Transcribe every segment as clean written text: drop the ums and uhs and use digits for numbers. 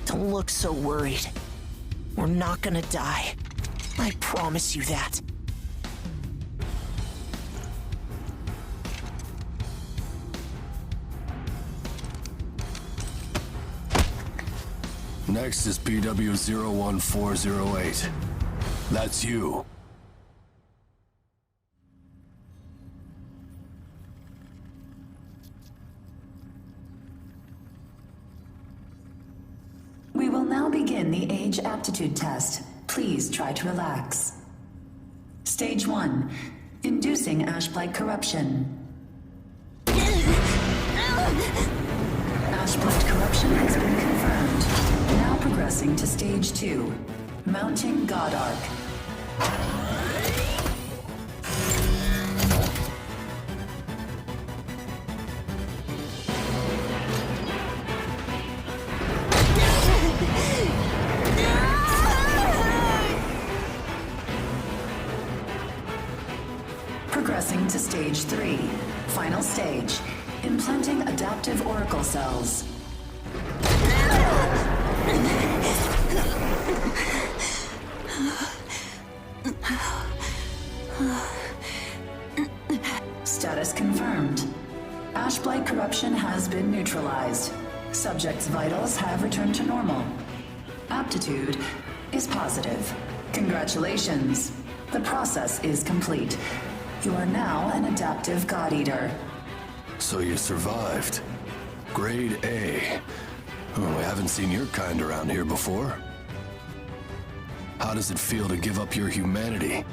Don't look so worried. We're not gonna die. I promise you that. Next is PW01408. That's you. We will now begin the age aptitude test. Please try to relax. Stage 1. Inducing Ashblight corruption. Ashblight corruption has been confirmed. Now progressing to Stage 2. Mounting God Arc. Progressing to Stage 3. Final stage. Implanting adaptive oracle cells. Status confirmed. Ashblight corruption has been neutralized. Subject's vitals have returned to normal. Aptitude is positive. Congratulations. The process is complete. You are now an adaptive God Eater. So you survived. Grade A. We haven't seen your kind around here before. How does it feel to give up your humanity?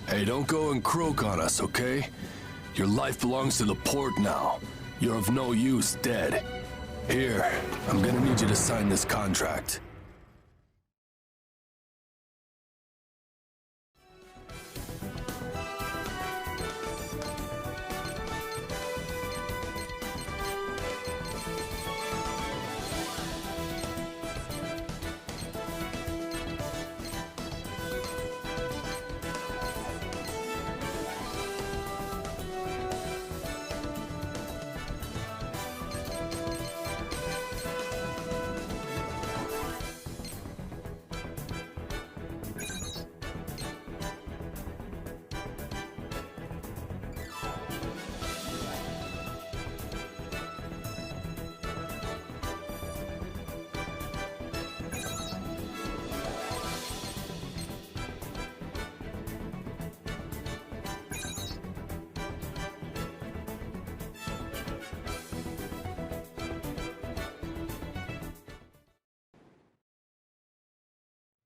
Hey, don't go and croak on us, okay? Your life belongs to the port now. You're of no use dead. Here, I'm gonna need you to sign this contract.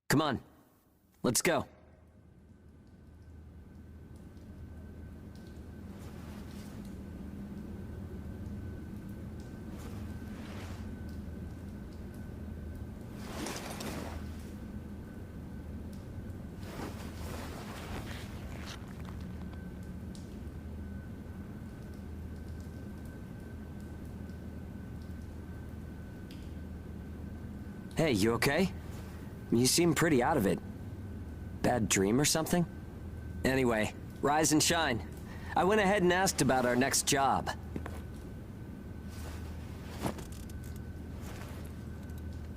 Come on, let's go. Hey, you okay? You seem pretty out of it. Bad dream or something? Anyway, rise and shine. I went ahead and asked about our next job.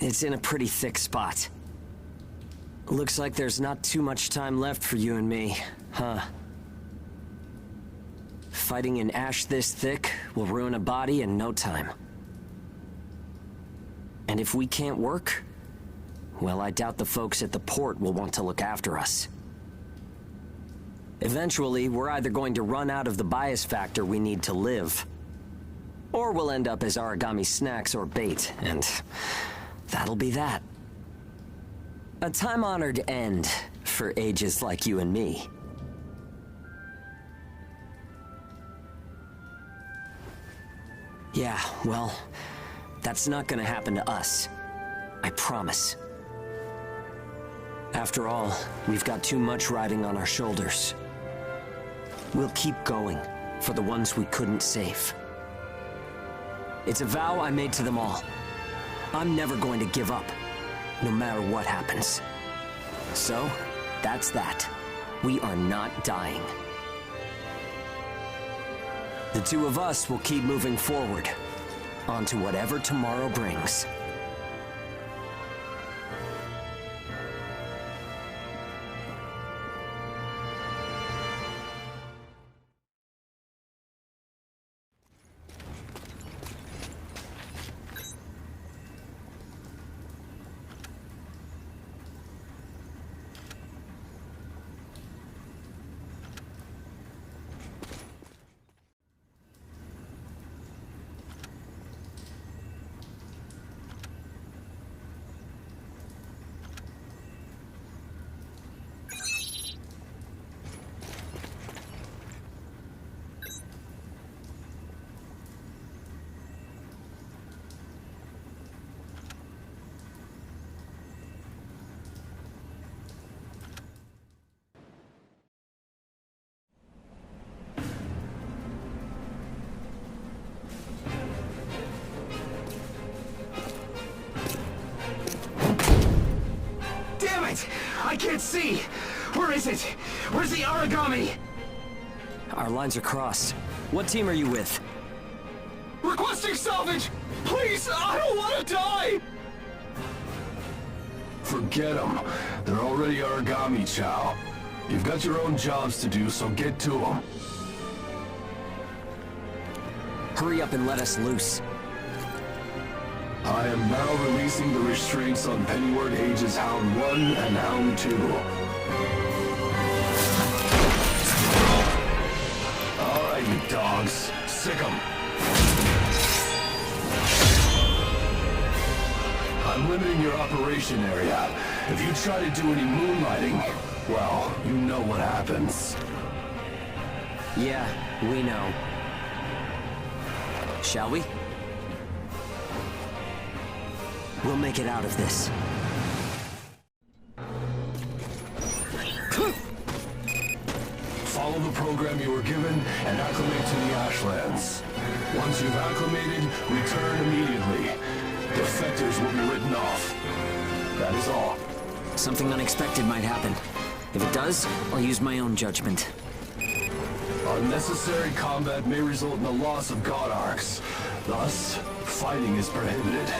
It's in a pretty thick spot. Looks like there's not too much time left for you and me, huh? Fighting an ash this thick will ruin a body in no time. And if we can't work, well, I doubt the folks at the port will want to look after us. Eventually, we're either going to run out of the bias factor we need to live, or we'll end up as Aragami snacks or bait, and that'll be that. A time-honored end for ages like you and me. Yeah, well, that's not gonna happen to us. I promise. After all, we've got too much riding on our shoulders. We'll keep going for the ones we couldn't save. It's a vow I made to them all. I'm never going to give up, no matter what happens. So, that's that. We are not dying. The two of us will keep moving forward, on to whatever tomorrow brings. I can't see! Where is it? Where's the Aragami? Our lines are crossed. What team are you with? Requesting salvage! Please, I don't want to die! Forget them. They're already Aragami, Chow. You've got your own jobs to do, so get to them. Hurry up and let us loose. I am now releasing the restraints on Pennywort Ages Hound 1 and Hound 2. Alright, you dogs. Sick 'em. I'm limiting your operation area. If you try to do any moonlighting, well, you know what happens. Yeah, we know. Shall we? We'll make it out of this. Follow the program you were given and acclimate to the Ashlands. Once you've acclimated, return immediately. Defectors will be written off. That is all. Something unexpected might happen. If it does, I'll use my own judgment. Unnecessary combat may result in the loss of God Arcs. Thus, fighting is prohibited.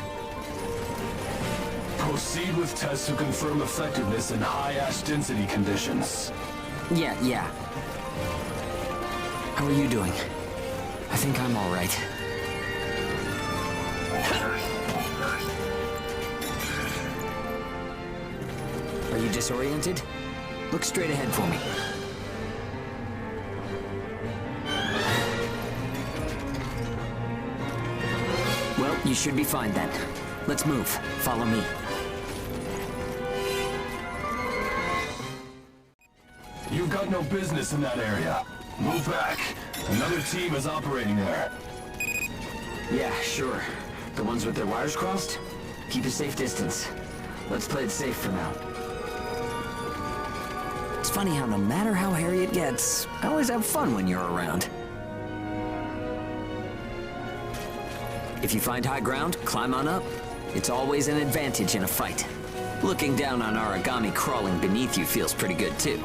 Proceed with tests to confirm effectiveness in high ash density conditions. Yeah. How are you doing? I think I'm all right. Are you disoriented? Look straight ahead for me. Well, you should be fine then. Let's move. Follow me. You've got no business in that area. Move back. Another team is operating there. Yeah, sure. The ones with their wires crossed? Keep a safe distance. Let's play it safe for now. It's funny how no matter how hairy it gets, I always have fun when you're around. If you find high ground, climb on up. It's always an advantage in a fight. Looking down on Aragami crawling beneath you feels pretty good too.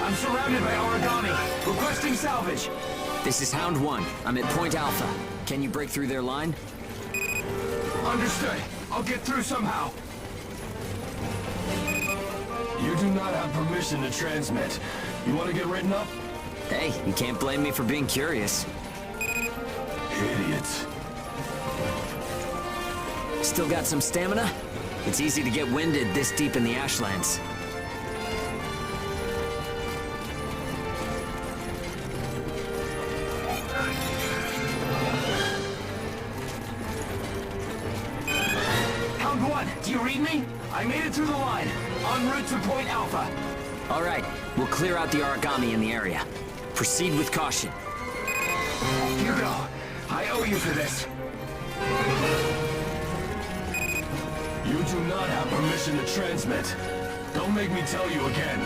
I'm surrounded by Aragami. Requesting salvage. This is Hound 1. I'm at Point Alpha. Can you break through their line? Understood. I'll get through somehow. You do not have permission to transmit. You want to get written up? Hey, you can't blame me for being curious. Idiots. Still got some stamina? It's easy to get winded this deep in the Ashlands. Do you read me? I made it through the line. En route to Point Alpha. All right, we'll clear out the Aragami in the area. Proceed with caution. Hugo, I owe you for this. You do not have permission to transmit. Don't make me tell you again.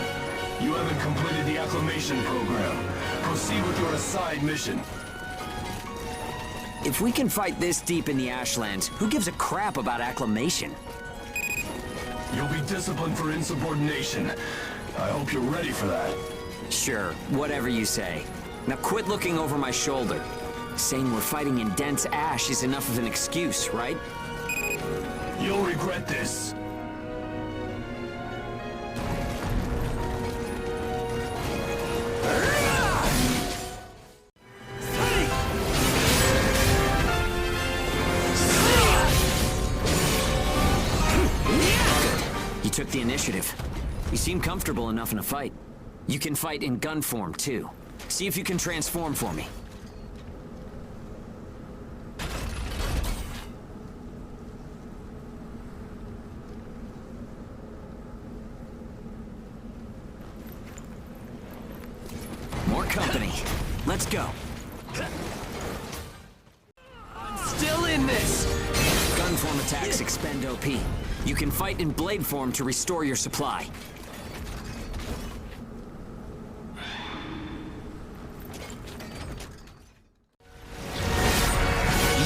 You haven't completed the acclimation program. Proceed with your assigned mission. If we can fight this deep in the Ashlands, who gives a crap about acclamation? You'll be disciplined for insubordination. I hope you're ready for that. Sure, whatever you say. Now quit looking over my shoulder. Saying we're fighting in dense ash is enough of an excuse, right? You'll regret this. You took the initiative. You seem comfortable enough in a fight. You can fight in gun form, too. See if you can transform for me. More company. Let's go. I'm still in this! Gun form attacks expend OP. You can fight in blade form to restore your supply.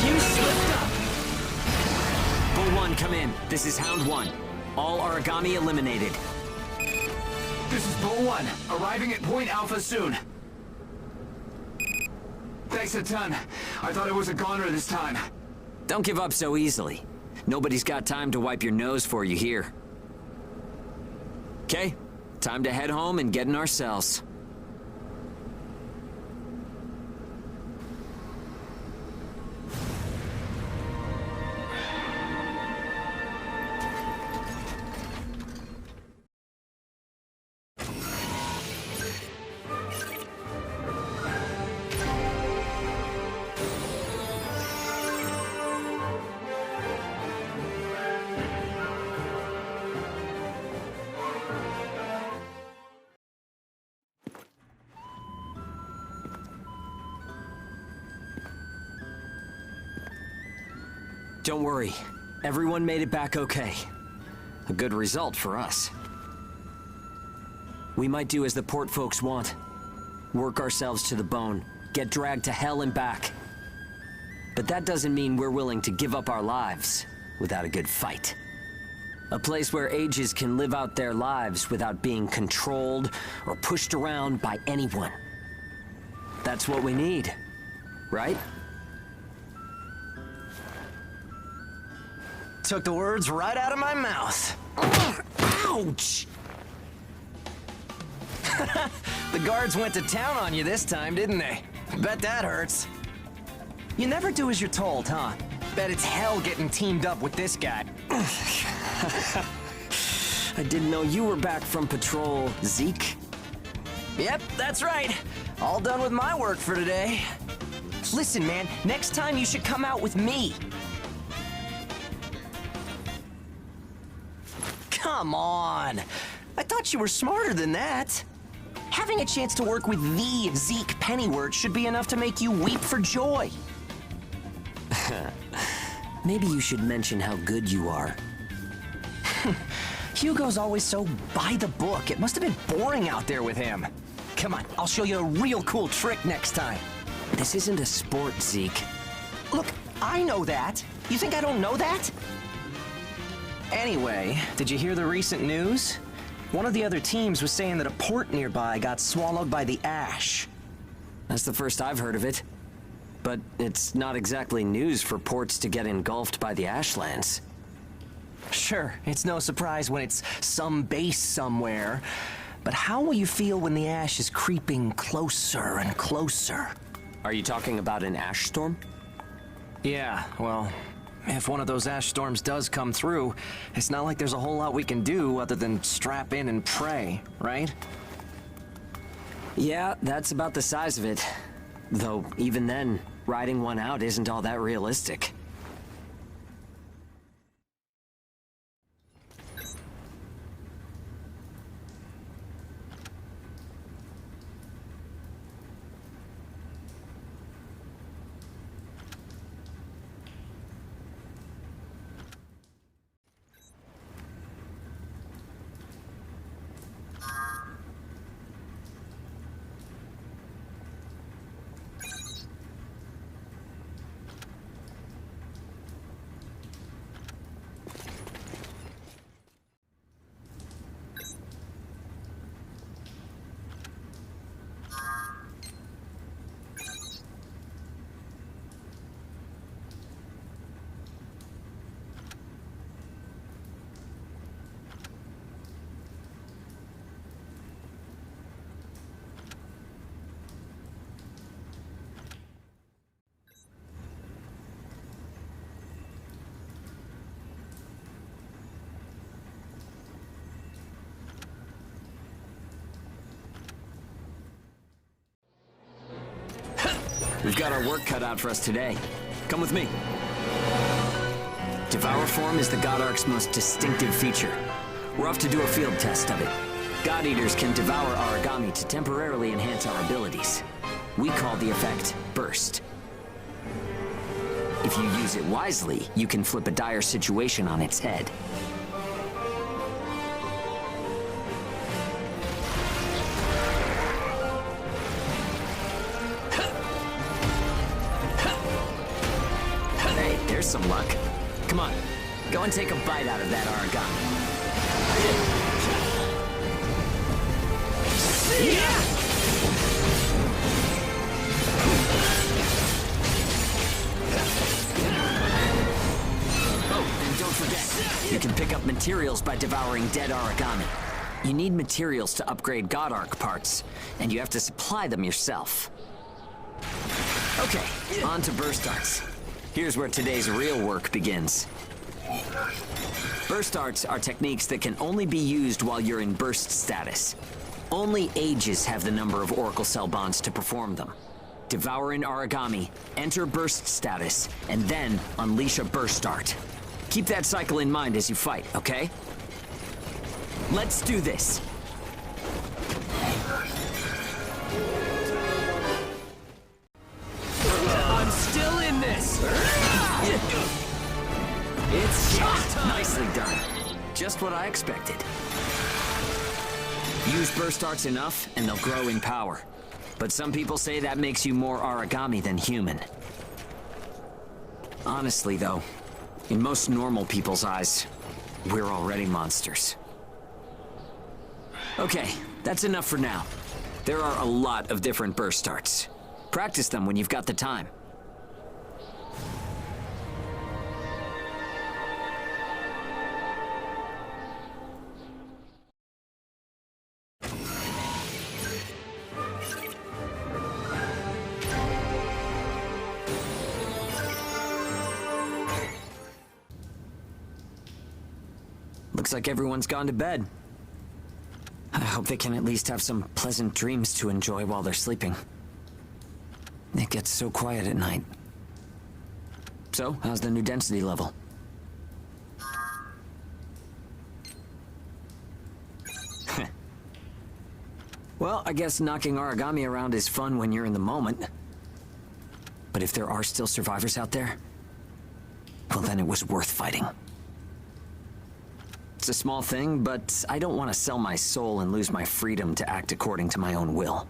You slipped up! Bull 1, come in. This is Hound 1. All Aragami eliminated. This is Bull 1, arriving at Point Alpha soon. Thanks a ton. I thought it was a goner this time. Don't give up so easily. Nobody's got time to wipe your nose for you here. Okay, time to head home and get in our cells. Don't worry, everyone made it back okay. A good result for us. We might do as the port folks want. Work ourselves to the bone, get dragged to hell and back. But that doesn't mean we're willing to give up our lives without a good fight. A place where ages can live out their lives without being controlled or pushed around by anyone. That's what we need, right? Took the words right out of my mouth. Ouch! The guards went to town on you this time, didn't they? Bet that hurts. You never do as you're told, huh? Bet it's hell getting teamed up with this guy. I didn't know you were back from patrol, Zeke. Yep, that's right. All done with my work for today. Listen, man, next time you should come out with me. Come on. I thought you were smarter than that. Having a chance to work with the Zeke Pennywort should be enough to make you weep for joy. Maybe you should mention how good you are. Hugo's always so by the book. It must have been boring out there with him. Come on, I'll show you a real cool trick next time. This isn't a sport, Zeke. Look, I know that. You think I don't know that? Anyway, did you hear the recent news? One of the other teams was saying that a port nearby got swallowed by the ash. That's the first I've heard of it. But it's not exactly news for ports to get engulfed by the Ashlands. Sure, it's no surprise when it's some base somewhere. But how will you feel when the ash is creeping closer and closer? Are you talking about an ash storm? Yeah, well, if one of those ash storms does come through, it's not like there's a whole lot we can do other than strap in and pray, right? Yeah, that's about the size of it. Though, even then, riding one out isn't all that realistic. We've got our work cut out for us today. Come with me. Devour form is the God Arc's most distinctive feature. We're off to do a field test of it. God Eaters can devour Aragami to temporarily enhance our abilities. We call the effect Burst. If you use it wisely, you can flip a dire situation on its head. Hey, there's some luck. Come on, go and take a bite out of that Aragami. Oh, and don't forget, you can pick up materials by devouring dead Aragami. You need materials to upgrade God Arc parts, and you have to supply them yourself. Okay, on to burst arts. Here's where today's real work begins. Burst arts are techniques that can only be used while you're in burst status. Only ages have the number of Oracle Cell bonds to perform them. Devour an Aragami, enter burst status, and then unleash a burst art. Keep that cycle in mind as you fight, okay? Let's do this. I'm still in this! It's shot! Nicely done. Just what I expected. Use burst arts enough, and they'll grow in power. But some people say that makes you more Aragami than human. Honestly, though, in most normal people's eyes, we're already monsters. Okay, that's enough for now. There are a lot of different burst arts. Practice them when you've got the time. Looks like everyone's gone to bed. I hope they can at least have some pleasant dreams to enjoy while they're sleeping. It gets so quiet at night. So, how's the new density level? Well, I guess knocking Aragami around is fun when you're in the moment. But if there are still survivors out there, well, then it was worth fighting. It's a small thing, but I don't want to sell my soul and lose my freedom to act according to my own will.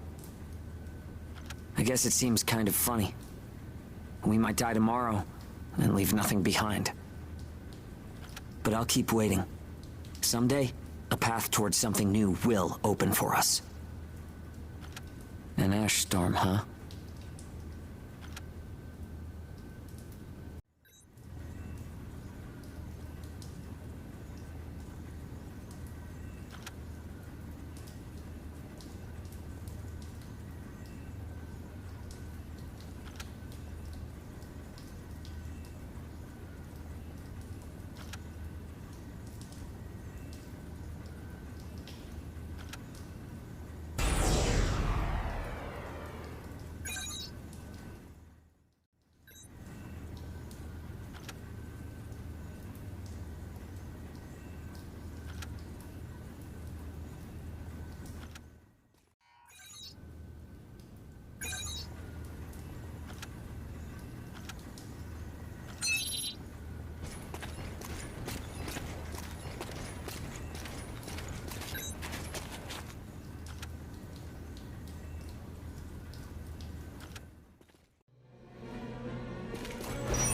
I guess it seems kind of funny. We might die tomorrow and leave nothing behind. But I'll keep waiting. Someday, a path towards something new will open for us. An ash storm, huh?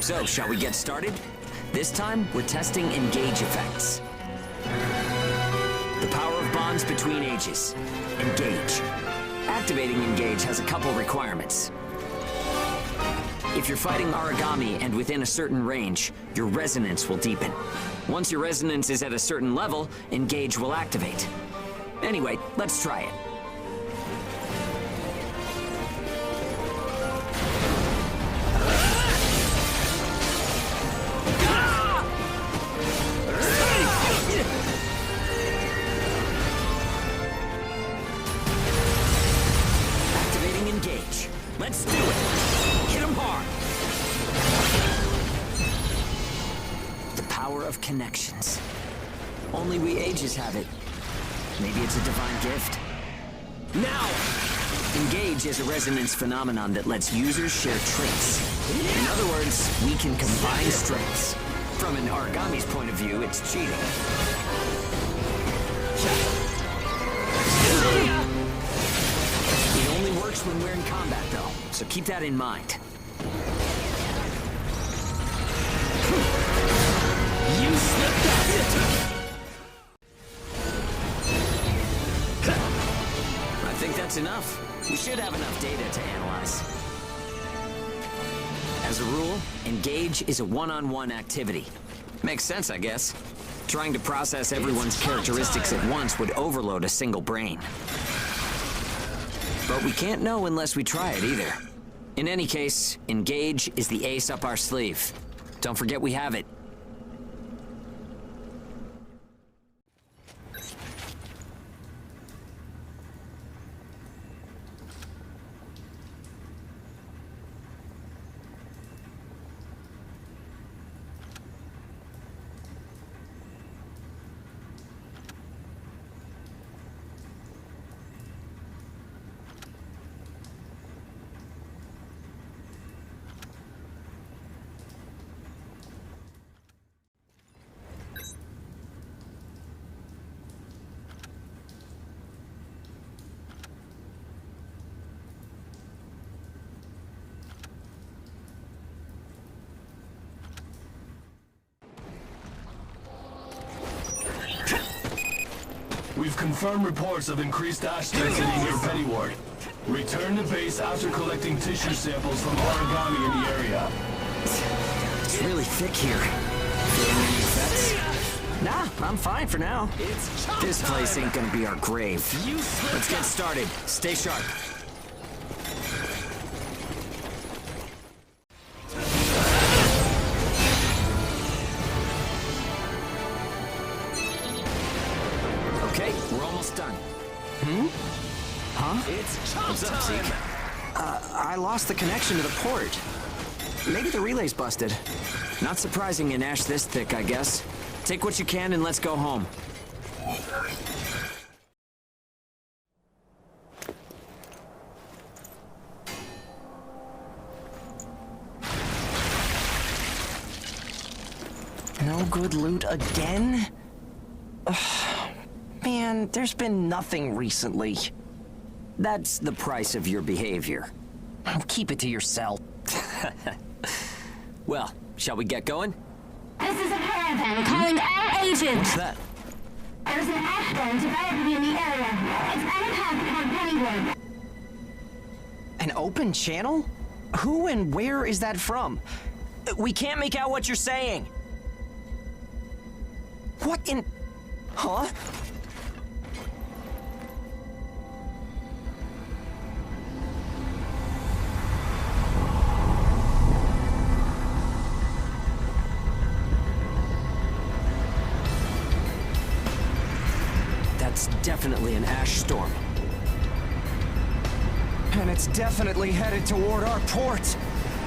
So, shall we get started? This time, we're testing engage effects. The power of bonds between ages. Engage. Activating engage has a couple requirements. If you're fighting Aragami and within a certain range, your resonance will deepen. Once your resonance is at a certain level, engage will activate. Anyway, let's try it. Let's do it! power of connections. Only we ages have it. Maybe it's a divine gift. Now! Engage is a resonance phenomenon that lets users share traits. In other words, we can combine strengths. From an Aragami's point of view, it's cheating. It only works when we're in combat, though, so keep that in mind. You slipped up! I think that's enough. We should have enough data to analyze. As a rule, engage is a one-on-one activity. Makes sense, I guess. Trying to process everyone's characteristics at once would overload a single brain. But we can't know unless we try it either. In any case, engage is the ace up our sleeve. Don't forget we have it. We've confirmed reports of increased ash density near Pennywort. Return to base after collecting tissue samples from Aragami in the area. It's really thick here. Feeling any effects? Nah, I'm fine for now. This place ain't gonna be our grave. Let's get started. Stay sharp. Okay, we're almost done. Huh? What's up, Zeke? I lost the connection to the port. Maybe the relay's busted. Not surprising in ash this thick, I guess. Take what you can and let's go home. No good loot again? Ugh. Man, there's been nothing recently. That's the price of your behavior. Keep it to yourself. Well, shall we get going? This is a caravan calling all agents. What's that? There's an ash storm developing in the area. It's unpacked on Pennywort. An open channel? Who and where is that from? We can't make out what you're saying. What in... Huh? That's definitely an ash storm. And it's definitely headed toward our port.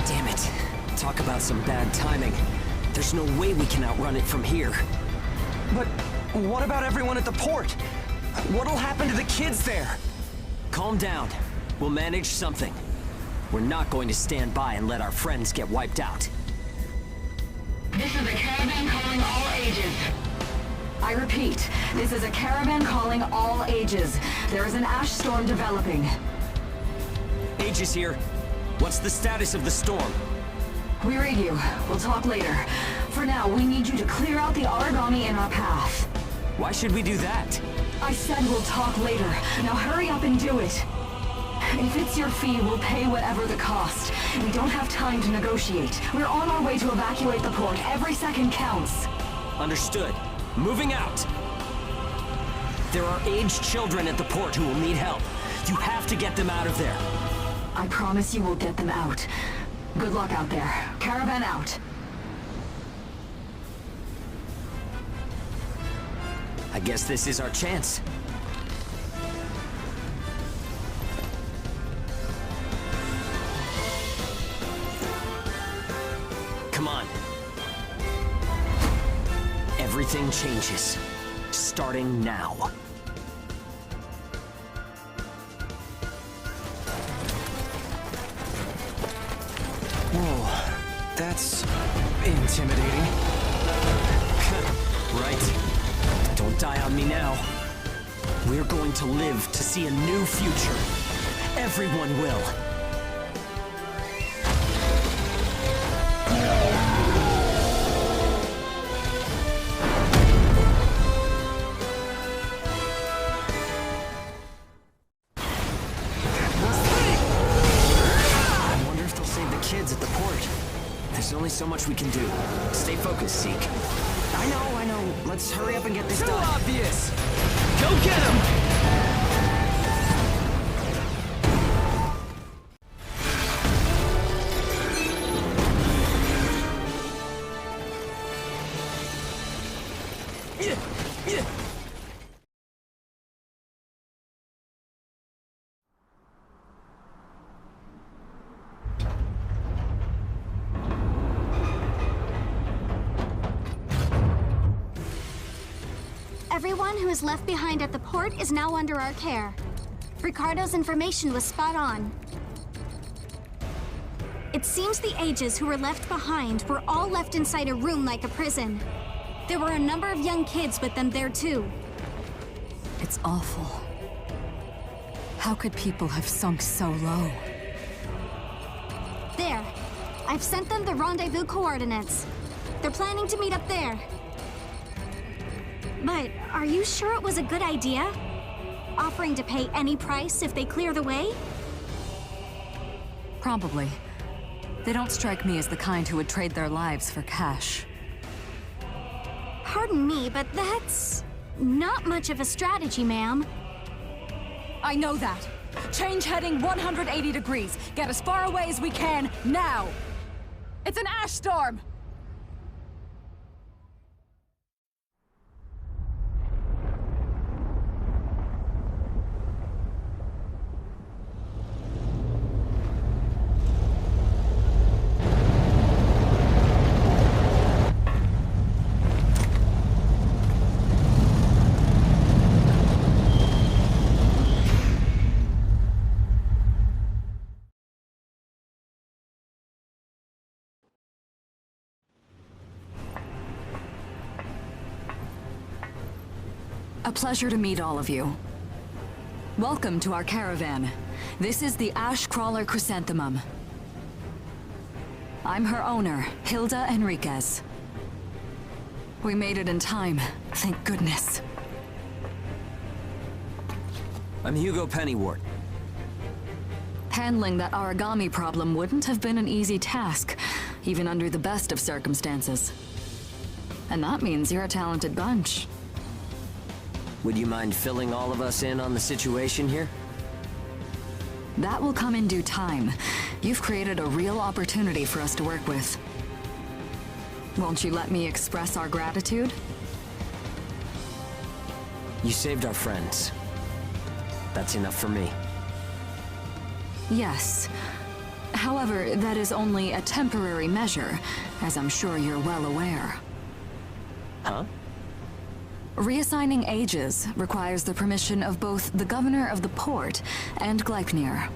Damn it. Talk about some bad timing. There's no way we can outrun it from here. But what about everyone at the port? What'll happen to the kids there? Calm down. We'll manage something. We're not going to stand by and let our friends get wiped out. This is a caravan calling all ages. I repeat, this is a caravan calling all ages. There is an ash storm developing. Aegis here. What's the status of the storm? We read you. We'll talk later. For now, we need you to clear out the Aragami in our path. Why should we do that? I said we'll talk later. Now hurry up and do it. If it's your fee, we'll pay whatever the cost. We don't have time to negotiate. We're on our way to evacuate the port. Every second counts. Understood. Moving out. There are aged children at the port who will need help. You have to get them out of there. I promise you we'll get them out. Good luck out there. Caravan out. I guess this is our chance. Come on. everything changes. Starting now. Whoa, that's intimidating. Right. Don't die on me now. We're going to live to see a new future. Everyone will. I wonder if they'll save the kids at the port. There's only so much we can do. Stay focused, Zeke. I know. Let's hurry up and get this Too done. obvious! Go get him! Everyone who is left behind at the port is now under our care. Ricardo's information was spot on. It seems the ages who were left behind were all left inside a room like a prison. There were a number of young kids with them there too. It's awful. How could people have sunk so low? There. I've sent them the rendezvous coordinates. They're planning to meet up there. But are you sure it was a good idea? Offering to pay any price if they clear the way? Probably. They don't strike me as the kind who would trade their lives for cash. Pardon me, but that's not much of a strategy, ma'am. I know that. Change heading 180 degrees. Get as far away as we can, now! It's an ash storm! A pleasure to meet all of you. Welcome to our caravan. This is the Ash Crawler Chrysanthemum. I'm her owner, Hilda Enriquez. We made it in time, thank goodness. I'm Hugo Pennywort. Handling that Aragami problem wouldn't have been an easy task, even under the best of circumstances. And that means you're a talented bunch. Would you mind filling all of us in on the situation here? That will come in due time. You've created a real opportunity for us to work with. Won't you let me express our gratitude? You saved our friends. That's enough for me. Yes. However, that is only a temporary measure, as I'm sure you're well aware. Huh? Reassigning ages requires the permission of both the governor of the port and Gleipnir.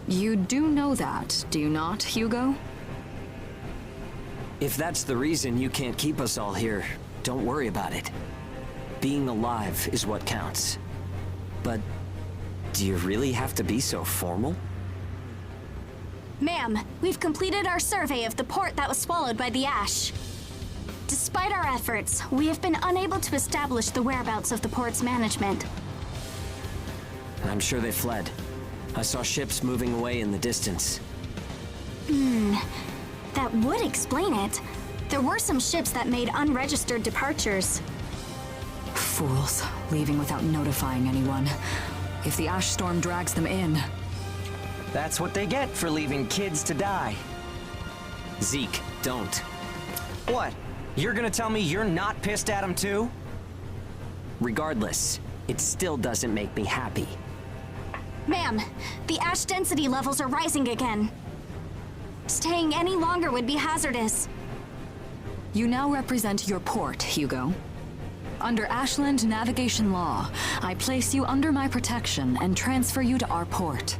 You do know that, do you not, Hugo? If that's the reason you can't keep us all here, don't worry about it. Being alive is what counts. But do you really have to be so formal? Ma'am, we've completed our survey of the port that was swallowed by the ash. Despite our efforts, we have been unable to establish the whereabouts of the port's management. I'm sure they fled. I saw ships moving away in the distance. That would explain it. There were some ships that made unregistered departures. Fools, leaving without notifying anyone. If the ash storm drags them in... That's what they get for leaving kids to die. Zeke, don't. What? You're gonna tell me you're not pissed at him too? Regardless, it still doesn't make me happy. Ma'am, the ash density levels are rising again. Staying any longer would be hazardous. You now represent your port, Hugo. Under Ashland navigation law, I place you under my protection and transfer you to our port.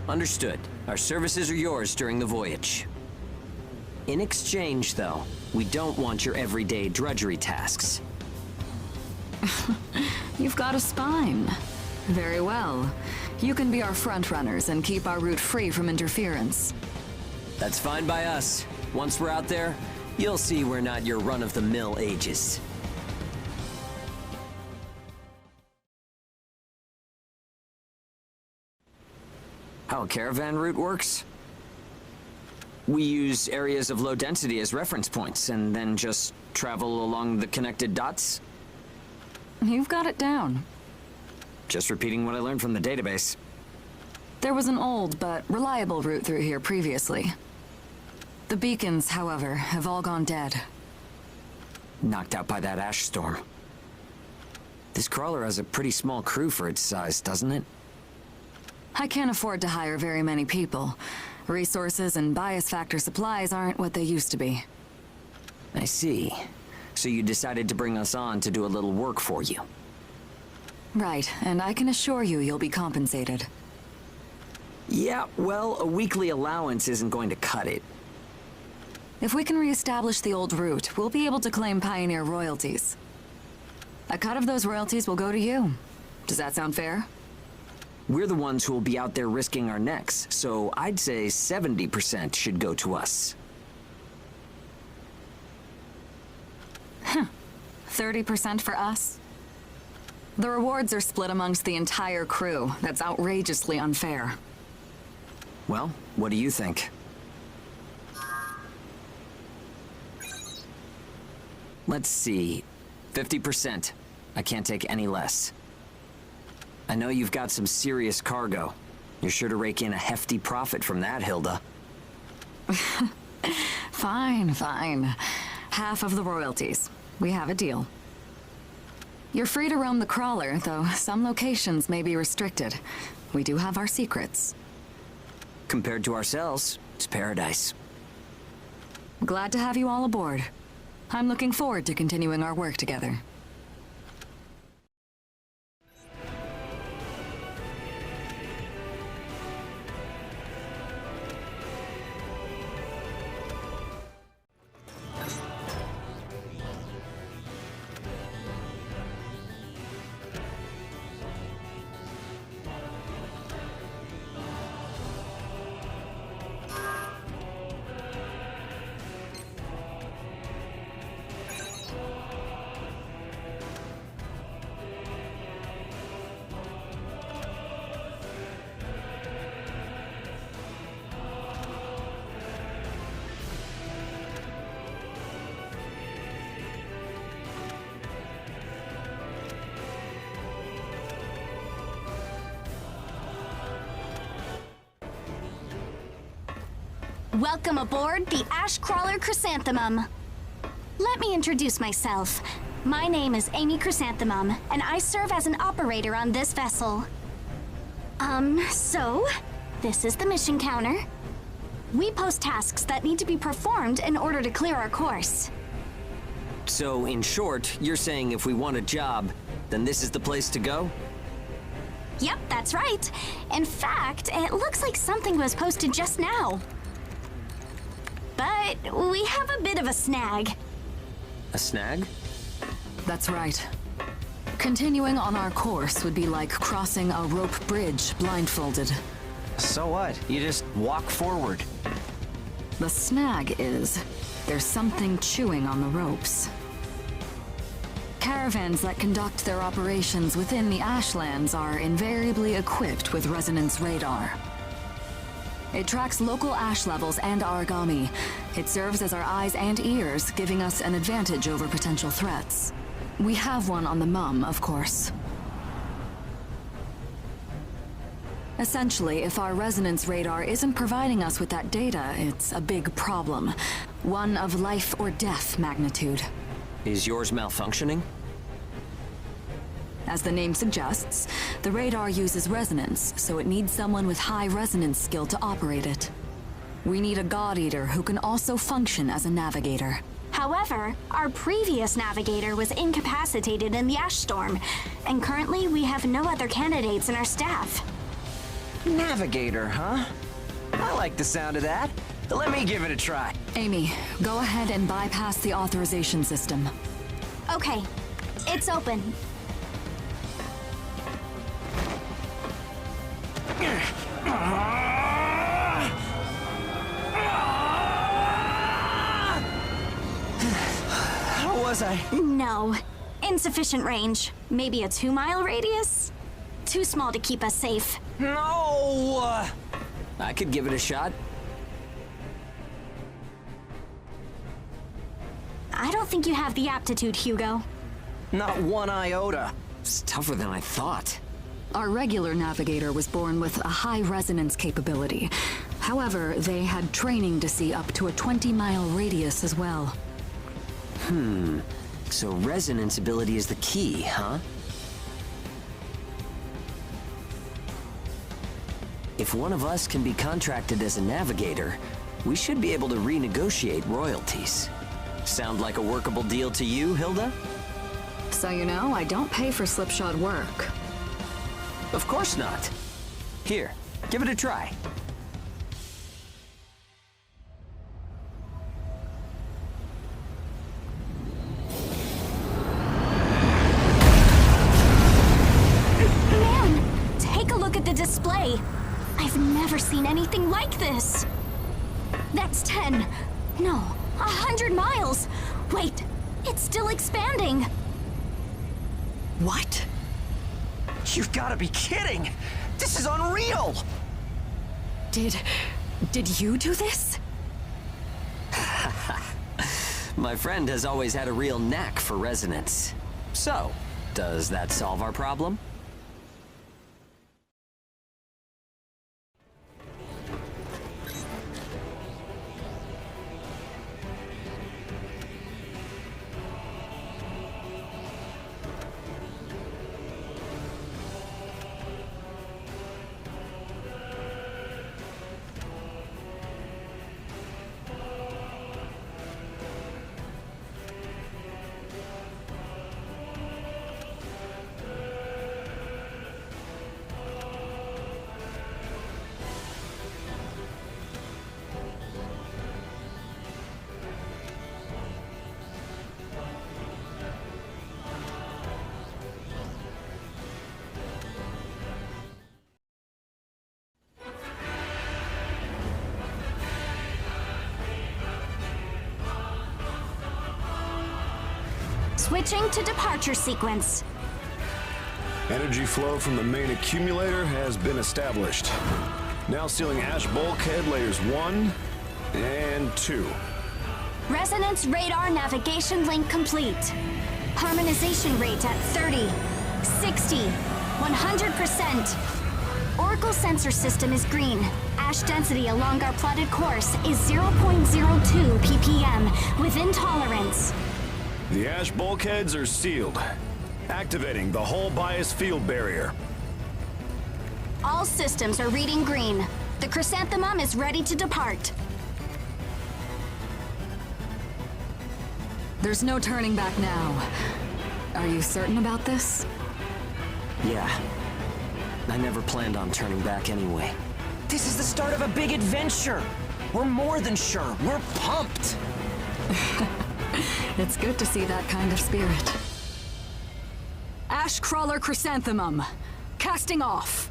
Understood. Our services are yours during the voyage. In exchange, though, we don't want your everyday drudgery tasks. You've got a spine. Very well. You can be our front-runners and keep our route free from interference. That's fine by us. Once we're out there, you'll see we're not your run-of-the-mill Aegis. How a caravan route works? We use areas of low density as reference points, and then just travel along the connected dots? You've got it down. Just repeating what I learned from the database. There was an old but reliable route through here previously. The beacons, however, have all gone dead. Knocked out by that ash storm. This crawler has a pretty small crew for its size, doesn't it? I can't afford to hire very many people. Resources and bias factor supplies aren't what they used to be. I see. So you decided to bring us on to do a little work for you. Right, and I can assure you you'll be compensated. Yeah, well, a weekly allowance isn't going to cut it. If we can reestablish the old route, we'll be able to claim Pioneer royalties. A cut of those royalties will go to you. Does that sound fair? We're the ones who will be out there risking our necks, so I'd say 70% should go to us. 30% for us? The rewards are split amongst the entire crew. That's outrageously unfair. Well, what do you think? Let's see. 50%. I can't take any less. I know you've got some serious cargo. You're sure to rake in a hefty profit from that, Hilda. Fine, fine. Half of the royalties. We have a deal. You're free to roam the crawler, though some locations may be restricted. We do have our secrets. Compared to ourselves, it's paradise. Glad to have you all aboard. I'm looking forward to continuing our work together. Welcome aboard the Ash Crawler Chrysanthemum. Let me introduce myself. My name is Amy Chrysanthemum, and I serve as an operator on this vessel. So, this is the mission counter. We post tasks that need to be performed in order to clear our course. So, in short, you're saying if we want a job, then this is the place to go? Yep, that's right. In fact, it looks like something was posted just now. But we have a bit of a snag. A snag? That's right. Continuing on our course would be like crossing a rope bridge blindfolded. So what? You just walk forward. The snag is, there's something chewing on the ropes. Caravans that conduct their operations within the Ashlands are invariably equipped with resonance radar. It tracks local ash levels and Aragami. It serves as our eyes and ears, giving us an advantage over potential threats. We have one on the mum, of course. Essentially, if our resonance radar isn't providing us with that data, it's a big problem. One of life or death magnitude. Is yours malfunctioning? As the name suggests, the radar uses resonance, so it needs someone with high resonance skill to operate it. We need a God Eater who can also function as a navigator. However, our previous navigator was incapacitated in the ash storm, and currently we have no other candidates in our staff. Navigator, huh? I like the sound of that. Let me give it a try. Amy, go ahead and bypass the authorization system. Okay, it's open. How was I? No. Insufficient range. Maybe a 2-mile radius? Too small to keep us safe. No! I could give it a shot. I don't think you have the aptitude, Hugo. Not one iota. It's tougher than I thought. Our regular navigator was born with a high resonance capability. However, they had training to see up to a 20-mile radius as well. So resonance ability is the key, huh? If one of us can be contracted as a navigator, we should be able to renegotiate royalties. Sound like a workable deal to you, Hilda? So you know, I don't pay for slipshod work. Of course not. Here, give it a try. Man, take a look at the display. I've never seen anything like this. That's 10. No, 100 miles. Wait, it's still expanding. What? You've got to be kidding! This is unreal! Did you do this? My friend has always had a real knack for resonance. So, does that solve our problem? Switching to departure sequence. Energy flow from the main accumulator has been established. Now sealing ash bulkhead layers 1 and 2. Resonance radar navigation link complete. Harmonization rate at 30, 60, 100%. Oracle sensor system is green. Ash density along our plotted course is 0.02 ppm, within tolerance. The ash bulkheads are sealed, activating the whole bias field barrier. All systems are reading green. The Chrysanthemum is ready to depart. There's no turning back now. Are you certain about this? Yeah. I never planned on turning back anyway. This is the start of a big adventure! We're more than sure, we're pumped! It's good to see that kind of spirit. Ash Crawler Chrysanthemum, casting off.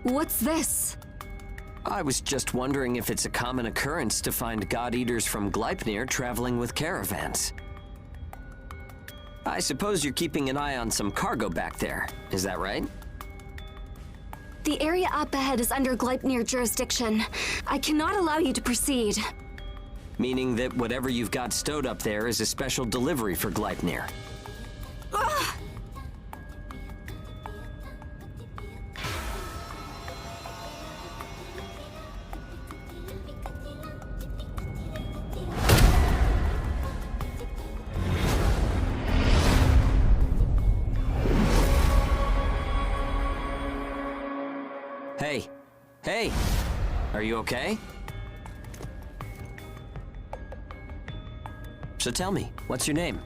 What's this? I was just wondering if it's a common occurrence to find god-eaters from Gleipnir traveling with caravans. I suppose you're keeping an eye on some cargo back there, is that right? The area up ahead is under Gleipnir jurisdiction. I cannot allow you to proceed. Meaning that whatever you've got stowed up there is a special delivery for Gleipnir. Ugh! Hey. Hey! Are you okay? So tell me, what's your name?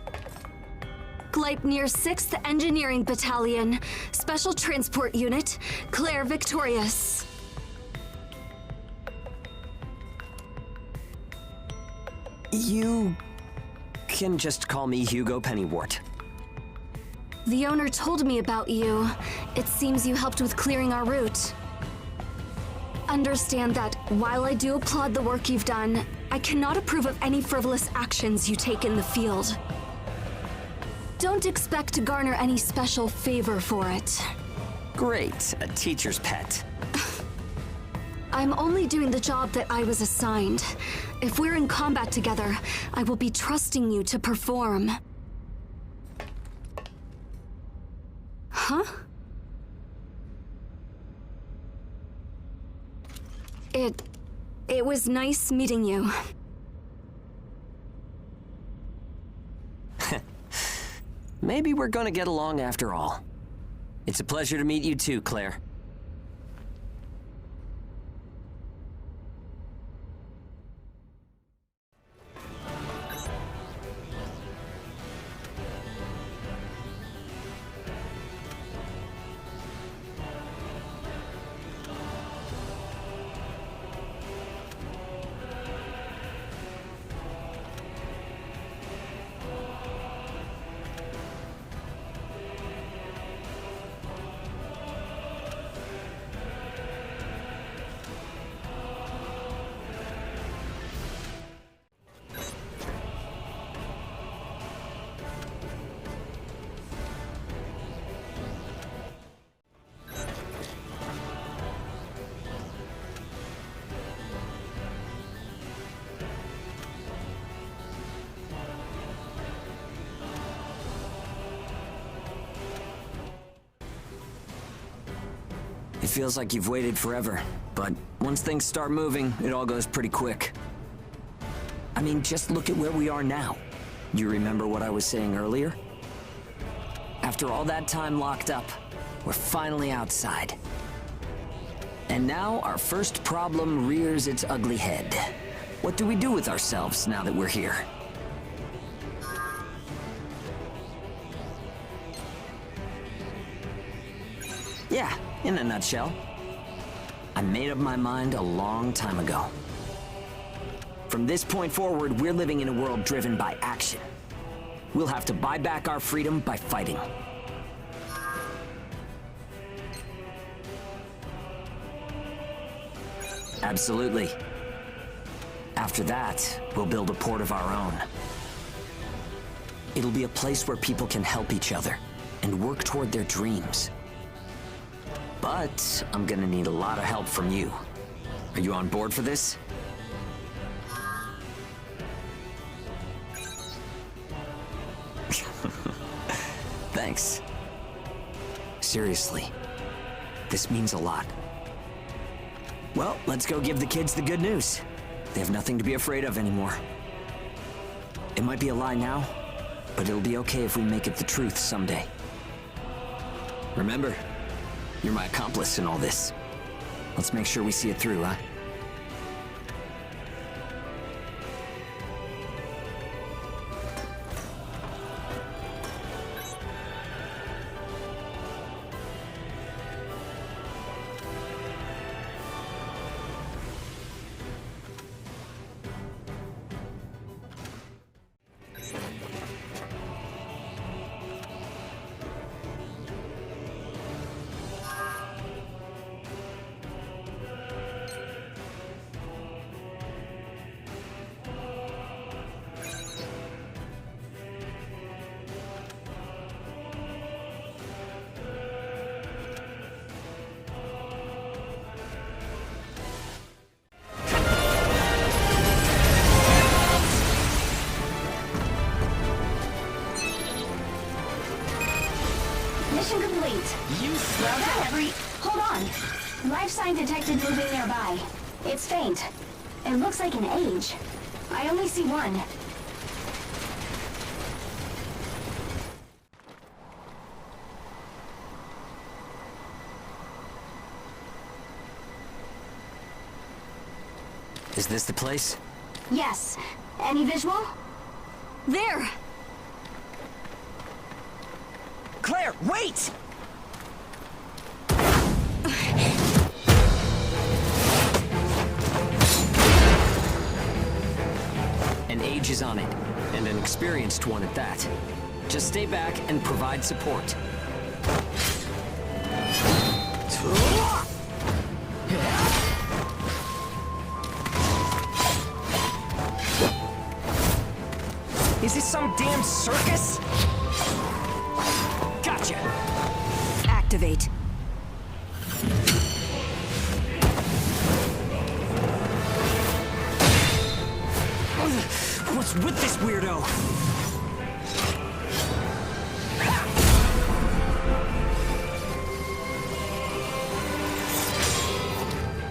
Gleipnir 6th Engineering Battalion, Special Transport Unit, Claire Victorious. You can just call me Hugo Pennywort. The owner told me about you. It seems you helped with clearing our route. Understand that while I do applaud the work you've done, I cannot approve of any frivolous actions you take in the field. Don't expect to garner any special favor for it. Great, a teacher's pet. I'm only doing the job that I was assigned. If we're in combat together, I will be trusting you to perform. Huh? It was nice meeting you. Maybe we're gonna get along after all. It's a pleasure to meet you too, Claire. It feels like you've waited forever, but once things start moving, it all goes pretty quick. I mean, just look at where we are now. You remember what I was saying earlier? After all that time locked up, we're finally outside. And now our first problem rears its ugly head. What do we do with ourselves now that we're here? Yeah, in a nutshell. I made up my mind a long time ago. From this point forward, we're living in a world driven by action. We'll have to buy back our freedom by fighting. Absolutely. After that, we'll build a port of our own. It'll be a place where people can help each other and work toward their dreams. But I'm gonna need a lot of help from you. Are you on board for this? Thanks. Seriously, this means a lot. Well, let's go give the kids the good news. They have nothing to be afraid of anymore. It might be a lie now, but it'll be okay if we make it the truth someday. Remember, you're my accomplice in all this. Let's make sure we see it through, huh? Mission complete. Well done, Hold on. Life sign detected moving nearby. It's faint. It looks like an age. I only see one. Is this the place? Yes. Any visual? There! Claire, wait! An age is on it, and an experienced one at that. Just stay back and provide support. Is this some damn circus? Gotcha! Activate. What's with this weirdo?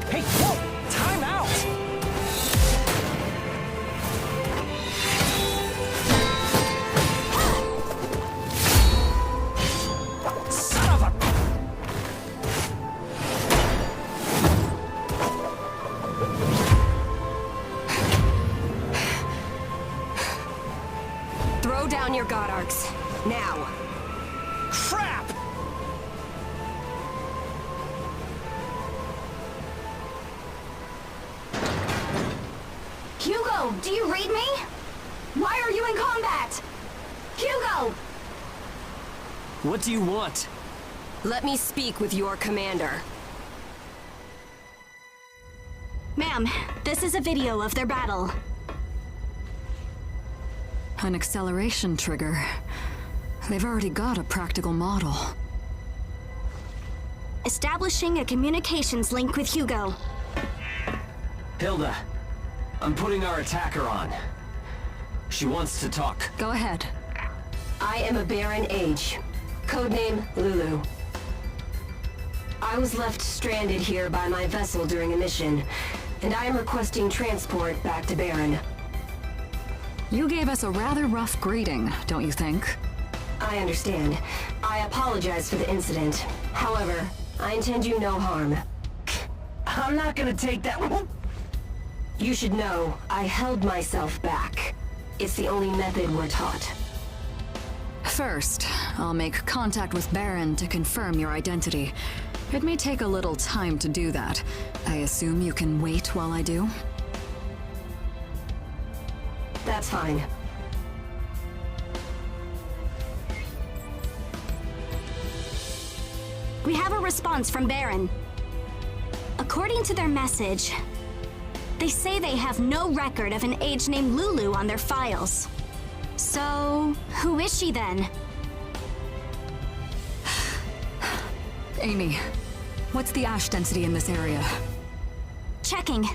Hey, whoa! Time out! Son of a... Throw down your God Arcs. Now. Crap! Hugo, do you read me? Why are you in combat? Hugo! What do you want? Let me speak with your commander. Ma'am, this is a video of their battle. An acceleration trigger. They've already got a practical model. Establishing a communications link with Hugo. Hilda, I'm putting our attacker on. She wants to talk. Go ahead. I am a Baron Age. Codename Lulu. I was left stranded here by my vessel during a mission, and I am requesting transport back to Baron. You gave us a rather rough greeting, don't you think? I understand. I apologize for the incident. However, I intend you no harm. I'm not gonna take that... You should know, I held myself back. It's the only method we're taught. First, I'll make contact with Baron to confirm your identity. It may take a little time to do that. I assume you can wait while I do? That's fine. We have a response from Baron. According to their message, they say they have no record of an age named Lulu on their files. So, who is she then? Amy, what's the ash density in this area? Checking.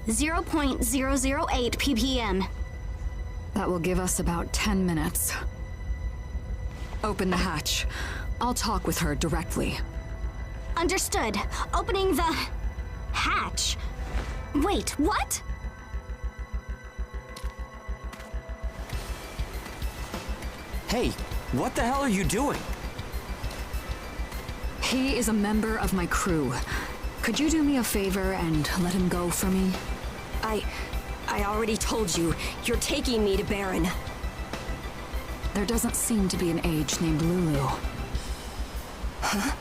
0.008 ppm. That will give us about 10 minutes. Open the hatch. I'll talk with her directly. Understood. Opening the... hatch. Wait, what? Hey, what the hell are you doing? He is a member of my crew. Could you do me a favor and let him go for me? I already told you, you're taking me to Baron. There doesn't seem to be an age named Lulu. Huh?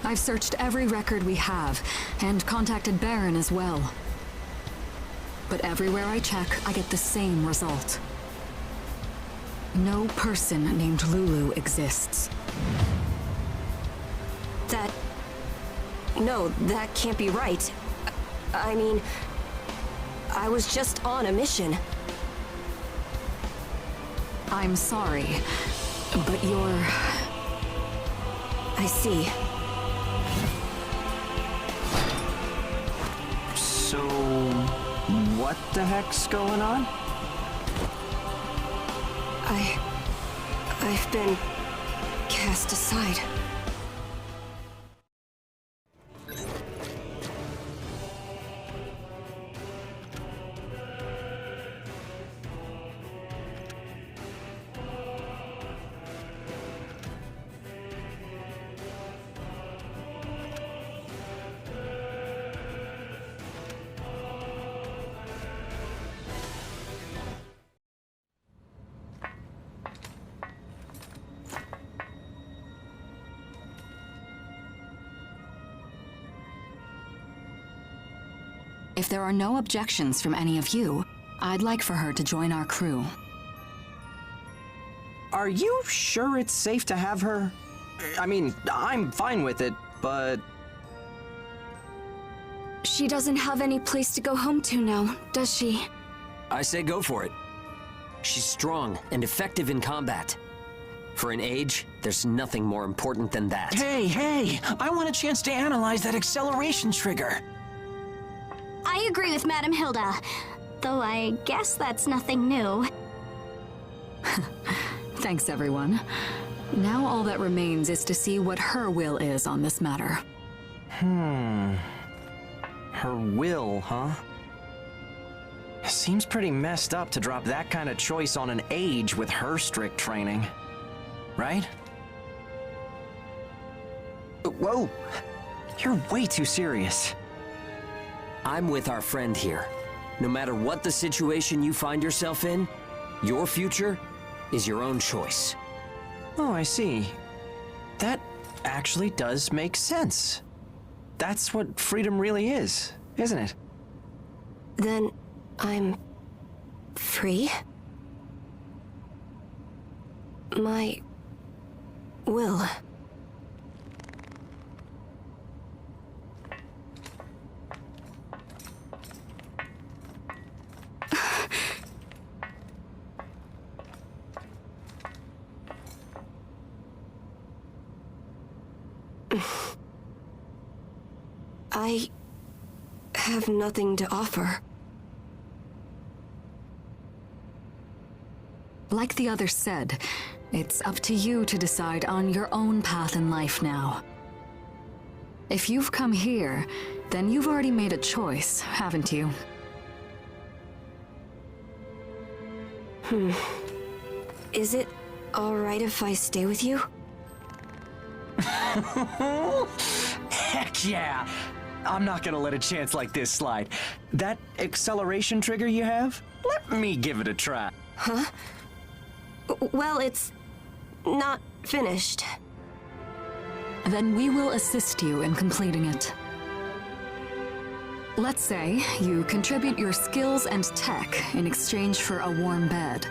I've searched every record we have, and contacted Baron as well. But everywhere I check, I get the same result. No person named Lulu exists. No, that can't be right. I mean, I was just on a mission. I'm sorry, but you're... I see. So... what the heck's going on? I've been cast aside. If there are no objections from any of you, I'd like for her to join our crew. Are you sure it's safe to have her? I mean, I'm fine with it, but... She doesn't have any place to go home to now, does she? I say go for it. She's strong and effective in combat. For an age, there's nothing more important than that. Hey! I want a chance to analyze that acceleration trigger. I agree with Madame Hilda, though I guess that's nothing new. Thanks, everyone. Now all that remains is to see what her will is on this matter. Her will, huh? Seems pretty messed up to drop that kind of choice on an age with her strict training. Right? Whoa! You're way too serious. I'm with our friend here. No matter what the situation you find yourself in, your future is your own choice. Oh, I see. That actually does make sense. That's what freedom really is, isn't it? Then I'm free? My will. I have nothing to offer. Like the others said, it's up to you to decide on your own path in life now. If you've come here, then you've already made a choice, haven't you? Is it all right if I stay with you? Heck yeah! I'm not gonna let a chance like this slide. That acceleration trigger you have? Let me give it a try. Huh? Well, it's not finished. Then we will assist you in completing it. Let's say you contribute your skills and tech in exchange for a warm bed.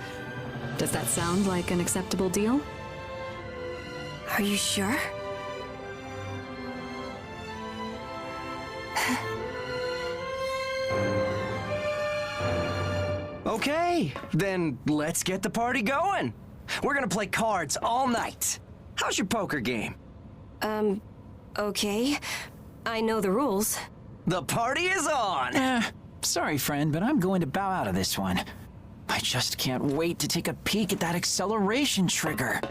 Does that sound like an acceptable deal? Are you sure? Okay, then let's get the party going. We're gonna play cards all night. How's your poker game? Okay. I know the rules. The party is on! Sorry, friend, but I'm going to bow out of this one. I just can't wait to take a peek at that acceleration trigger.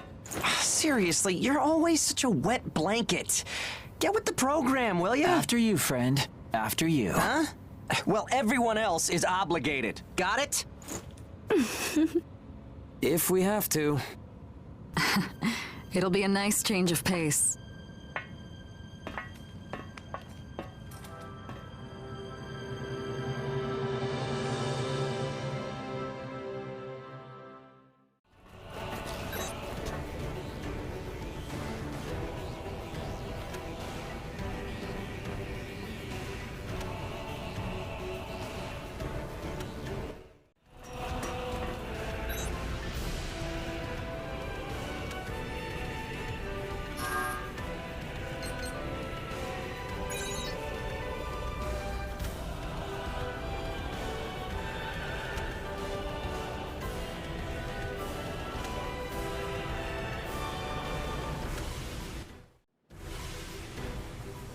Seriously, you're always such a wet blanket. Get with the program, will ya? After you, friend. After you. Huh? Well, everyone else is obligated. Got it? If we have to. It'll be a nice change of pace.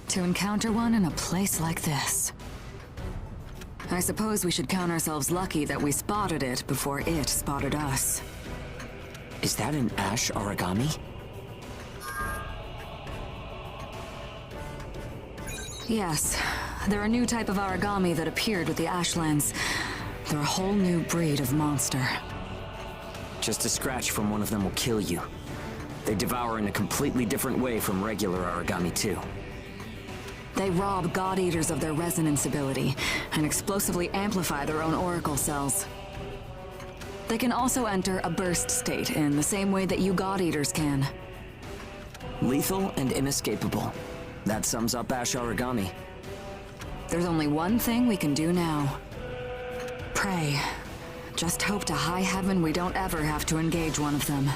To encounter one in a place like this. I suppose we should count ourselves lucky that we spotted it before it spotted us. Is that an ash Aragami? Yes. They're a new type of Aragami that appeared with the Ashlands. They're a whole new breed of monster. Just a scratch from one of them will kill you. They devour in a completely different way from regular Aragami too. They rob God Eaters of their resonance ability, and explosively amplify their own oracle cells. They can also enter a burst state in the same way that you God Eaters can. Lethal and inescapable. That sums up Ash Aragami. There's only one thing we can do now. Pray. Just hope to high heaven we don't ever have to engage one of them.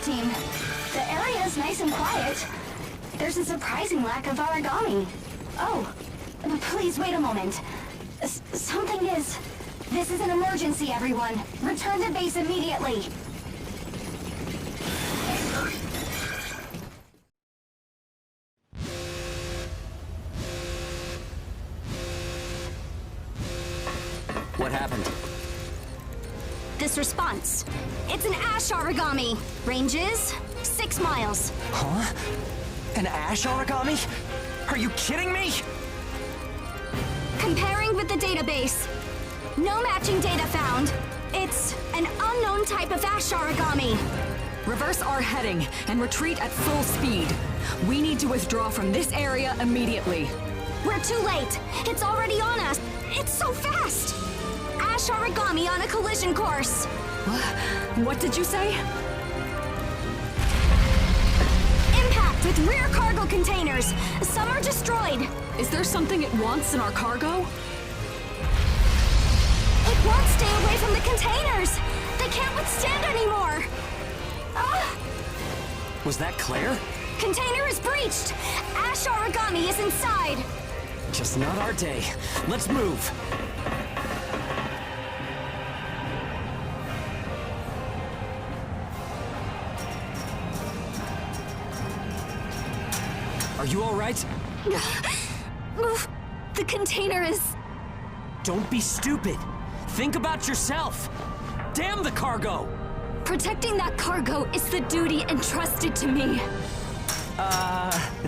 Team. The area is nice and quiet. There's a surprising lack of Aragami. Oh, please wait a moment. Something is... This is an emergency, everyone. Return to base immediately. What happened? This response. It's an ash Aragami. Range is 6 miles. Huh? An ash Aragami? Are you kidding me? Comparing with the database. No matching data found. It's an unknown type of ash Aragami. Reverse our heading and retreat at full speed. We need to withdraw from this area immediately. We're too late. It's already on us. It's so fast. Ash Aragami on a collision course. What did you say? Impact with rear cargo containers. Some are destroyed. Is there something it wants in our cargo? It won't stay away from the containers. They can't withstand anymore. Ah! Was that Claire? Container is breached. Ash Aragami is inside. Just not our day. Let's move. Are you all right? The container is... Don't be stupid. Think about yourself. Damn the cargo! Protecting that cargo is the duty entrusted to me.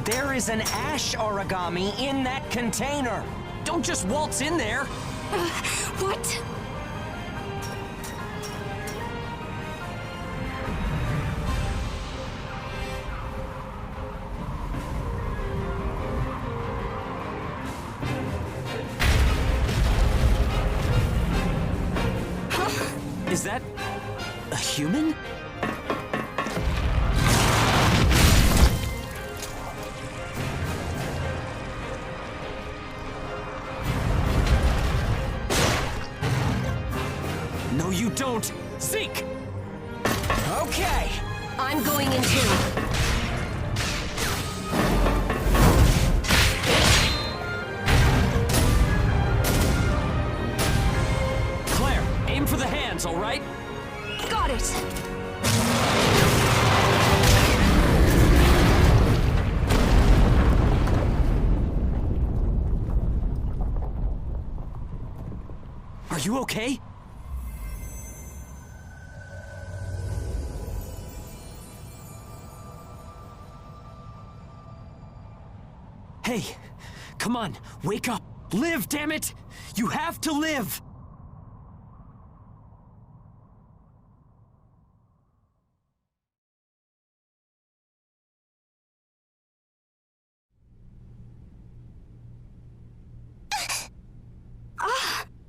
There is an ash Aragami in that container. Don't just waltz in there. What? Is that a human? No, you don't! Zeke! Okay, I'm going in too. Aim for the hands, all right? Got it. Are you okay? Hey, come on, wake up. Live, damn it! You have to live!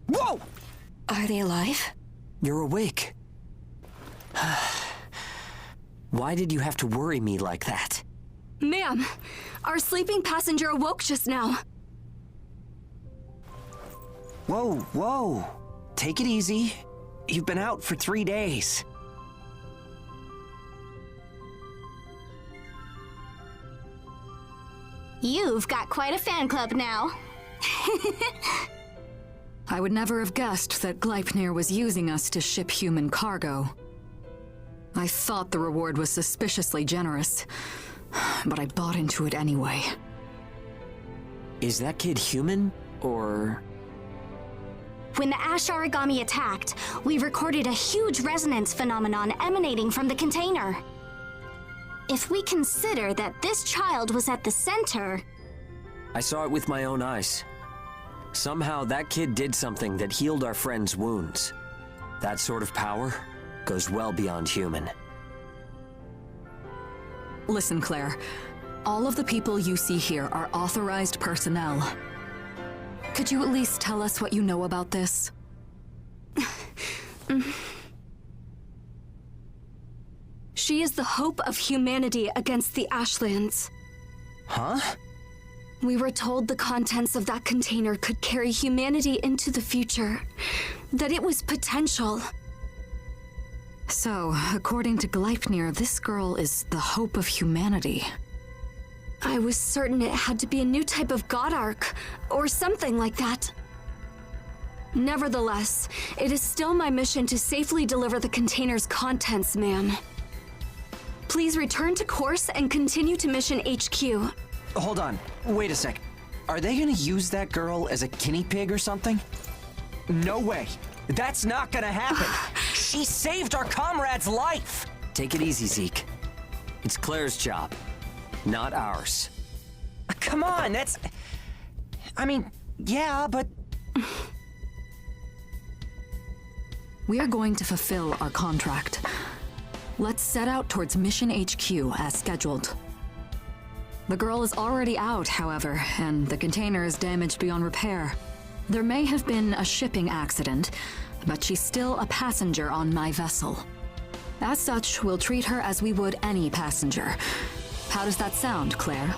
Whoa! Are they alive? You're awake. Why did you have to worry me like that? Ma'am, our sleeping passenger awoke just now. Whoa, whoa. Take it easy. You've been out for 3 days. You've got quite a fan club now. I would never have guessed that Gleipnir was using us to ship human cargo. I thought the reward was suspiciously generous, but I bought into it anyway. Is that kid human, or...? When the Ash Aragami attacked, we recorded a huge resonance phenomenon emanating from the container. If we consider that this child was at the center... I saw it with my own eyes. Somehow that kid did something that healed our friend's wounds. That sort of power goes well beyond human. Listen, Claire. All of the people you see here are authorized personnel. Could you at least tell us what you know about this? She is the hope of humanity against the Ashlands. Huh? We were told the contents of that container could carry humanity into the future. That it was potential. So, according to Gleipnir, this girl is the hope of humanity. I was certain it had to be a new type of god arc, or something like that. Nevertheless, it is still my mission to safely deliver the container's contents, ma'am. Please return to course and continue to Mission HQ. Hold on, wait a sec. Are they gonna use that girl as a guinea pig or something? No way. That's not gonna happen. She saved our comrade's life. Take it easy, Zeke. It's Claire's job, not ours. Come on, that's... I mean, yeah, but... We are going to fulfill our contract. Let's set out towards Mission HQ as scheduled. The girl is already out, however, and the container is damaged beyond repair. There may have been a shipping accident, but she's still a passenger on my vessel. As such, we'll treat her as we would any passenger. How does that sound, Claire?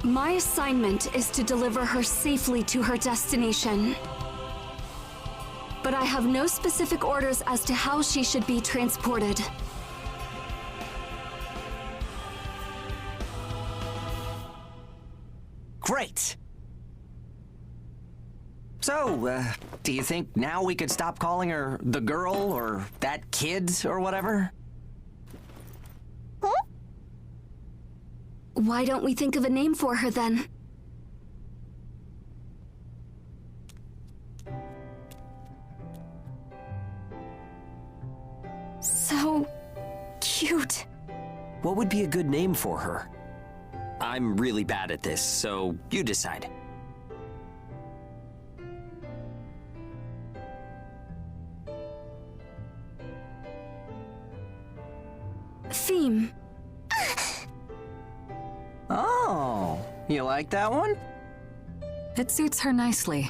My assignment is to deliver her safely to her destination. But I have no specific orders as to how she should be transported. Great! So, do you think now we could stop calling her the girl, or that kid, or whatever? Huh? Why don't we think of a name for her, then? So... cute. What would be a good name for her? I'm really bad at this, so you decide. Phym. Oh, you like that one? It suits her nicely.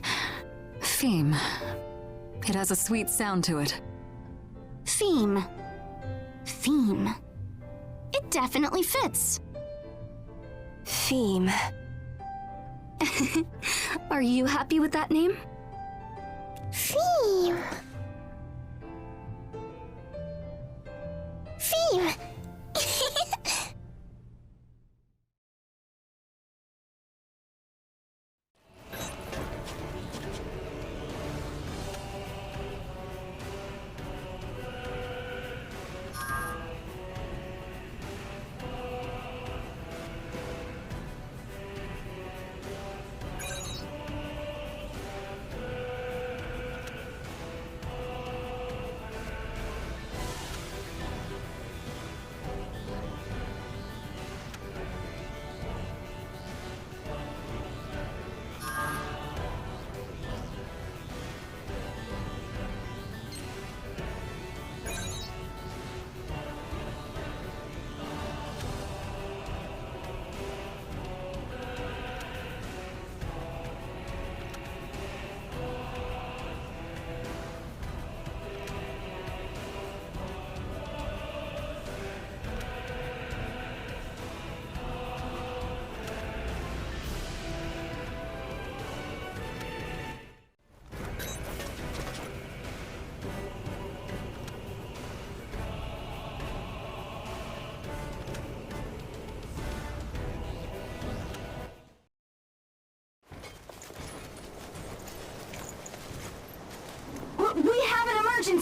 Phym. It has a sweet sound to it. Phym. Phym. It definitely fits. Phym. Are you happy with that name? Phym. Phym.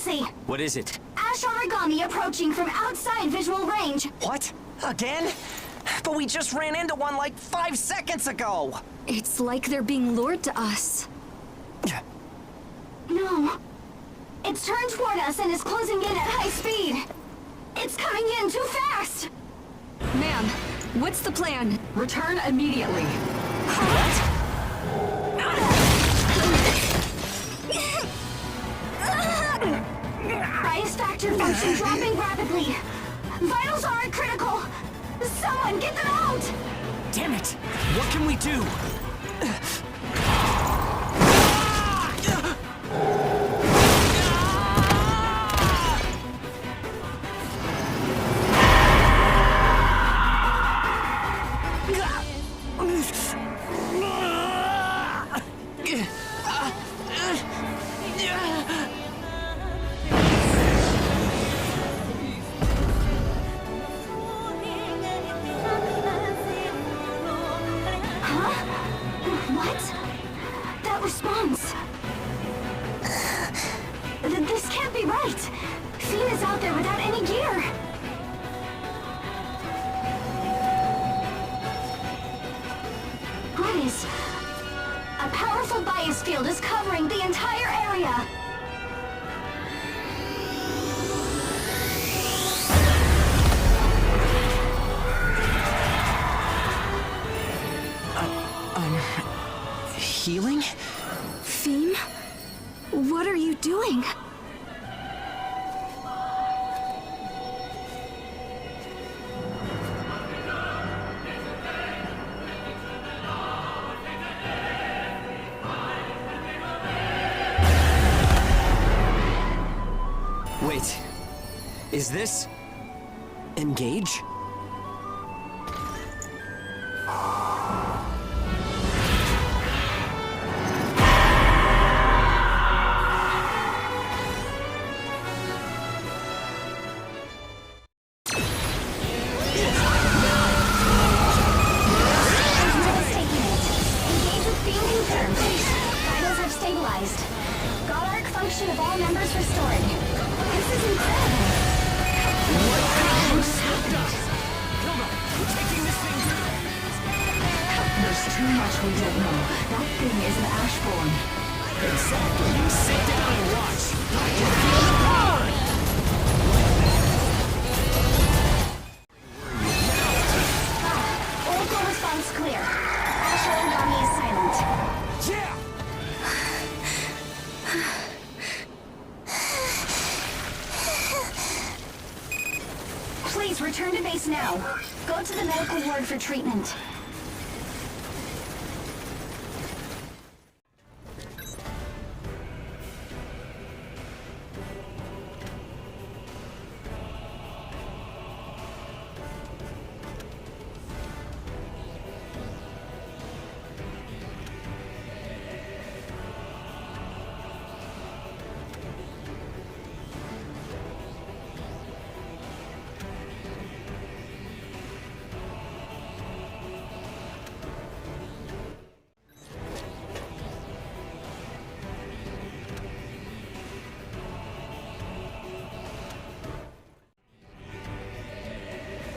emergency! What is it? Ash Aragami approaching from outside visual range. What? Again? But we just ran into one like 5 seconds ago! It's like they're being lured to us. No. It's turned toward us and is closing in at high speed. It's coming in too fast! Ma'am, what's the plan? Return immediately. Bias factor function dropping rapidly. Vitals are critical. Someone get them out! Damn it! What can we do? This can't be right! Phym is out there without any gear! Guys, a powerful bias field is covering the entire area! Healing? Phym? What are you doing? Wait. Is this... engage? Please return to base now. Go to the medical ward for treatment.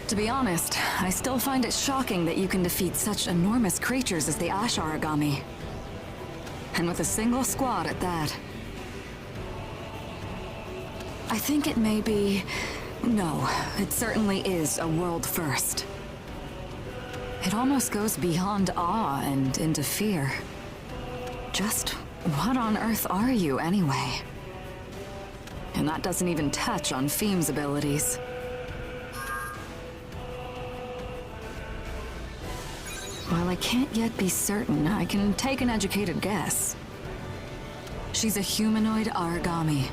To be honest, I still find it shocking that you can defeat such enormous creatures as the Ash Aragami. And with a single squad at that. I think it may be... no, it certainly is a world first. It almost goes beyond awe and into fear. Just what on earth are you, anyway? And that doesn't even touch on Phym's abilities. While I can't yet be certain, I can take an educated guess. She's a humanoid Aragami.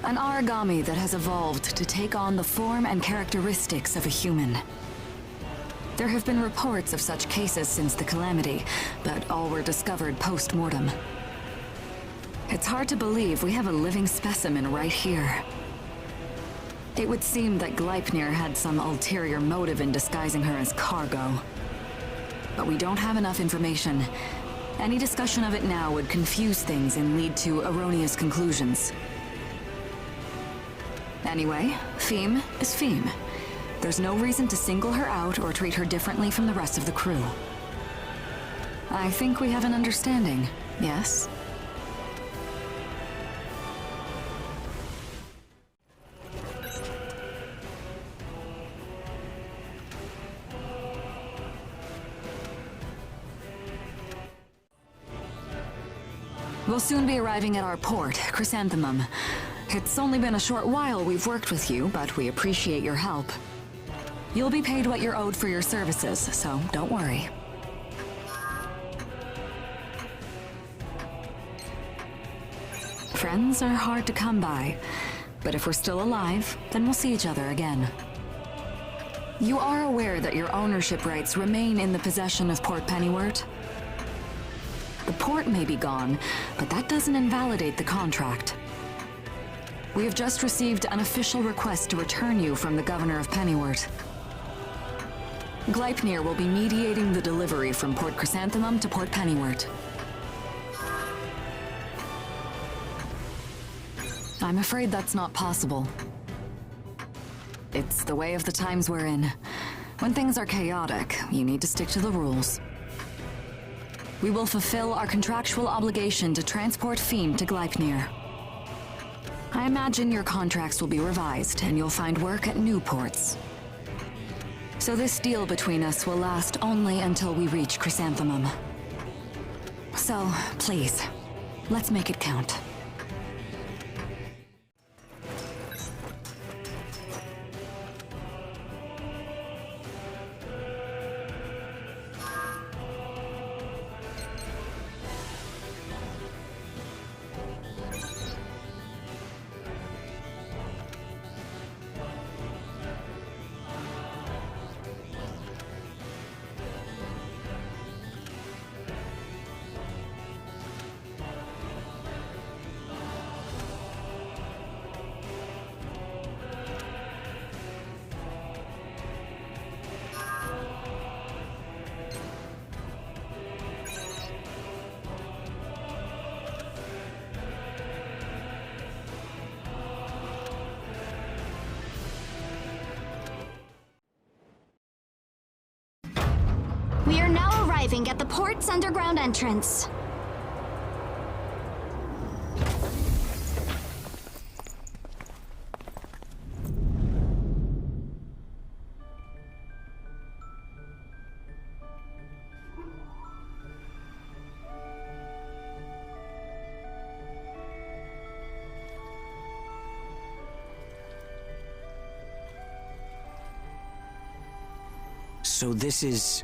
An Aragami that has evolved to take on the form and characteristics of a human. There have been reports of such cases since the Calamity, but all were discovered post-mortem. It's hard to believe we have a living specimen right here. It would seem that Gleipnir had some ulterior motive in disguising her as cargo. But we don't have enough information, Any discussion of it now would confuse things and lead to erroneous conclusions. Anyway, Phym is Phym. There's no reason to single her out or treat her differently from the rest of the crew. I think we have an understanding, yes? We'll soon be arriving at our port, Chrysanthemum. It's only been a short while we've worked with you, but we appreciate your help. You'll be paid what you're owed for your services, so don't worry. Friends are hard to come by, but if we're still alive, then we'll see each other again. You are aware that your ownership rights remain in the possession of Port Pennywort? The port may be gone, but that doesn't invalidate the contract. We have just received an official request to return you from the Governor of Pennywort. Gleipnir will be mediating the delivery from Port Chrysanthemum to Port Pennywort. I'm afraid that's not possible. It's the way of the times we're in. When things are chaotic, you need to stick to the rules. We will fulfill our contractual obligation to transport Phym to Gleipnir. I imagine your contracts will be revised and you'll find work at new ports. So this deal between us will last only until we reach Chrysanthemum. So, please, let's make it count. We are now arriving at the port's underground entrance. So this is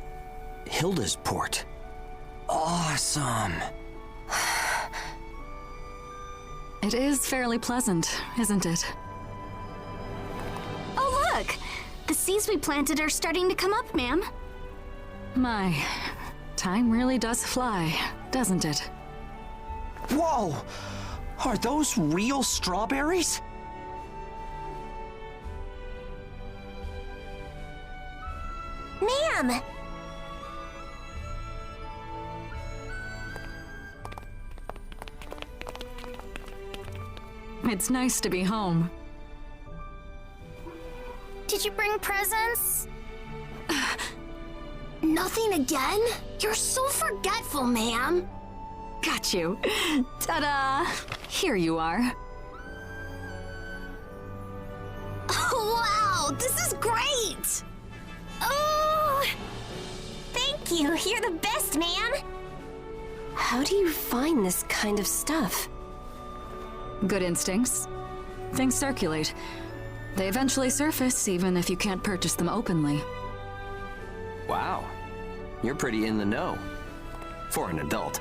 Hilda's port. Awesome. It is fairly pleasant, isn't it? Oh, look! The seeds we planted are starting to come up, ma'am. My, time really does fly, doesn't it? Whoa! Are those real strawberries? Ma'am! It's nice to be home. Did you bring presents? Nothing again? You're so forgetful, ma'am. Got you. Ta-da! Here you are. Oh, wow! This is great! Oh! Thank you. You're the best, ma'am. How do you find this kind of stuff? Good instincts. Things circulate. They eventually surface, even if you can't purchase them openly. Wow. You're pretty in the know. For an adult.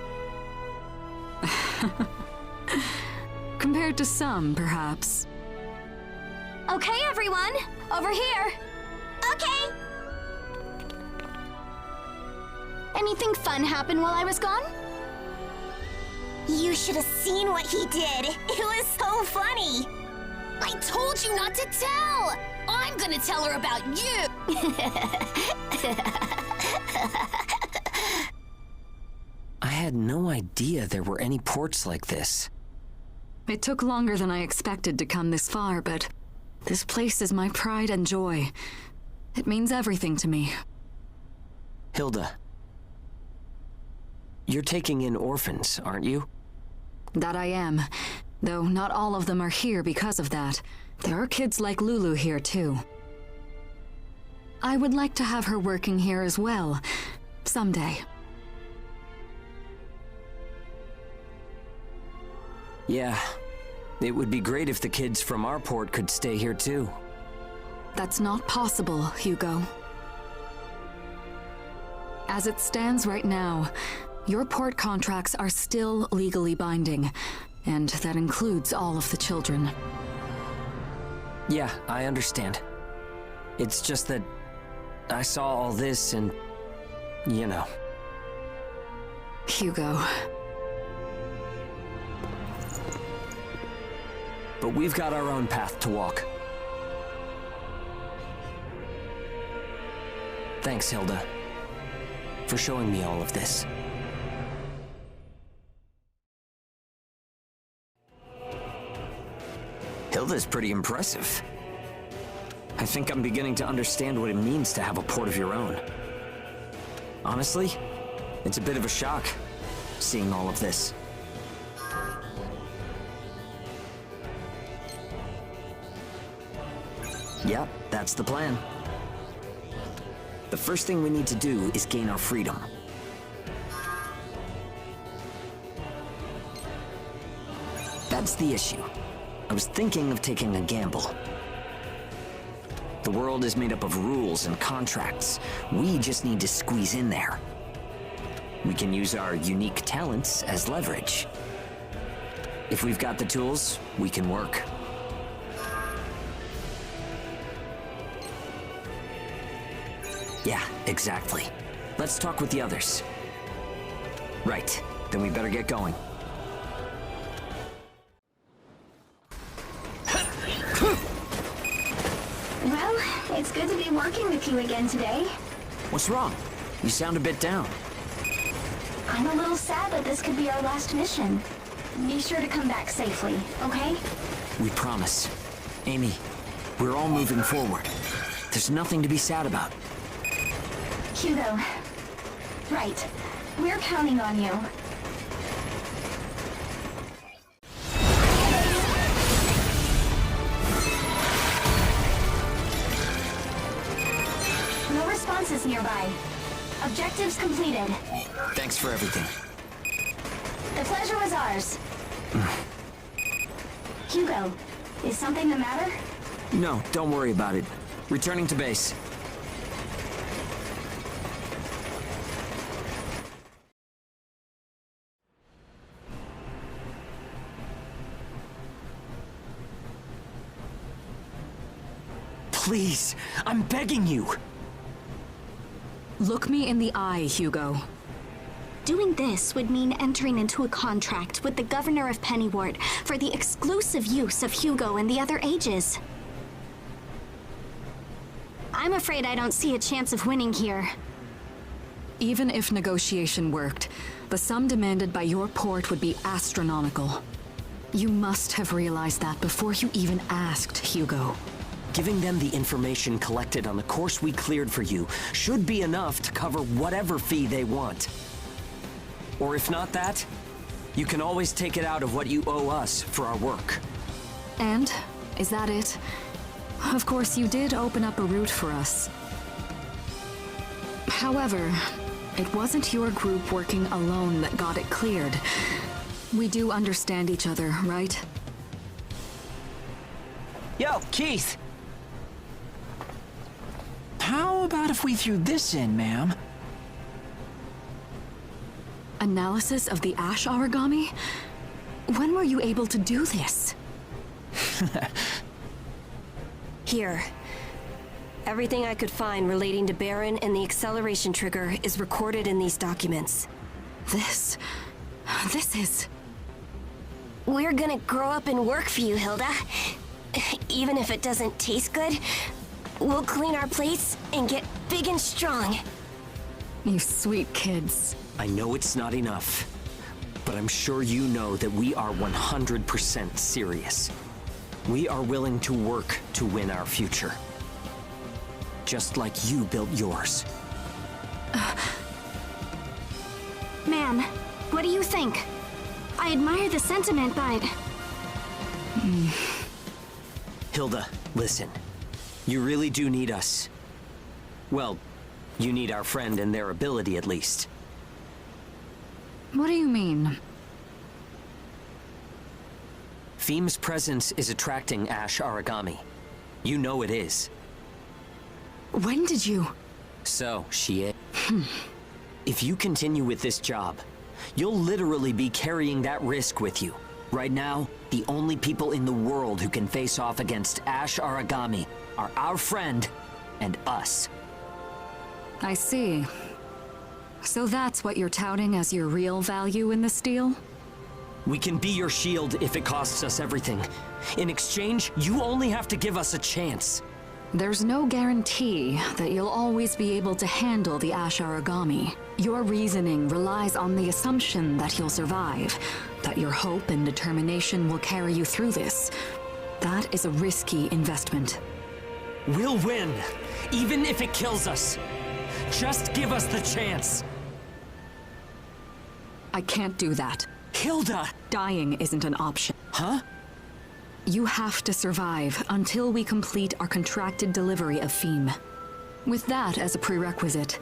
Compared to some, perhaps. Okay, everyone. Over here. Okay. Anything fun happen while I was gone? You should have seen what he did. It was so funny. I told you not to tell. I'm gonna tell her about you. I had no idea there were any ports like this. It took longer than I expected to come this far, but this place is my pride and joy. It means everything to me. Hilda, you're taking in orphans, aren't you? That I am. Though not all of them are here because of that. There are kids like Lulu here, too. I would like to have her working here as well, someday. Yeah, it would be great if the kids from our port could stay here, too. That's not possible, Hugo. As it stands right now, your port contracts are still legally binding, and that includes all of the children. Yeah, I understand. It's just that I saw all this and, you know. Hugo. But we've got our own path to walk. Thanks, Hilda, for showing me all of this. Hilda's pretty impressive. I think I'm beginning to understand what it means to have a port of your own. Honestly, it's a bit of a shock, seeing all of this. Yep, that's the plan. The first thing we need to do is gain our freedom. That's the issue. I was thinking of taking a gamble. The world is made up of rules and contracts. We just need to squeeze in there. We can use our unique talents as leverage. If we've got the tools, we can work. Yeah, exactly. Let's talk with the others. Right, then we better get going. Well, it's good to be working with you again today. What's wrong? You sound a bit down. I'm a little sad that this could be our last mission. Be sure to come back safely, okay? We promise. Amy, we're all moving forward. There's nothing to be sad about. Hugo. Right. We're counting on you. No responses nearby. Objectives completed. Thanks for everything. The pleasure was ours. Hugo, is something the matter? No, don't worry about it. Returning to base. Please, I'm begging you. Look me in the eye, Hugo. Doing this would mean entering into a contract with the governor of Pennywort for the exclusive use of Hugo and the other ages. I'm afraid I don't see a chance of winning here. Even if negotiation worked, the sum demanded by your port would be astronomical. You must have realized that before you even asked, Hugo. Giving them the information collected on the course we cleared for you should be enough to cover whatever fee they want. Or if not that, you can always take it out of what you owe us for our work. And? Is that it? Of course, you did open up a route for us. However, it wasn't your group working alone that got it cleared. We do understand each other, right? Yo, Keith! How about if we threw this in, ma'am? Analysis of the ash origami? When were you able to do this? Here. Everything I could find relating to Baron and the acceleration trigger is recorded in these documents. This is... We're gonna grow up and work for you, Hilda. Even if it doesn't taste good, we'll clean our plates and get big and strong. You sweet kids. I know it's not enough, But I'm sure you know that we are 100% serious. We are willing to work to win our future. Just like you built yours. Man, what do you think? I admire the sentiment, but... Hilda, listen. You really do need us. Well, you need our friend and their ability at least. What do you mean? Phym's presence is attracting Ash Aragami. You know it is. When did you... So, she is. If you continue with this job, you'll literally be carrying that risk with you. Right now, the only people in the world who can face off against Ash Aragami are our friend and us. I see. So that's what you're touting as your real value in this deal? We can be your shield if it costs us everything. In exchange, you only have to give us a chance. There's no guarantee that you'll always be able to handle the Ash Aragami. Your reasoning relies on the assumption that he'll survive, that your hope and determination will carry you through this. That is a risky investment. We'll win, even if it kills us. Just give us the chance. I can't do that. Hilda! Dying isn't an option. Huh? You have to survive until we complete our contracted delivery of Phym. With that as a prerequisite,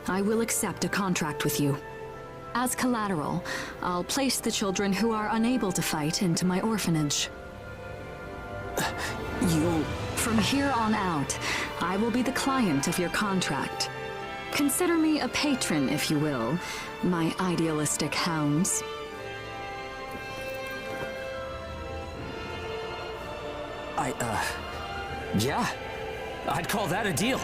I will accept a contract with you. As collateral, I'll place the children who are unable to fight into my orphanage. From here on out, I will be the client of your contract. Consider me a patron, if you will, my idealistic hounds. Yeah. I'd call that a deal.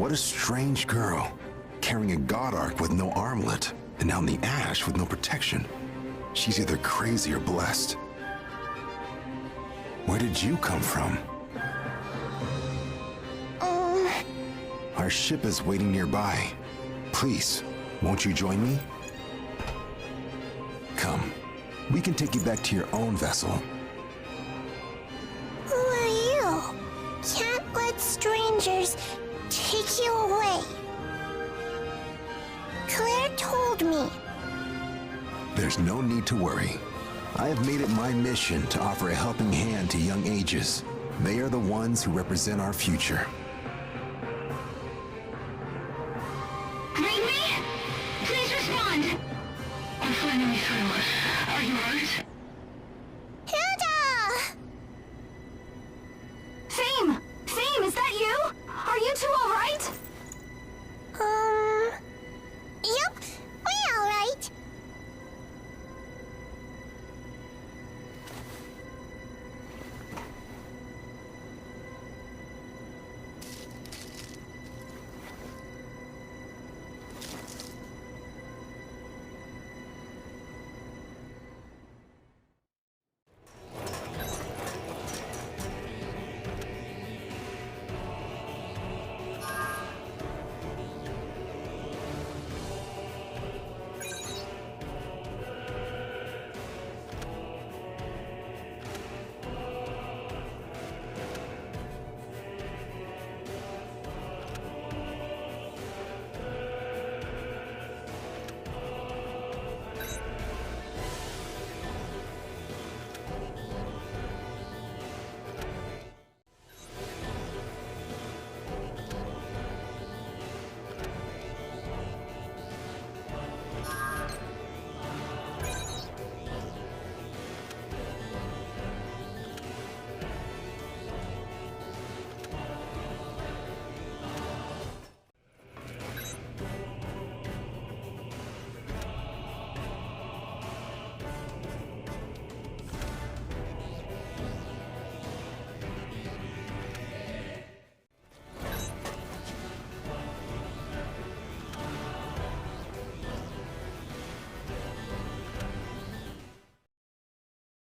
What a strange girl, carrying a god arc with no armlet, and now in the ash with no protection. She's either crazy or blessed. Where did you come from? Our ship is waiting nearby. Please, won't you join me? Come, we can take you back to your own vessel. Who are you? Can't let strangers take you away. Claire told me. There's no need to worry. I have made it my mission to offer a helping hand to young ages. They are the ones who represent our future. Read me? Please respond! I'm finding me through. Are you hurt? Hilda! Phym! Phym, is that you? Are you two alright? Yep, we alright.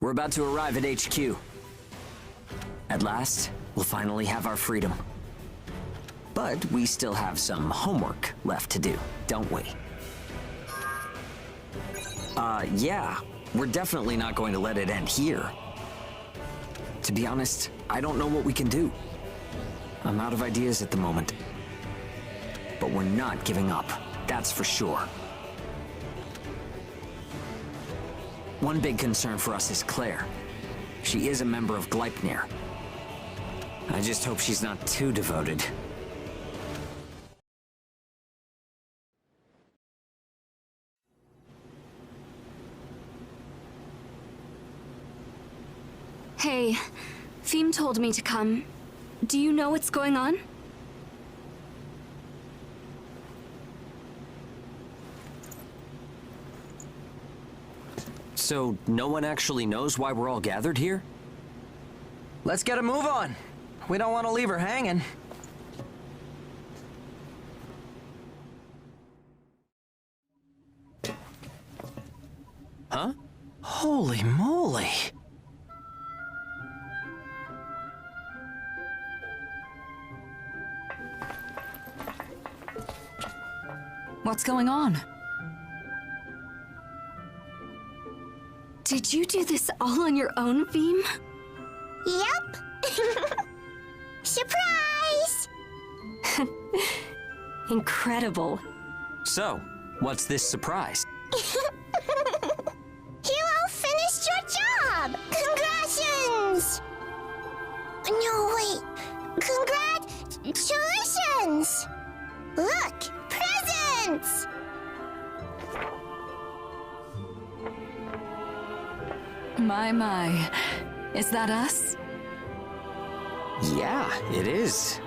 We're about to arrive at HQ. At last, we'll finally have our freedom. But we still have some homework left to do, don't we? Yeah. We're definitely not going to let it end here. To be honest, I don't know what we can do. I'm out of ideas at the moment. But we're not giving up, that's for sure. One big concern for us is Claire. She is a member of Gleipnir. I just hope she's not too devoted. Hey, Phym told me to come. Do you know what's going on? So, no one actually knows why we're all gathered here? Let's get a move on. We don't want to leave her hanging. Huh? Holy moly. What's going on? Did you do this all on your own, Phym? Yep. Surprise! Incredible. So, what's this surprise? You all finished your job! Congratulations! No, wait. Congratulations! Look! Presents! My. Is that us? Yeah, it is.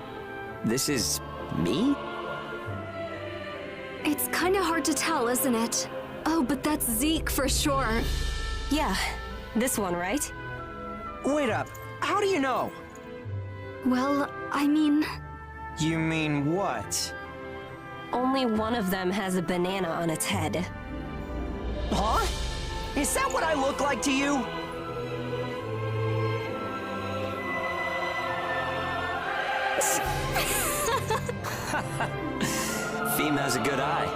This is me? It's kinda hard to tell, isn't it? Oh, but that's Zeke for sure. Yeah, this one, right? Wait up. How do you know? Well, I mean... You mean what? Only one of them has a banana on its head. Huh? Is that what I look like to you? Phym has a good eye.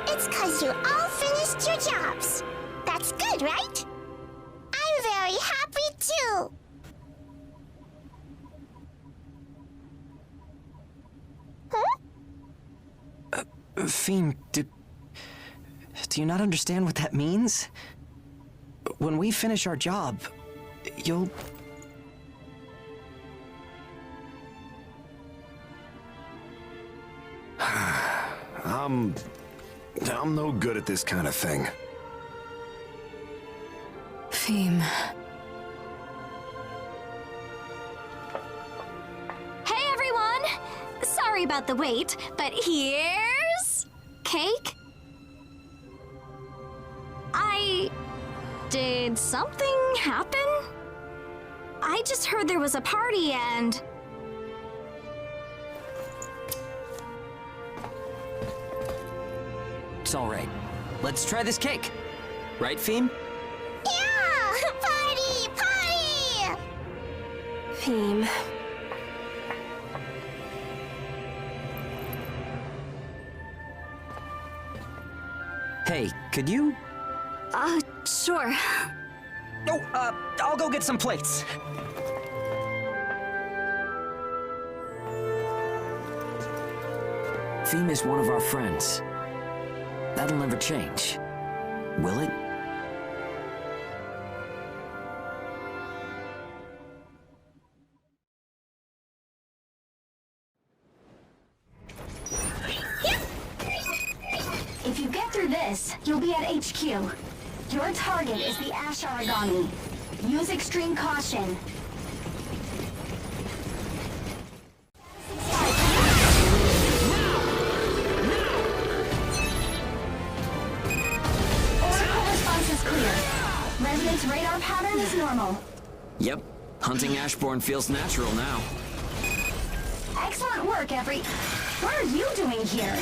It's 'cause you all finished your jobs. That's good, right? I'm very happy too. Huh? Phym, do you not understand what that means? When we finish our job, you'll... I'm no good at this kind of thing. Phym. Hey, everyone! Sorry about the wait, but here's... cake? Did something happen? I just heard there was a party and... It's all right. Let's try this cake. Right, Phym? Yeah! Party! Party! Phym. Hey, could you... Sure. Oh, I'll go get some plates. Phym is one of our friends. That'll never change. Will it? If you get through this, you'll be at HQ. Your target is the Ash Aragami. Use extreme caution. Oracle response is clear. Residence radar pattern is normal. Yep. Hunting Ashborn feels natural now. Excellent work, What are you doing here?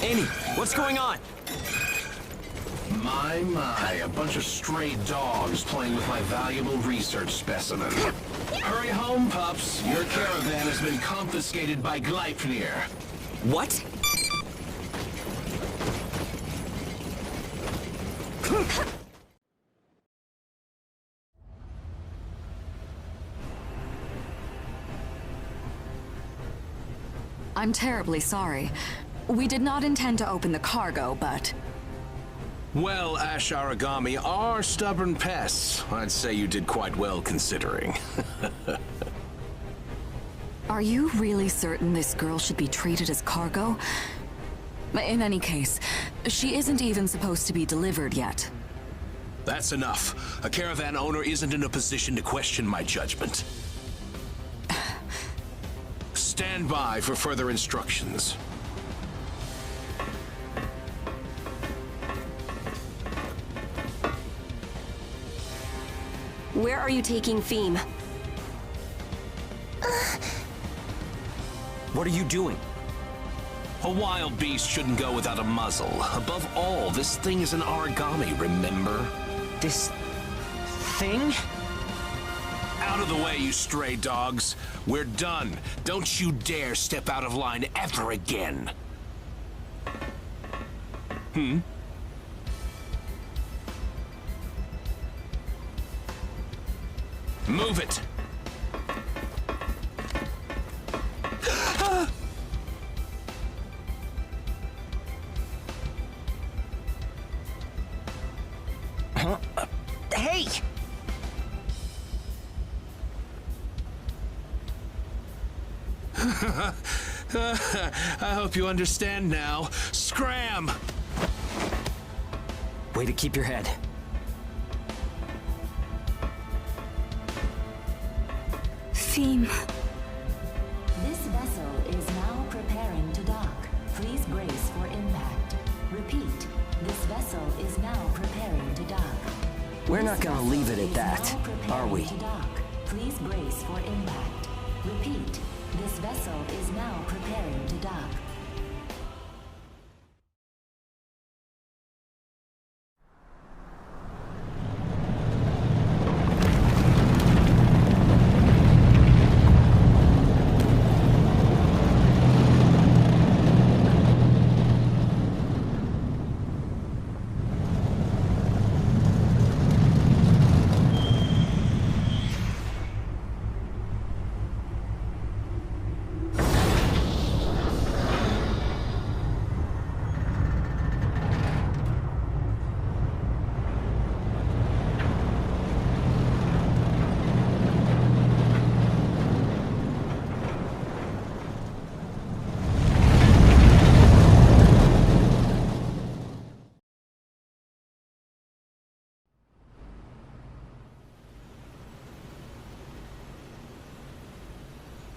Amy, what's going on? My, a bunch of stray dogs playing with my valuable research specimen. Hurry home, pups. Your caravan has been confiscated by Gleipnir. What? I'm terribly sorry. We did not intend to open the cargo, but... Well, Ash Aragami are stubborn pests. I'd say you did quite well considering. Are you really certain this girl should be treated as cargo? In any case, she isn't even supposed to be delivered yet. That's enough. A caravan owner isn't in a position to question my judgment. Stand by for further instructions. Where are you taking Phym? What are you doing? A wild beast shouldn't go without a muzzle. Above all, this thing is an Aragami, remember? This... thing? Out of the way, you stray dogs. We're done. Don't you dare step out of line ever again. Move it! Hey! I hope you understand now. Scram! Way to keep your head. Phym. This vessel is now preparing to dock. Please brace for impact. Repeat, this vessel is now preparing to dock. We're not gonna leave it at that, are we? To dock. Please brace for impact. Repeat, this vessel is now preparing to dock.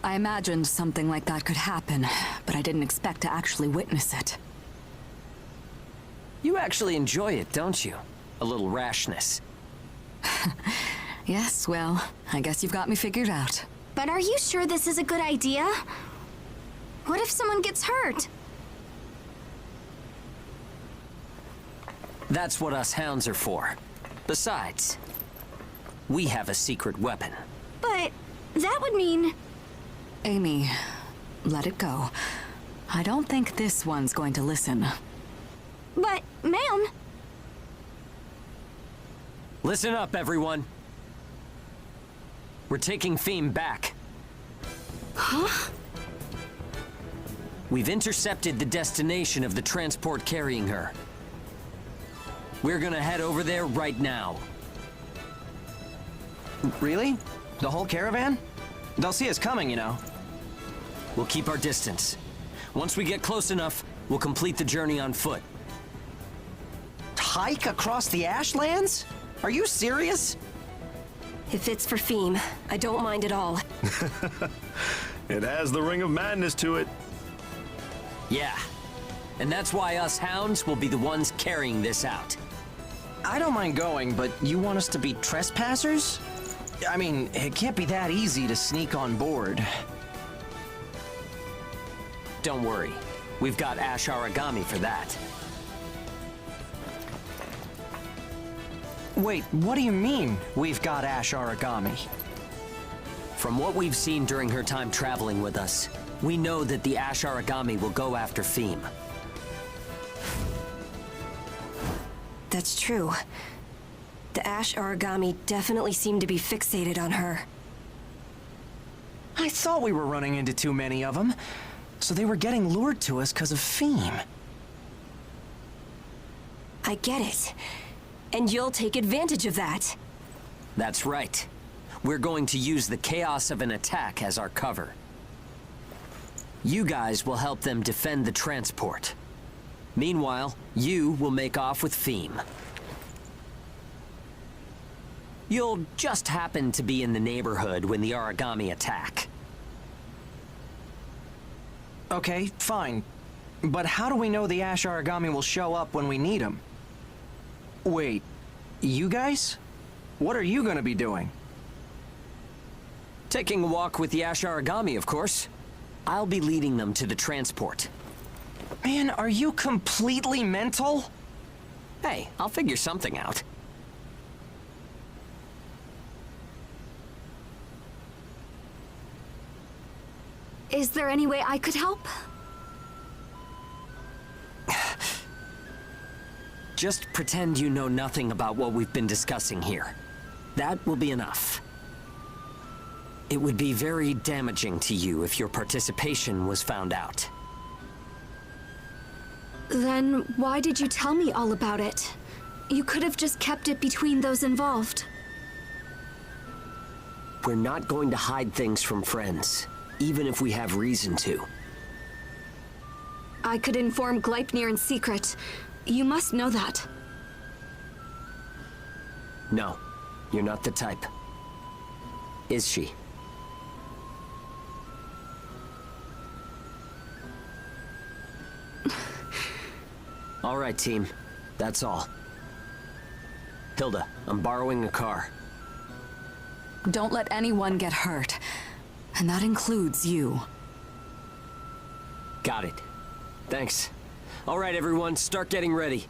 I imagined something like that could happen, but I didn't expect to actually witness it. You actually enjoy it, don't you? A little rashness. Yes, well, I guess you've got me figured out. But are you sure this is a good idea? What if someone gets hurt? That's what us hounds are for. Besides, we have a secret weapon. But that would mean... Amy, let it go. I don't think this one's going to listen. But, ma'am... Listen up, everyone. We're taking Phym back. Huh? We've intercepted the destination of the transport carrying her. We're gonna head over there right now. Really? The whole caravan? They'll see us coming, you know. We'll keep our distance. Once we get close enough, we'll complete the journey on foot. Hike across the Ashlands? Are you serious? If it's for Phym, I don't mind at all. It has the ring of madness to it. Yeah. And that's why us hounds will be the ones carrying this out. I don't mind going, but you want us to be trespassers? I mean, it can't be that easy to sneak on board. Don't worry. We've got Ash Aragami for that. Wait, what do you mean, we've got Ash Aragami? From what we've seen during her time traveling with us, we know that the Ash Aragami will go after Phym. That's true. The Ash Aragami definitely seem to be fixated on her. I thought we were running into too many of them, so they were getting lured to us because of Phym. I get it. And you'll take advantage of that. That's right. We're going to use the chaos of an attack as our cover. You guys will help them defend the transport. Meanwhile, you will make off with Phym. You'll just happen to be in the neighborhood when the Aragami attack. Okay, fine. But how do we know the Ash Aragami will show up when we need him? Wait, you guys? What are you gonna be doing? Taking a walk with the Ash Aragami, of course. I'll be leading them to the transport. Man, are you completely mental? Hey, I'll figure something out. Is there any way I could help? Just pretend you know nothing about what we've been discussing here. That will be enough. It would be very damaging to you if your participation was found out. Then why did you tell me all about it? You could have just kept it between those involved. We're not going to hide things from friends, even if we have reason to. I could inform Gleipnir in secret. You must know that. No, you're not the type. Is she? All right, team. That's all. Hilda, I'm borrowing a car. Don't let anyone get hurt. And that includes you. Got it. Thanks. All right, everyone, start getting ready.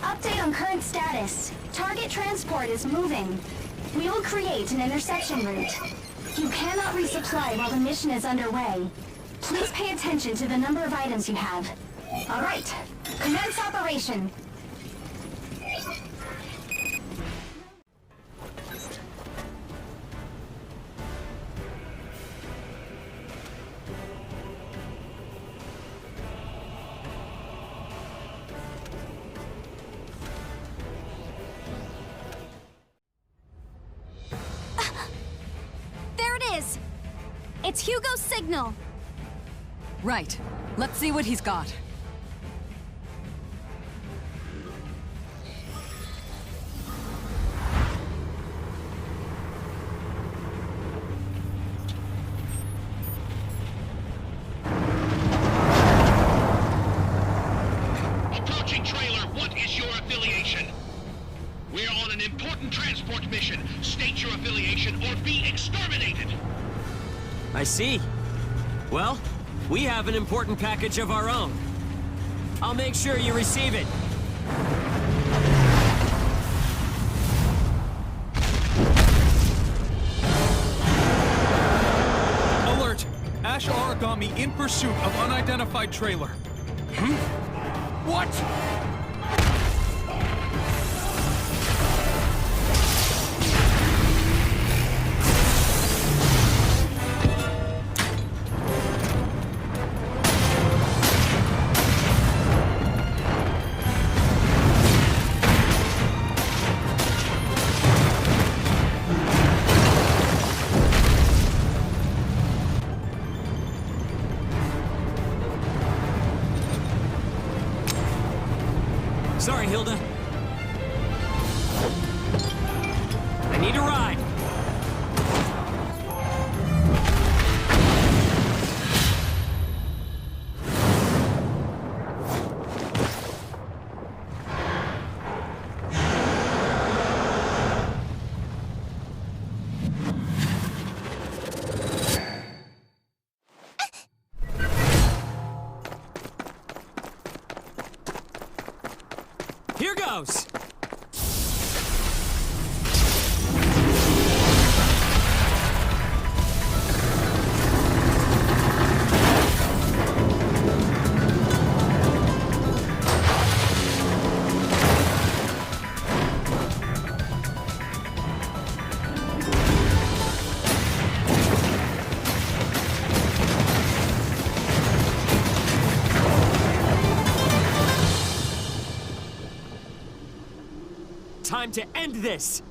Update on current status. Target transport is moving. We will create an intersection route. You cannot resupply while the mission is underway. Please pay attention to the number of items you have. All right, commence operation. It's Hugo's signal. Right. Let's see what he's got. Approaching trailer, what is your affiliation? We're on an important transport mission. State your affiliation or be exterminated. I see. Well, we have an important package of our own. I'll make sure you receive it. Alert! Ash Aragami in pursuit of unidentified trailer. What? Hilda. I need a ride. Here goes! Time to end this!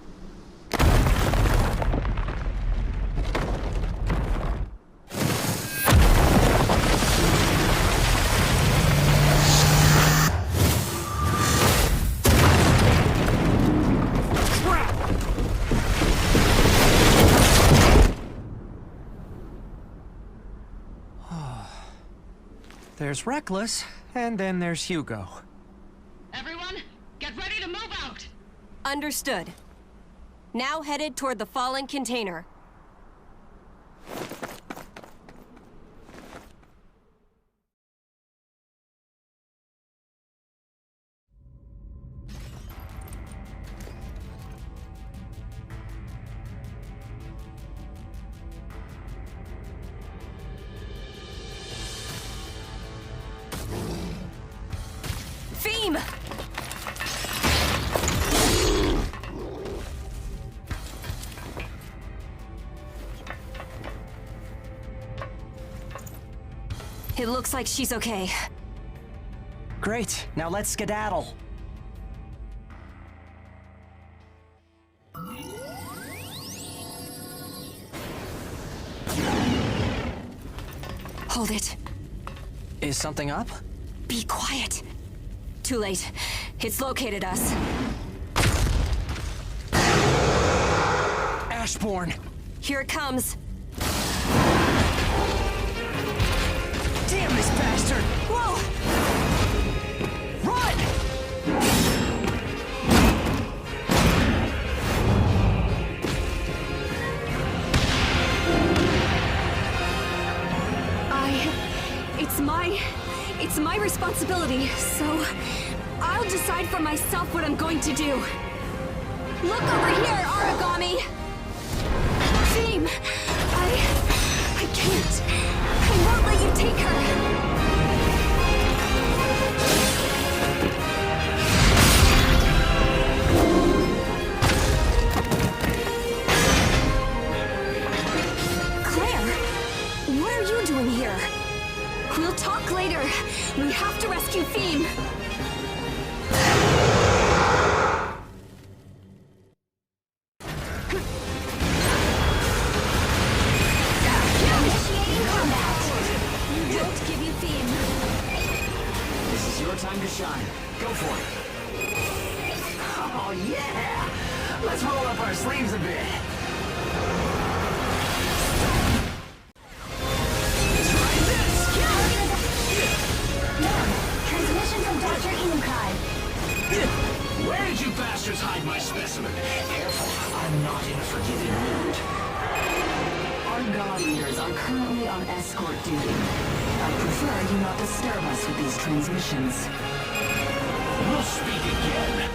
There's Reckless, and then there's Hugo. Everyone, get ready to move out! Understood. Now headed toward the fallen container. Phym! It looks like she's okay. Great, now let's skedaddle. Hold it. Is something up? Be quiet. Too late. It's located us. Ashborn! Here it comes. Damn this bastard! Whoa! Run! It's my responsibility, so I'll decide for myself what I'm going to do. Look over here, Aragami! Phym! I can't. I won't let you take her. We'll talk later. We have to rescue Phym. Initiating combat. We won't give you Phym. This is your time to shine. Go for it. Oh yeah! Let's roll up our sleeves a bit. Where did you bastards hide my specimen? Careful, I'm not in a forgiving mood. Our god leaders are currently on escort duty. I prefer you not disturb us with these transmissions. We'll speak again.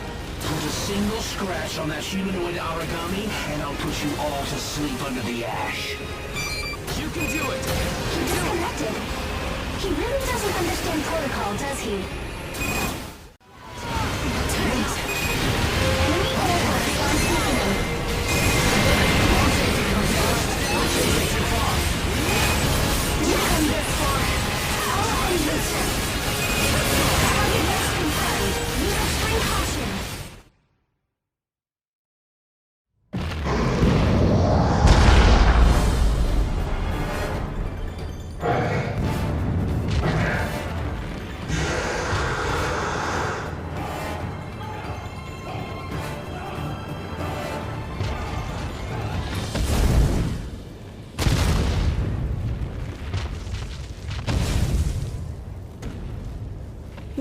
Put a single scratch on that humanoid Aragami, and I'll put you all to sleep under the ash. You can do it! He disconnected. He really doesn't understand protocol, does he?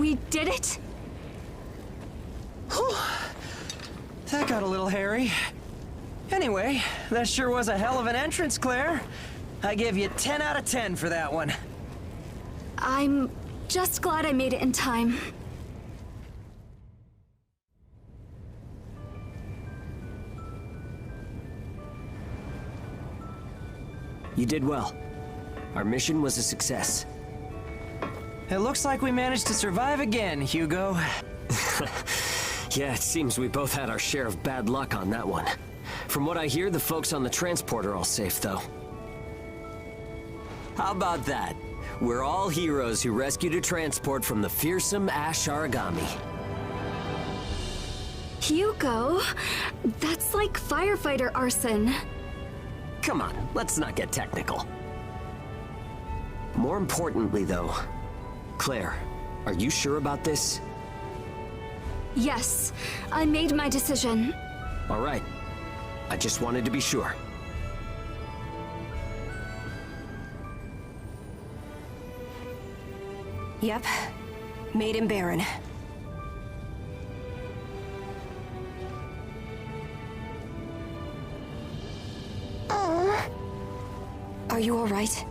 We did it? Whew. That got a little hairy. Anyway, that sure was a hell of an entrance, Claire. I give you 10 out of 10 for that one. I'm just glad I made it in time. You did well. Our mission was a success. It looks like we managed to survive again, Hugo. Yeah, it seems we both had our share of bad luck on that one. From what I hear, the folks on the transport are all safe, though. How about that? We're all heroes who rescued a transport from the fearsome Ash Aragami. Hugo? That's like firefighter arson. Come on, let's not get technical. More importantly, though, Claire, are you sure about this? Yes, I made my decision. All right. I just wanted to be sure. Yep. Made him barren. Are you all right?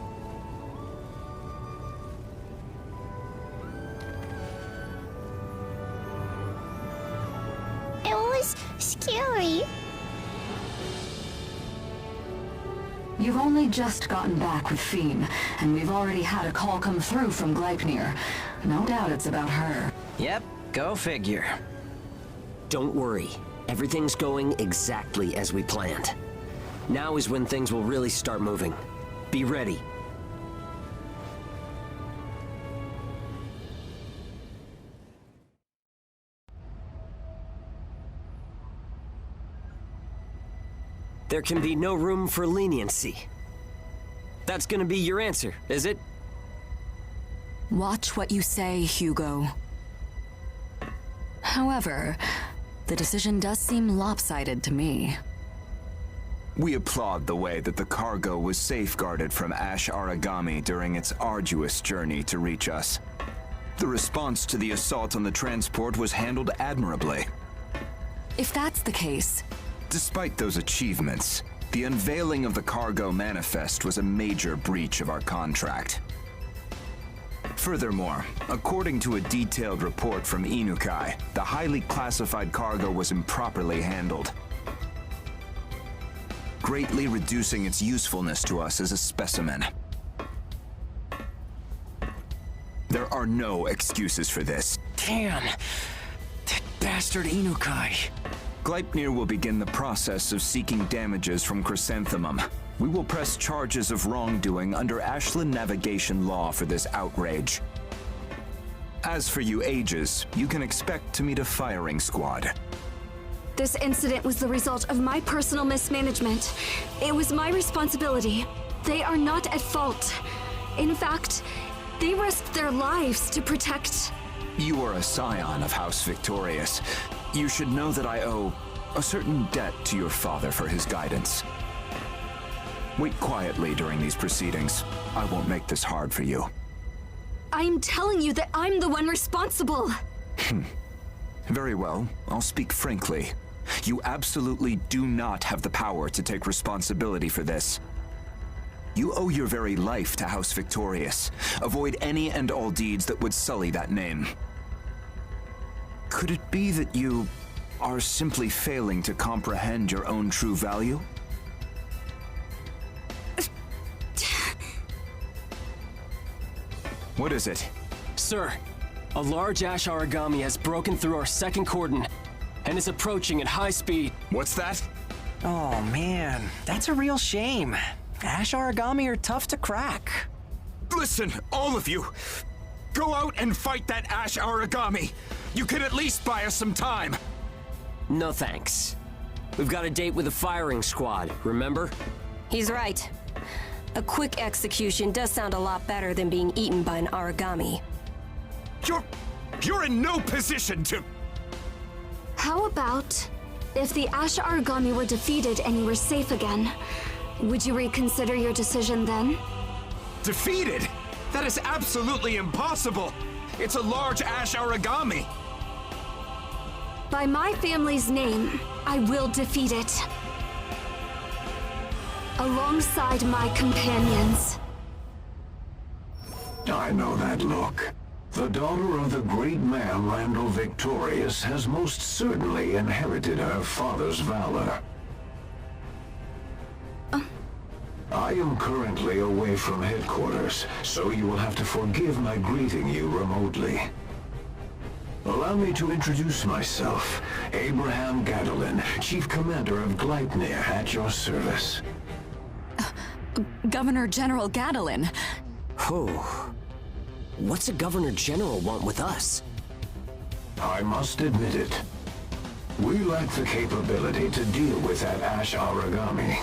It was scary. You've only just gotten back with Phym, and we've already had a call come through from Gleipnir. No doubt it's about her. Yep, go figure. Don't worry. Everything's going exactly as we planned. Now is when things will really start moving. Be ready. There can be no room for leniency. That's gonna be your answer, is it? Watch what you say, Hugo. However, the decision does seem lopsided to me. We applaud the way that the cargo was safeguarded from Ash Aragami during its arduous journey to reach us. The response to the assault on the transport was handled admirably. If that's the case... Despite those achievements, the unveiling of the cargo manifest was a major breach of our contract. Furthermore, according to a detailed report from Inukai, the highly classified cargo was improperly handled, greatly reducing its usefulness to us as a specimen. There are no excuses for this. Damn! That bastard Inukai. Gleipnir will begin the process of seeking damages from Chrysanthemum. We will press charges of wrongdoing under Ashland navigation law for this outrage. As for you Aegis, you can expect to meet a firing squad. This incident was the result of my personal mismanagement. It was my responsibility. They are not at fault. In fact, they risked their lives to protect... You are a scion of House Victorious. You should know that I owe a certain debt to your father for his guidance. Wait quietly during these proceedings. I won't make this hard for you. I'm telling you that I'm the one responsible. Very well, I'll speak frankly. You absolutely do not have the power to take responsibility for this. You owe your very life to House Victorious. Avoid any and all deeds that would sully that name. Could it be that you are simply failing to comprehend your own true value? What is it? Sir, a large Ash Aragami has broken through our second cordon and is approaching at high speed. What's that? Oh man, that's a real shame. Ash Aragami are tough to crack. Listen, all of you! Go out and fight that Ash Aragami! You can at least buy us some time! No thanks. We've got a date with the firing squad, remember? He's right. A quick execution does sound a lot better than being eaten by an Aragami. You're in no position to... How about if the Ash Aragami were defeated and you were safe again? Would you reconsider your decision then? Defeated? That is absolutely impossible! It's a large ash Aragami! By my family's name, I will defeat it. Alongside my companions. I know that look. The daughter of the great man Randall Victorious has most certainly inherited her father's valor. I am currently away from headquarters, so you will have to forgive my greeting you remotely. Allow me to introduce myself, Abraham Gadolin, Chief Commander of Gleipnir, at your service. Governor General Gadolin. Oh. What's a Governor General want with us? I must admit it. We lack the capability to deal with that ash Aragami.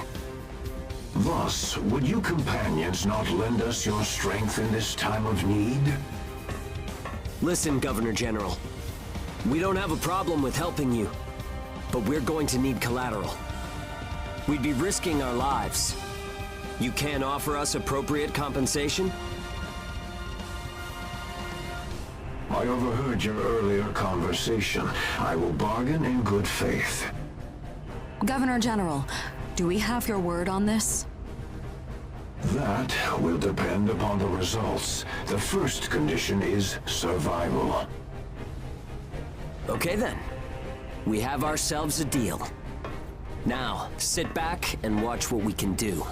Thus, would you companions not lend us your strength in this time of need? Listen, Governor General. We don't have a problem with helping you, but we're going to need collateral. We'd be risking our lives. You can't offer us appropriate compensation? I overheard your earlier conversation. I will bargain in good faith. Governor General, do we have your word on this? That will depend upon the results. The first condition is survival. Okay then. We have ourselves a deal. Now, sit back and watch what we can do.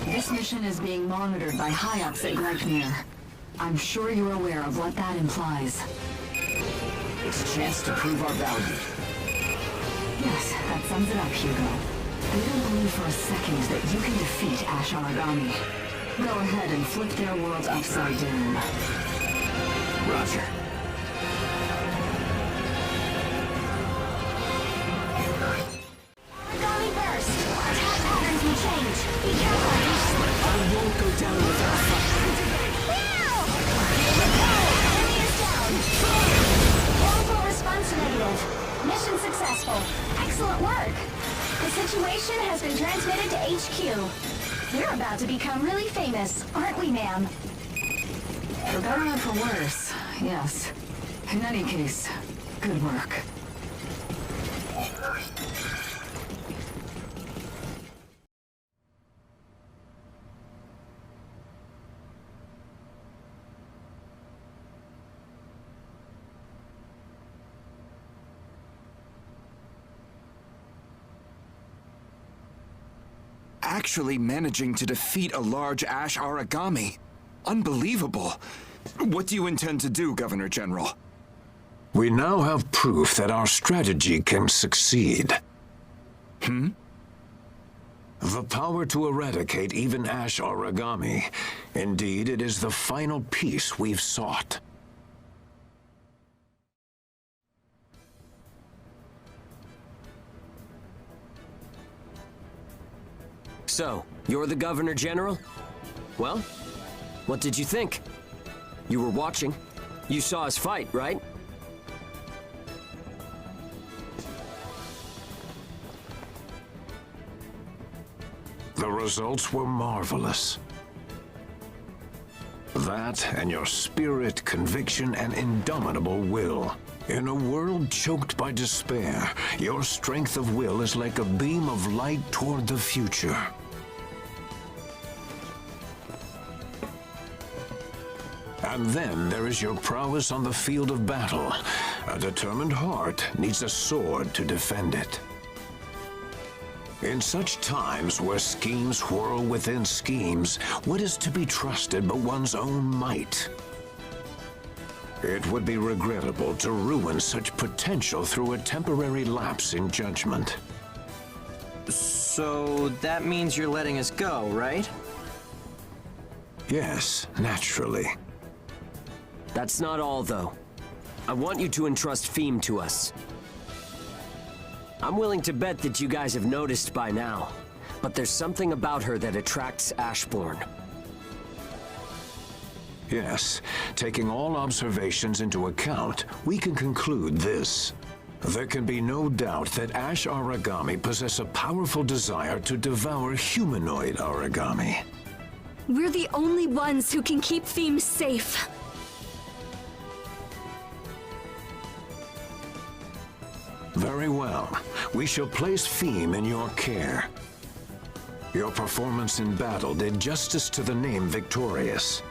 This mission is being monitored by high-ups at Gleipnir. I'm sure you're aware of what that implies. It's a chance to prove our value. Yes, that sums it up, Hugo. They don't believe for a second that you can defeat Ash Aragami. Go ahead and flip their world upside down. Roger. Aragami burst! Attack patterns will change! Be careful! I won't go down without a fight. Enemy is down! Chemical response negative. Mission successful. Excellent work. The situation has been transmitted to HQ. We're about to become really famous, aren't we, ma'am? For better or for worse, yes. In any case, good work. Actually managing to defeat a large ash Aragami. Unbelievable. What do you intend to do, Governor General? We now have proof that our strategy can succeed. The power to eradicate even ash Aragami. Indeed, it is the final piece we've sought. So, you're the Governor General? Well, what did you think? You were watching. You saw us fight, right? The results were marvelous. That and your spirit, conviction, and indomitable will. In a world choked by despair, your strength of will is like a beam of light toward the future. And then there is your prowess on the field of battle. A determined heart needs a sword to defend it. In such times where schemes whirl within schemes, what is to be trusted but one's own might? It would be regrettable to ruin such potential through a temporary lapse in judgment. So that means you're letting us go, right? Yes, naturally. That's not all, though. I want you to entrust Phym to us. I'm willing to bet that you guys have noticed by now. But there's something about her that attracts Ashbourne. Yes, taking all observations into account, we can conclude this. There can be no doubt that Ash Aragami possess a powerful desire to devour humanoid Aragami. We're the only ones who can keep Phym safe. Very well. We shall place Phym in your care. Your performance in battle did justice to the name Victorious.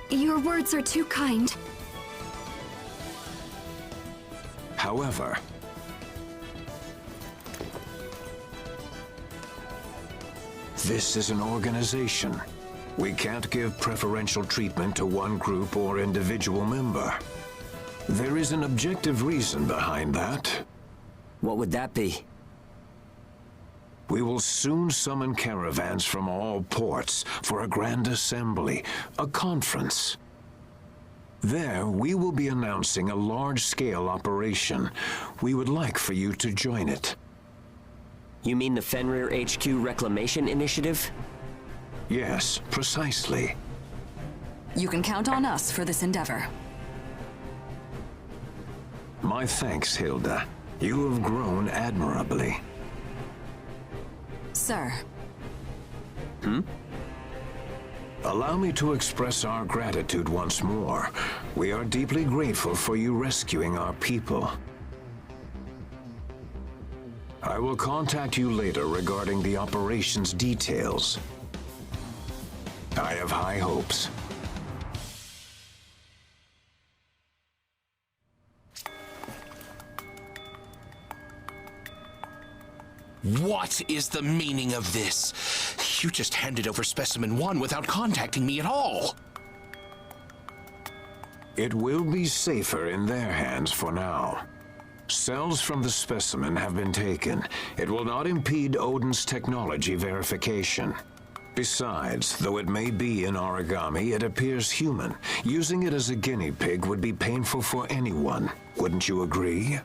Your words are too kind. However, this is an organization. We can't give preferential treatment to one group or individual member. There is an objective reason behind that. What would that be? We will soon summon caravans from all ports for a grand assembly, a conference. There, we will be announcing a large-scale operation. We would like for you to join it. You mean the Fenrir HQ Reclamation Initiative? Yes, precisely. You can count on us for this endeavor. My thanks, Hilda. You have grown admirably. Sir. Allow me to express our gratitude once more. We are deeply grateful for you rescuing our people. I will contact you later regarding the operation's details. I have high hopes. What is the meaning of this? You just handed over Specimen 1 without contacting me at all. It will be safer in their hands for now. Cells from the specimen have been taken. It will not impede Odin's technology verification. Besides, though it may be in Aragami, it appears human. Using it as a guinea pig would be painful for anyone. Wouldn't you agree?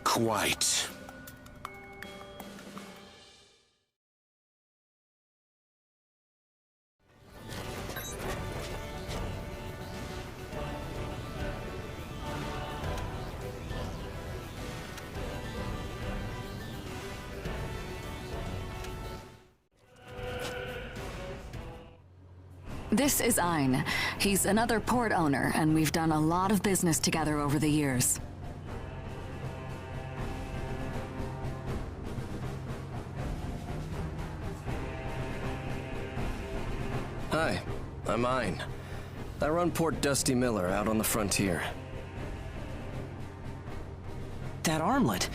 Quite. This is Ein. He's another port owner, and we've done a lot of business together over the years. Hi, I'm Ein. I run Port Dusty Miller out on the frontier. That armlet?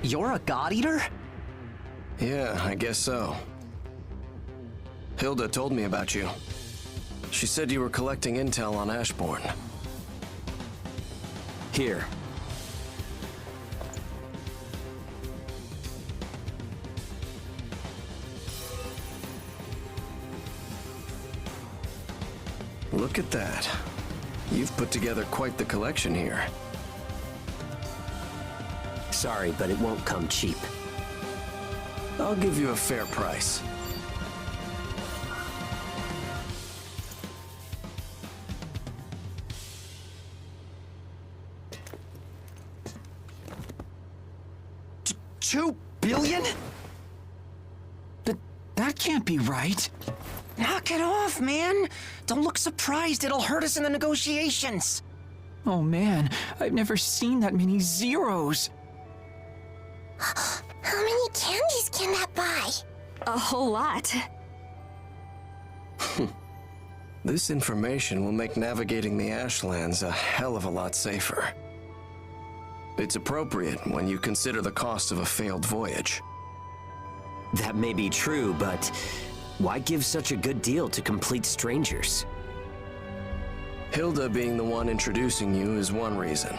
You're a god eater? Yeah, I guess so. Hilda told me about you. She said you were collecting intel on Ashbourne. Here. Look at that. You've put together quite the collection here. Sorry, but it won't come cheap. I'll give you a fair price. $2 billion? That can't be right. Knock it off, man. Don't look surprised. It'll hurt us in the negotiations. Oh, man. I've never seen that many zeros. How many candies can that buy? A whole lot. This information will make navigating the Ashlands a hell of a lot safer. It's appropriate when you consider the cost of a failed voyage. That may be true, but why give such a good deal to complete strangers? Hilda being the one introducing you is one reason.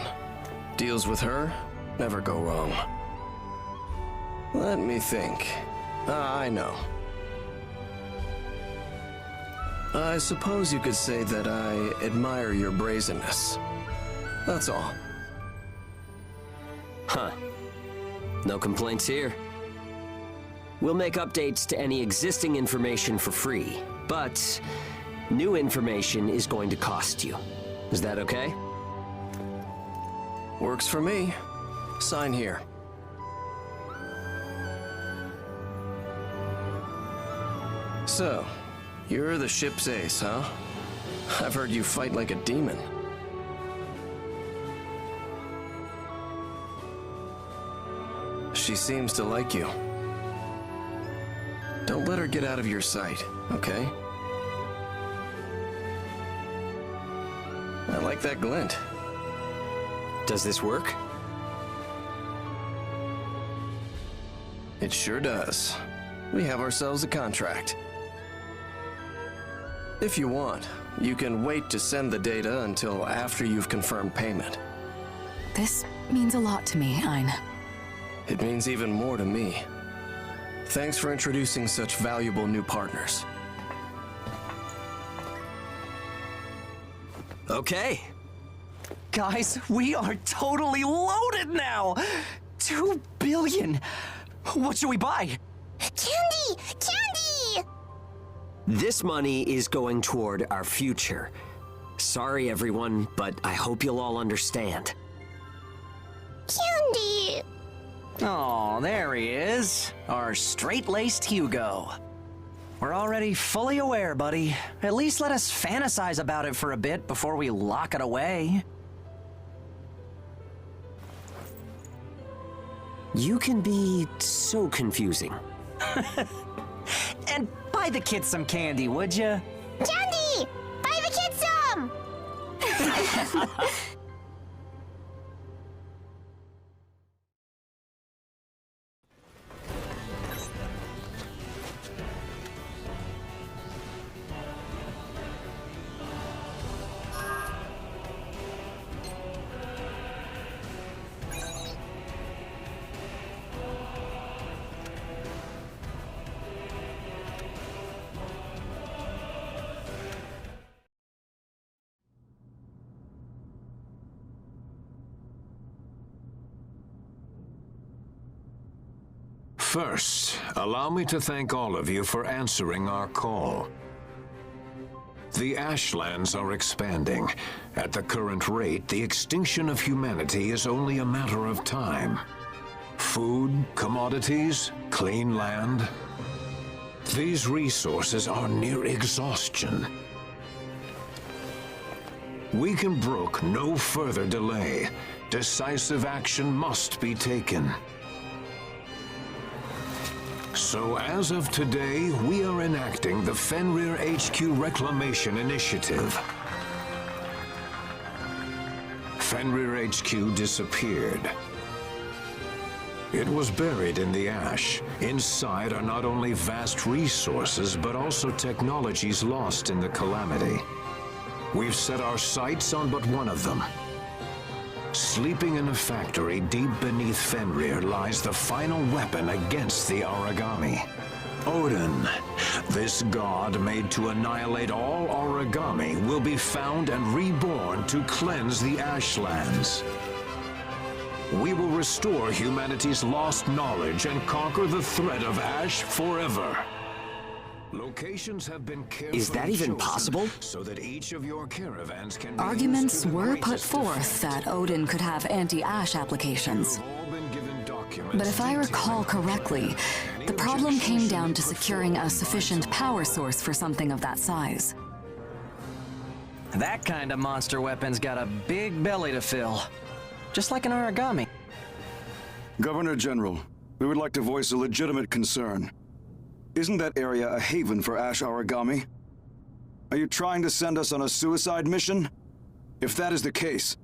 Deals with her never go wrong. Let me think. I know. I suppose you could say that I admire your brazenness. That's all. Huh. No complaints here. We'll make updates to any existing information for free, but new information is going to cost you. Is that okay? Works for me. Sign here. So, you're the ship's ace, huh? I've heard you fight like a demon. She seems to like you. Don't let her get out of your sight, okay? I like that glint. Does this work? It sure does. We have ourselves a contract. If you want, you can wait to send the data until after you've confirmed payment. This means a lot to me, Ein. It means even more to me. Thanks for introducing such valuable new partners. Okay. Guys, we are totally loaded now! 2 billion! What should we buy? Candy! Candy! This money is going toward our future. Sorry, everyone, but I hope you'll all understand. Candy! Oh, there he is. Our straight-laced Hugo. We're already fully aware, buddy. At least let us fantasize about it for a bit before we lock it away. You can be so confusing. And buy the kids some candy, would you? Candy! Buy the kids some! First, allow me to thank all of you for answering our call. The Ashlands are expanding. At the current rate, the extinction of humanity is only a matter of time. Food, commodities, clean land. These resources are near exhaustion. We can brook no further delay. Decisive action must be taken. So as of today, we are enacting the Fenrir HQ Reclamation Initiative. Fenrir HQ disappeared. It was buried in the ash. Inside are not only vast resources, but also technologies lost in the calamity. We've set our sights on but one of them. Sleeping in a factory deep beneath Fenrir lies the final weapon against the Aragami. Odin, this god made to annihilate all Aragami, will be found and reborn to cleanse the Ashlands. We will restore humanity's lost knowledge and conquer the threat of ash forever. Locations have been carefully Is that even possible? So that each of your caravans can be Arguments used to the were put greatest forth effect. that Odin could have anti-ash applications. But if I recall correctly, the problem came down to securing a sufficient power source for something of that size. That kind of monster weapon's got a big belly to fill. Just like an Aragami. Governor General, we would like to voice a legitimate concern. Isn't that area a haven for Ash Aragami? Are you trying to send us on a suicide mission? If that is the case,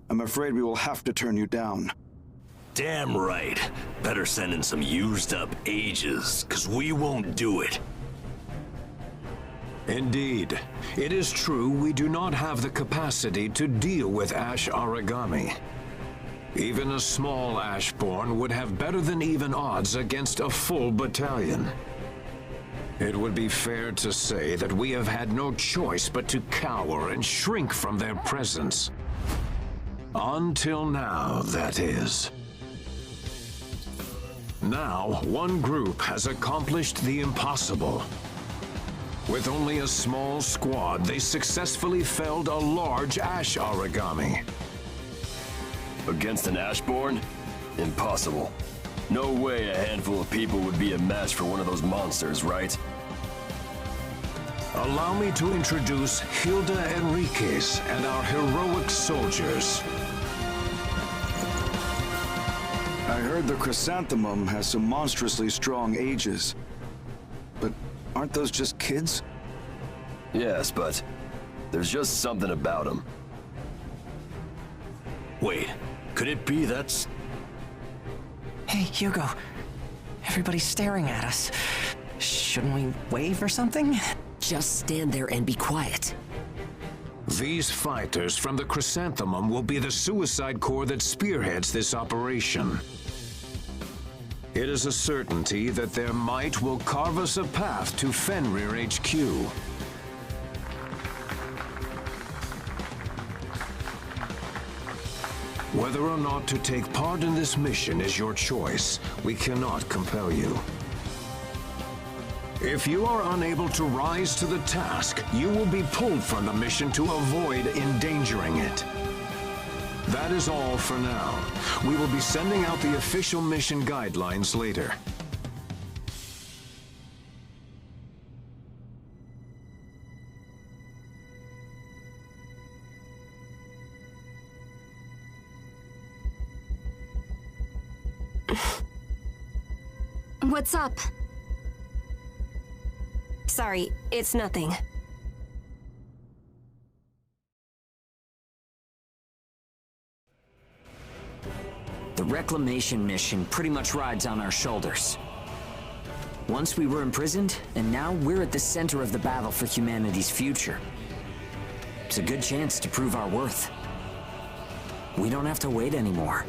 I'm afraid we will have to turn you down. Damn right. Better send in some used up ages, 'cause we won't do it. Indeed. It is true we do not have the capacity to deal with Ash Aragami. Even a small Ashborn would have better than even odds against a full battalion. It would be fair to say that we have had no choice but to cower and shrink from their presence. Until now, that is. Now, one group has accomplished the impossible. With only a small squad, they successfully felled a large ash Aragami. Against an Ashborn? Impossible. No way a handful of people would be a match for one of those monsters, right? Allow me to introduce Hilda Enriquez and our heroic soldiers. I heard the Chrysanthemum has some monstrously strong ages. But aren't those just kids? Yes, but there's just something about them. Wait, could it be that's... Hey, Hugo. Everybody's staring at us. Shouldn't we wave or something? Just stand there and be quiet. These fighters from the Chrysanthemum will be the Suicide Corps that spearheads this operation. It is a certainty that their might will carve us a path to Fenrir HQ. Whether or not to take part in this mission is your choice. We cannot compel you. If you are unable to rise to the task, you will be pulled from the mission to avoid endangering it. That is all for now. We will be sending out the official mission guidelines later. What's up? Sorry, it's nothing. The Reclamation mission pretty much rides on our shoulders. Once we were imprisoned, and now we're at the center of the battle for humanity's future. It's a good chance to prove our worth. We don't have to wait anymore.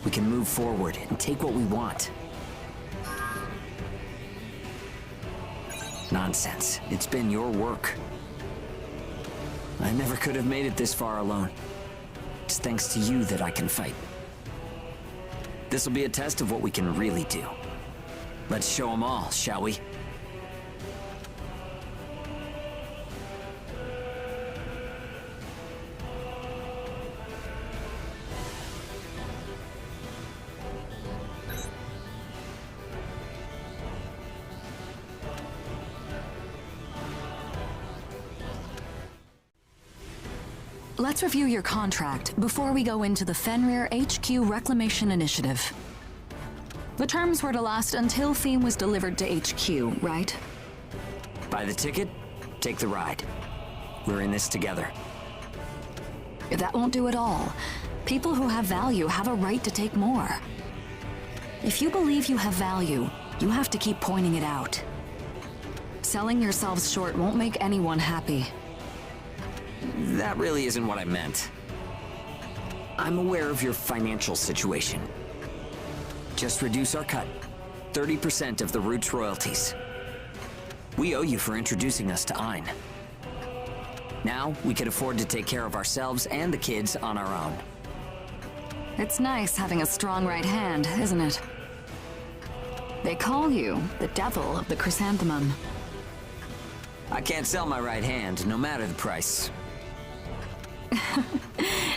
We can move forward and take what we want. Nonsense. It's been your work. I never could have made it this far alone. It's thanks to you that I can fight. This'll be a test of what we can really do. Let's show them all, shall we? Let's review your contract before we go into the Fenrir HQ Reclamation Initiative. The terms were to last until Phym was delivered to HQ, right? Buy the ticket, take the ride. We're in this together. That won't do it all. People who have value have a right to take more. If you believe you have value, you have to keep pointing it out. Selling yourselves short won't make anyone happy. That really isn't what I meant. I'm aware of your financial situation. Just reduce our cut. 30% of the Root's royalties. We owe you for introducing us to Ein. Now, we can afford to take care of ourselves and the kids on our own. It's nice having a strong right hand, isn't it? They call you the devil of the Chrysanthemum. I can't sell my right hand, no matter the price.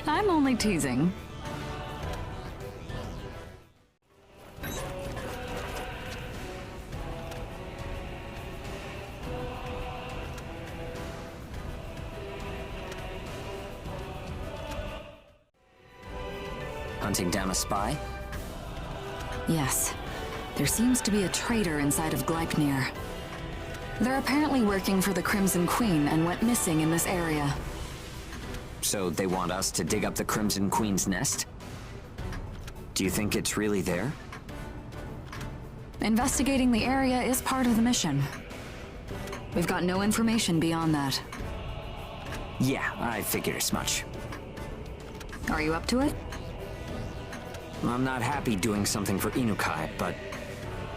I'm only teasing. Hunting down a spy? Yes. There seems to be a traitor inside of Gleipnir. They're apparently working for the Crimson Queen and went missing in this area. So they want us to dig up the Crimson Queen's nest? Do you think it's really there? Investigating the area is part of the mission. We've got no information beyond that. Yeah, I figured as much. Are you up to it? I'm not happy doing something for Inukai, but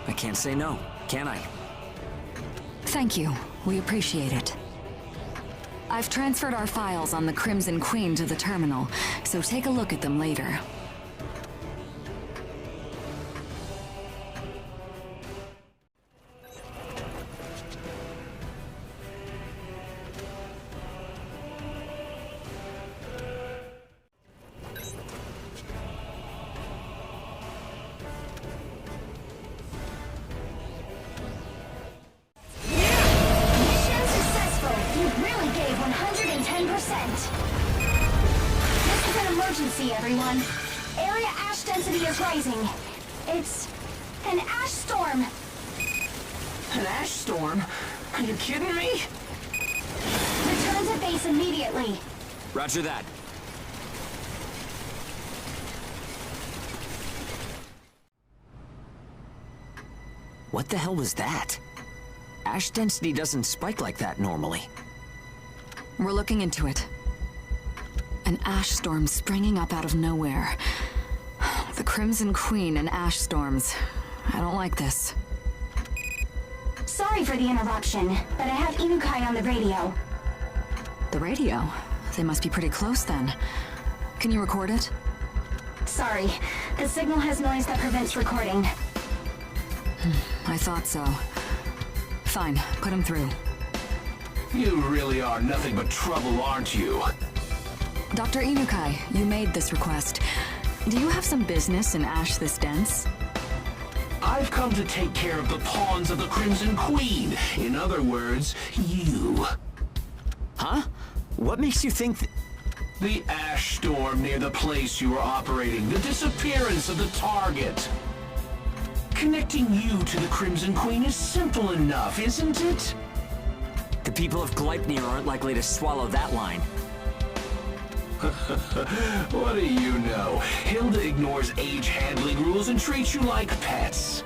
I can't say no, can I? Thank you. We appreciate it. I've transferred our files on the Crimson Queen to the terminal, so take a look at them later. everyone. Area ash density is rising. It's an ash storm. An ash storm? Are you kidding me? Return to base immediately. Roger that. What the hell was that? Ash density doesn't spike like that normally. We're looking into it. An ash storm springing up out of nowhere. The Crimson Queen and ash storms. I don't like this. Sorry for the interruption, but I have Inukai on the radio. The radio? They must be pretty close then. Can you record it? Sorry, the signal has noise that prevents recording. I thought so. Fine, put him through. You really are nothing but trouble, aren't you? Dr. Inukai, you made this request. Do you have some business in ash this dense? I've come to take care of the pawns of the Crimson Queen. In other words, you. Huh? What makes you think that... The ash storm near the place you were operating. The disappearance of the target. Connecting you to the Crimson Queen is simple enough, isn't it? The people of Gleipnir aren't likely to swallow that line. What do you know? Hilda ignores age handling rules and treats you like pets.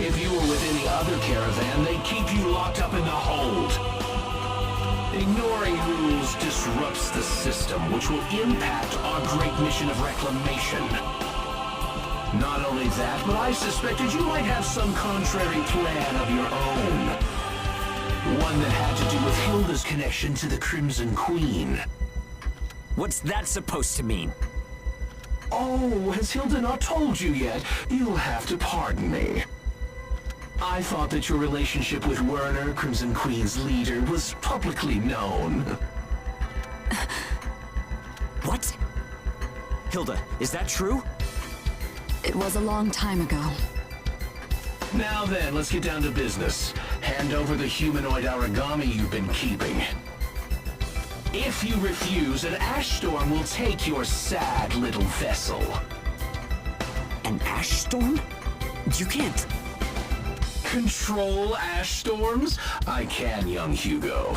If you were with any other caravan, they'd keep you locked up in the hold. Ignoring rules disrupts the system, which will impact our great mission of reclamation. Not only that, but I suspected you might have some contrary plan of your own. One that had to do with Hilda's connection to the Crimson Queen. What's that supposed to mean? Oh, has Hilda not told you yet? You'll have to pardon me. I thought that your relationship with Werner, Crimson Queen's leader, was publicly known. What? Hilda, is that true? It was a long time ago. Now then, let's get down to business. Hand over the humanoid Aragami you've been keeping. If you refuse, an ash storm will take your sad little vessel. An ash storm? You can't... Control ash storms? I can, young Hugo.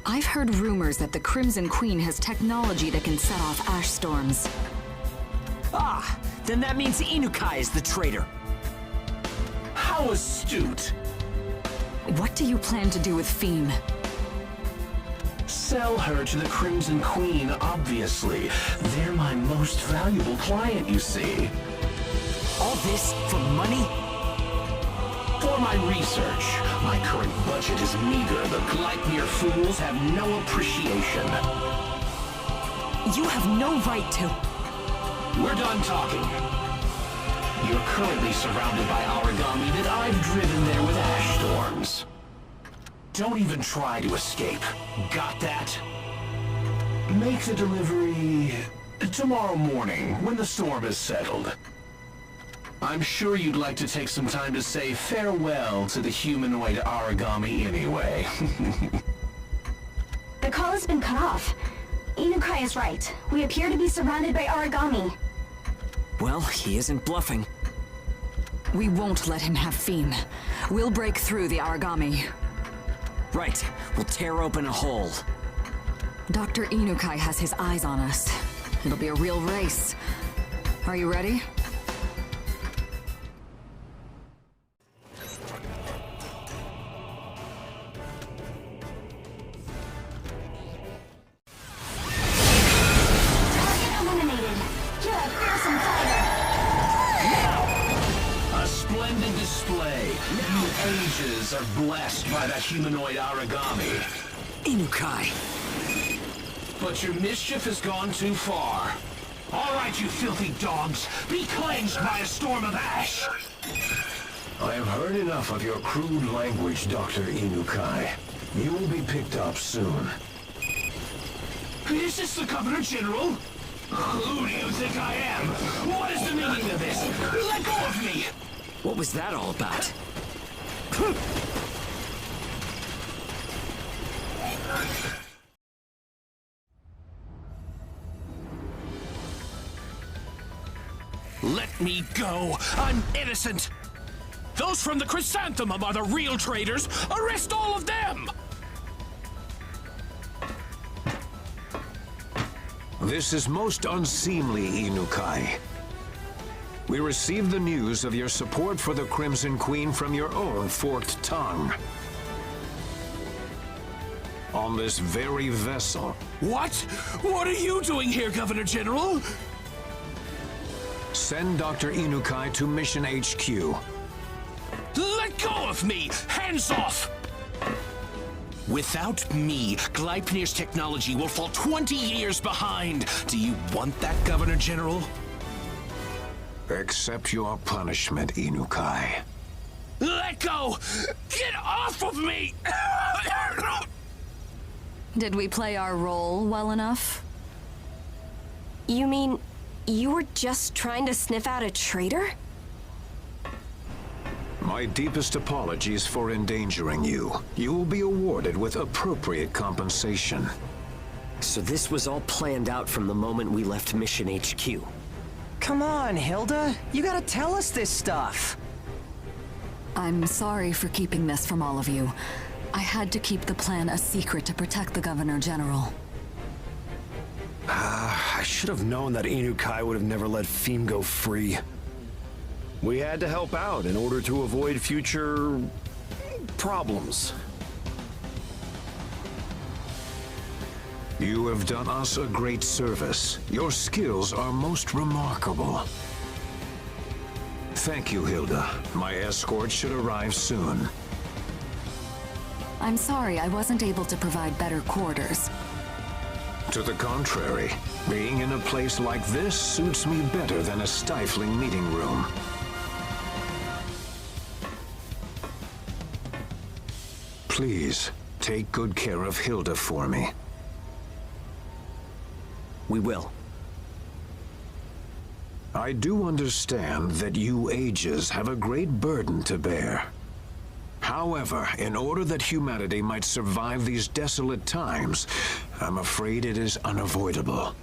I've heard rumors that the Crimson Queen has technology that can set off ash storms. Ah, then that means Inukai is the traitor. How astute. What do you plan to do with Phym? Sell her to the Crimson Queen, obviously. They're my most valuable client, you see. All this for money? For my research. My current budget is meager. The Gleipnir fools have no appreciation. You have no right to... We're done talking. You're currently surrounded by Aragami that I've driven there with ash storms. Don't even try to escape. Got that? Make the delivery tomorrow morning, when the storm is settled. I'm sure you'd like to take some time to say farewell to the humanoid Aragami anyway. The call has been cut off. Inukai is right. We appear to be surrounded by Aragami. Well, he isn't bluffing. We won't let him have Phym. We'll break through the Aragami. Right. We'll tear open a hole. Dr. Inukai has his eyes on us. It'll be a real race. Are you ready? Target eliminated. You're a fearsome fighter. A splendid display. You ages are blessed by that humanoid Aragami. Inukai. But your mischief has gone too far. All right, you filthy dogs. Be cleansed by a storm of ash. I have heard enough of your crude language, Dr. Inukai. You will be picked up soon. Is this the Governor General? Who do you think I am? What is the meaning of this? Let go of me! What was that all about? Let me go! I'm innocent! Those from the Chrysanthemum are the real traitors! Arrest all of them! This is most unseemly, Inukai. We received the news of your support for the Crimson Queen from your own forked tongue. On this very vessel. What? What are you doing here, Governor General? Send Dr. Inukai to Mission HQ. Let go of me! Hands off! Without me, Gleipnir's technology will fall 20 years behind. Do you want that, Governor General? Accept your punishment, Inukai. Let go! Get off of me! Did we play our role well enough? You mean, you were just trying to sniff out a traitor? My deepest apologies for endangering you. You will be awarded with appropriate compensation. So this was all planned out from the moment we left Mission HQ. Come on, Hilda. You gotta tell us this stuff. I'm sorry for keeping this from all of you. I had to keep the plan a secret to protect the Governor General. I should have known that Inukai would have never let Phym go free. We had to help out in order to avoid future problems. You have done us a great service. Your skills are most remarkable. Thank you, Hilda. My escort should arrive soon. I'm sorry I wasn't able to provide better quarters. To the contrary, being in a place like this suits me better than a stifling meeting room. Please, take good care of Hilda for me. We will. I do understand that you ages have a great burden to bear. However, in order that humanity might survive these desolate times, I'm afraid it is unavoidable.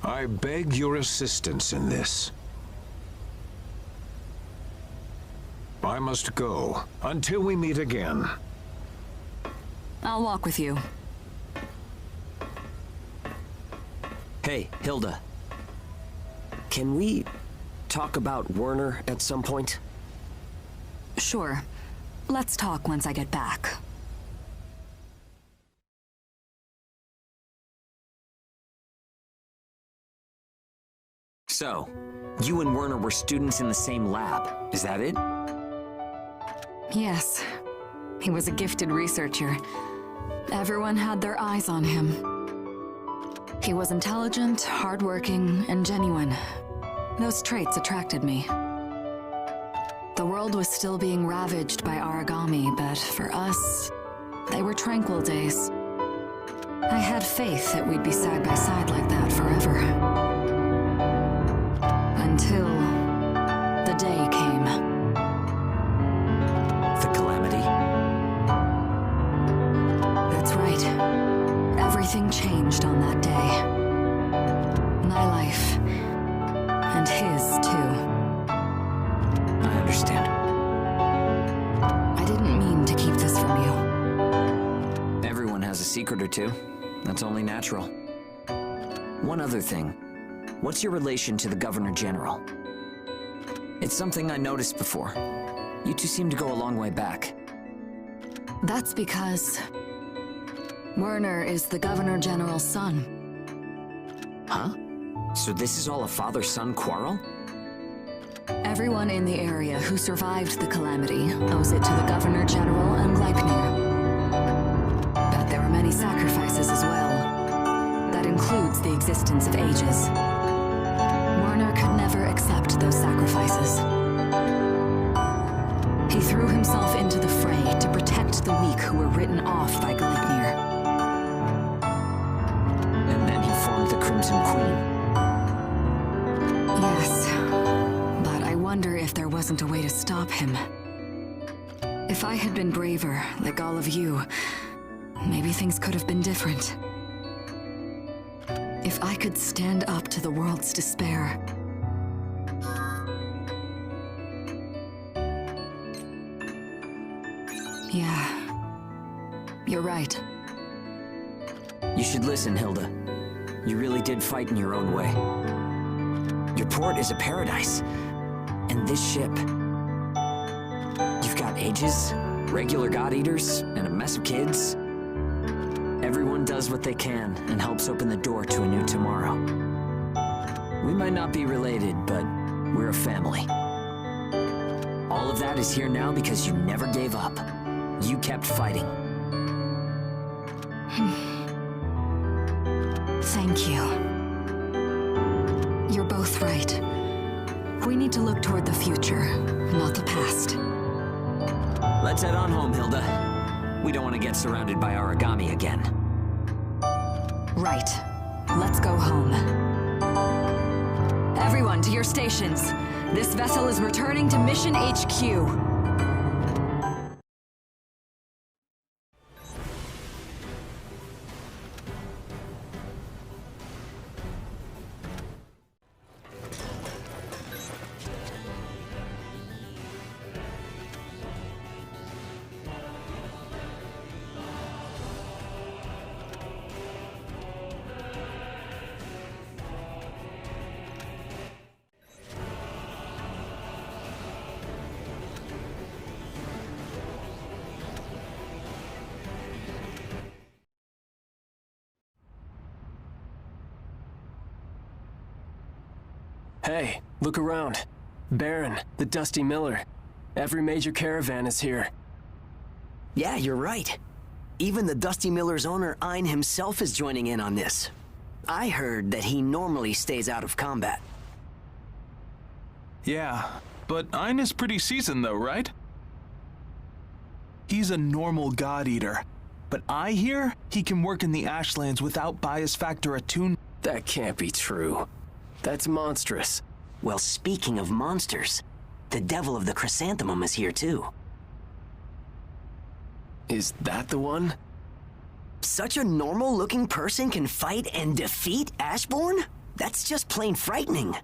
I beg your assistance in this. I must go until we meet again. I'll walk with you. Hey, Hilda. Can we talk about Werner at some point? Sure. Let's talk once I get back. So, you and Werner were students in the same lab, is that it? Yes. He was a gifted researcher. Everyone had their eyes on him. He was intelligent, hardworking, and genuine. Those traits attracted me. The world was still being ravaged by Aragami, but for us, they were tranquil days. I had faith that we'd be side by side like that forever. Until the day came. The calamity? That's right. Everything changed on that day. My life. And his, too. I understand. I didn't mean to keep this from you. Everyone has a secret or two. That's only natural. One other thing. What's your relation to the Governor General? It's something I noticed before. You two seem to go a long way back. That's because Werner is the Governor General's son. Huh? So this is all a father-son quarrel? Everyone in the area who survived the calamity owes it to the Governor General and Gleipnir. But there were many sacrifices as well. That includes the existence of ages. Werner could never accept those sacrifices. He threw himself into the fray to protect the weak who were written off by Gleipnir. And then he formed the Crimson Queen. Yes, but I wonder if there wasn't a way to stop him. If I had been braver, like all of you, maybe things could have been different. If I could stand up to the world's despair. Yeah. You're right. You should listen, Hilda. You really did fight in your own way. Your port is a paradise. And this ship... You've got Aegis, regular God-Eaters, and a mess of kids. Everyone does what they can and helps open the door to a new tomorrow. We might not be related, but we're a family. All of that is here now because you never gave up. You kept fighting. Thank you. You're both right. We need to look toward the future, not the past. Let's head on home, Hilda. We don't want to get surrounded by Aragami again. Right. Let's go home. Everyone, to your stations. This vessel is returning to Mission HQ. Hey, look around. Baron, the Dusty Miller. Every major caravan is here. Yeah, you're right. Even the Dusty Miller's owner, Ein himself, is joining in on this. I heard that he normally stays out of combat. Yeah, but Ein is pretty seasoned though, right? He's a normal God-Eater. But I hear he can work in the Ashlands without bias factor attunement. That can't be true. That's monstrous. Well, speaking of monsters, the devil of the Chrysanthemum is here too. Is that the one? Such a normal-looking person can fight and defeat Ashborn? That's just plain frightening.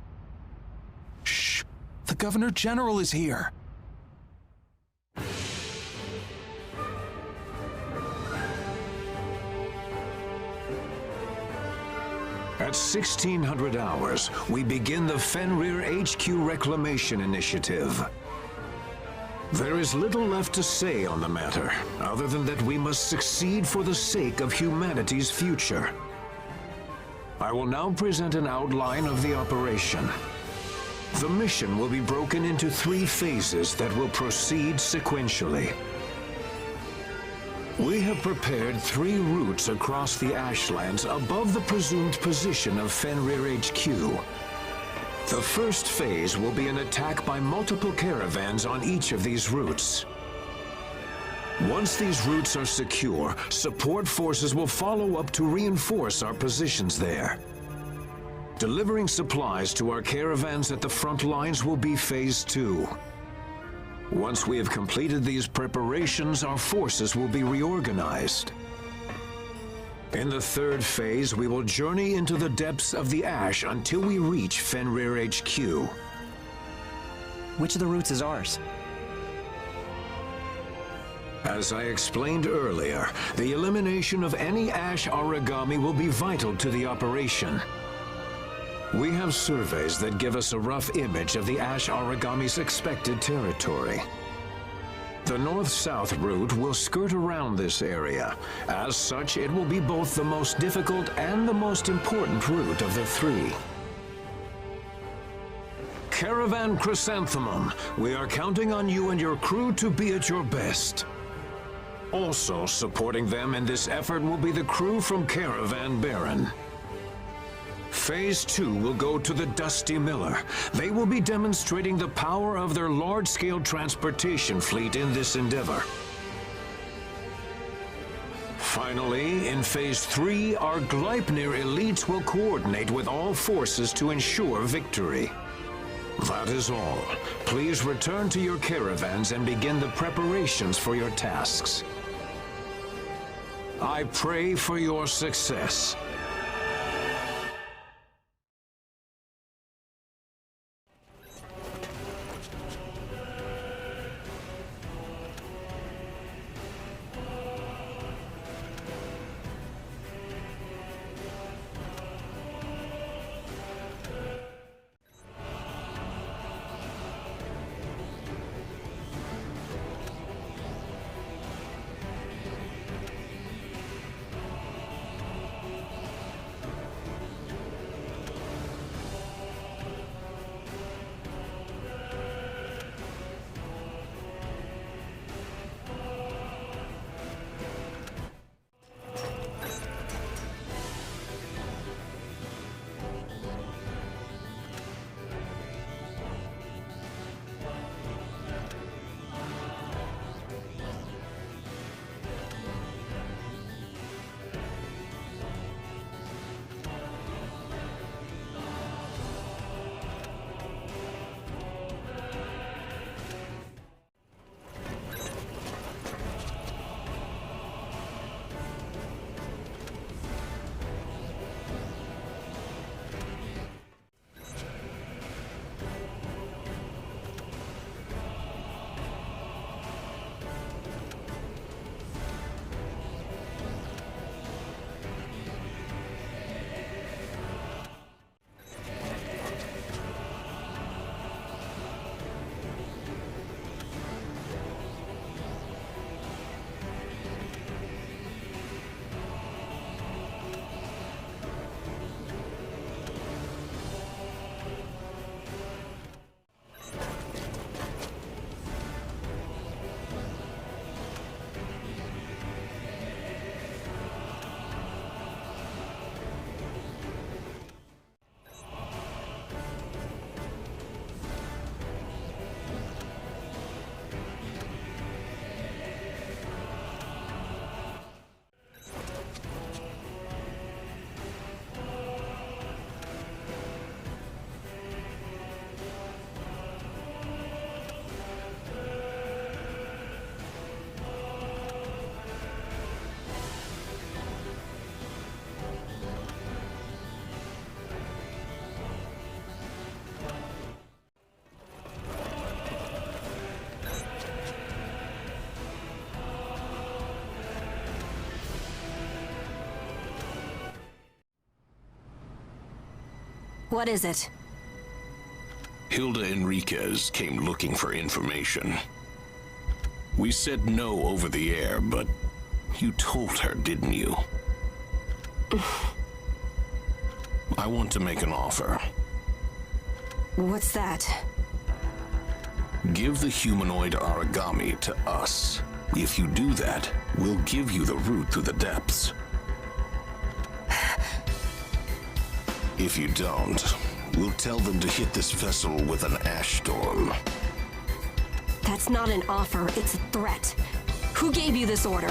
Shh! The Governor General is here. At 1600 hours, we begin the Fenrir HQ Reclamation Initiative. There is little left to say on the matter, other than that we must succeed for the sake of humanity's future. I will now present an outline of the operation. The mission will be broken into 3 phases that will proceed sequentially. We have prepared 3 routes across the Ashlands above the presumed position of Fenrir HQ. The first phase will be an attack by multiple caravans on each of these routes. Once these routes are secure, support forces will follow up to reinforce our positions there. Delivering supplies to our caravans at the front lines will be Phase 2. Once we have completed these preparations, our forces will be reorganized. In the third phase, we will journey into the depths of the Ash until we reach Fenrir HQ. Which of the routes is ours? As I explained earlier, the elimination of any Ash Aragami will be vital to the operation. We have surveys that give us a rough image of the Ash Aragami's expected territory. The north-south route will skirt around this area. As such, it will be both the most difficult and the most important route of the 3. Caravan Chrysanthemum, we are counting on you and your crew to be at your best. Also supporting them in this effort will be the crew from Caravan Baron. Phase 2 will go to the Dusty Miller. They will be demonstrating the power of their large-scale transportation fleet in this endeavor. Finally, in Phase 3, our Gleipnir elites will coordinate with all forces to ensure victory. That is all. Please return to your caravans and begin the preparations for your tasks. I pray for your success. What is it? Hilda Enriquez came looking for information. We said no over the air, but you told her, didn't you? I want to make an offer. What's that? Give the humanoid Aragami to us. If you do that, we'll give you the route through the depths. If you don't, we'll tell them to hit this vessel with an ash storm. That's not an offer, it's a threat. Who gave you this order?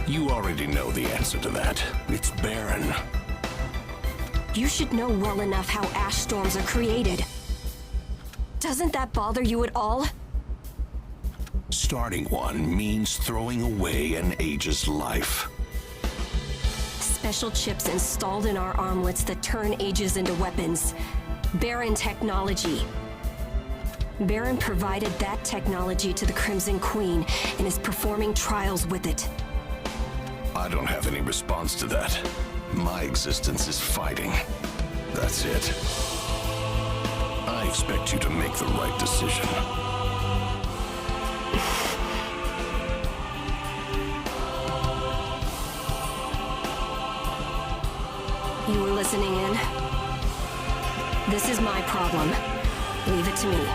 You already know the answer to that. It's Baron. You should know well enough how ash storms are created. Doesn't that bother you at all? Starting one means throwing away an age's life. Special chips installed in our armlets that turn ages into weapons. Baron technology. Baron provided that technology to the Crimson Queen and is performing trials with it. I don't have any response to that. My existence is fighting. That's it. I expect you to make the right decision. You were listening in? This is my problem. Leave it to me.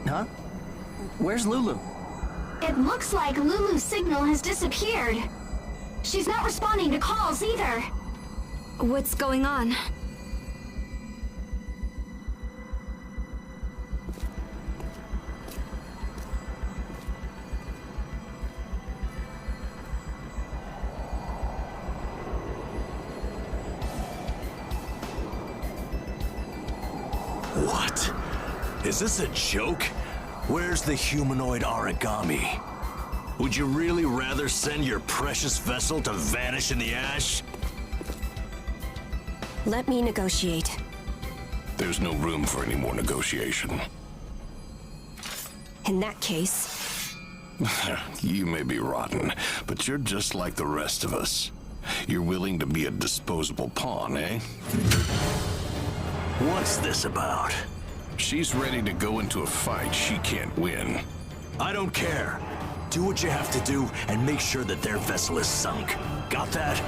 Huh? Where's Lulu? It looks like Lulu's signal has disappeared. She's not responding to calls either. What's going on? What? Is this a joke? Where's the humanoid Aragami? Would you really rather send your precious vessel to vanish in the ash? Let me negotiate. There's no room for any more negotiation. In that case... You may be rotten, but you're just like the rest of us. You're willing to be a disposable pawn, eh? What's this about? She's ready to go into a fight she can't win. I don't care. Do what you have to do and make sure that their vessel is sunk. Got that?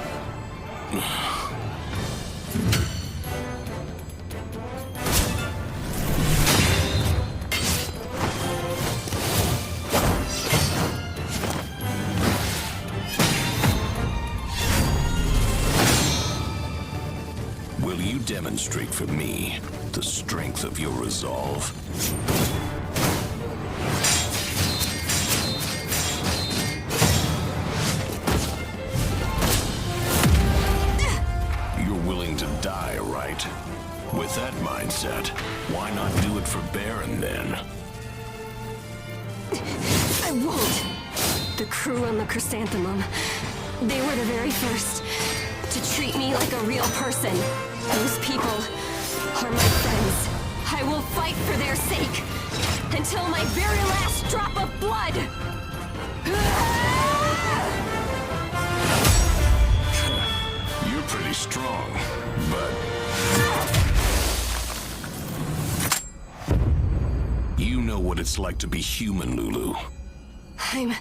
Will you demonstrate for me the strength of your resolve? You're willing to die, right? With that mindset, why not do it for Baron then? I won't. The crew on the Chrysanthemum, they were the very first to treat me like a real person. Those people are my friends. I will fight for their sake until my very last drop of blood. You're pretty strong, but... You know what it's like to be human, Lulu. I'm...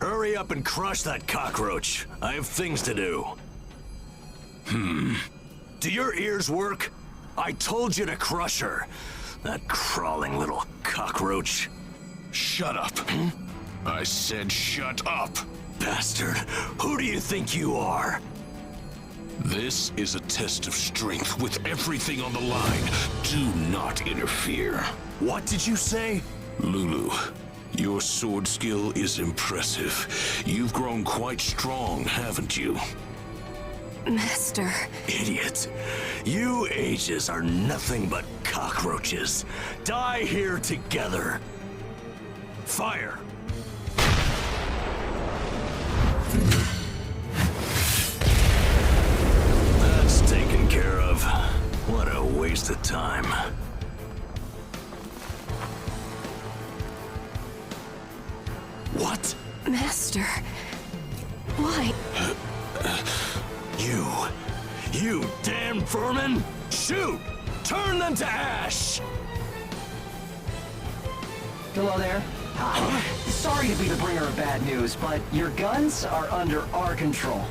Hurry up and crush that cockroach. I have things to do. Do your ears work? I told you to crush her. That crawling little cockroach. Shut up. I said shut up. Bastard, who do you think you are? This is a test of strength with everything on the line. Do not interfere. What did you say? Lulu, your sword skill is impressive. You've grown quite strong, haven't you? Master. Idiot. You ages are nothing but cockroaches. Die here together. Fire. That's taken care of. What a waste of time. What? Master. Why? You damn vermin! Shoot! Turn them to ash! Hello there. Hi. Sorry to be the bringer of bad news, but your guns are under our control.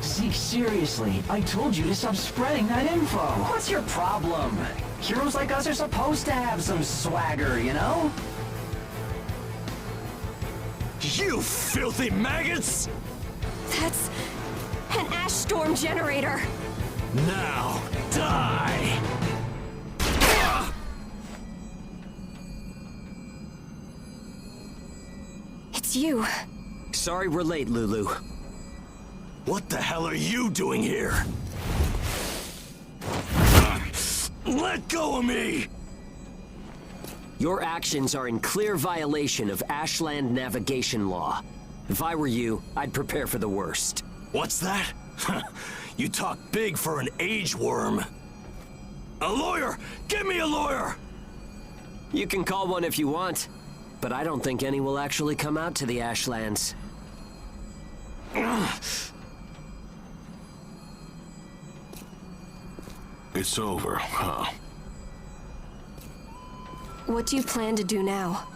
Zeke, seriously, I told you to stop spreading that info. What's your problem? Heroes like us are supposed to have some swagger, you know? You filthy maggots! That's an ash storm generator. Now, die! It's you. Sorry we're late, Lulu. What the hell are you doing here? Let go of me! Your actions are in clear violation of Ashland navigation law. If I were you, I'd prepare for the worst. What's that? You talk big for an age worm. A lawyer! Give me a lawyer! You can call one if you want, but I don't think any will actually come out to the Ashlands. It's over, huh? What do you plan to do now?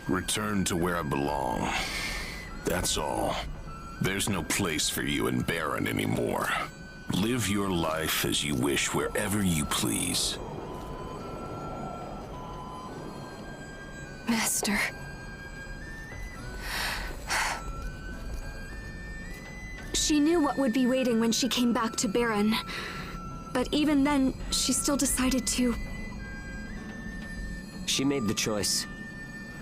Return to where I belong. That's all. There's no place for you in Baron anymore. Live your life as you wish wherever you please. Master. She knew what would be waiting when she came back to Baron. But even then, she still decided to... She made the choice.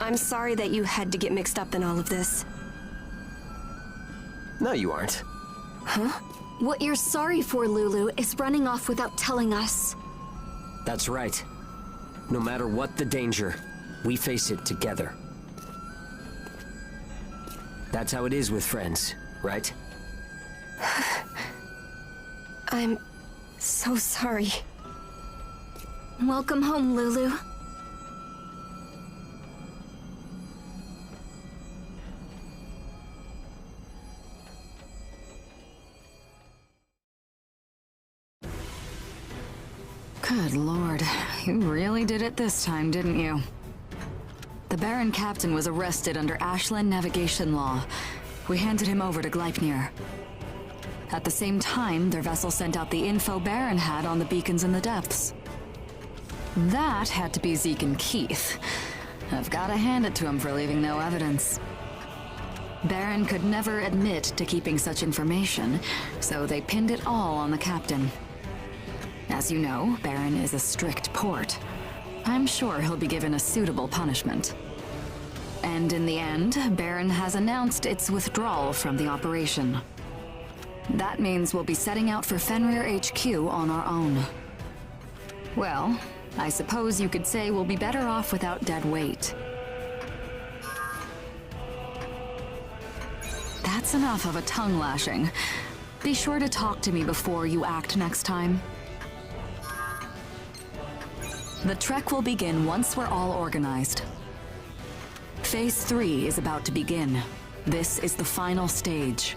I'm sorry that you had to get mixed up in all of this. No, you aren't. Huh? What you're sorry for, Lulu, is running off without telling us. That's right. No matter what the danger, we face it together. That's how it is with friends, right? I'm so sorry. Welcome home, Lulu. Good lord, you really did it this time, didn't you? The Baron Captain was arrested under Ashland navigation law. We handed him over to Gleipnir. At the same time, their vessel sent out the info Baron had on the beacons in the depths. That had to be Zeke and Keith. I've gotta hand it to him for leaving no evidence. Baron could never admit to keeping such information, so they pinned it all on the captain. As you know, Baron is a strict port. I'm sure he'll be given a suitable punishment. And in the end, Baron has announced its withdrawal from the operation. That means we'll be setting out for Fenrir HQ on our own. Well, I suppose you could say we'll be better off without dead weight. That's enough of a tongue lashing. Be sure to talk to me before you act next time. The trek will begin once we're all organized. Phase 3 is about to begin. This is the final stage.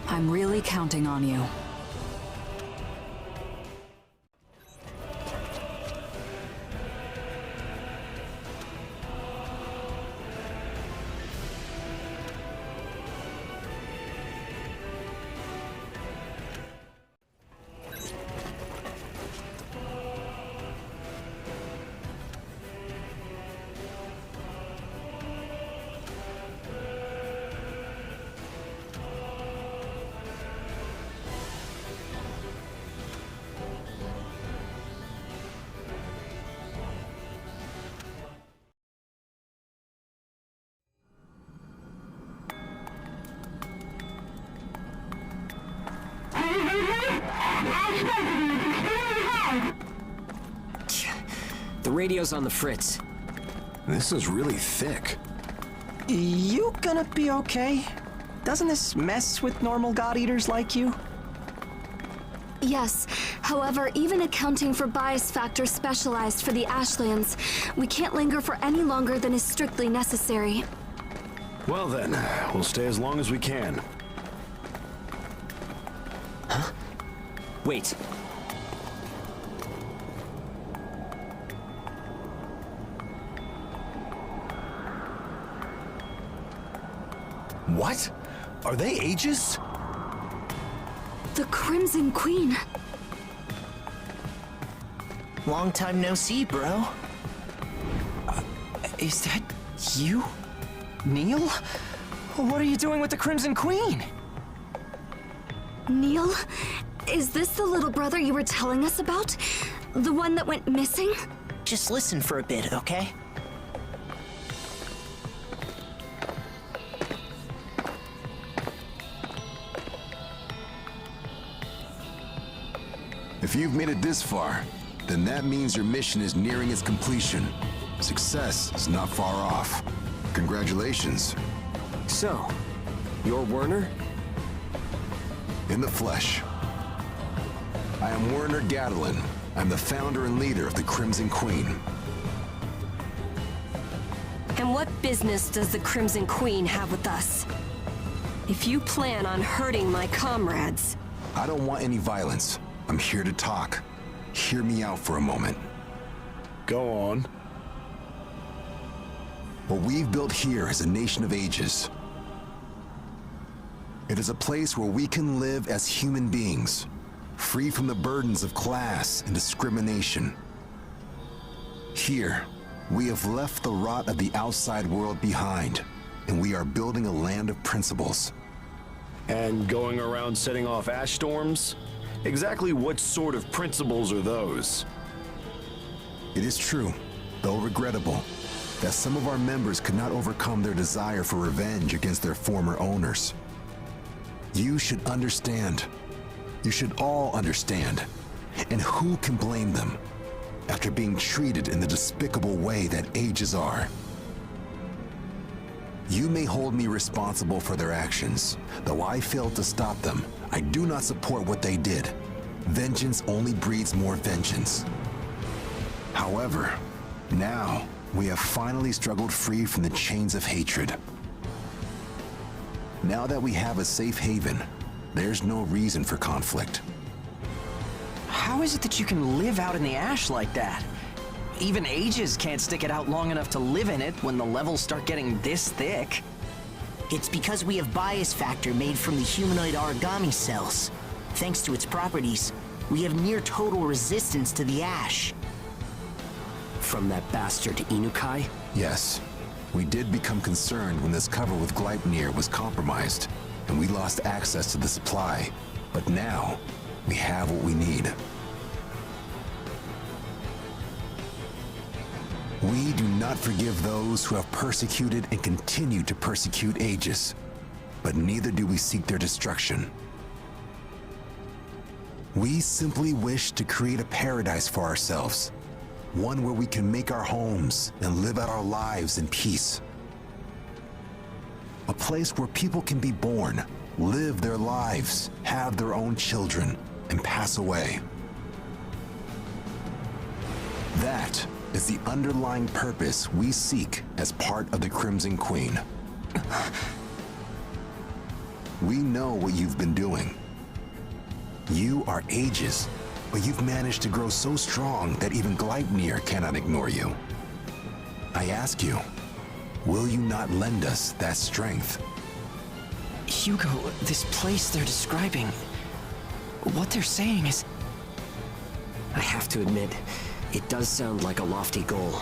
I'm really counting on you. radio's on the fritz. This is really thick. You gonna be okay? Doesn't this mess with normal god-eaters like you? Yes. However, even accounting for bias factors specialized for the Ashlands, we can't linger for any longer than is strictly necessary. Well then, we'll stay as long as we can. Huh? Wait. What? Are they Aegis? The Crimson Queen. Long time no see, bro. Is that you? Neil? What are you doing with the Crimson Queen? Neil? Is this the little brother you were telling us about? The one that went missing? Just listen for a bit, okay? If you've made it this far, then that means your mission is nearing its completion. Success is not far off. Congratulations. So, you're Werner? In the flesh. I am Werner Gadolin. I'm the founder and leader of the Crimson Queen. And what business does the Crimson Queen have with us? If you plan on hurting my comrades... I don't want any violence. I'm here to talk. Hear me out for a moment. Go on. What we've built here is a nation of ages. It is a place where we can live as human beings, free from the burdens of class and discrimination. Here, we have left the rot of the outside world behind, and we are building a land of principles. And going around setting off ash storms? Exactly what sort of principles are those? It is true, though regrettable, that some of our members could not overcome their desire for revenge against their former owners. You should understand. You should all understand. And who can blame them after being treated in the despicable way that ages are? You may hold me responsible for their actions. Though I failed to stop them, I do not support what they did. Vengeance only breeds more vengeance. However, now we have finally struggled free from the chains of hatred. Now that we have a safe haven, there's no reason for conflict. How is it that you can live out in the ash like that? Even Aegis can't stick it out long enough to live in it when the levels start getting this thick. It's because we have bias factor made from the humanoid Aragami cells. Thanks to its properties, we have near total resistance to the ash. From that bastard Inukai? Yes. We did become concerned when this cover with Gleipnir was compromised, and we lost access to the supply. But now, we have what we need. We do not forgive those who have persecuted and continue to persecute Aegis, but neither do we seek their destruction. We simply wish to create a paradise for ourselves, one where we can make our homes and live out our lives in peace. A place where people can be born, live their lives, have their own children, and pass away. That is the underlying purpose we seek as part of the Crimson Queen. We know what you've been doing. You are Aegis, but you've managed to grow so strong that even Gleipnir cannot ignore you. I ask you, will you not lend us that strength? Hugo, this place they're describing, what they're saying is... I have to admit, it does sound like a lofty goal.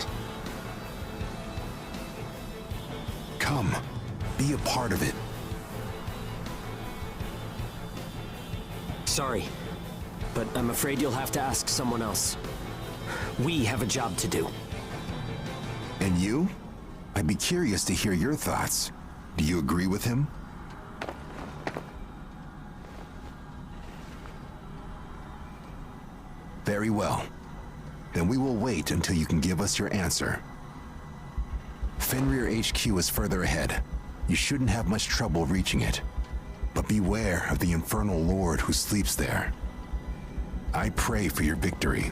Come, be a part of it. Sorry, but I'm afraid you'll have to ask someone else. We have a job to do. And you? I'd be curious to hear your thoughts. Do you agree with him? Very well. then we will wait until you can give us your answer. Fenrir HQ is further ahead. You shouldn't have much trouble reaching it. But beware of the Infernal Lord who sleeps there. I pray for your victory.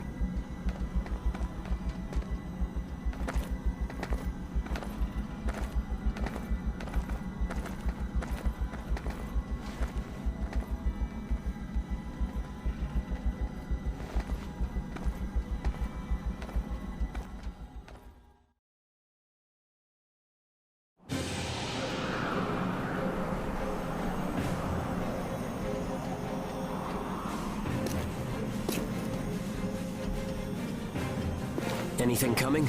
Anything coming?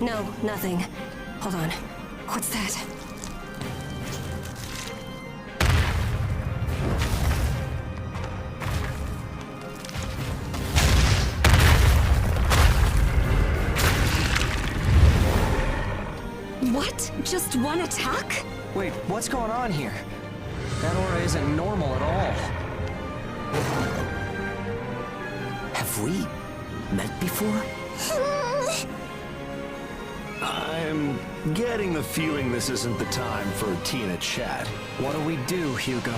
No, nothing. Hold on. What's that? What? Just one attack? Wait, what's going on here? That aura isn't normal at all. Have we met before? I'm getting the feeling this isn't the time for Tina chat. What do we do, Hugo?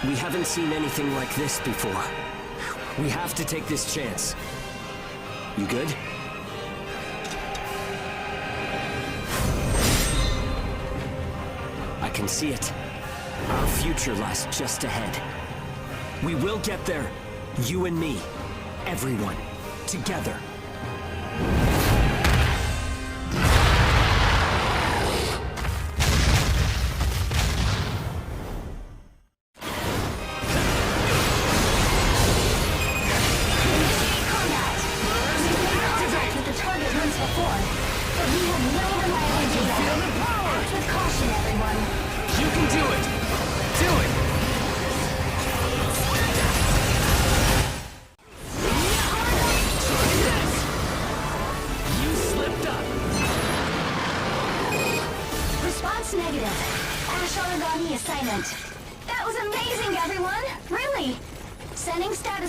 We haven't seen anything like this before. We have to take this chance. You good? I can see it. Our future lies just ahead. We will get there. You and me. Everyone. Together.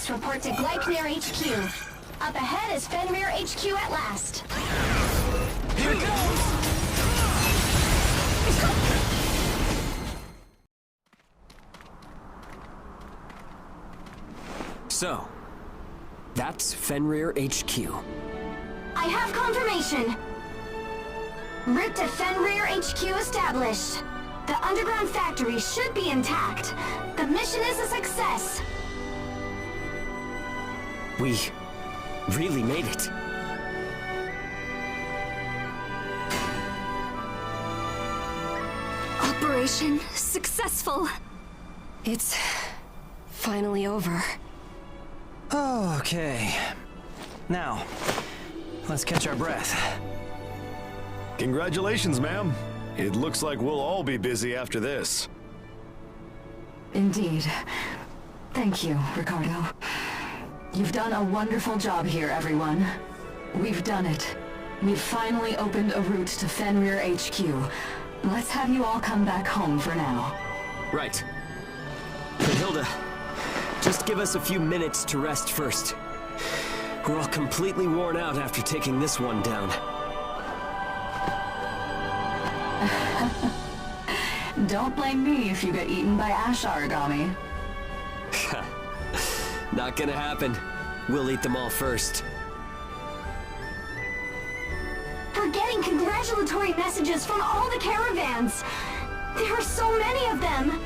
Report to Gleipnir HQ. Up ahead is Fenrir HQ at last. Here it goes! So, that's Fenrir HQ. I have confirmation. Route to Fenrir HQ established. The underground factory should be intact. The mission is a success. We really made it. Operation successful. It's finally over. Okay. Now, let's catch our breath. Congratulations, ma'am. It looks like we'll all be busy after this. Indeed. Thank you, Ricardo. You've done a wonderful job here, everyone. We've done it. We've finally opened a route to Fenrir HQ. Let's have you all come back home for now. Right. But Hilda, just give us a few minutes to rest first. We're all completely worn out after taking this one down. Don't blame me if you get eaten by ash Aragami. Not gonna happen. We'll eat them all first. We're getting congratulatory messages from all the caravans. There are so many of them.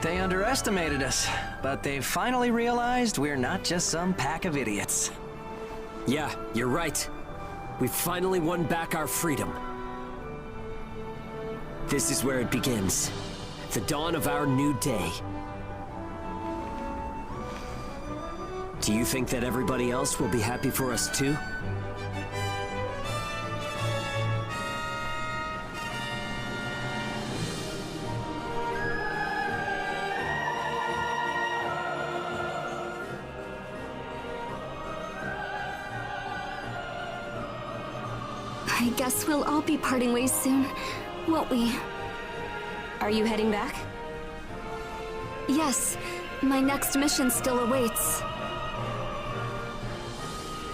They underestimated us, but they finally realized we're not just some pack of idiots. Yeah, you're right. We finally won back our freedom. This is where it begins. The dawn of our new day. Do you think that everybody else will be happy for us too? I guess we'll all be parting ways soon, won't we? Are you heading back? Yes. My next mission still awaits.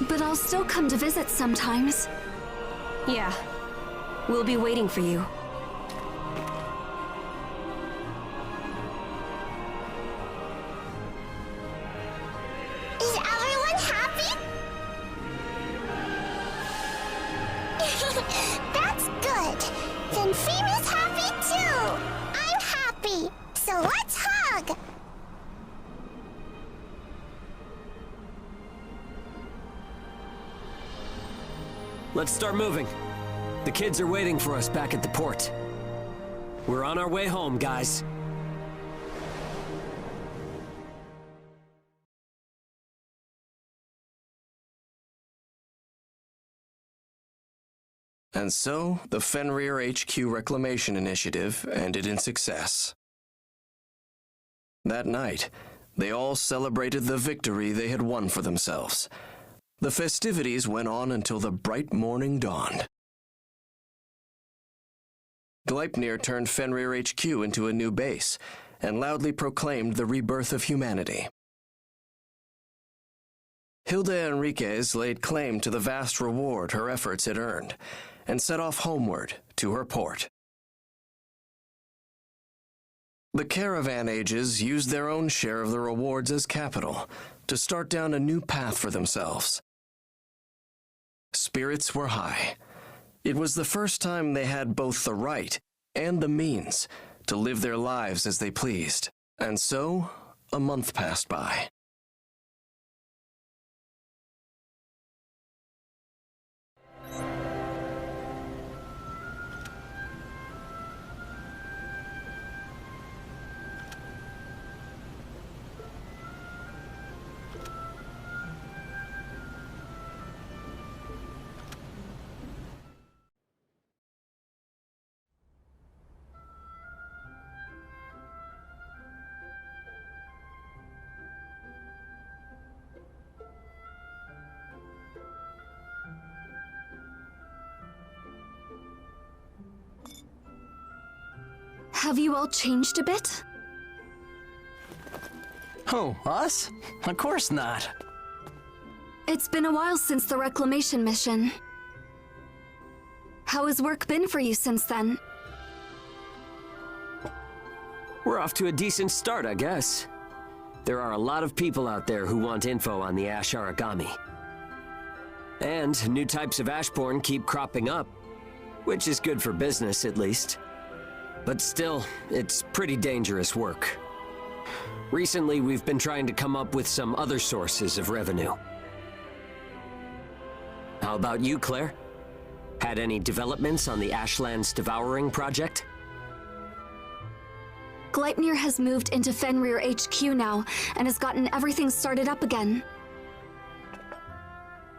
But I'll still come to visit sometimes. Yeah. We'll be waiting for you. Is everyone happy? That's good. Then Phym is happy too. I'm happy. So let's hug. Let's start moving. The kids are waiting for us back at the port. We're on our way home, guys. And so, the Fenrir HQ Reclamation Initiative ended in success. That night, they all celebrated the victory they had won for themselves. The festivities went on until the bright morning dawned. Gleipnir turned Fenrir HQ into a new base and loudly proclaimed the rebirth of humanity. Hilda Enriquez laid claim to the vast reward her efforts had earned and set off homeward to her port. The Caravan Ages used their own share of the rewards as capital to start down a new path for themselves. Spirits were high. It was the first time they had both the right and the means to live their lives as they pleased. And so, a month passed by. Have you all changed a bit? Oh, us? Of course not. It's been a while since the reclamation mission. How has work been for you since then? We're off to a decent start, I guess. There are a lot of people out there who want info on the Ash Aragami. And new types of Ashborn keep cropping up, which is good for business, at least. But still, it's pretty dangerous work. Recently, we've been trying to come up with some other sources of revenue. How about you, Claire? Had any developments on the Ashlands devouring project? Gleipnir has moved into Fenrir HQ now and has gotten everything started up again.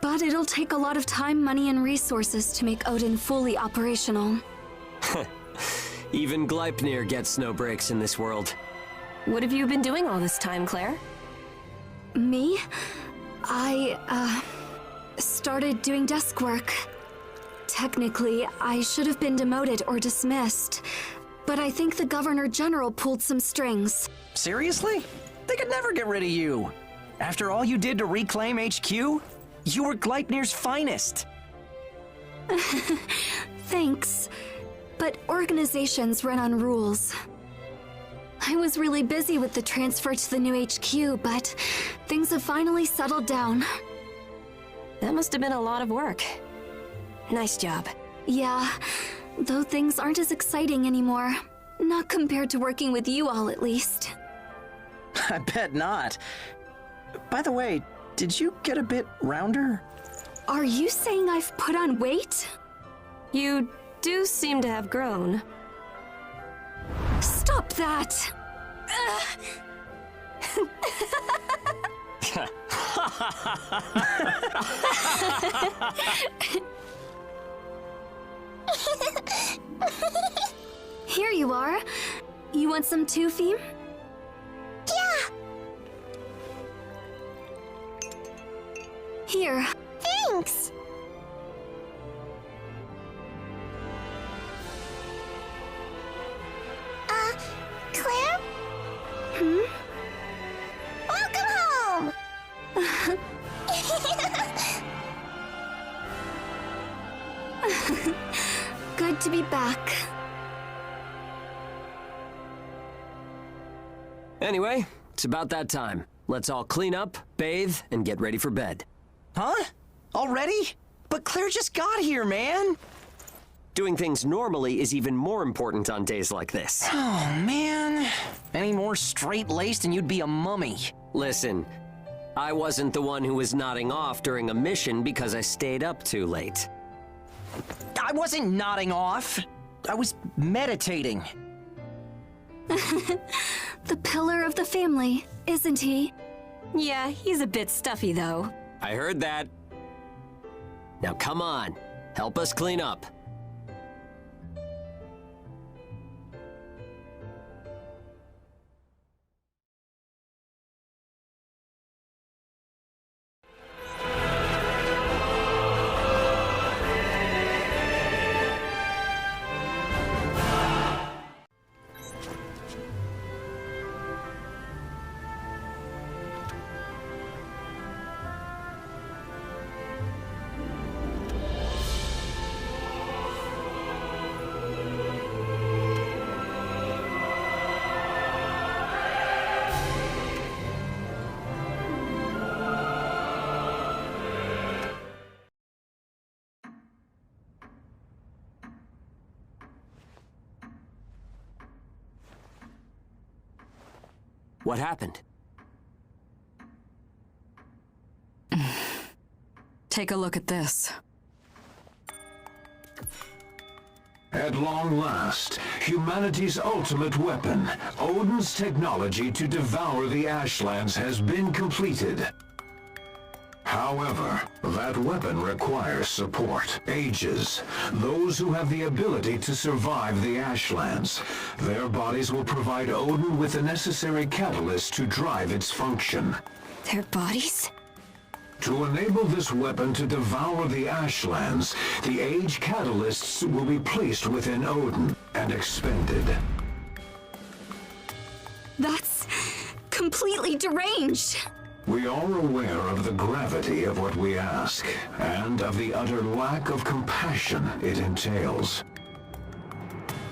But it'll take a lot of time, money, and resources to make Odin fully operational. Even Gleipnir gets no breaks in this world. What have you been doing all this time, Claire? Me? I, started doing desk work. Technically, I should have been demoted or dismissed, but I think the Governor General pulled some strings. Seriously? They could never get rid of you. After all you did to reclaim HQ, you were Gleipnir's finest. Thanks. But organizations run on rules. I was really busy with the transfer to the new HQ, but things have finally settled down. That must have been a lot of work. Nice job. Yeah, though things aren't as exciting anymore. Not compared to working with you all, at least. I bet not. By the way, did you get a bit rounder? Are you saying I've put on weight? You do seem to have grown. Stop that! Here you are. You want some too, Phym? Yeah! Here. Thanks! Hmm? Good to be back. Anyway, it's about that time. Let's all clean up, bathe, and get ready for bed. Huh? Already? But Claire just got here, man! Doing things normally is even more important on days like this. Oh, man. Any more straight-laced and you'd be a mummy. Listen, I wasn't the one who was nodding off during a mission because I stayed up too late. I wasn't nodding off. I was meditating. The pillar of the family, isn't he? Yeah, he's a bit stuffy, though. I heard that. Now come on, help us clean up. What happened? Take a look at this. At long last, humanity's ultimate weapon, Odin's technology to devour the Ashlands, has been completed. However, that weapon requires support. Ages, those who have the ability to survive the Ashlands. Their bodies will provide Odin with the necessary catalyst to drive its function. Their bodies? To enable this weapon to devour the Ashlands, the Age catalysts will be placed within Odin and expended. That's completely deranged. We are aware of the gravity of what we ask, and of the utter lack of compassion it entails.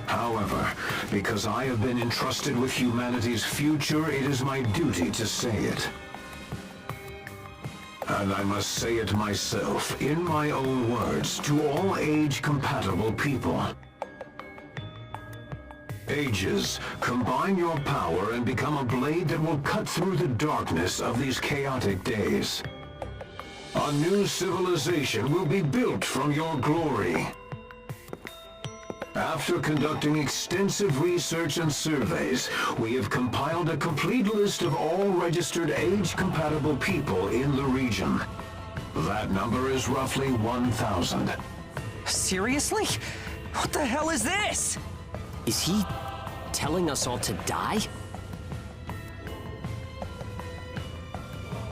However, because I have been entrusted with humanity's future, it is my duty to say it. And I must say it myself, in my own words, to all age-compatible people. Ages, combine your power and become a blade that will cut through the darkness of these chaotic days. A new civilization will be built from your glory. After conducting extensive research and surveys, we have compiled a complete list of all registered age-compatible people in the region. That number is roughly 1,000. Seriously? What the hell is this? Is he telling us all to die?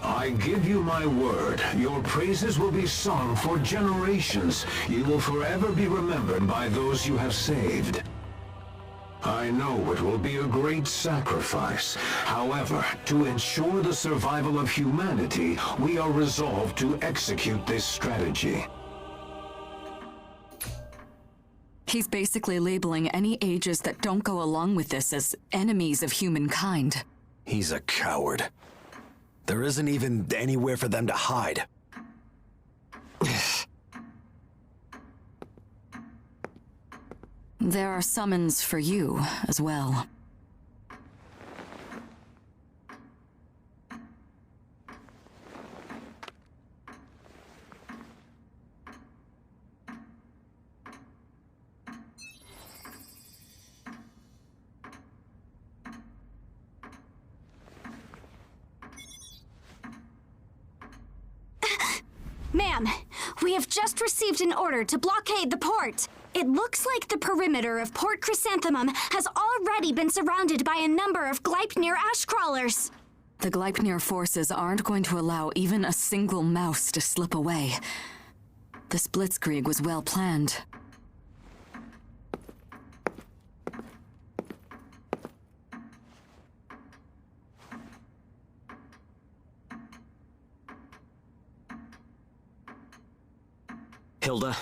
I give you my word, your praises will be sung for generations. You will forever be remembered by those you have saved. I know it will be a great sacrifice. However, to ensure the survival of humanity, we are resolved to execute this strategy. He's basically labeling any ages that don't go along with this as enemies of humankind. He's a coward. There isn't even anywhere for them to hide. There are summons for you as well. Ma'am, we have just received an order to blockade the port. It looks like the perimeter of Port Chrysanthemum has already been surrounded by a number of Gleipnir ashcrawlers. The Gleipnir forces aren't going to allow even a single mouse to slip away. This blitzkrieg was well planned. Hilda,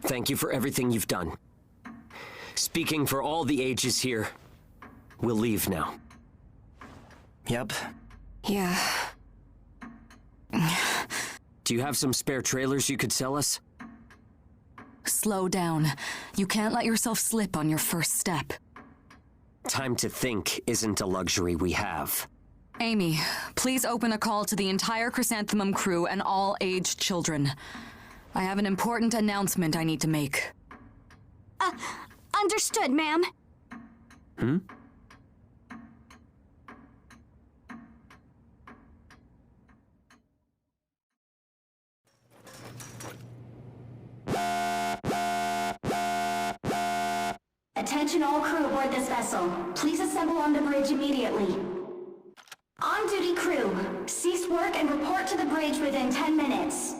Thank you for everything you've done. Speaking for all the ages here, we'll leave now. Yep. Yeah. Do you have some spare trailers you could sell us? Slow down. You can't let yourself slip on your first step. Time to think isn't a luxury we have. Amy, please open a call to the entire Chrysanthemum crew and all aged children. I have an important announcement I need to make. Understood, ma'am. Hmm? Attention all crew aboard this vessel. Please assemble on the bridge immediately. On-duty crew, cease work and report to the bridge within 10 minutes.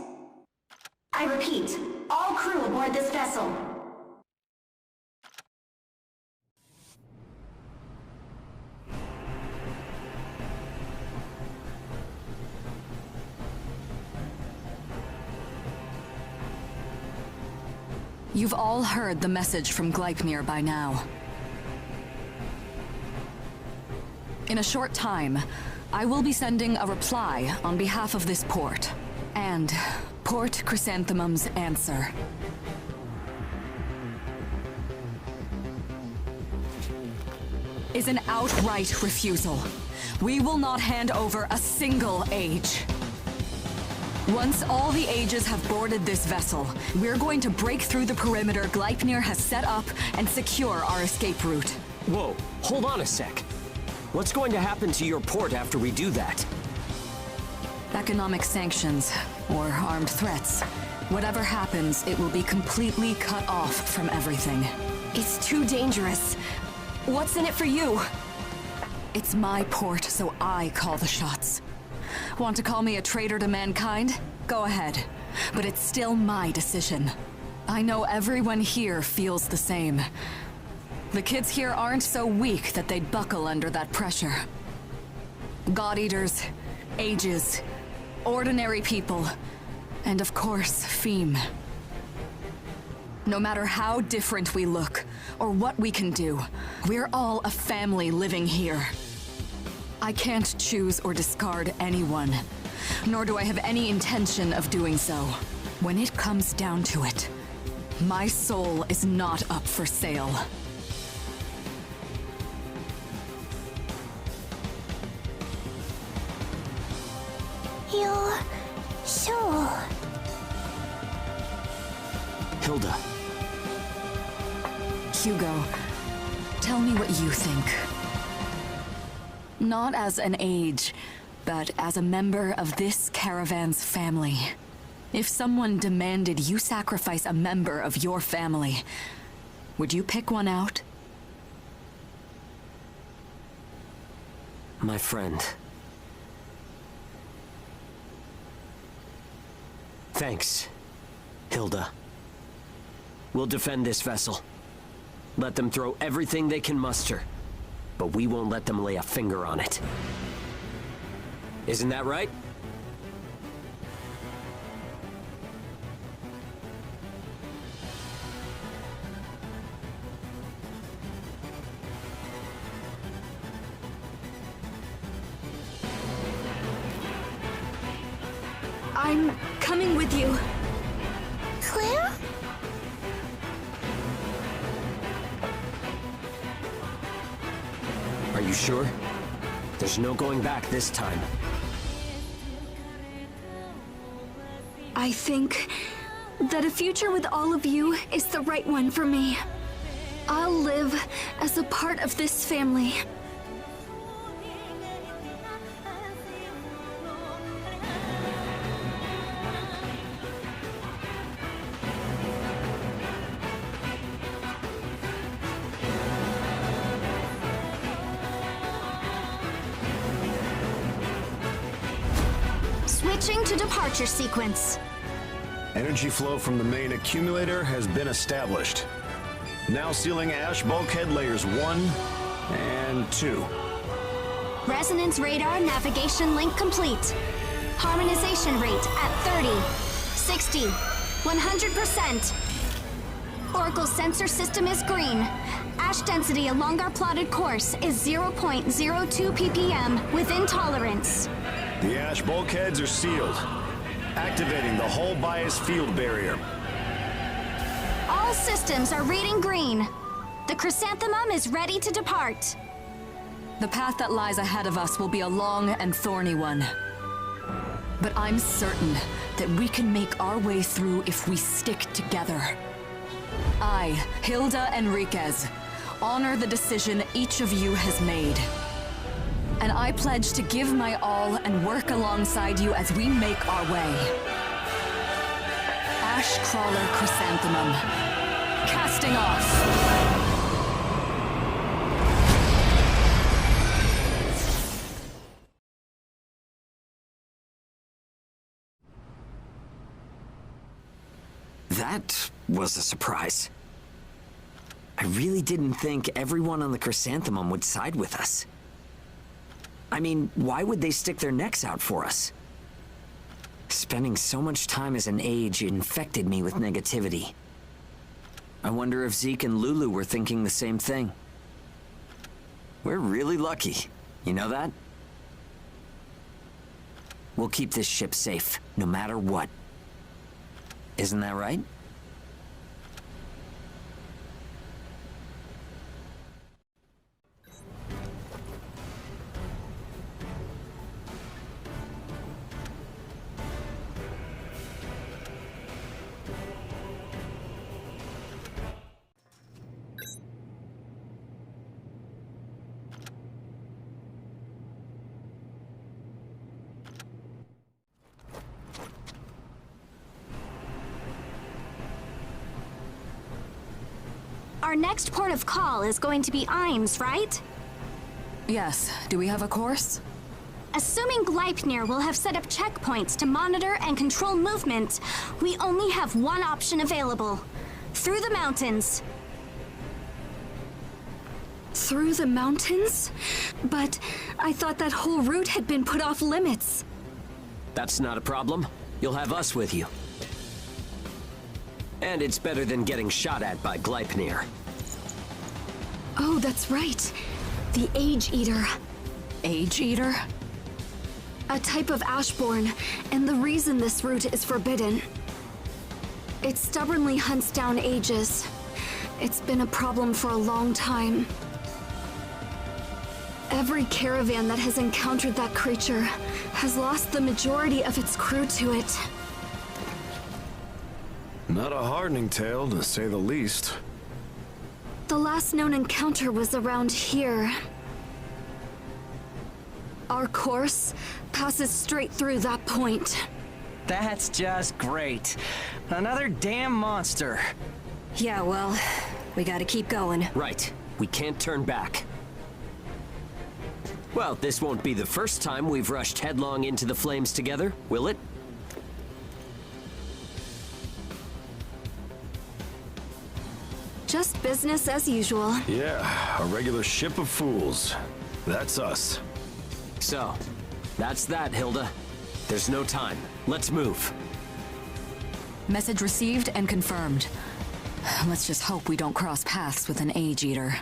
I repeat, all crew aboard this vessel. You've all heard the message from Gleipnir by now. In a short time, I will be sending a reply on behalf of this port, and Port Chrysanthemum's answer. Is an outright refusal. We will not hand over a single age. Once all the ages have boarded this vessel, we're going to break through the perimeter Gleipnir has set up and secure our escape route. Whoa, hold on a sec. What's going to happen to your port after we do that? Economic sanctions, or armed threats. Whatever happens, it will be completely cut off from everything. It's too dangerous. What's in it for you? It's my port, so I call the shots. Want to call me a traitor to mankind? Go ahead. But it's still my decision. I know everyone here feels the same. The kids here aren't so weak that they'd buckle under that pressure. God-eaters, ages, ordinary people, and of course, Phym. No matter how different we look, or what we can do, we're all a family living here. I can't choose or discard anyone, nor do I have any intention of doing so. When it comes down to it, my soul is not up for sale. You're sure? Hilda. Hugo, tell me what you think. Not as an age, but as a member of this caravan's family. If someone demanded you sacrifice a member of your family, would you pick one out? My friend. Thanks, Hilda. We'll defend this vessel. Let them throw everything they can muster, but we won't let them lay a finger on it. Isn't that right? I'm coming with you. Claire? Are you sure? There's no going back this time. I think that a future with all of you is the right one for me. I'll live as a part of this family. Switching to departure sequence. Energy flow from the main accumulator has been established. Now sealing ash bulkhead layers 1 and 2. Resonance radar navigation link complete. Harmonization rate at 30, 60, 100%. Oracle sensor system is green. Ash density along our plotted course is 0.02 ppm within tolerance. The ash bulkheads are sealed. Activating the hull bias field barrier. All systems are reading green. The Chrysanthemum is ready to depart. The path that lies ahead of us will be a long and thorny one. But I'm certain that we can make our way through if we stick together. I, Hilda Enriquez, honor the decision each of you has made. And I pledge to give my all and work alongside you as we make our way. Ash Crawler Chrysanthemum. Casting off. That was a surprise. I really didn't think everyone on the Chrysanthemum would side with us. I mean, why would they stick their necks out for us? Spending so much time as an age infected me with negativity. I wonder if Zeke and Lulu were thinking the same thing. We're really lucky, you know that? We'll keep this ship safe, no matter what. Isn't that right? Our next port of call is going to be Eins, right? Yes. Do we have a course? Assuming Gleipnir will have set up checkpoints to monitor and control movement, we only have one option available. Through the mountains. Through the mountains? But I thought that whole route had been put off limits. That's not a problem. You'll have us with you. And it's better than getting shot at by Gleipnir. Oh, that's right. The Age Eater. Age Eater? A type of Ashborn, and the reason this route is forbidden. It stubbornly hunts down ages. It's been a problem for a long time. Every caravan that has encountered that creature has lost the majority of its crew to it. Not a hardening tale, to say the least. The last known encounter was around here. Our course passes straight through that point. That's just great. Another damn monster. Yeah, well, we gotta keep going. Right. We can't turn back. Well, this won't be the first time we've rushed headlong into the flames together, will it? Just business as usual. Yeah, a regular ship of fools. That's us. So, that's that, Hilda. There's no time. Let's move. Message received and confirmed. Let's just hope we don't cross paths with an Age Eater.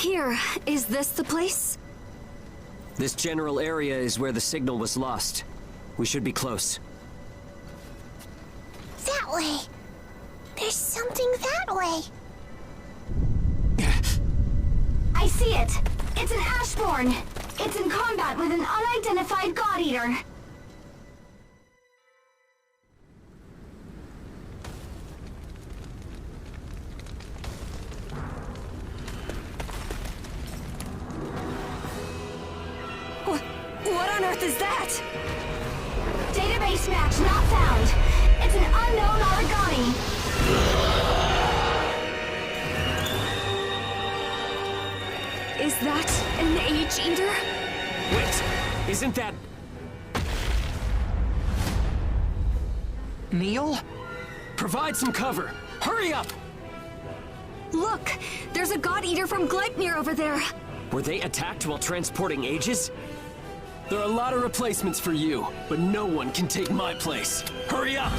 Here, is this the place? This general area is where the signal was lost. We should be close. That way. There's something that way. I see it! It's an Ashborn! It's in combat with an unidentified God Eater! What on earth is that? Database match not found. It's an unknown Aragami. Is that an Age Eater? Wait, isn't that... Neil? Provide some cover. Hurry up! Look, there's a God Eater from Gleipnir over there. Were they attacked while transporting Ages? There are a lot of replacements for you, but no one can take my place. Hurry up!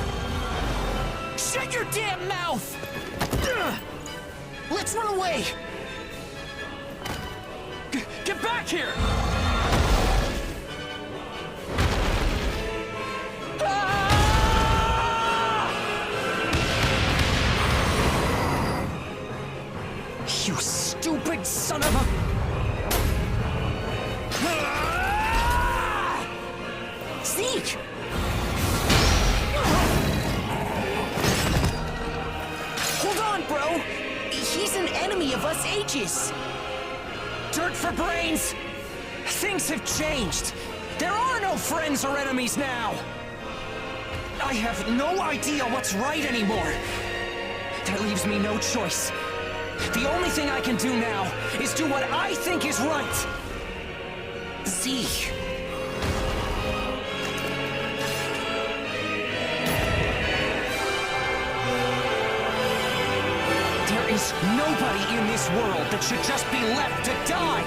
Shut your damn mouth! Let's run away! Get back here! You stupid son of a... Zeke! Hold on, bro! He's an enemy of us Ages! Dirt for brains! Things have changed! There are no friends or enemies now! I have no idea what's right anymore! That leaves me no choice. The only thing I can do now is do what I think is right! Zeke. There is nobody in this world that should just be left to die!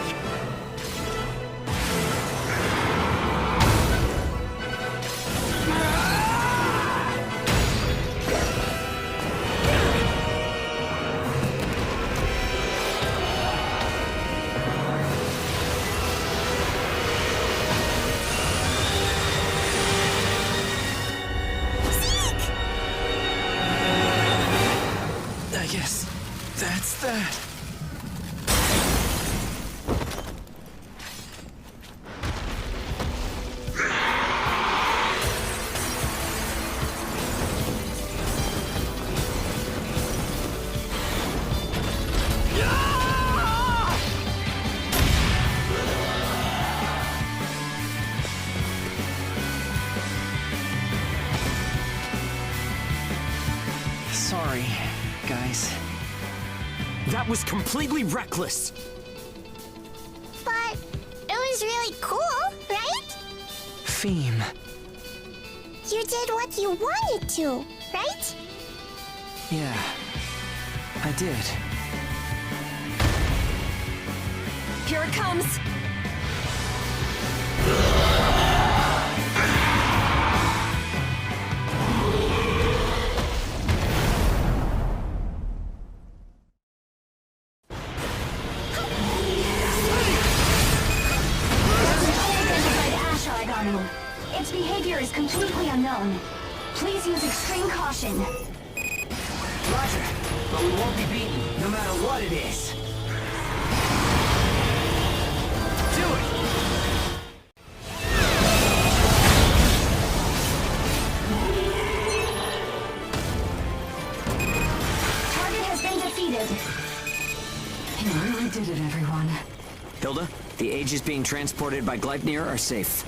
Sorry, guys. That was completely reckless! But it was really cool, right? Phym. You did what you wanted to, right? Yeah, I did. Here it comes! Its behavior is completely unknown. Please use extreme caution. Roger, but we won't be beaten, no matter what it is. Do it! Target has been defeated. You really did it, everyone. Hilda, the Ages being transported by Gleipnir are safe.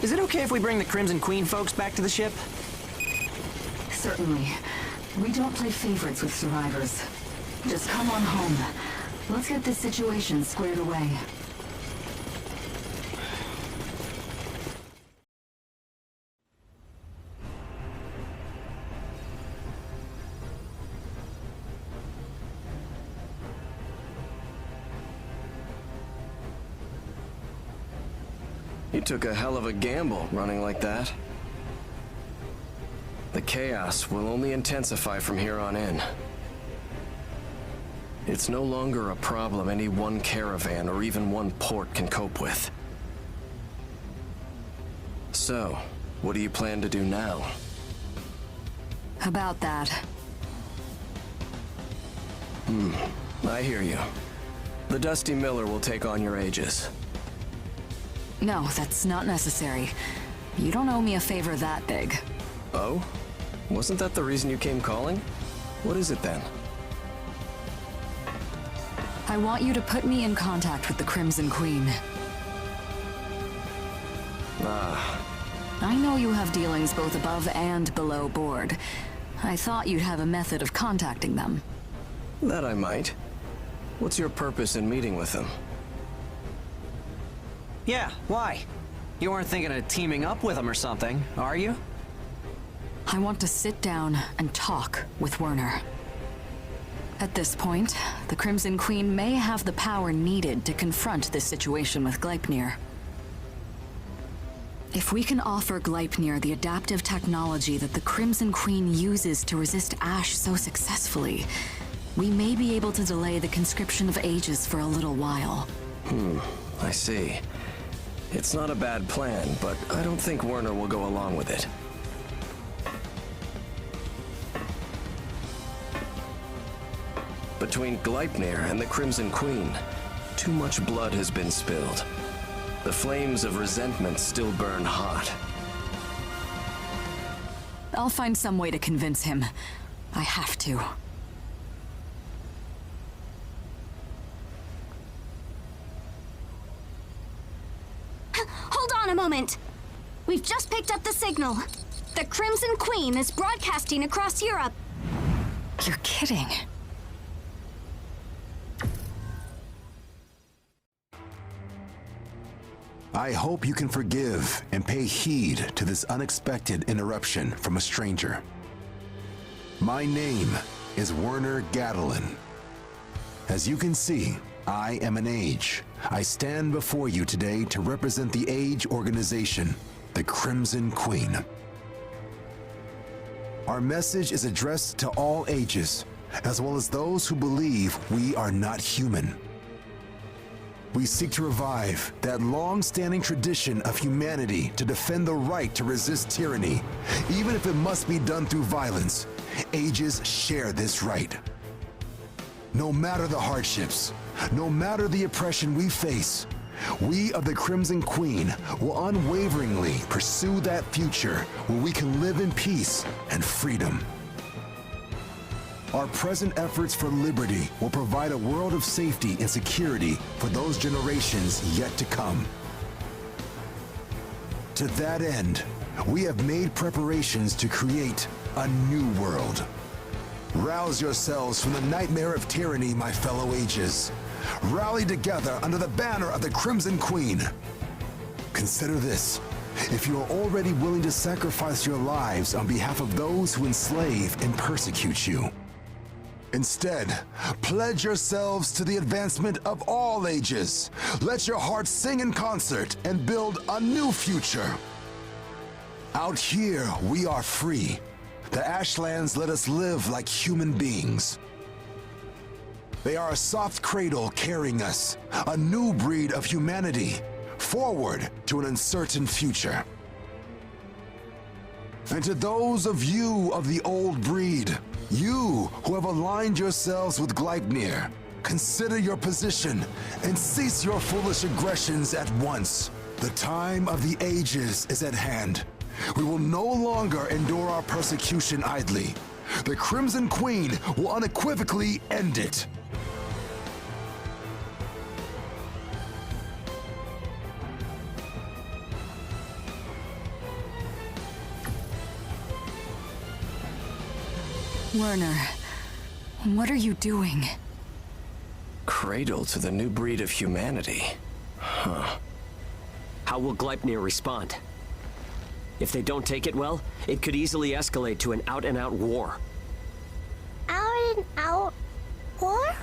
Is it okay if we bring the Crimson Queen folks back to the ship? Certainly. We don't play favorites with survivors. Just come on home. Let's get this situation squared away. You took a hell of a gamble running like that. The chaos will only intensify from here on in. It's no longer a problem any one caravan or even one port can cope with. So, what do you plan to do now? About that. I hear you. The Dusty Miller will take on your Aegis. No, that's not necessary. You don't owe me a favor that big. Oh? Wasn't that the reason you came calling? What is it then? I want you to put me in contact with the Crimson Queen. Ah. I know you have dealings both above and below board. I thought you'd have a method of contacting them. That I might. What's your purpose in meeting with them? Yeah, why? You weren't thinking of teaming up with him or something, are you? I want to sit down and talk with Werner. At this point, the Crimson Queen may have the power needed to confront this situation with Gleipnir. If we can offer Gleipnir the adaptive technology that the Crimson Queen uses to resist Ash so successfully, we may be able to delay the conscription of Aegis for a little while. I see. It's not a bad plan, but I don't think Werner will go along with it. Between Gleipnir and the Crimson Queen, too much blood has been spilled. The flames of resentment still burn hot. I'll find some way to convince him. I have to. Hold on a moment. We've just picked up the signal. The Crimson Queen is broadcasting across Europe. You're kidding. I hope you can forgive and pay heed to this unexpected interruption from a stranger. My name is Werner Gadelin. As you can see, I am an Age. I stand before you today to represent the Age organization, the Crimson Queen. Our message is addressed to all ages, as well as those who believe we are not human. We seek to revive that long-standing tradition of humanity to defend the right to resist tyranny, even if it must be done through violence. Ages share this right. No matter the hardships, no matter the oppression we face, we of the Crimson Queen will unwaveringly pursue that future where we can live in peace and freedom. Our present efforts for liberty will provide a world of safety and security for those generations yet to come. To that end, we have made preparations to create a new world. Rouse yourselves from the nightmare of tyranny, my fellow Ages. Rally together under the banner of the Crimson Queen. Consider this. If you are already willing to sacrifice your lives on behalf of those who enslave and persecute you, instead, pledge yourselves to the advancement of all ages. Let your hearts sing in concert and build a new future. Out here, we are free. The Ashlands let us live like human beings. They are a soft cradle carrying us, a new breed of humanity, forward to an uncertain future. And to those of you of the old breed, you who have aligned yourselves with Gleipnir, consider your position and cease your foolish aggressions at once. The time of the Ages is at hand. We will no longer endure our persecution idly. The Crimson Queen will unequivocally end it. Werner, what are you doing? Cradle to the new breed of humanity. Huh. How will Gleipnir respond? If they don't take it well, it could easily escalate to an out-and-out war. Out war?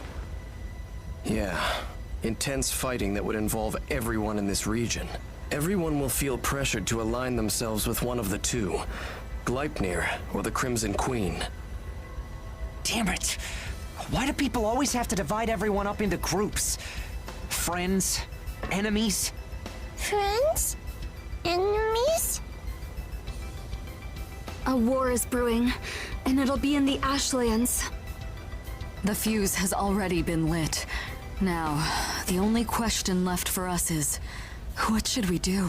Yeah. Intense fighting that would involve everyone in this region. Everyone will feel pressured to align themselves with one of the two. Gleipnir or the Crimson Queen. Damn it! Why do people always have to divide everyone up into groups? Friends? Enemies? Friends? Enemies? A war is brewing, and it'll be in the Ashlands. The fuse has already been lit. Now, the only question left for us is, what should we do?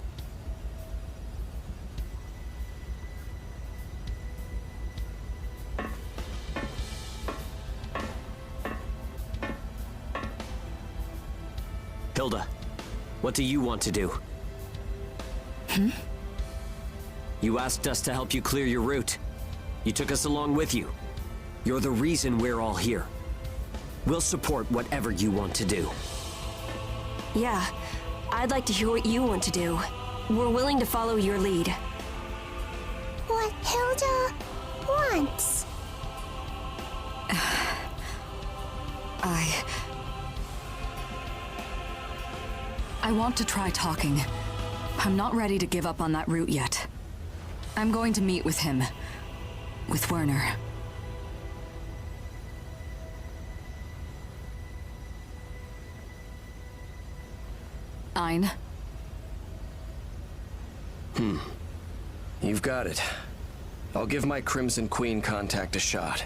Hilda, what do you want to do? You asked us to help you clear your route. You took us along with you. You're the reason we're all here. We'll support whatever you want to do. Yeah, I'd like to hear what you want to do. We're willing to follow your lead. What Hilda wants. I want to try talking. I'm not ready to give up on that route yet. I'm going to meet with him. With Werner. Ein? You've got it. I'll give my Crimson Queen contact a shot.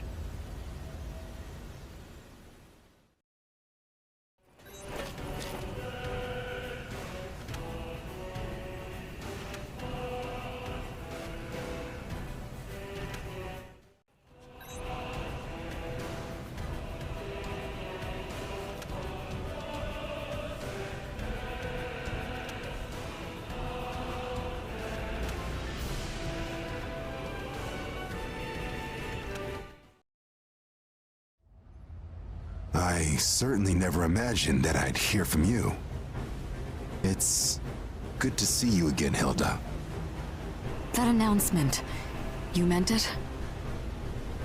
I certainly never imagined that I'd hear from you. It's good to see you again, Hilda. That announcement, you meant it?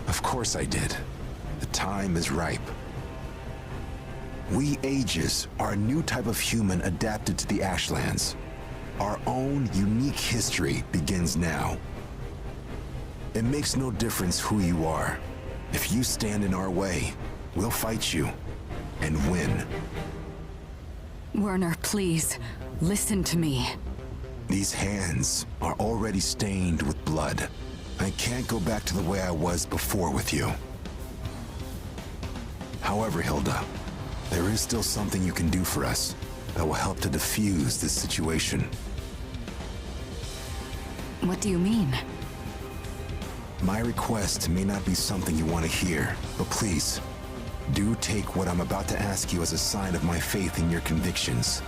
Of course I did. The time is ripe. We Ages are a new type of human adapted to the Ashlands. Our own unique history begins now. It makes no difference who you are. If you stand in our way, we'll fight you and win. Werner, please, listen to me. These hands are already stained with blood. I can't go back to the way I was before with you. However, Hilda, there is still something you can do for us that will help to defuse this situation. What do you mean? My request may not be something you want to hear, but please, do take what I'm about to ask you as a sign of my faith in your convictions.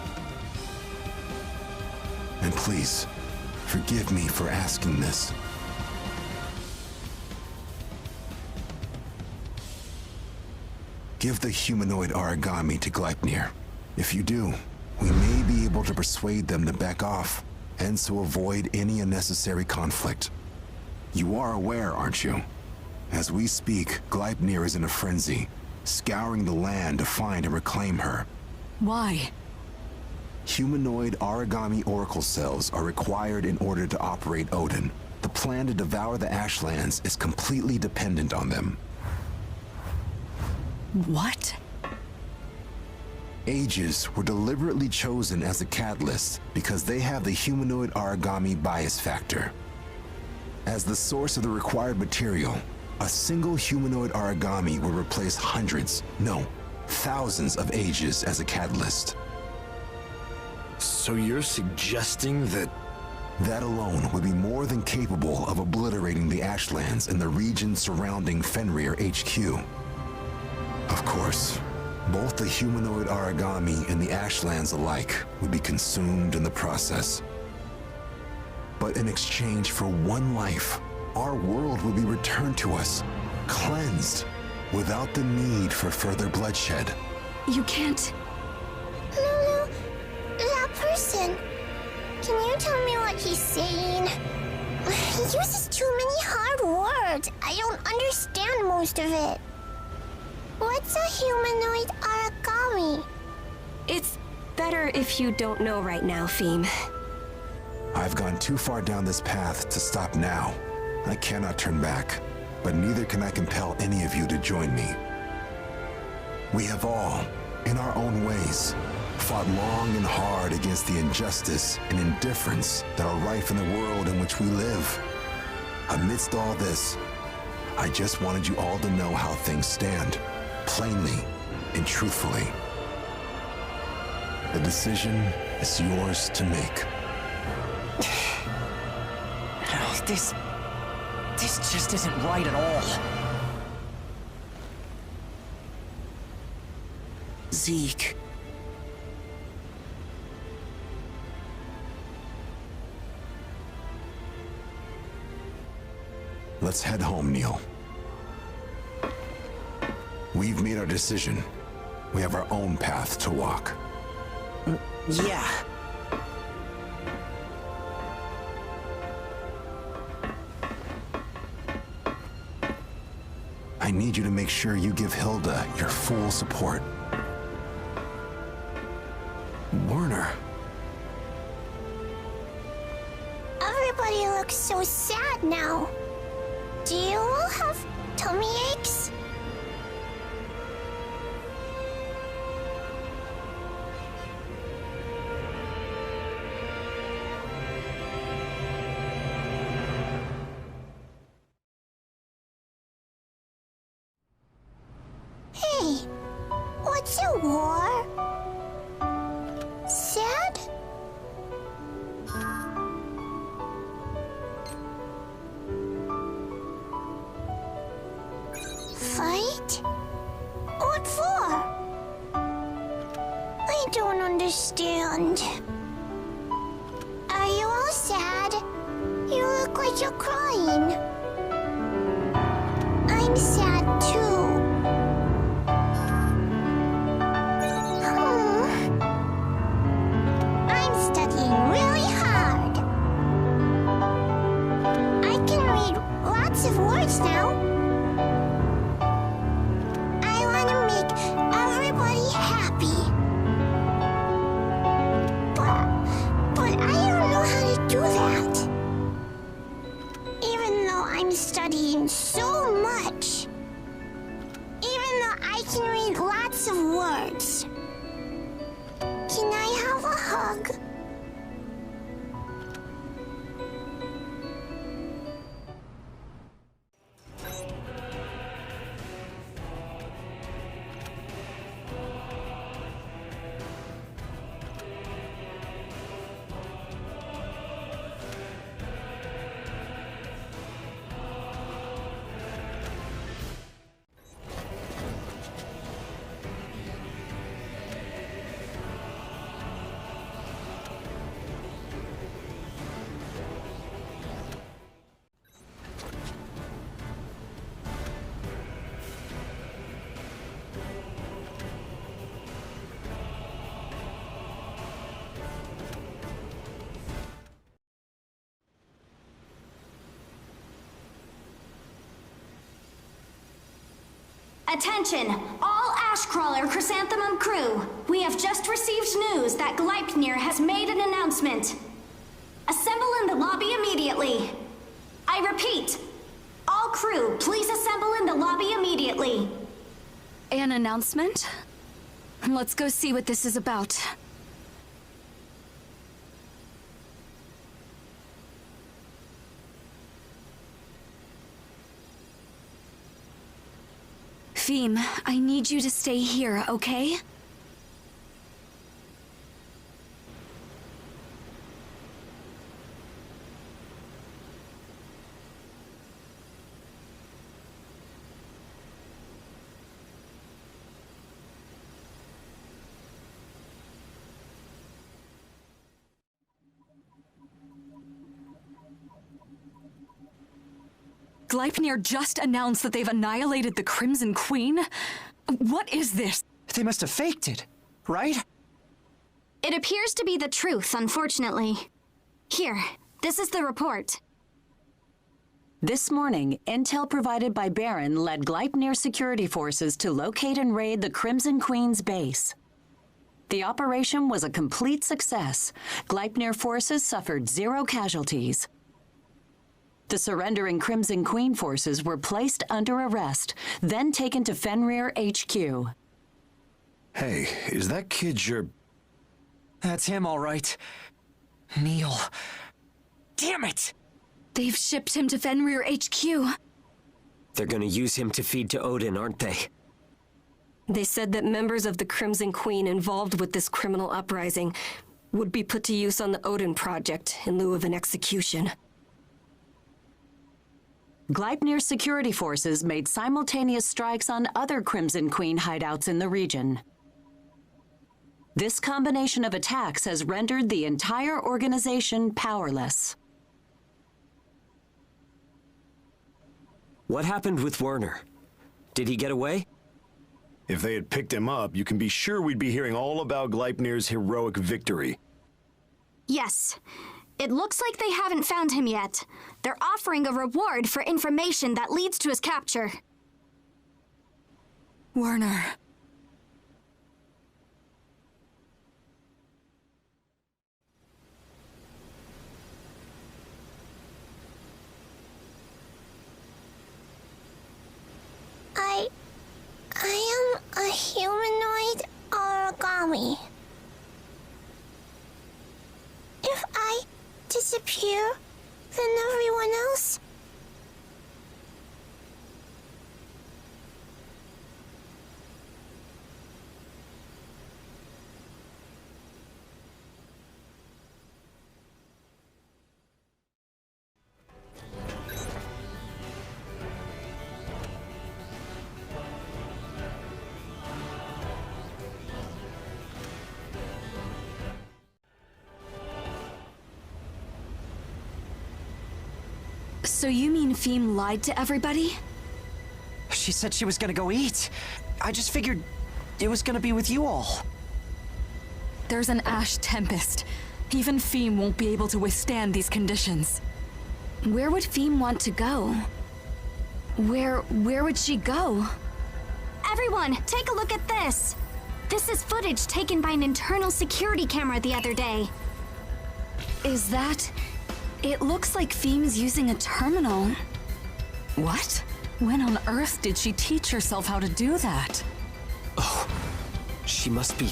And please, forgive me for asking this. Give the humanoid Aragami to Gleipnir. If you do, we may be able to persuade them to back off, and so avoid any unnecessary conflict. You are aware, aren't you? As we speak, Gleipnir is in a frenzy, scouring the land to find and reclaim her. Why? Humanoid Aragami oracle cells are required in order to operate Odin. The plan to devour the Ashlands is completely dependent on them. What? Ages were deliberately chosen as a catalyst because they have the humanoid Aragami bias factor. As the source of the required material, a single humanoid Aragami will replace hundreds, no, thousands of Ages as a catalyst. So you're suggesting that... That alone would be more than capable of obliterating the Ashlands and the region surrounding Fenrir HQ. Of course, both the humanoid Aragami and the Ashlands alike would be consumed in the process. But in exchange for one life, our world will be returned to us, cleansed, without the need for further bloodshed. You can't... Lulu, that person. Can you tell me what he's saying? He uses too many hard words. I don't understand most of it. What's a humanoid Aragami? It's better if you don't know right now, Phym. I've gone too far down this path to stop now. I cannot turn back, but neither can I compel any of you to join me. We have all, in our own ways, fought long and hard against the injustice and indifference that are rife in the world in which we live. Amidst all this, I just wanted you all to know how things stand, plainly and truthfully. The decision is yours to make. This just isn't right at all. Zeke. Let's head home, Neil. We've made our decision. We have our own path to walk. Yeah. I need you to make sure you give Hilda your full support. Warner. Everybody looks so sad now. Do you all have tummy aches? Hey, what's a war? Sad? Fight? What for? I don't understand. Are you all sad? You look like you're crying. I'm sad too. I'm studying really hard. I can read lots of words now. I want to make everybody happy. But I don't know how to do that. Even though I'm studying so much. Even though I can read lots of words. Can I have a hug? Attention, all Ashcrawler Chrysanthemum crew. We have just received news that Gleipnir has made an announcement. Assemble in the lobby immediately. I repeat, all crew, please assemble in the lobby immediately. An announcement? Let's go see what this is about. Phym, I need you to stay here, okay? Gleipnir just announced that they've annihilated the Crimson Queen? What is this? They must have faked it, right? It appears to be the truth, unfortunately. Here, this is the report. This morning, intel provided by Baron led Gleipnir security forces to locate and raid the Crimson Queen's base. The operation was a complete success. Gleipnir forces suffered 0 casualties. The surrendering Crimson Queen forces were placed under arrest, then taken to Fenrir HQ. Hey, is that kid your... That's him, all right. Neil. Damn it! They've shipped him to Fenrir HQ. They're gonna use him to feed to Odin, aren't they? They said that members of the Crimson Queen involved with this criminal uprising would be put to use on the Odin project in lieu of an execution. Gleipnir security forces made simultaneous strikes on other Crimson Queen hideouts in the region. This combination of attacks has rendered the entire organization powerless. What happened with Werner? Did he get away? If they had picked him up, you can be sure we'd be hearing all about Gleipnir's heroic victory. Yes. It looks like they haven't found him yet. They're offering a reward for information that leads to his capture. Werner. I am a humanoid Aragami. If I disappear, then everyone else... So you mean Phym lied to everybody? She said she was gonna go eat. I just figured it was gonna be with you all. There's an ash tempest. Even Phym won't be able to withstand these conditions. Where would Phym want to go? Where would she go? Everyone, take a look at this! This is footage taken by an internal security camera the other day. Is that... It looks like Phym's using a terminal. What? When on earth did she teach herself how to do that? Oh, she must be...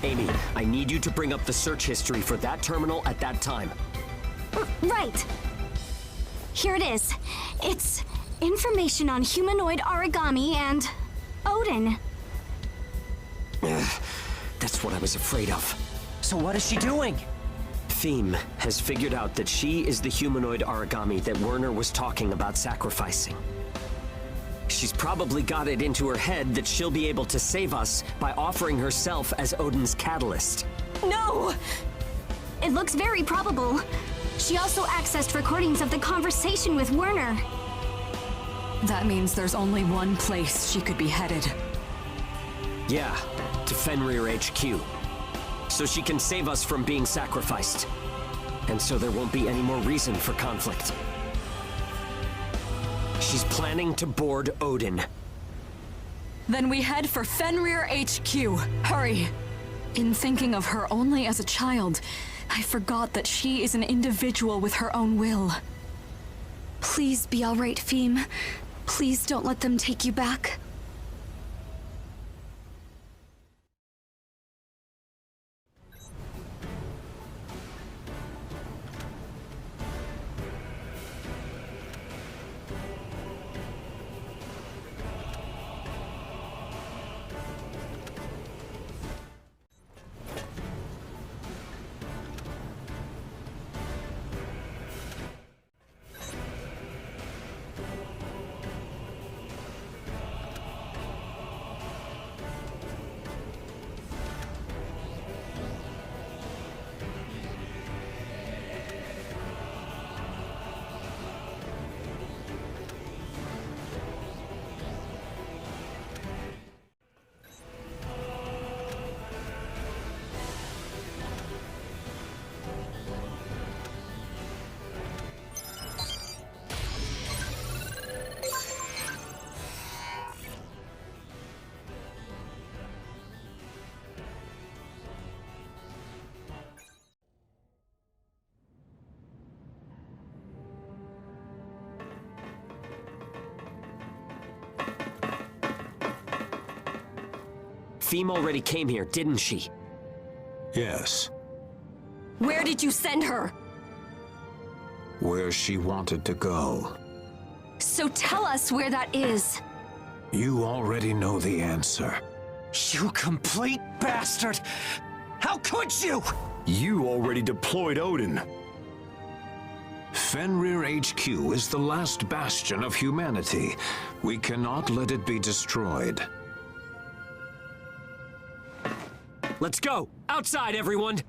Amy, I need you to bring up the search history for that terminal at that time. Right. Here it is. It's information on humanoid Aragami and Odin. That's what I was afraid of. So what is she doing? Phym has figured out that she is the humanoid Aragami that Werner was talking about sacrificing. She's probably got it into her head that she'll be able to save us by offering herself as Odin's catalyst. No! It looks very probable. She also accessed recordings of the conversation with Werner. That means there's only one place she could be headed. Yeah, to Fenrir HQ. So she can save us from being sacrificed. And so there won't be any more reason for conflict. She's planning to board Odin. Then we head for Fenrir HQ. Hurry! In thinking of her only as a child, I forgot that she is an individual with her own will. Please be all right, Phym. Please don't let them take you back. Phym already came here, didn't she? Yes. Where did you send her? Where she wanted to go. So tell us where that is. You already know the answer. You complete bastard! How could you? You already deployed Odin. Fenrir HQ is the last bastion of humanity. We cannot let it be destroyed. Let's go! Outside, everyone!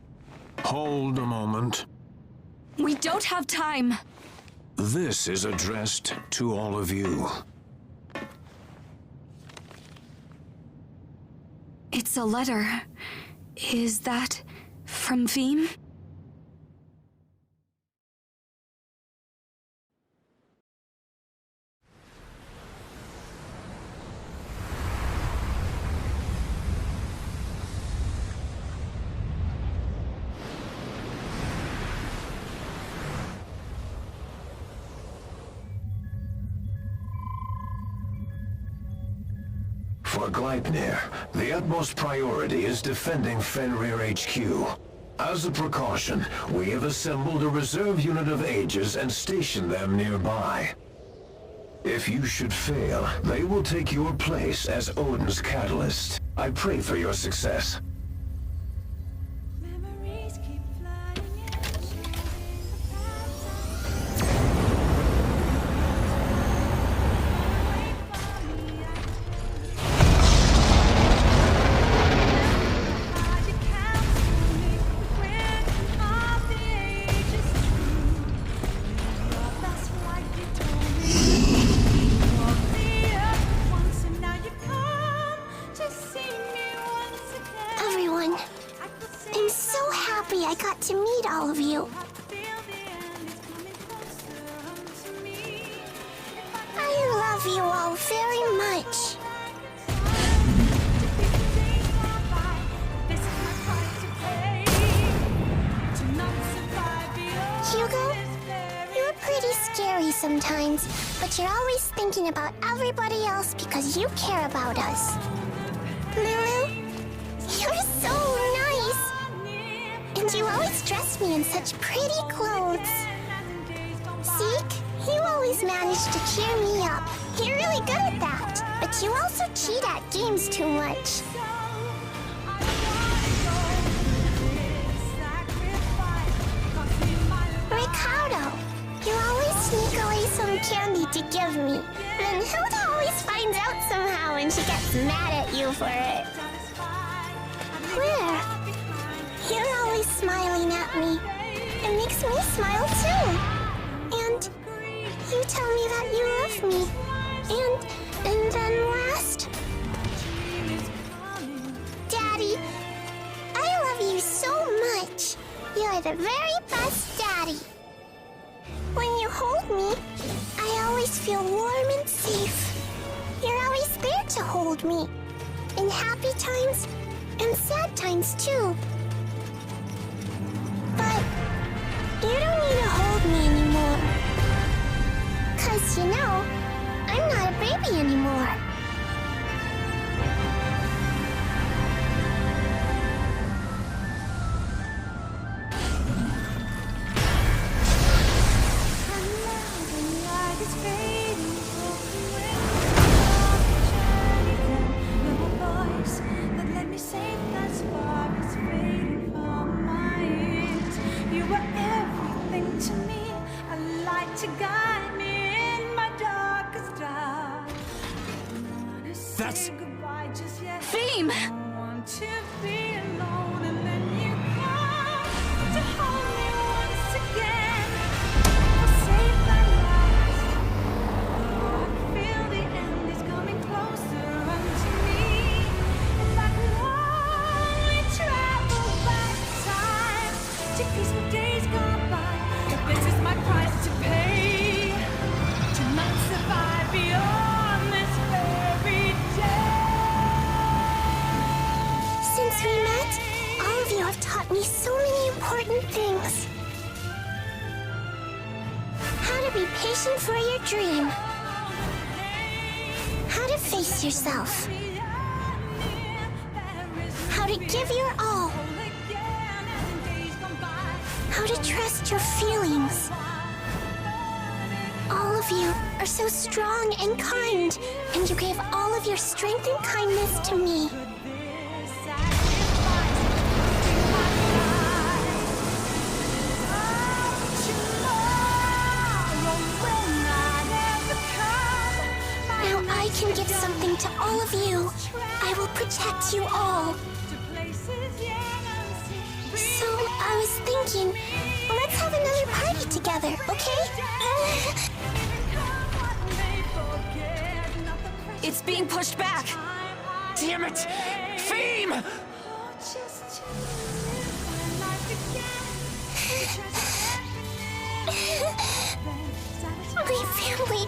Hold a moment. We don't have time. This is addressed to all of you. It's a letter. Is that from Phym? For Gleipnir, the utmost priority is defending Fenrir HQ. As a precaution, we have assembled a reserve unit of Aegis and stationed them nearby. If you should fail, they will take your place as Odin's catalyst. I pray for your success. Sometimes, but you're always thinking about everybody else because you care about us. Lulu, you're so nice! And you always dress me in such pretty clothes. Zeke, you always manage to cheer me up. You're really good at that, but you also cheat at games too much. Ricardo, you always sneak away some candy to give me. Then Hilda always finds out somehow and she gets mad at you for it. Claire, you're always smiling at me. It makes me smile too. And you tell me that you love me. And then last... Daddy, I love you so much. You're the very best daddy. When you hold me, I always feel warm and safe. You're always there to hold me. In happy times and sad times too. But you don't need to hold me anymore. 'Cause you know, I'm not a baby anymore. That's... Phym! Patient for your dream. How to face yourself. How to give your all. How to trust your feelings. All of you are so strong and kind, and you gave all of your strength and kindness to me. Now I can give something to all of you. I will protect you all. So, I was thinking, let's have another party together, okay? It's being pushed back. Damn it! Phym! My family,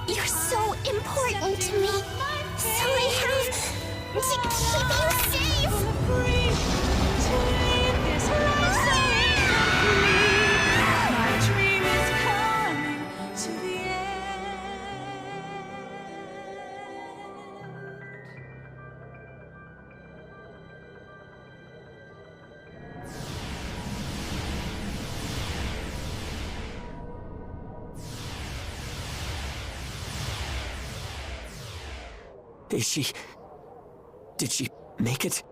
you're so important to me. So I have to keep you safe. My dream is coming to the end. Did she make it?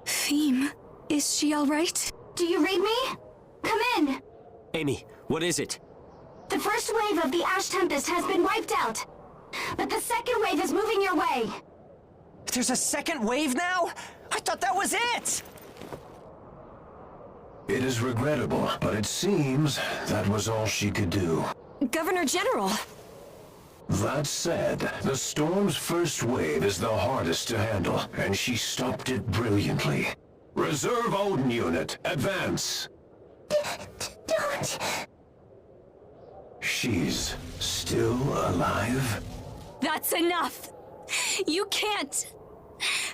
Phym, is she all right? Do you read me? Come in. Amy, what is it? The first wave of the Ash Tempest has been wiped out. But the second wave is moving your way. There's a second wave now? I thought that was it! It is regrettable, but it seems that was all she could do. Governor General. That said, the storm's first wave is the hardest to handle, and she stopped it brilliantly. Reserve Odin unit, advance! Don't. She's still alive? That's enough. You can't.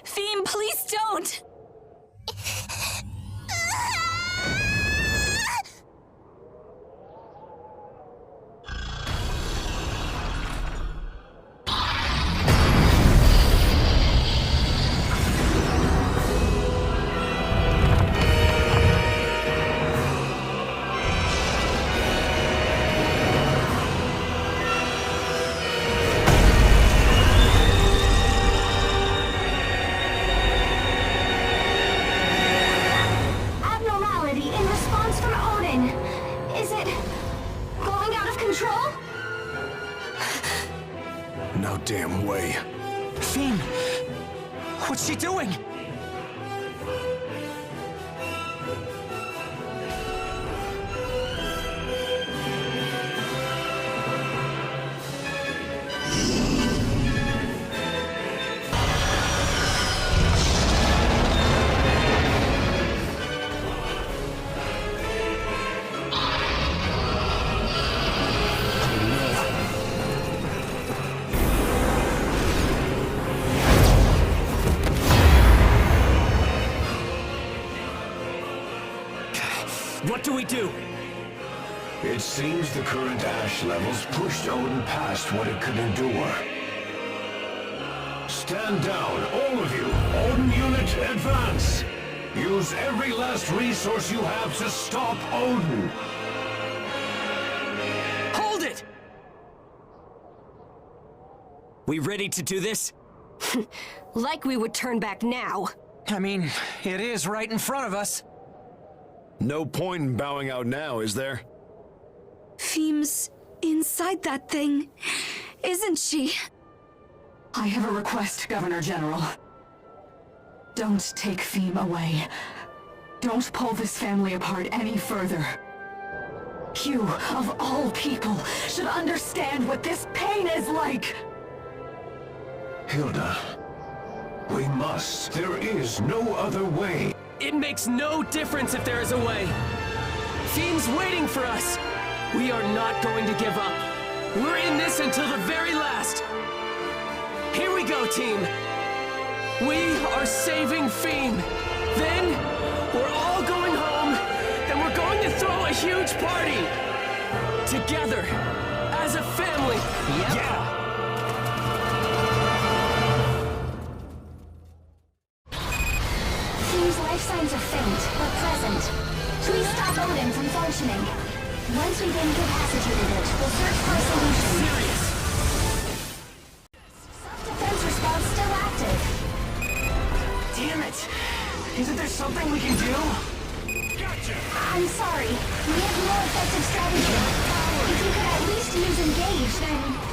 Phym, please don't. No damn way. Phym! What's she doing? What do we do? It seems the current ash levels pushed Odin past what it could endure. Stand down, all of you! Odin unit, advance! Use every last resource you have to stop Odin! Hold it! We ready to do this? Like we would turn back now. I mean, it is right in front of us. No point in bowing out now, is there? Phym's inside that thing, isn't she? I have a request, Governor General. Don't take Phym away. Don't pull this family apart any further. You, of all people, should understand what this pain is like! Hilda, we must. There is no other way. It makes no difference if there is a way. Phym's waiting for us. We are not going to give up. We're in this until the very last. Here we go, team. We are saving Phym. Then, we're all going home, and we're going to throw a huge party. Together, as a family. Yep. Yeah. Phym's life signs are faint, but present. Please stop Odin from functioning. Once we've incapacitated it, we'll search for a solution. Serious? Self-defense response still active. Damn it! Isn't there something we can do? Gotcha! I'm sorry. We have no effective strategy. If you could at least use engage, then...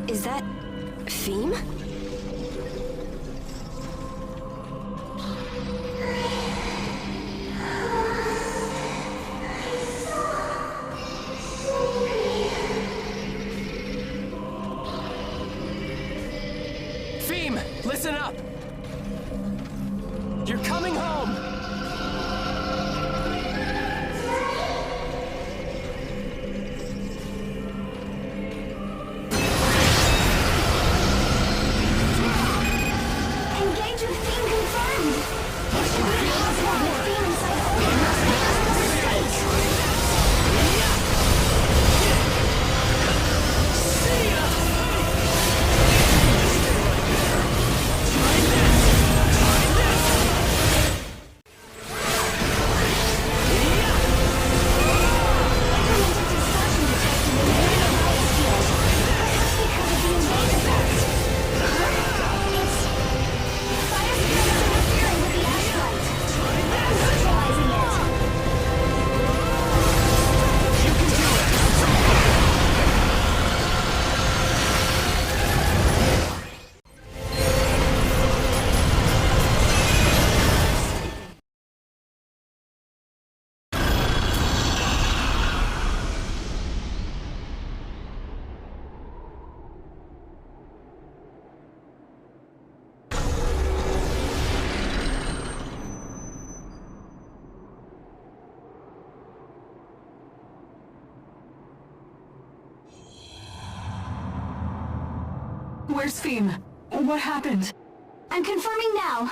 Is that Phym? Phym, listen up! You're coming home! Engage with Phym confirmed! If you feel us want the Phym inside Odin, Where's Phym? What happened? I'm confirming now.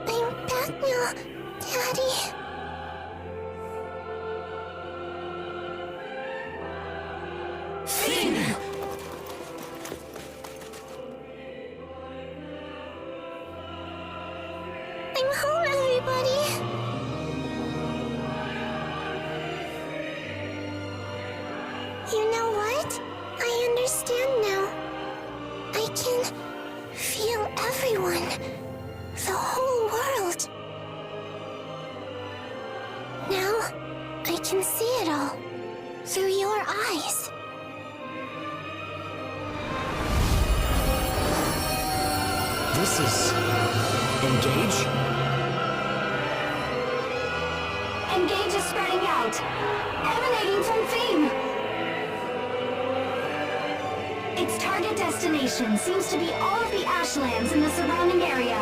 I'm back now, Daddy. Phym! I'm home, everybody. You know what? I understand now. I can feel everyone. The whole world. Now, I can see it all. Through your eyes. This is... Engage? Engage is spreading out, emanating from Phym. Its target destination seems to be all of the ashlands in the surrounding area.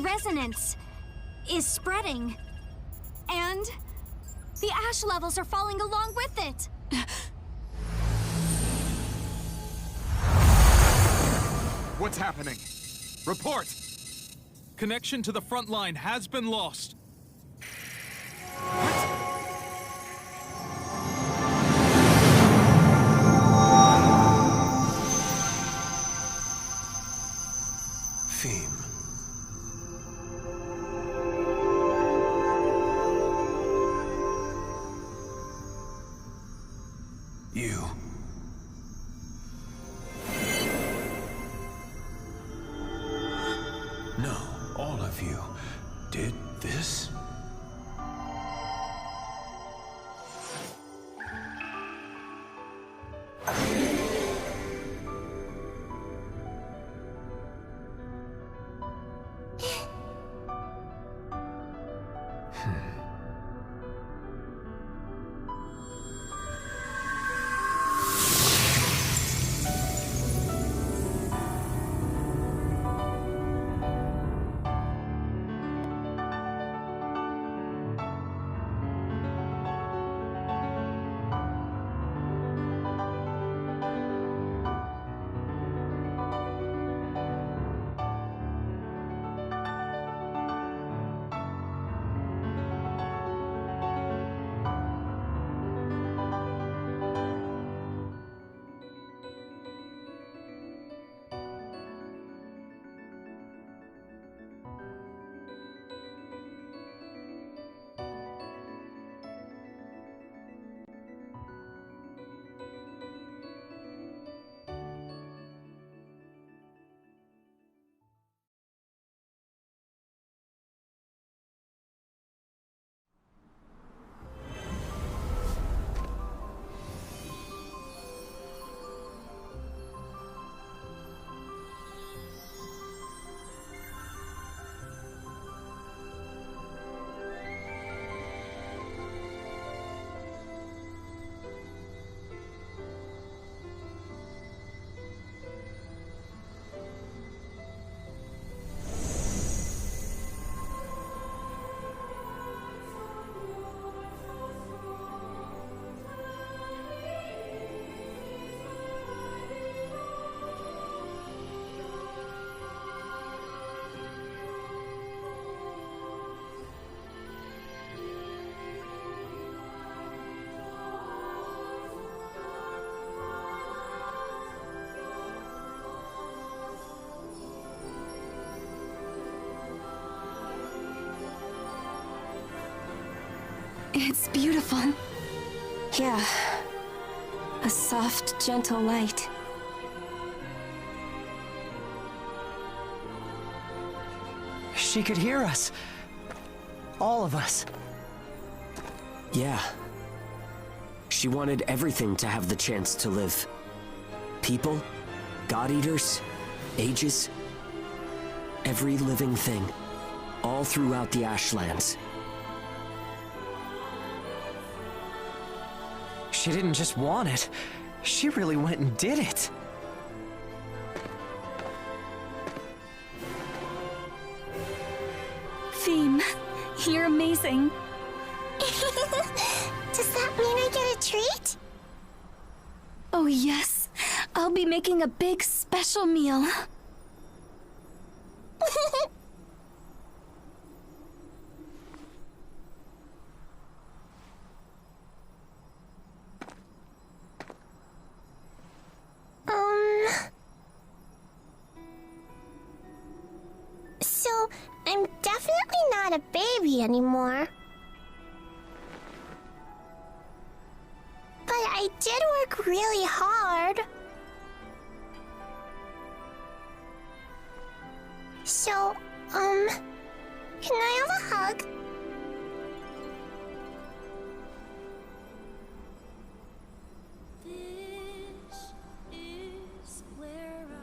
Resonance is spreading, and the ash levels are falling along with it. What's happening? Report! Connection to the front line has been lost. Phym. You. No, all of you did this? It's beautiful. Yeah. A soft, gentle light. She could hear us. All of us. Yeah. She wanted everything to have the chance to live. People, God-eaters, ages, every living thing, all throughout the Ashlands. She didn't just want it. She really went and did it. Phym, you're amazing. Does that mean I get a treat? Oh yes, I'll be making a big special meal. So, I'm definitely not a baby anymore. But I did work really hard. So, can I have a hug?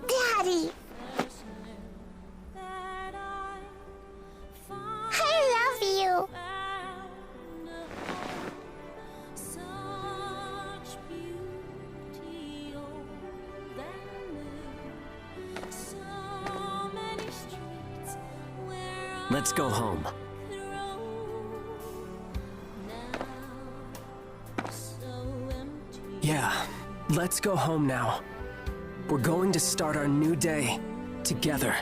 Daddy! I love you! Let's go home. Yeah, let's go home now. We're going to start our new day together.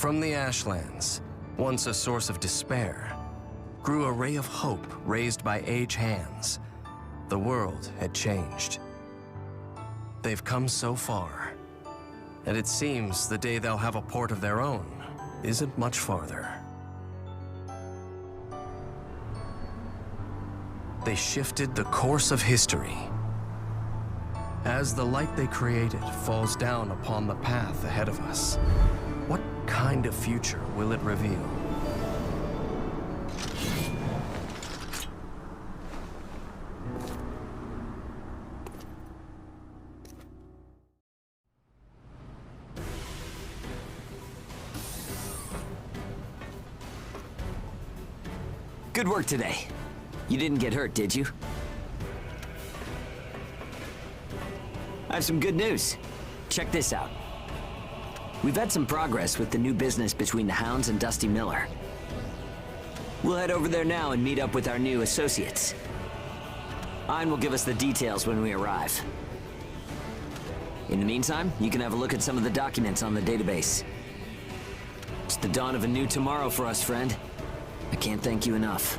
From the Ashlands, once a source of despair, grew a ray of hope raised by age hands. The world had changed. They've come so far, and it seems the day they'll have a port of their own isn't much farther. They shifted the course of history. As the light they created falls down upon the path ahead of us, what kind of future will it reveal? Good work today. You didn't get hurt, did you? I have some good news. Check this out. We've had some progress with the new business between the Hounds and Dusty Miller. We'll head over there now and meet up with our new associates. Ein will give us the details when we arrive. In the meantime, you can have a look at some of the documents on the database. It's the dawn of a new tomorrow for us, friend. I can't thank you enough.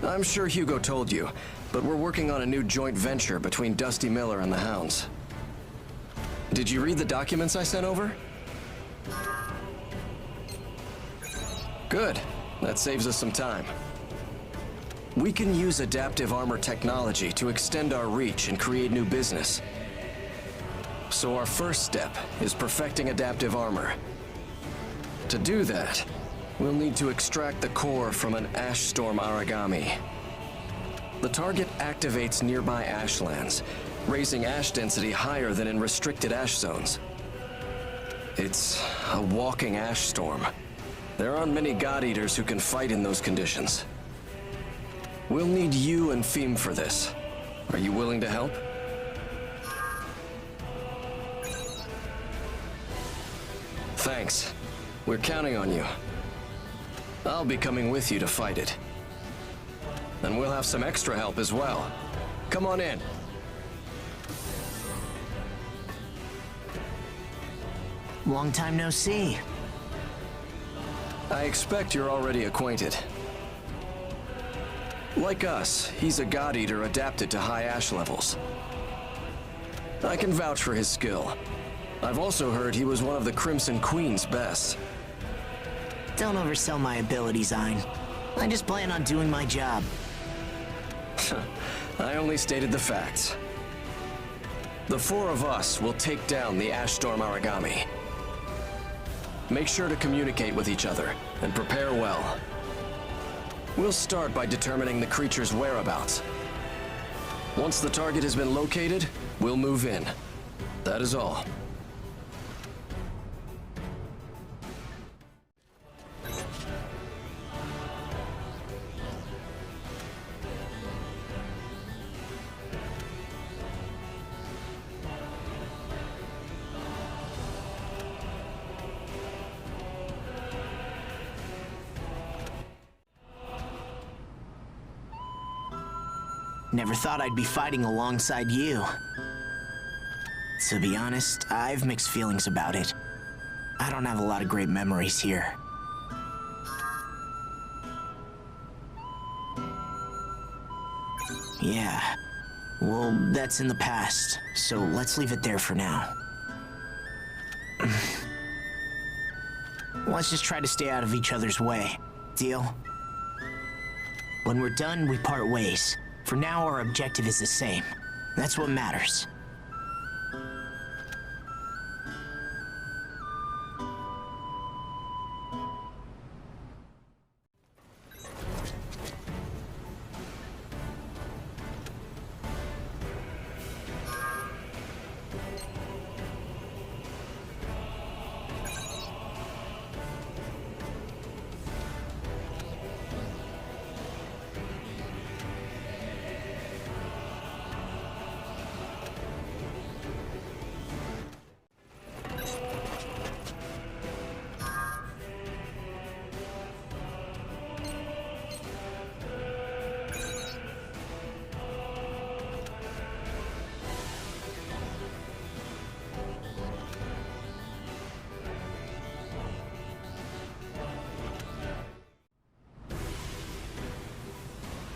I'm sure Hugo told you, but we're working on a new joint venture between Dusty Miller and the Hounds. Did you read the documents I sent over? Good. That saves us some time. We can use adaptive armor technology to extend our reach and create new business. So our first step is perfecting adaptive armor. To do that, we'll need to extract the core from an ash storm Aragami. The target activates nearby ashlands, raising ash density higher than in restricted ash zones. It's a walking ash storm. There aren't many God-Eaters who can fight in those conditions. We'll need you and Phym for this. Are you willing to help? Thanks. We're counting on you. I'll be coming with you to fight it. And we'll have some extra help as well. Come on in. Long time no see. I expect you're already acquainted. Like us, he's a God-Eater adapted to high ash levels. I can vouch for his skill. I've also heard he was one of the Crimson Queen's best. Don't oversell my abilities, Ein. I just plan on doing my job. I only stated the facts. The four of us will take down the Ash Storm Aragami. Make sure to communicate with each other, and prepare well. We'll start by determining the creature's whereabouts. Once the target has been located, we'll move in. That is all. Never thought I'd be fighting alongside you. To be honest, I've mixed feelings about it. I don't have a lot of great memories here. Yeah. Well, that's in the past, so let's leave it there for now. Let's just try to stay out of each other's way. Deal? When we're done, we part ways. For now, our objective is the same. That's what matters.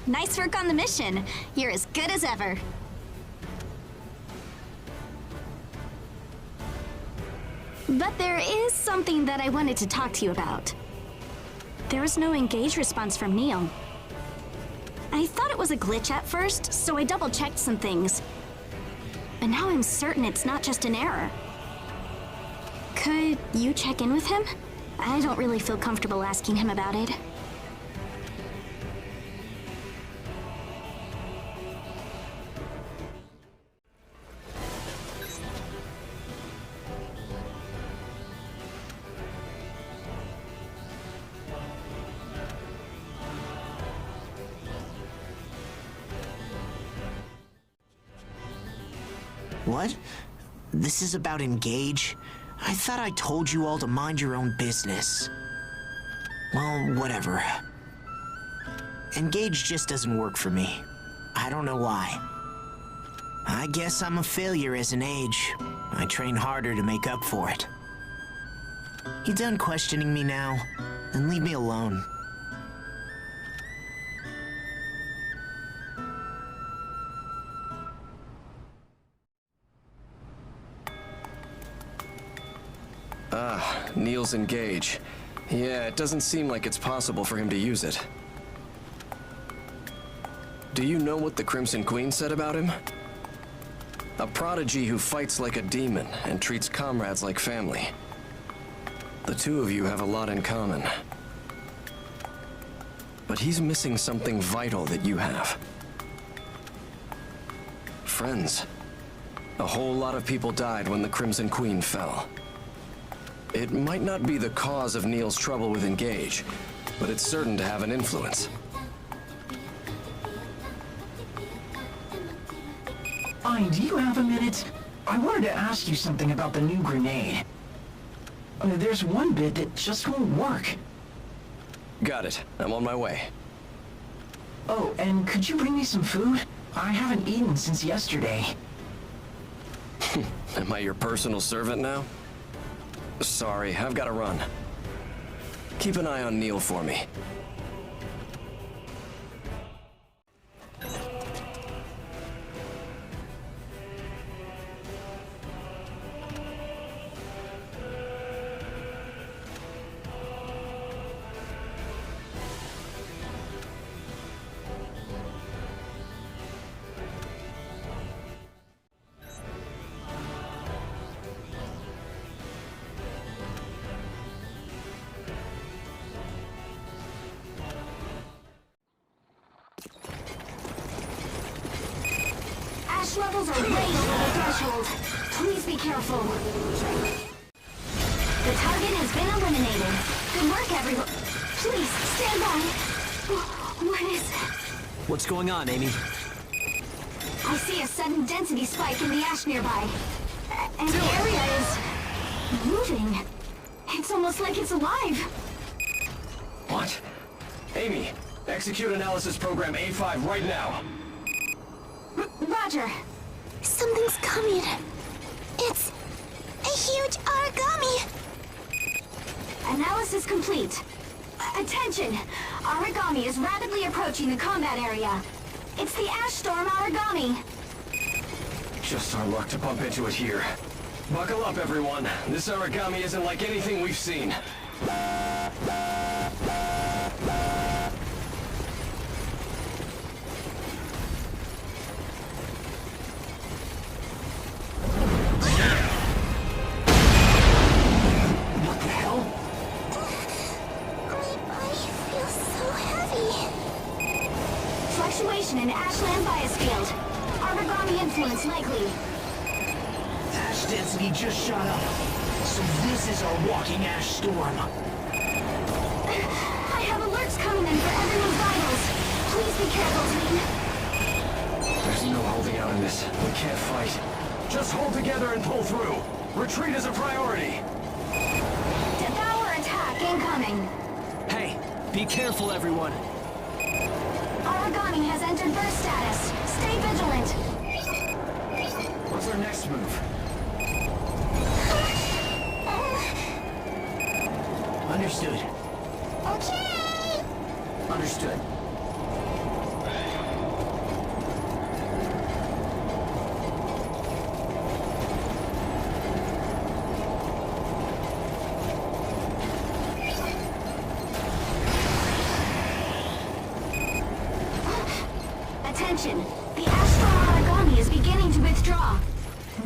Nice work on the mission. You're as good as ever. But there is something that I wanted to talk to you about. There was no engage response from Neil. I thought it was a glitch at first, so I double-checked some things. But now I'm certain it's not just an error. Could you check in with him? I don't really feel comfortable asking him about it. What? This is about Engage? I thought I told you all to mind your own business. Well, whatever. Engage just doesn't work for me. I don't know why. I guess I'm a failure as an age. I train harder to make up for it. You done questioning me now? Then leave me alone. Neil's Engage. Yeah, it doesn't seem like it's possible for him to use it. Do you know what the Crimson Queen said about him? A prodigy who fights like a demon and treats comrades like family. The two of you have a lot in common. But he's missing something vital that you have. Friends. A whole lot of people died when the Crimson Queen fell. It might not be the cause of Neil's trouble with Engage, but it's certain to have an influence. Ein, do you have a minute? I wanted to ask you something about the new grenade. There's one bit that just won't work. Got it. I'm on my way. Oh, and could you bring me some food? I haven't eaten since yesterday. Am I your personal servant now? Sorry, I've got to run. Keep an eye on Neil for me. ash levels are way over the threshold. Please be careful. The target has been eliminated. Good work, everyone. Please, stand by. What is it? What's going on, Amy? I see a sudden density spike in the ash nearby. And the area is moving. It's almost like it's alive. What? Amy, execute analysis program A5 right now. Roger. Something's coming. It's a huge Aragami. Analysis complete. Attention! Aragami is rapidly approaching the combat area. It's the Ash Storm Aragami. Just our luck to bump into it here. Buckle up, everyone. This Aragami isn't like anything we've seen. What the hell? My body feels so heavy. Fluctuation in Ashland bias field. Aragami influence likely. Ash density just shot up. So this is our walking ash storm. I have alerts coming in for everyone's vitals. Please be careful, team. There's no holding out in this. We can't fight. Just hold together and pull through. Retreat is a priority. Devour attack incoming. Hey, be careful, everyone. Aragami has entered burst status. Stay vigilant. What's our next move? Understood. Okay. Understood. Attention! The Ash Storm Aragami is beginning to withdraw.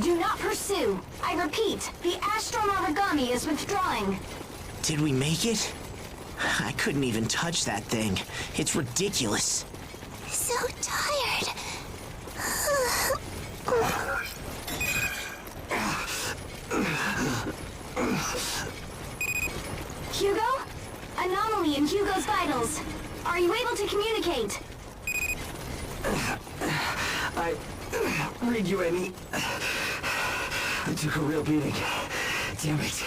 Do not pursue. I repeat, the Ash Storm Aragami is withdrawing. Did we make it? I couldn't even touch that thing. It's ridiculous. So tired. Hugo? Anomaly in Hugo's vitals. Are you able to communicate? I read you, Amy. I took a real beating. Damn it.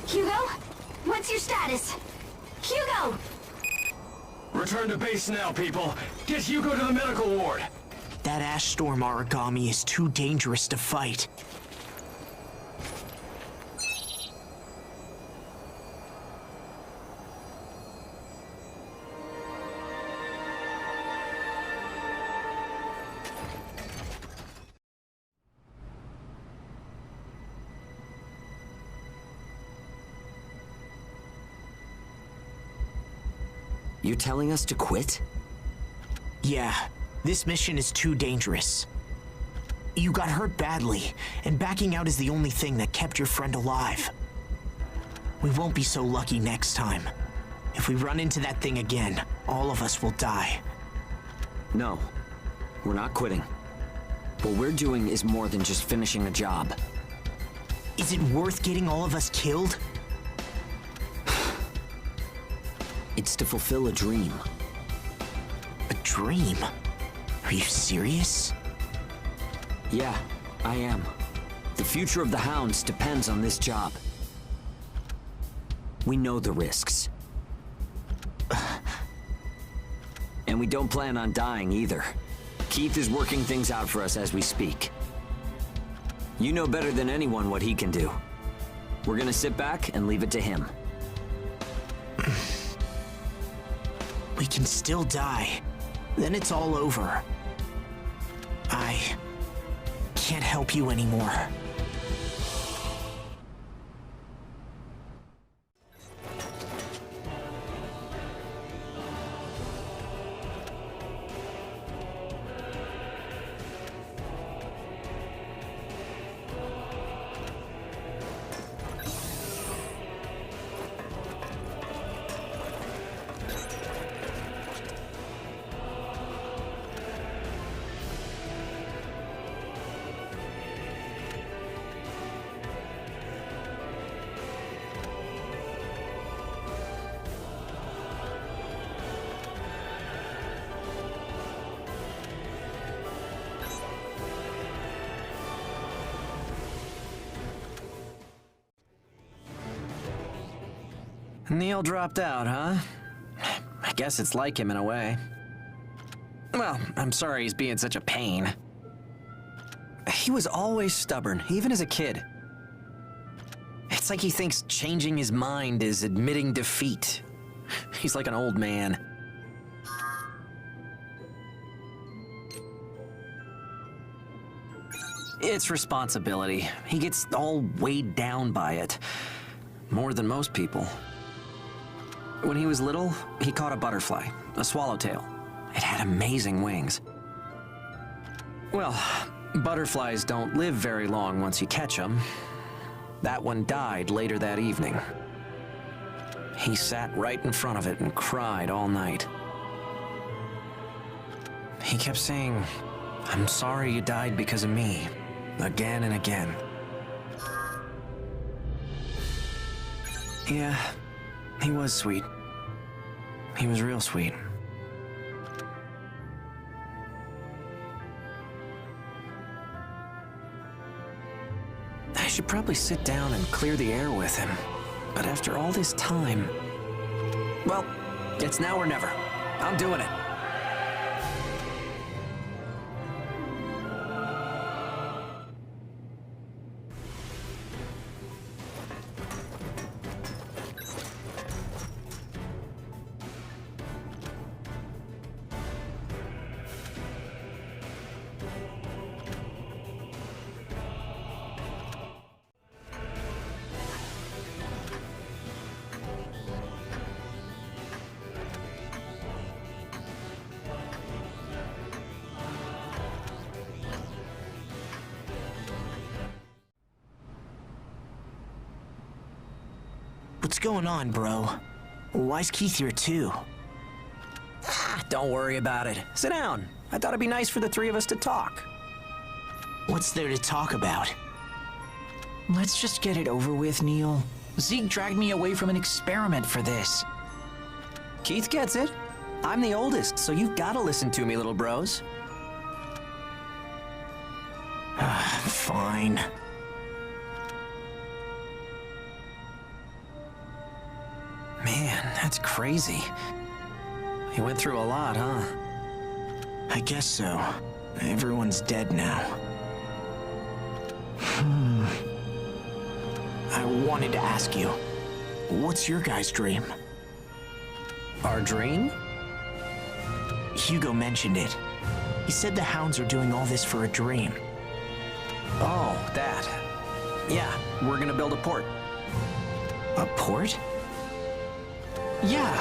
Hugo? What's your status? Hugo! Return to base now, people. Get Hugo to the medical ward. That Ash Storm Aragami is too dangerous to fight. You telling us to quit? Yeah, this mission is too dangerous. You got hurt badly, and backing out is the only thing that kept your friend alive. We won't be so lucky next time. If we run into that thing again, all of us will die. No, we're not quitting. What we're doing is more than just finishing a job. Is it worth getting all of us killed? It's to fulfill a dream. A dream? Are you serious? Yeah, I am. The future of the Hounds depends on this job. We know the risks. And we don't plan on dying either. Keith is working things out for us as we speak. You know better than anyone what he can do. We're gonna sit back and leave it to him. We can still die. Then it's all over. I can't help you anymore. Neil dropped out, huh? I guess it's like him in a way. Well, I'm sorry he's being such a pain. He was always stubborn, even as a kid. It's like he thinks changing his mind is admitting defeat. He's like an old man. It's responsibility. He gets all weighed down by it. More than most people. When he was little, he caught a butterfly, a swallowtail. It had amazing wings. Well, butterflies don't live very long once you catch them. That one died later that evening. He sat right in front of it and cried all night. He kept saying, "I'm sorry you died because of me," again and again. Yeah, he was sweet. He was real sweet. I should probably sit down and clear the air with him. But after all this time... Well, it's now or never. I'm doing it. What's going on, bro? Why's Keith here too? Don't worry about it. Sit down. I thought it'd be nice for the three of us to talk. What's there to talk about? Let's just get it over with, Neil. Zeke dragged me away from an experiment for this. Keith gets it. I'm the oldest, so you've got to listen to me, little bros. Fine. Man, that's crazy. You went through a lot, huh? I guess so. Everyone's dead now. I wanted to ask you, what's your guys' dream? Our dream? Hugo mentioned it. He said the hounds are doing all this for a dream. Oh, that. Yeah, we're gonna build a port. A port? Yeah,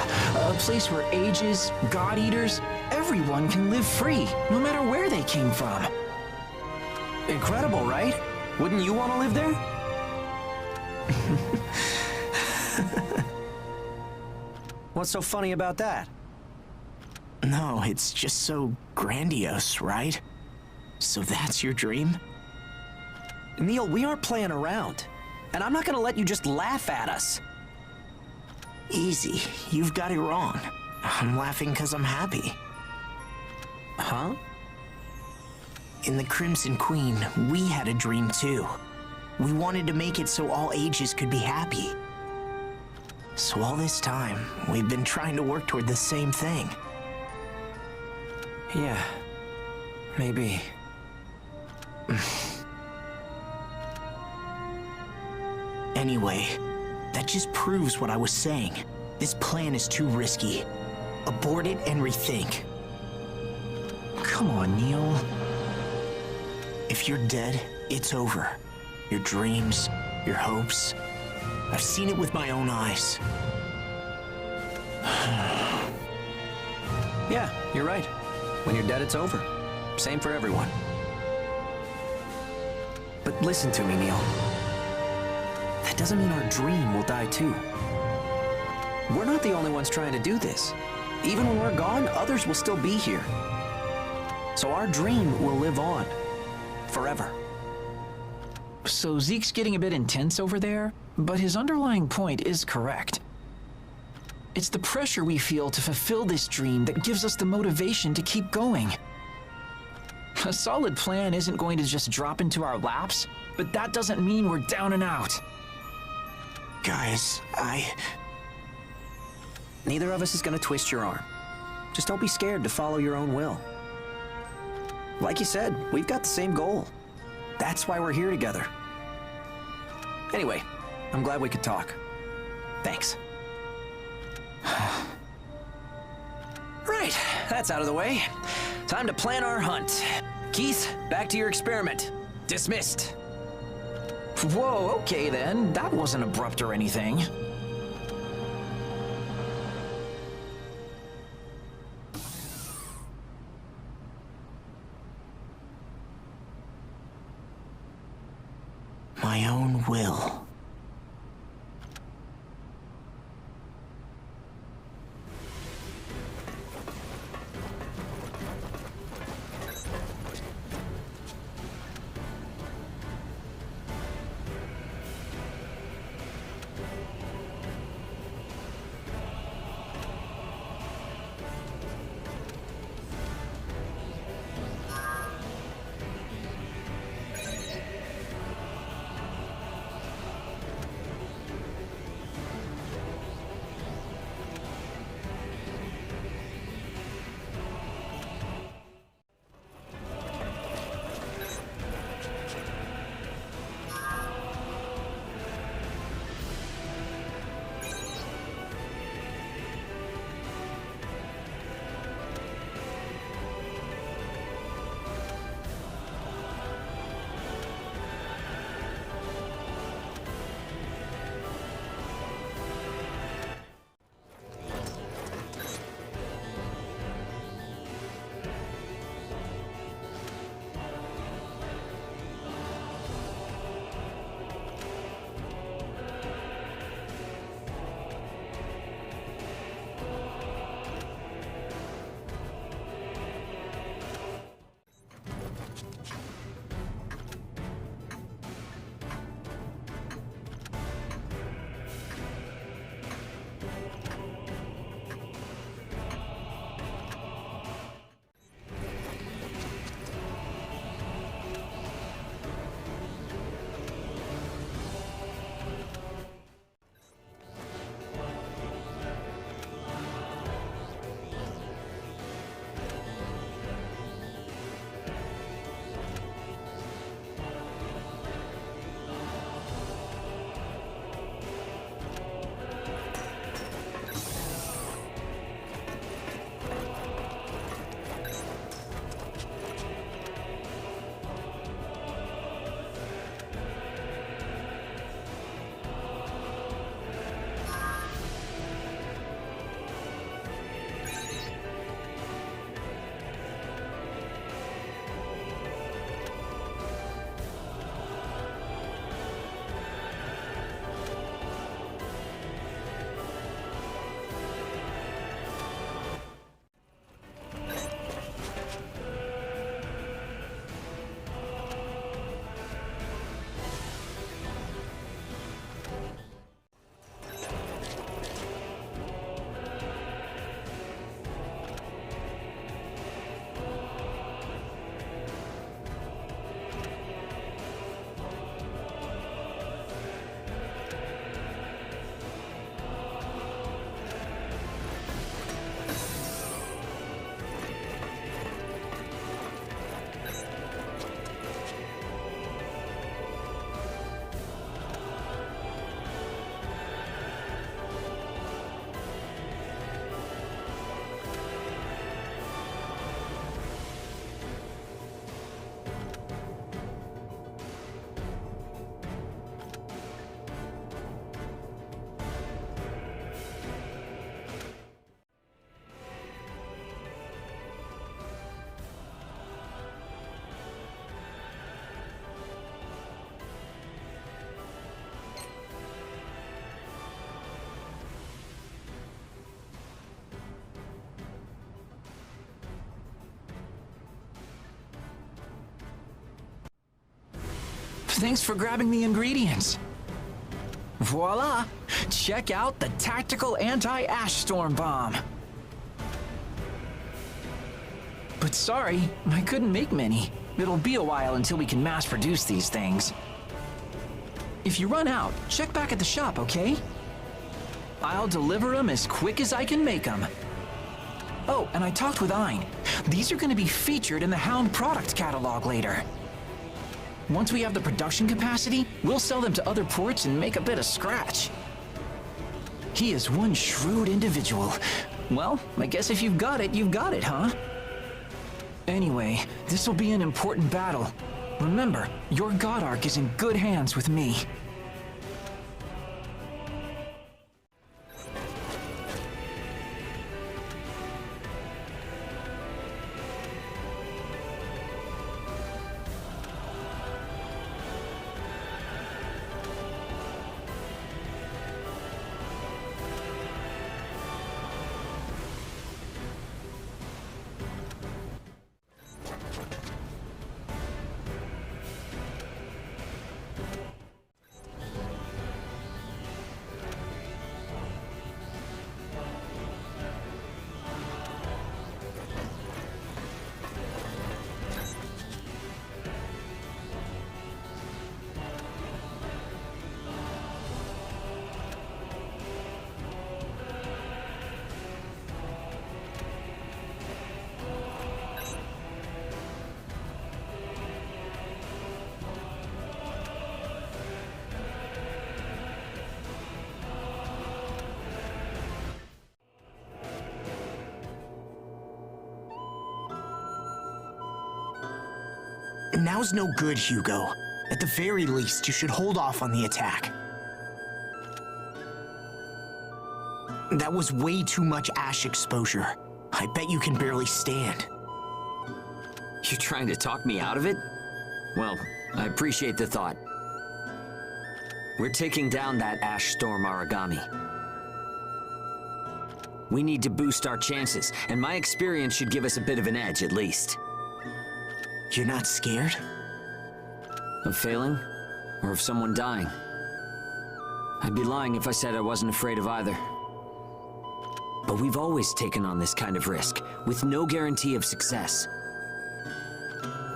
a place where ages, god-eaters, everyone can live free, no matter where they came from. Incredible, right? Wouldn't you want to live there? What's so funny about that? No, it's just so grandiose, right? So that's your dream? Neil, we aren't playing around. And I'm not gonna let you just laugh at us. Easy. You've got it wrong. I'm laughing because I'm happy. Huh? In the Crimson Queen, we had a dream too. We wanted to make it so all ages could be happy. So all this time, we've been trying to work toward the same thing. Yeah. Maybe. Anyway, that just proves what I was saying. This plan is too risky. Abort it and rethink. Come on, Neil. If you're dead, it's over. Your dreams, your hopes. I've seen it with my own eyes. Yeah, you're right. When you're dead, it's over. Same for everyone. But listen to me, Neil. That doesn't mean our dream will die too. We're not the only ones trying to do this. Even when we're gone, others will still be here. So our dream will live on. Forever. So Zeke's getting a bit intense over there, but his underlying point is correct. It's the pressure we feel to fulfill this dream that gives us the motivation to keep going. A solid plan isn't going to just drop into our laps, but that doesn't mean we're down and out. Guys, neither of us is gonna twist your arm. Just don't be scared to follow your own will. Like you said, we've got the same goal. That's why we're here together. Anyway, I'm glad we could talk. Thanks. Right, that's out of the way. Time to plan our hunt. Keith, back to your experiment. Dismissed. Whoa, okay then. That wasn't abrupt or anything. My own will. Thanks for grabbing the ingredients. Voila! Check out the tactical anti-ash storm bomb. But sorry, I couldn't make many. It'll be a while until we can mass produce these things. If you run out, check back at the shop, okay? I'll deliver them as quick as I can make them. Oh, and I talked with Ein. These are going to be featured in the Hound product catalog later. Once we have the production capacity, we'll sell them to other ports and make a bit of scratch. He is one shrewd individual. Well, I guess if you've got it, huh? Anyway, this will be an important battle. Remember, your God Arc is in good hands with me. Now's no good, Hugo. At the very least, you should hold off on the attack. That was way too much ash exposure. I bet you can barely stand. You're trying to talk me out of it? Well, I appreciate the thought. We're taking down that ash storm Aragami. We need to boost our chances, and my experience should give us a bit of an edge at least. You're not scared? Of failing? Or of someone dying? I'd be lying if I said I wasn't afraid of either. But we've always taken on this kind of risk, with no guarantee of success.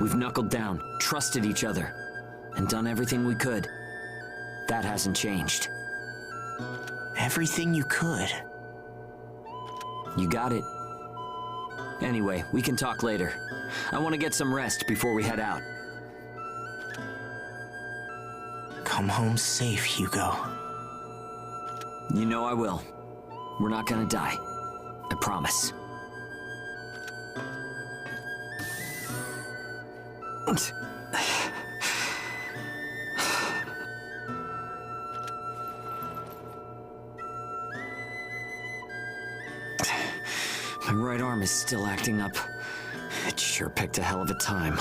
We've knuckled down, trusted each other, and done everything we could. That hasn't changed. Everything you could? You got it. Anyway, we can talk later. I want to get some rest before we head out. Come home safe, Hugo. You know I will. We're not gonna die. I promise. My right arm is still acting up. It sure picked a hell of a time.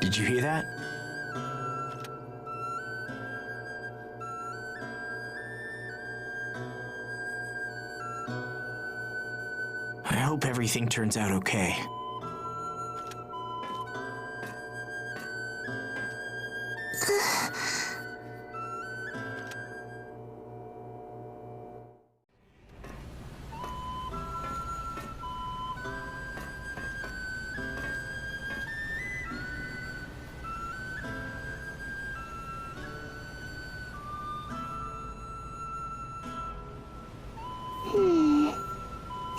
Did you hear that? I hope everything turns out okay.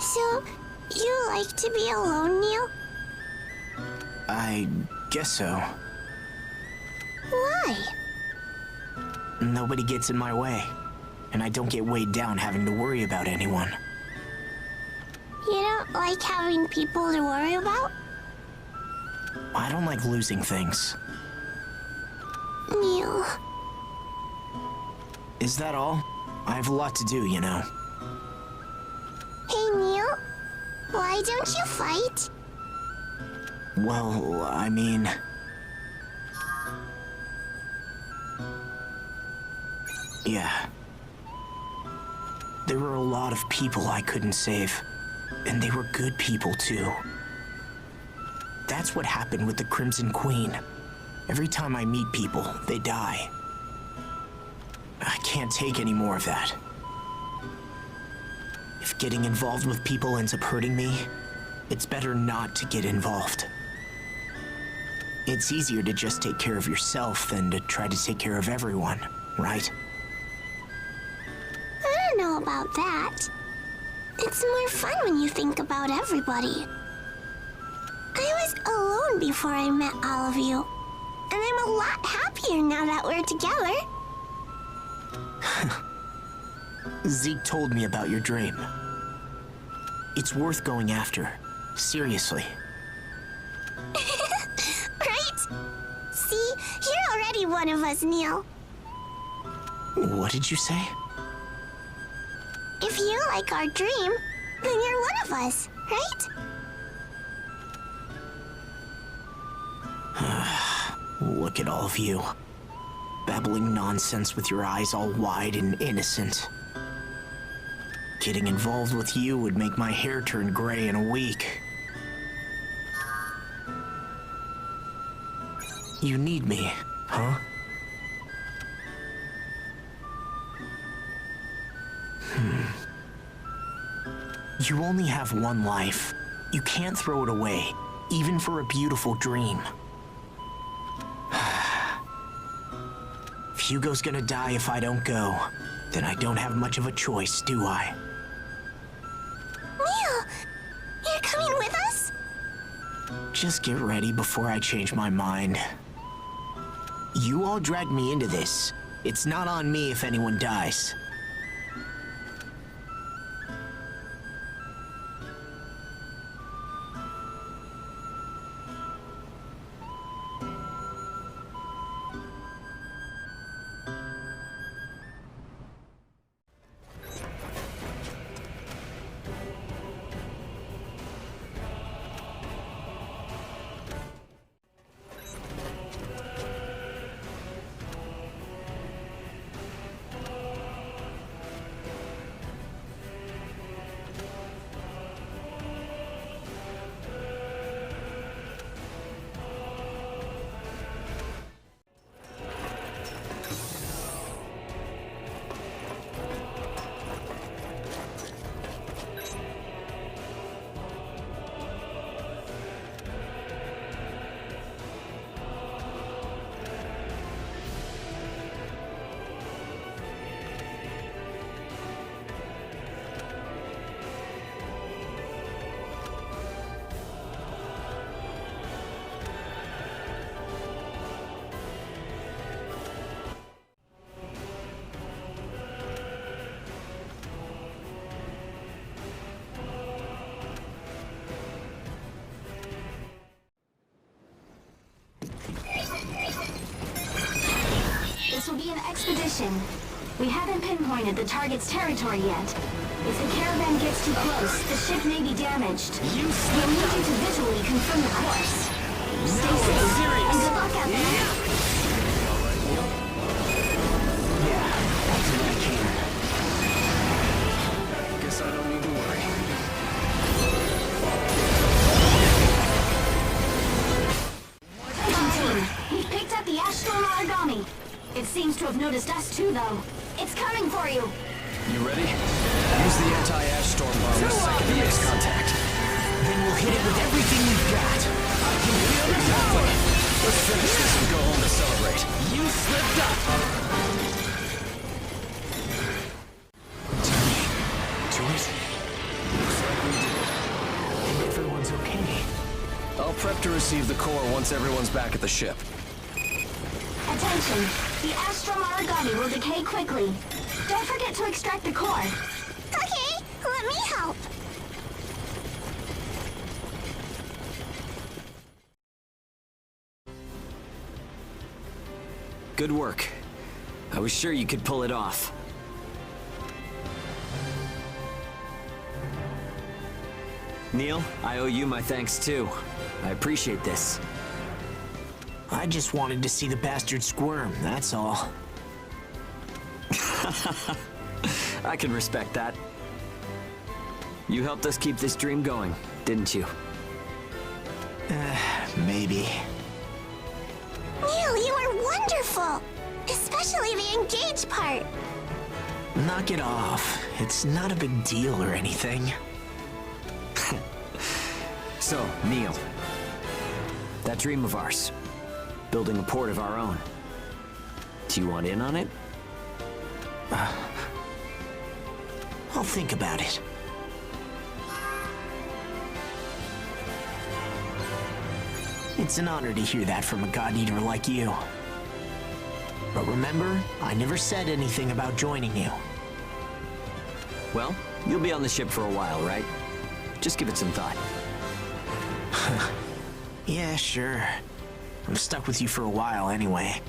So, you like to be alone, Neil? I guess so. Why? Nobody gets in my way, and I don't get weighed down having to worry about anyone. You don't like having people to worry about? I don't like losing things. Neil. Is that all? I have a lot to do, you know. Hey, Neil. Why don't you fight? Well, I mean... Yeah. There were a lot of people I couldn't save. And they were good people, too. That's what happened with the Crimson Queen. Every time I meet people, they die. I can't take any more of that. If getting involved with people ends up hurting me, it's better not to get involved. It's easier to just take care of yourself than to try to take care of everyone, right? I don't know about that. It's more fun when you think about everybody. I was alone before I met all of you. And I'm a lot happier now that we're together. Zeke told me about your dream. It's worth going after. Seriously. Right? See, you're already one of us, Neil. What did you say? If you like our dream, then you're one of us, right? Look at all of you. Babbling nonsense with your eyes all wide and innocent. Getting involved with you would make my hair turn gray in a week. You need me, huh? You only have one life. You can't throw it away, even for a beautiful dream. If Hugo's gonna die if I don't go, then I don't have much of a choice, do I? Neil! You're coming with us? Just get ready before I change my mind. You all dragged me into this. It's not on me if anyone dies. This will be an expedition. We haven't pinpointed the target's territory yet. If the caravan gets too close, the ship may be damaged. We'll need you to visually confirm the course. Stay safe, and good luck out there. Yeah, that's what I can. Guess I don't need to worry. Attention team, we've picked up the Ash Storm Aragami. It seems to have noticed us too, though. It's coming for you. You ready? Use the anti-ash storm bomb the second it makes contact. Then we'll hit it with everything we've got. I can feel the power. Let's finish this and go home to celebrate. You slipped up. Do it. Looks like we did. And everyone's okay. I'll prep to receive the core once everyone's back at the ship. Attention, the Astrum Aragami will decay quickly. Don't forget to extract the core. Okay, let me help. Good work. I was sure you could pull it off. Neil, I owe you my thanks too. I appreciate this. I just wanted to see the bastard squirm, that's all. I can respect that. You helped us keep this dream going, didn't you? Maybe. Neil, you are wonderful! Especially the engaged part. Knock it off. It's not a big deal or anything. So, Neil. That dream of ours. Building a port of our own. Do you want in on it? I'll think about it. It's an honor to hear that from a God Eater like you. But remember, I never said anything about joining you. Well, you'll be on the ship for a while, right? Just give it some thought. Yeah, sure. I'm stuck with you for a while anyway.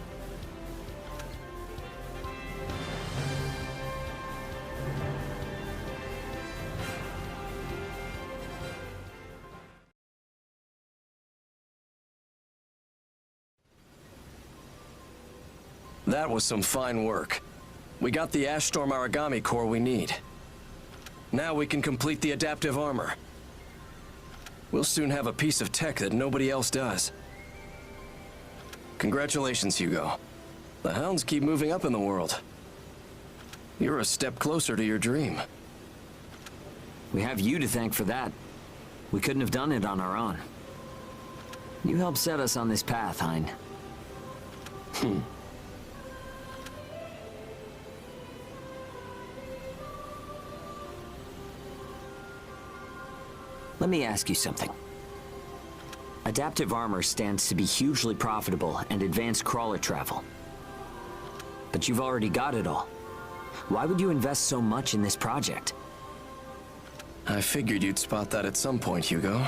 That was some fine work. We got the Ash Storm Aragami core we need. Now we can complete the adaptive armor. We'll soon have a piece of tech that nobody else does. Congratulations, Hugo. The Hounds keep moving up in the world. You're a step closer to your dream. We have you to thank for that. We couldn't have done it on our own. You helped set us on this path, Hein. Let me ask you something. Adaptive armor stands to be hugely profitable and advanced crawler travel. But you've already got it all. Why would you invest so much in this project? I figured you'd spot that at some point, Hugo.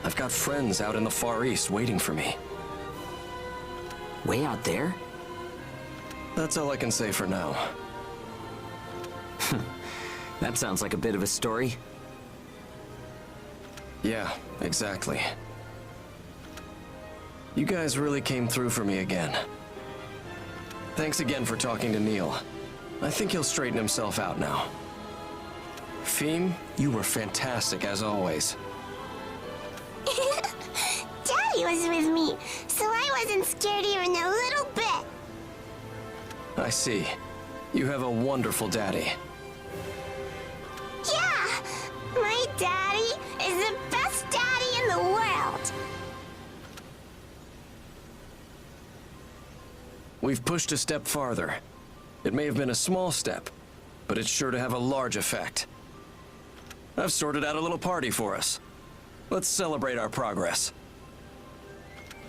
I've got friends out in the Far East waiting for me. Way out there? That's all I can say for now. That sounds like a bit of a story. Yeah, exactly. You guys really came through for me again. Thanks again for talking to Neil. I think he'll straighten himself out now. Phym, you were fantastic as always. Daddy was with me, so I wasn't scared even a little bit. I see. You have a wonderful daddy. Yeah! My daddy is the best daddy in the world! We've pushed a step farther. It may have been a small step, but it's sure to have a large effect. I've sorted out a little party for us. Let's celebrate our progress.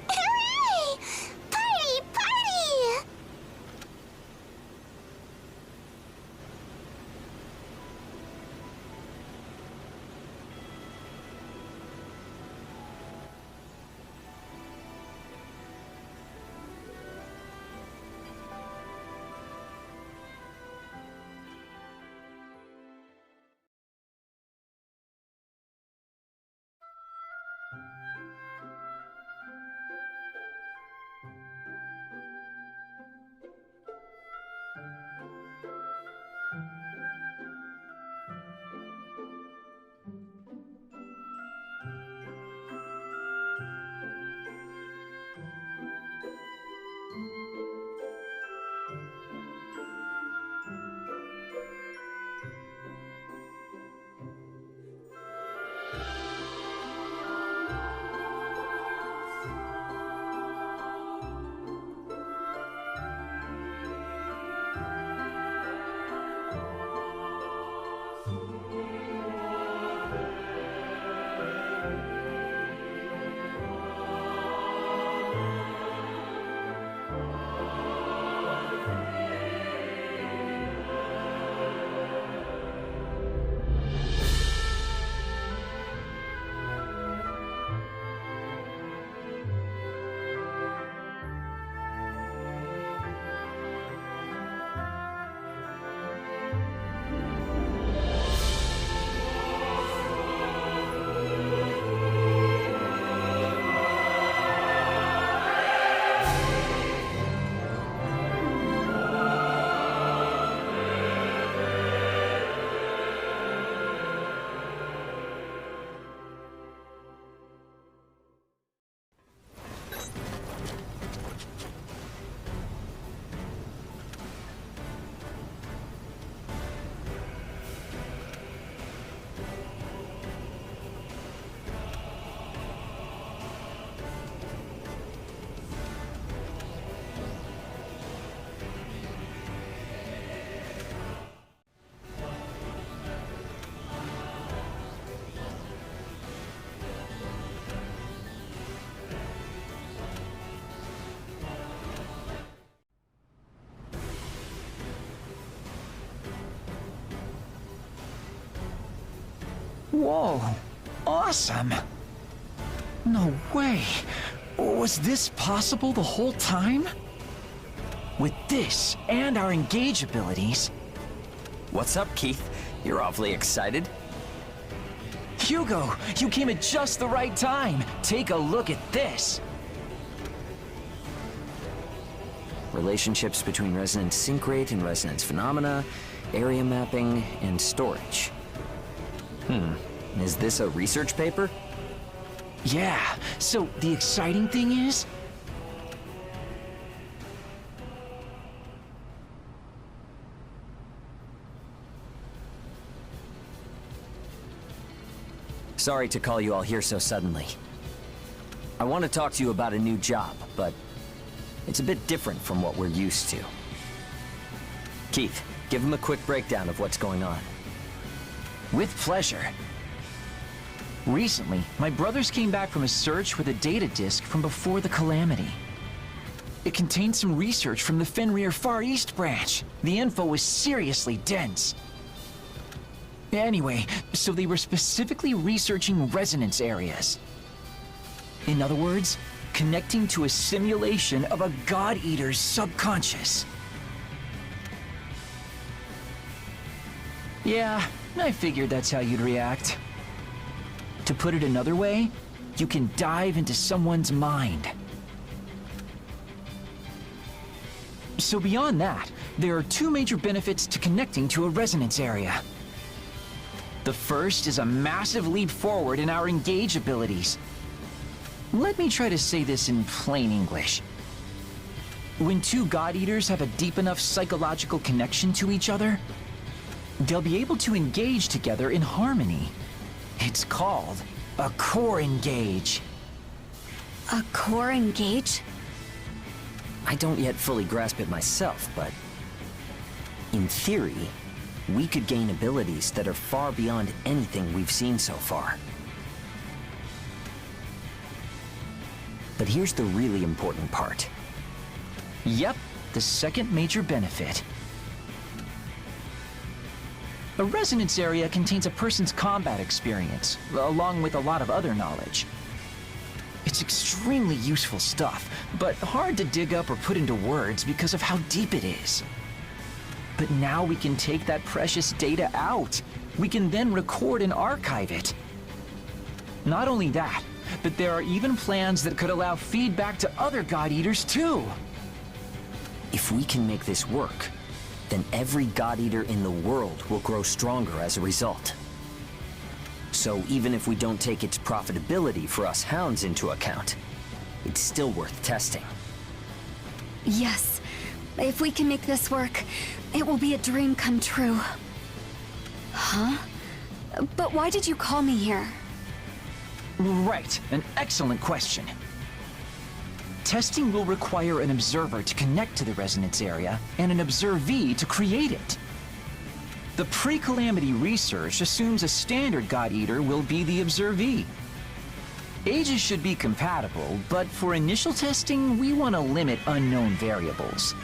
Hooray! Party, party! Whoa, awesome. No way. Was this possible the whole time? With this and our engage abilities... What's up, Keith? You're awfully excited? Hugo, you came at just the right time. Take a look at this. Relationships between resonance sync rate and resonance phenomena, area mapping, and storage. Is this a research paper? Yeah, so the exciting thing is... Sorry to call you all here so suddenly. I want to talk to you about a new job, but it's a bit different from what we're used to. Keith, give him a quick breakdown of what's going on. With pleasure. Recently, my brothers came back from a search with a data disk from before the Calamity. It contained some research from the Fenrir Far East branch. The info was seriously dense. Anyway, so they were specifically researching resonance areas. In other words, connecting to a simulation of a God Eater's subconscious. Yeah, I figured that's how you'd react. To put it another way, you can dive into someone's mind. So beyond that, there are two major benefits to connecting to a resonance area. The first is a massive leap forward in our engage abilities. Let me try to say this in plain English. When two God Eaters have a deep enough psychological connection to each other, they'll be able to engage together in harmony. It's called a core engage. A core engage? I don't yet fully grasp it myself, but in theory, we could gain abilities that are far beyond anything we've seen so far. But here's the really important part. Yep, the second major benefit. A resonance area contains a person's combat experience, along with a lot of other knowledge. It's extremely useful stuff, but hard to dig up or put into words because of how deep it is. But now we can take that precious data out. We can then record and archive it. Not only that, but there are even plans that could allow feedback to other God Eaters too. If we can make this work, then every God Eater in the world will grow stronger as a result. So even if we don't take its profitability for us hounds into account, it's still worth testing. Yes. If we can make this work, it will be a dream come true. Huh? But why did you call me here? Right, an excellent question. Testing will require an observer to connect to the resonance area and an observee to create it. The pre-calamity research assumes a standard God Eater will be the observee. Ages should be compatible, but for initial testing, we want to limit unknown variables.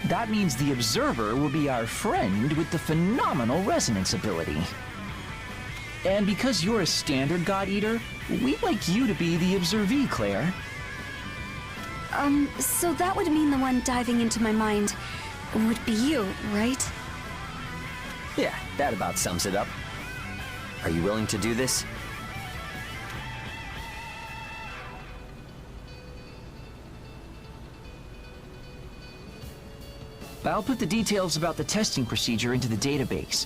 That means the observer will be our friend with the phenomenal resonance ability. And because you're a standard God Eater, we'd like you to be the observee, Claire. So that would mean the one diving into my mind would be you, right? Yeah, that about sums it up. Are you willing to do this? I'll put the details about the testing procedure into the database.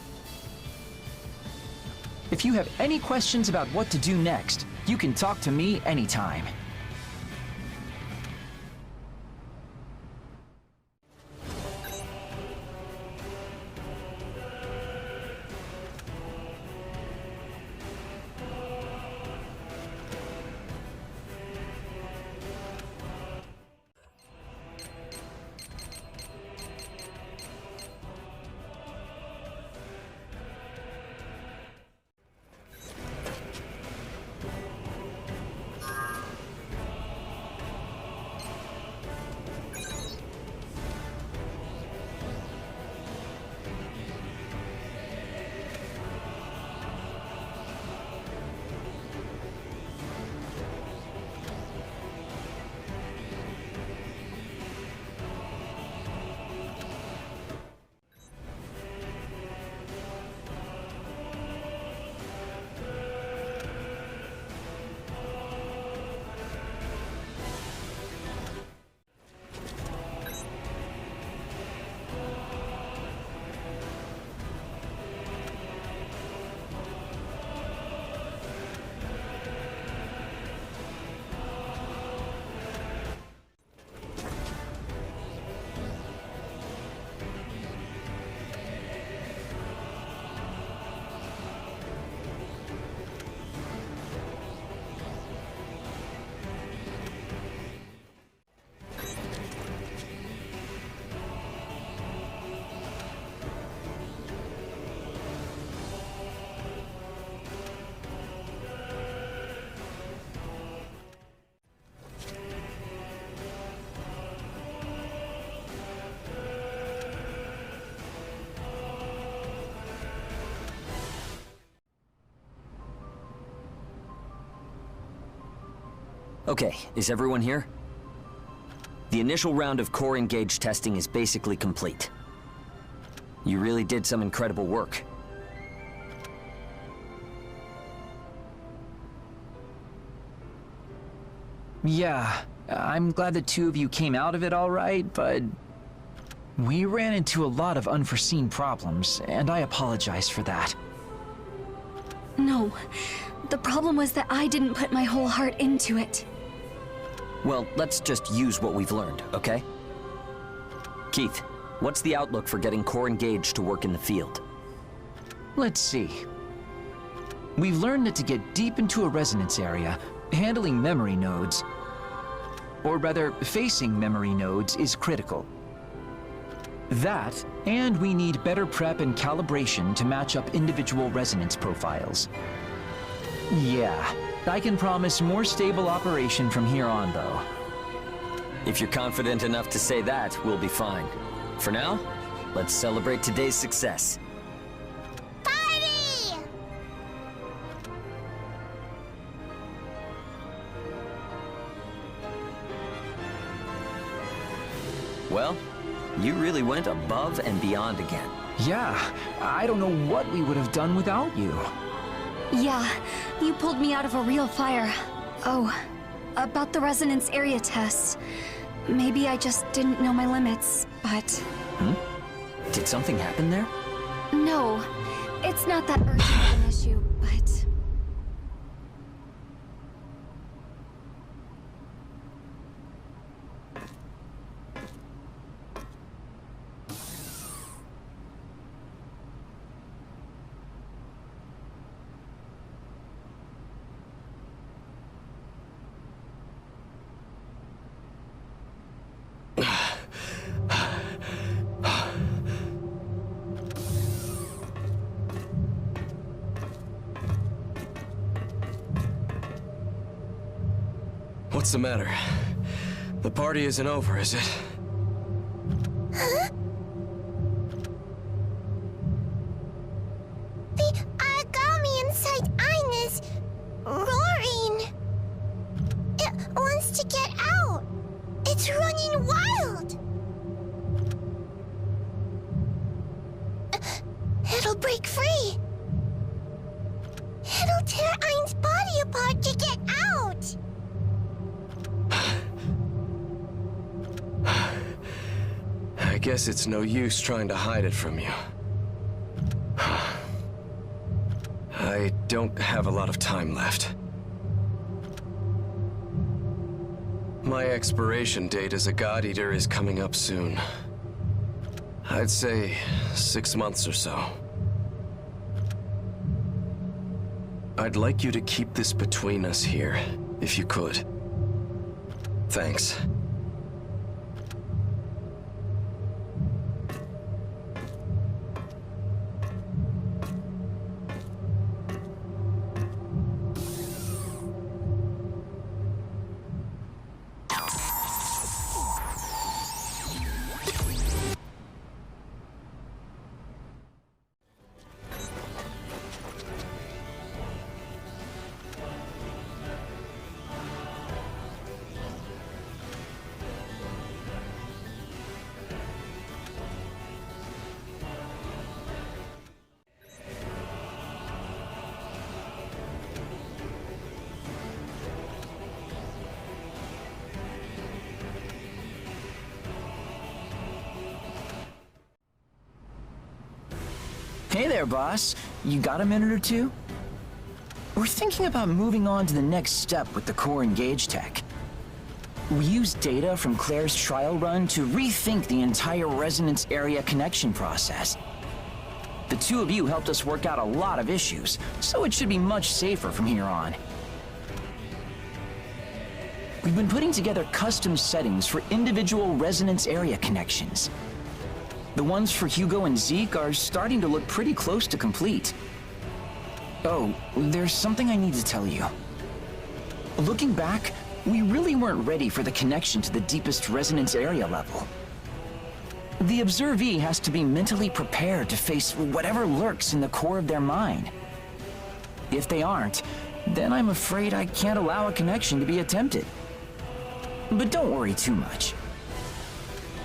If you have any questions about what to do next, you can talk to me anytime. Okay, is everyone here? The initial round of core engage testing is basically complete. You really did some incredible work. Yeah, I'm glad the two of you came out of it all right, but we ran into a lot of unforeseen problems, and I apologize for that. No, the problem was that I didn't put my whole heart into it. Well, let's just use what we've learned, okay? Keith, what's the outlook for getting core engaged to work in the field? Let's see. We've learned that to get deep into a resonance area, handling memory nodes, or rather, facing memory nodes, is critical. That, and we need better prep and calibration to match up individual resonance profiles. Yeah, I can promise more stable operation from here on, though. If you're confident enough to say that, we'll be fine. For now, let's celebrate today's success. Party! Well, you really went above and beyond again. Yeah, I don't know what we would have done without you. Yeah, you pulled me out of a real fire. Oh, about the resonance area test. Maybe I just didn't know my limits, but... Did something happen there? No, it's not that urgent of an issue, but... What's the matter? The party isn't over, is it? Huh? The Aragami inside Ein is roaring. It wants to get out. It's running wild. It'll break free. It'll tear Ein's body apart to get out. I guess it's no use trying to hide it from you. I don't have a lot of time left. My expiration date as a God Eater is coming up soon. I'd say 6 months or so. I'd like you to keep this between us here, if you could. Thanks. Hey there, boss. You got a minute or two? We're thinking about moving on to the next step with the core engage tech. We used data from Claire's trial run to rethink the entire resonance area connection process. The two of you helped us work out a lot of issues, so it should be much safer from here on. We've been putting together custom settings for individual resonance area connections. The ones for Hugo and Zeke are starting to look pretty close to complete. Oh, there's something I need to tell you. Looking back, we really weren't ready for the connection to the deepest resonance area level. The observee has to be mentally prepared to face whatever lurks in the core of their mind. If they aren't, then I'm afraid I can't allow a connection to be attempted. But don't worry too much.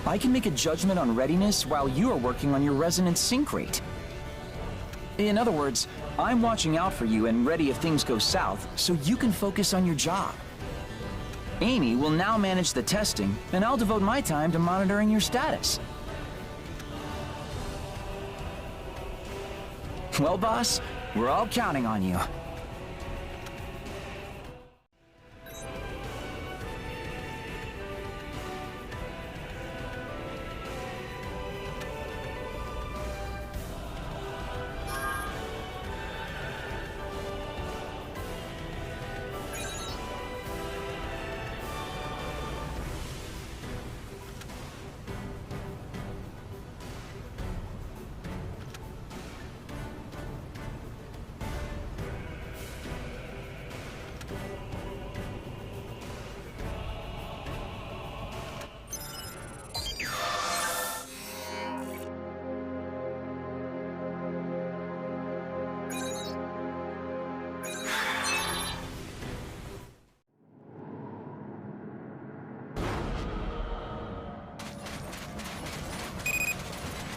I can make a judgment on readiness while you are working on your resonance sync rate. In other words, I'm watching out for you and ready if things go south, so you can focus on your job. Amy will now manage the testing, and I'll devote my time to monitoring your status. Well, boss, we're all counting on you.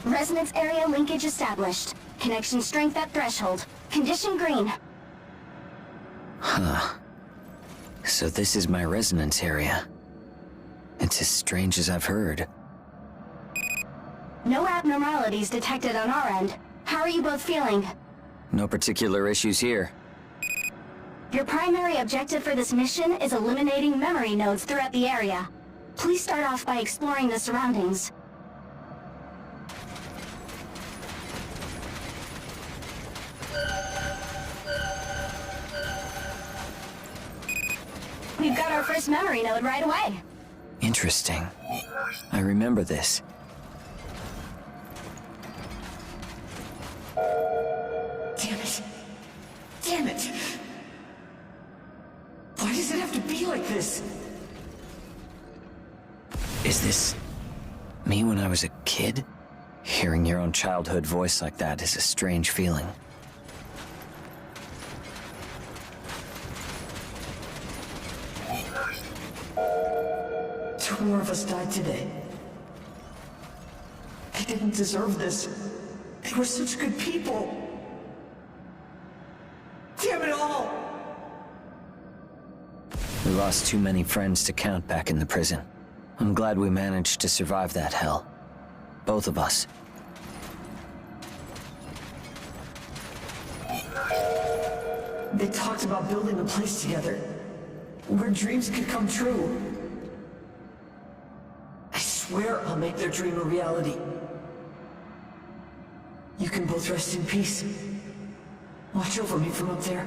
Resonance area linkage established. Connection strength at threshold. Condition green. Huh. So this is my resonance area. It's as strange as I've heard. No abnormalities detected on our end. How are you both feeling? No particular issues here. Your primary objective for this mission is eliminating memory nodes throughout the area. Please start off by exploring the surroundings. We've got our first memory node right away. Interesting. I remember this. Damn it. Damn it. Why does it have to be like this? Is this me when I was a kid? Hearing your own childhood voice like that is a strange feeling. Two more of us died today. They didn't deserve this. They were such good people. Damn it all! We lost too many friends to count back in the prison. I'm glad we managed to survive that hell. Both of us. They talked about building a place together, where dreams could come true. I swear I'll make their dream a reality. You can both rest in peace. Watch over me from up there.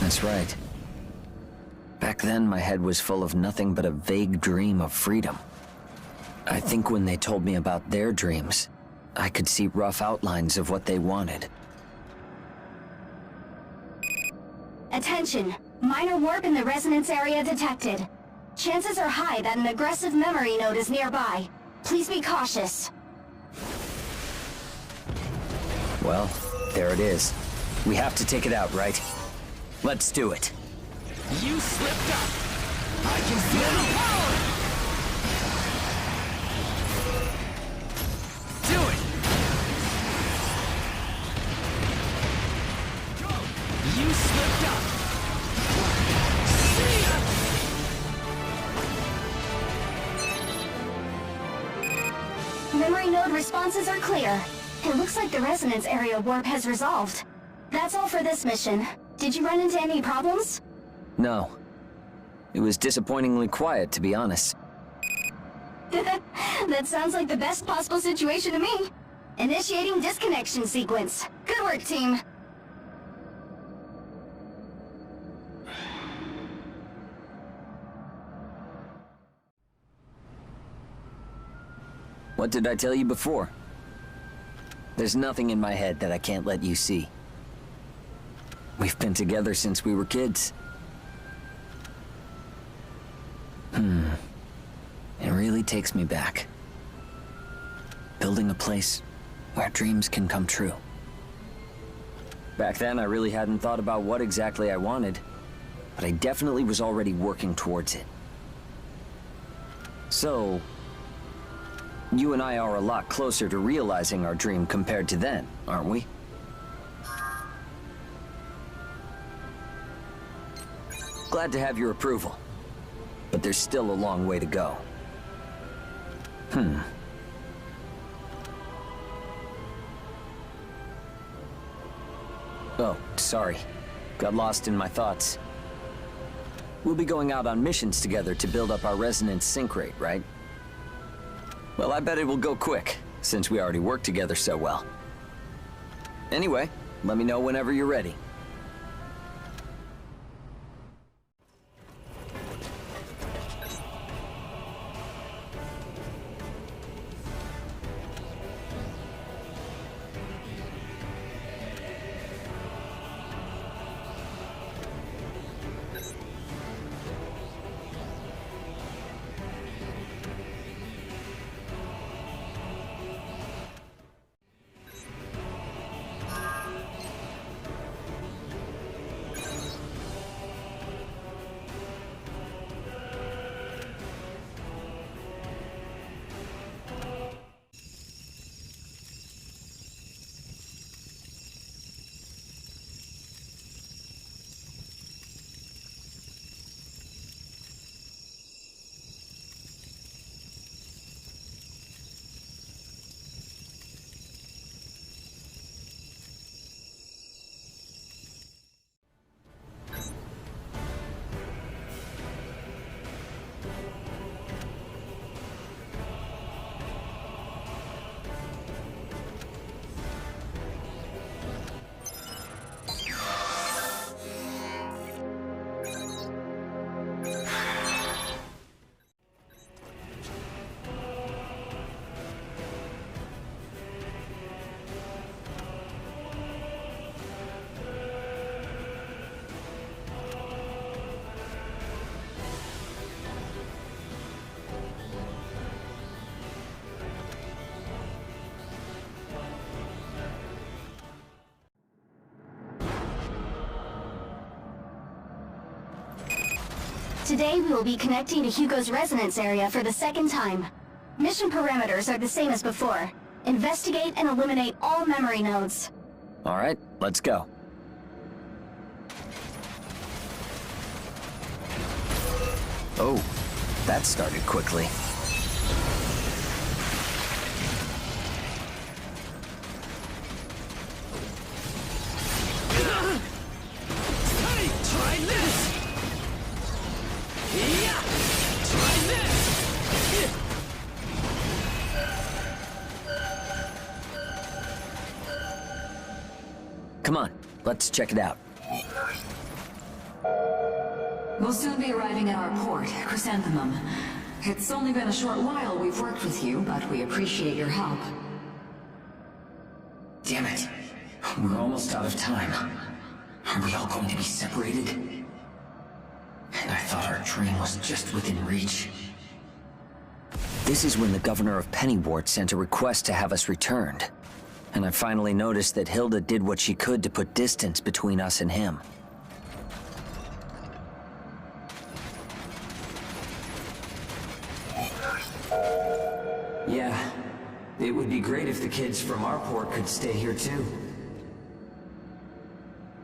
That's right. Back then, my head was full of nothing but a vague dream of freedom. I think when they told me about their dreams, I could see rough outlines of what they wanted. Attention! Minor warp in the resonance area detected. Chances are high that an aggressive memory node is nearby. Please be cautious. Well, there it is. We have to take it out, right? Let's do it. You slipped up. I can feel the power. Do it. You slipped up. See ya. Memory node responses are clear. It looks like the resonance area warp has resolved. That's all for this mission. Did you run into any problems? No. It was disappointingly quiet, to be honest. That sounds like the best possible situation to me. Initiating disconnection sequence. Good work, team. What did I tell you before? There's nothing in my head that I can't let you see. We've been together since we were kids. It really takes me back. Building a place where dreams can come true. Back then, I really hadn't thought about what exactly I wanted, but I definitely was already working towards it. So, you and I are a lot closer to realizing our dream compared to then, aren't we? Glad to have your approval, but there's still a long way to go. Oh, sorry. Got lost in my thoughts. We'll be going out on missions together to build up our resonance sync rate, right? Well, I bet it will go quick, since we already work together so well. Anyway, let me know whenever you're ready. Today we will be connecting to Hugo's resonance area for the second time. Mission parameters are the same as before. Investigate and eliminate all memory nodes. Alright, let's go. Oh, that started quickly. Come on, let's check it out. We'll soon be arriving at our port, Chrysanthemum. It's only been a short while we've worked with you, but we appreciate your help. Damn it. We're almost out of time. Are we all going to be separated? And I thought our train was just within reach. This is when the governor of Pennywort sent a request to have us returned. And I finally noticed that Hilda did what she could to put distance between us and him. Yeah, it would be great if the kids from our port could stay here too.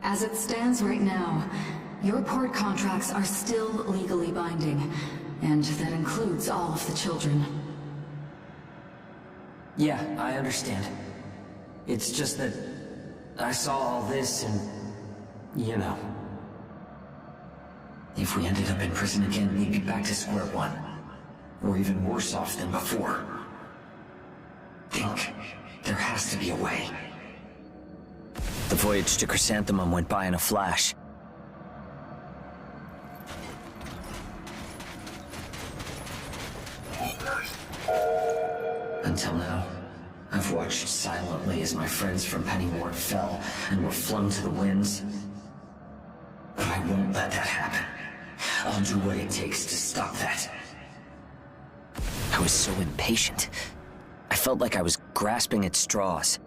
As it stands right now, your port contracts are still legally binding, and that includes all of the children. Yeah, I understand. It's just that I saw all this and, you know. If we ended up in prison again, we'd be back to square one. Or even worse off than before. Think, there has to be a way. The voyage to Chrysanthemum went by in a flash. Until now, I've watched silently as my friends from Pennywort fell and were flung to the winds. But I won't let that happen. I'll do what it takes to stop that. I was so impatient. I felt like I was grasping at straws.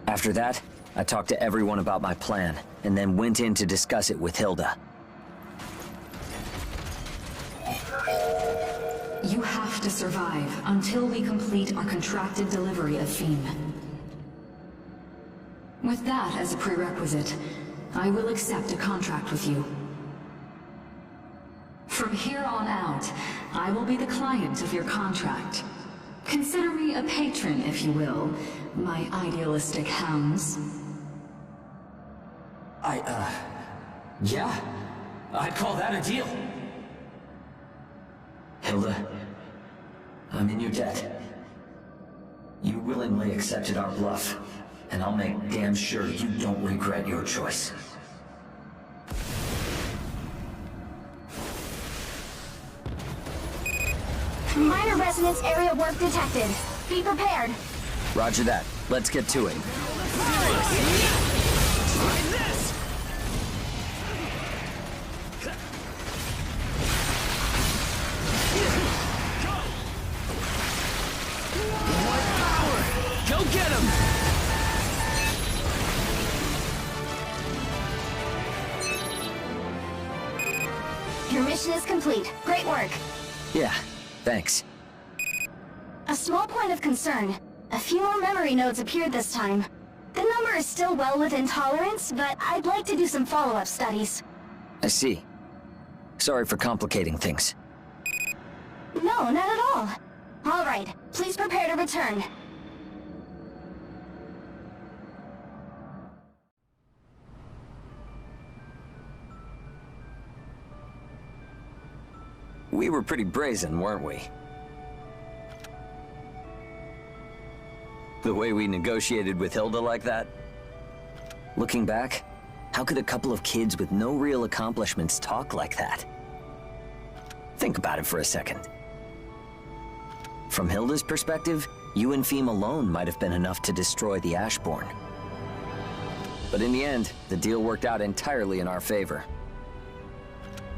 After that, I talked to everyone about my plan, and then went in to discuss it with Hilda. You have to survive until we complete our contracted delivery of Phym. With that as a prerequisite, I will accept a contract with you. From here on out, I will be the client of your contract. Consider me a patron, if you will, my idealistic hounds. Yeah. I'd call that a deal. Hilda, I'm in your debt. You willingly accepted our bluff, and I'll make damn sure you don't regret your choice. Minor resonance area work detected. Be prepared. Roger that. Let's get to it. Go get him! Your mission is complete. Great work. Yeah, thanks. A small point of concern. A few more memory nodes appeared this time. The number is still well within tolerance, but I'd like to do some follow-up studies. I see. Sorry for complicating things. No, not at all. All right, please prepare to return. We were pretty brazen, weren't we? The way we negotiated with Hilda like that? Looking back, how could a couple of kids with no real accomplishments talk like that? Think about it for a second. From Hilda's perspective, you and Phym alone might have been enough to destroy the Ashborn. But in the end, the deal worked out entirely in our favor.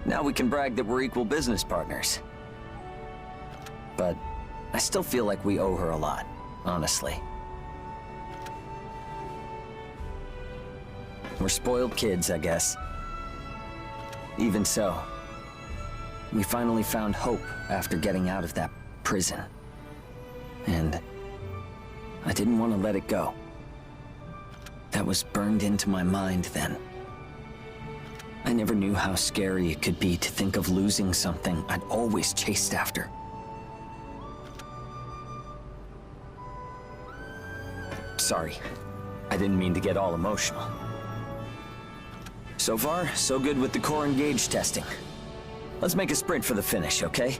Now we can brag that we're equal business partners. But I still feel like we owe her a lot, honestly. We're spoiled kids, I guess. Even so, we finally found hope after getting out of that prison. And I didn't want to let it go. That was burned into my mind then. I never knew how scary it could be to think of losing something I'd always chased after. Sorry, I didn't mean to get all emotional. So far, so good with the core and gauge testing. Let's make a sprint for the finish, okay?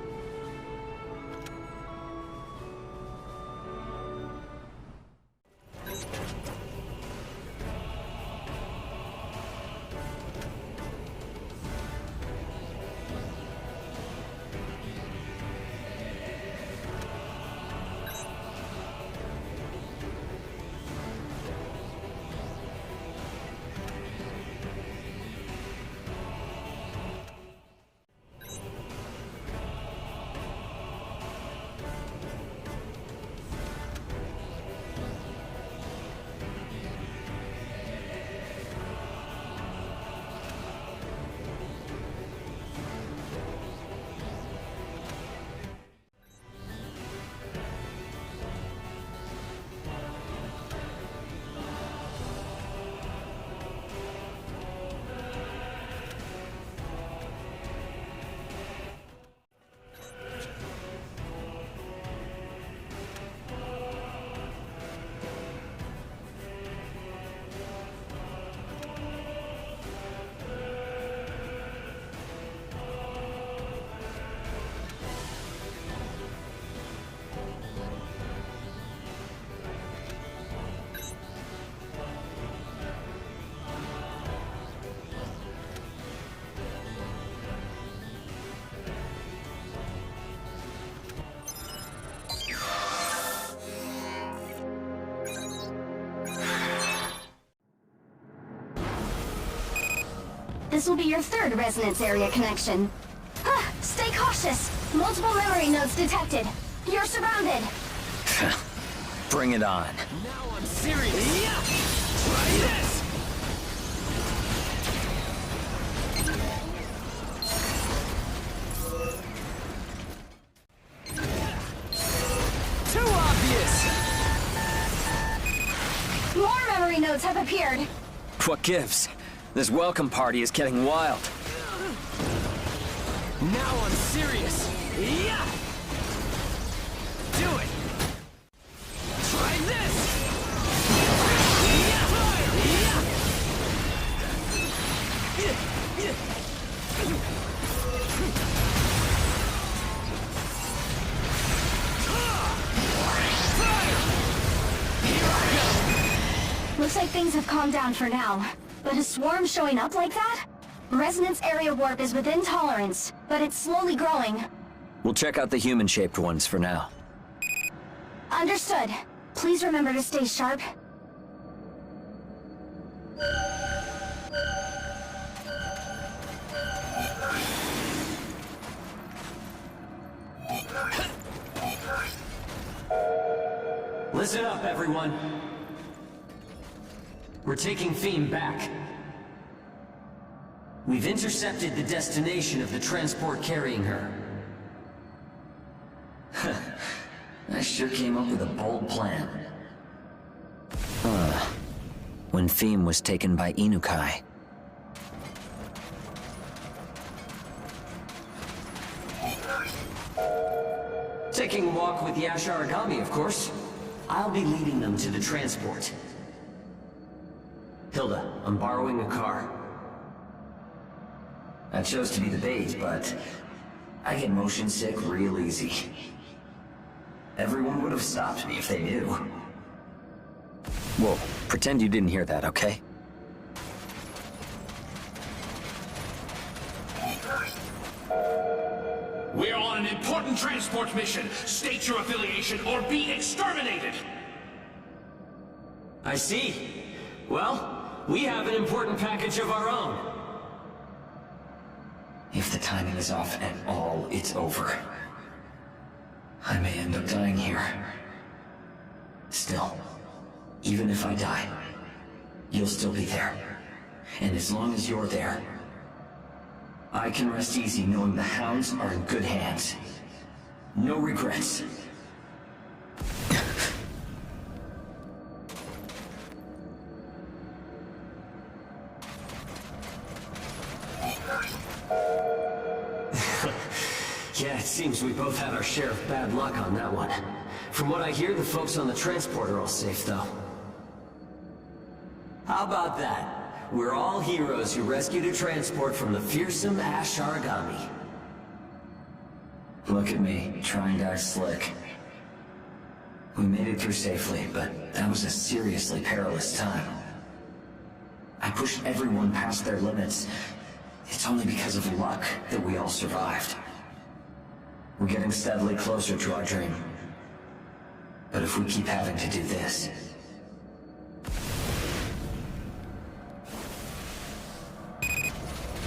This will be your third resonance area connection. Stay cautious. Multiple memory nodes detected. You're surrounded. Bring it on. Now I'm serious. Try this! Too obvious! More memory nodes have appeared. What gives? This welcome party is getting wild. Now I'm serious. Yeah! Do it! Try this! Yeah! Looks like things have calmed down for now. But a swarm showing up like that? Resonance area warp is within tolerance, but it's slowly growing. We'll check out the human-shaped ones for now. Understood. Please remember to stay sharp. Listen up, everyone. We're taking Phym back. We've intercepted the destination of the transport carrying her. I sure came up with a bold plan. When Phym was taken by Inukai. Taking a walk with the Aragami, of course. I'll be leading them to the transport. Hilda, I'm borrowing a car. I chose to be the bait, but I get motion sick real easy. Everyone would have stopped me if they knew. Whoa, pretend you didn't hear that, okay? We're on an important transport mission. State your affiliation or be exterminated! I see. Well, we have an important package of our own. If the timing is off at all, it's over. I may end up dying here. Still, even if I die, you'll still be there. And as long as you're there, I can rest easy knowing the hounds are in good hands. No regrets. Yeah, it seems we both had our share of bad luck on that one. From what I hear, the folks on the transport are all safe, though. How about that? We're all heroes who rescued a transport from the fearsome Aragami. Look at me, trying to act slick. We made it through safely, but that was a seriously perilous time. I pushed everyone past their limits. It's only because of luck that we all survived. We're getting steadily closer to our dream. But if we keep having to do this...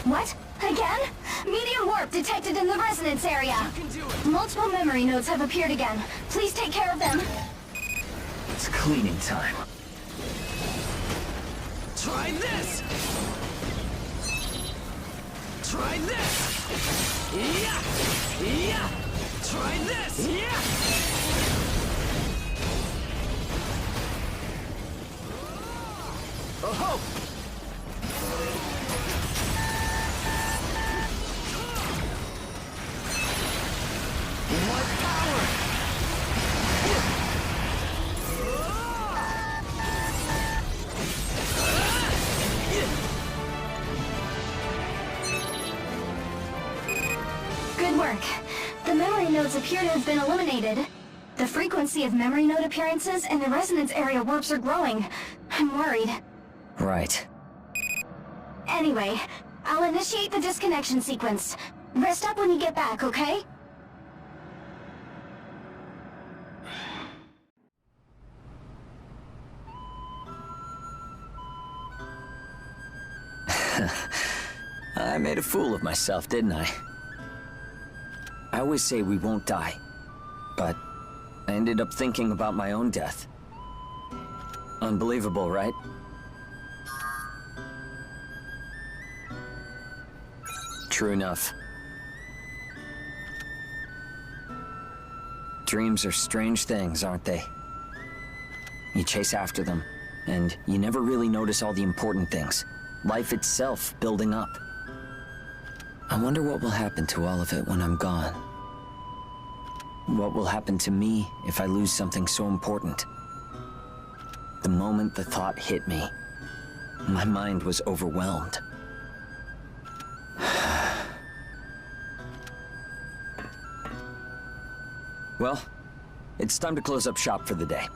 What? Again? Medium warp detected in the resonance area. Multiple memory nodes have appeared again. Please take care of them. It's cleaning time. Try this! Try this! Yeah! Yeah! Try this! Yeah! Oh-ho! What power! Good work. The memory nodes appear to have been eliminated. The frequency of memory node appearances and the resonance area warps are growing. I'm worried. Right. Anyway, I'll initiate the disconnection sequence. Rest up when you get back, okay? I made a fool of myself, didn't I? I always say we won't die, but I ended up thinking about my own death. Unbelievable, right? True enough. Dreams are strange things, aren't they? You chase after them, and you never really notice all the important things. Life itself building up. I wonder what will happen to all of it when I'm gone. What will happen to me if I lose something so important? The moment the thought hit me, my mind was overwhelmed. Well, it's time to close up shop for the day.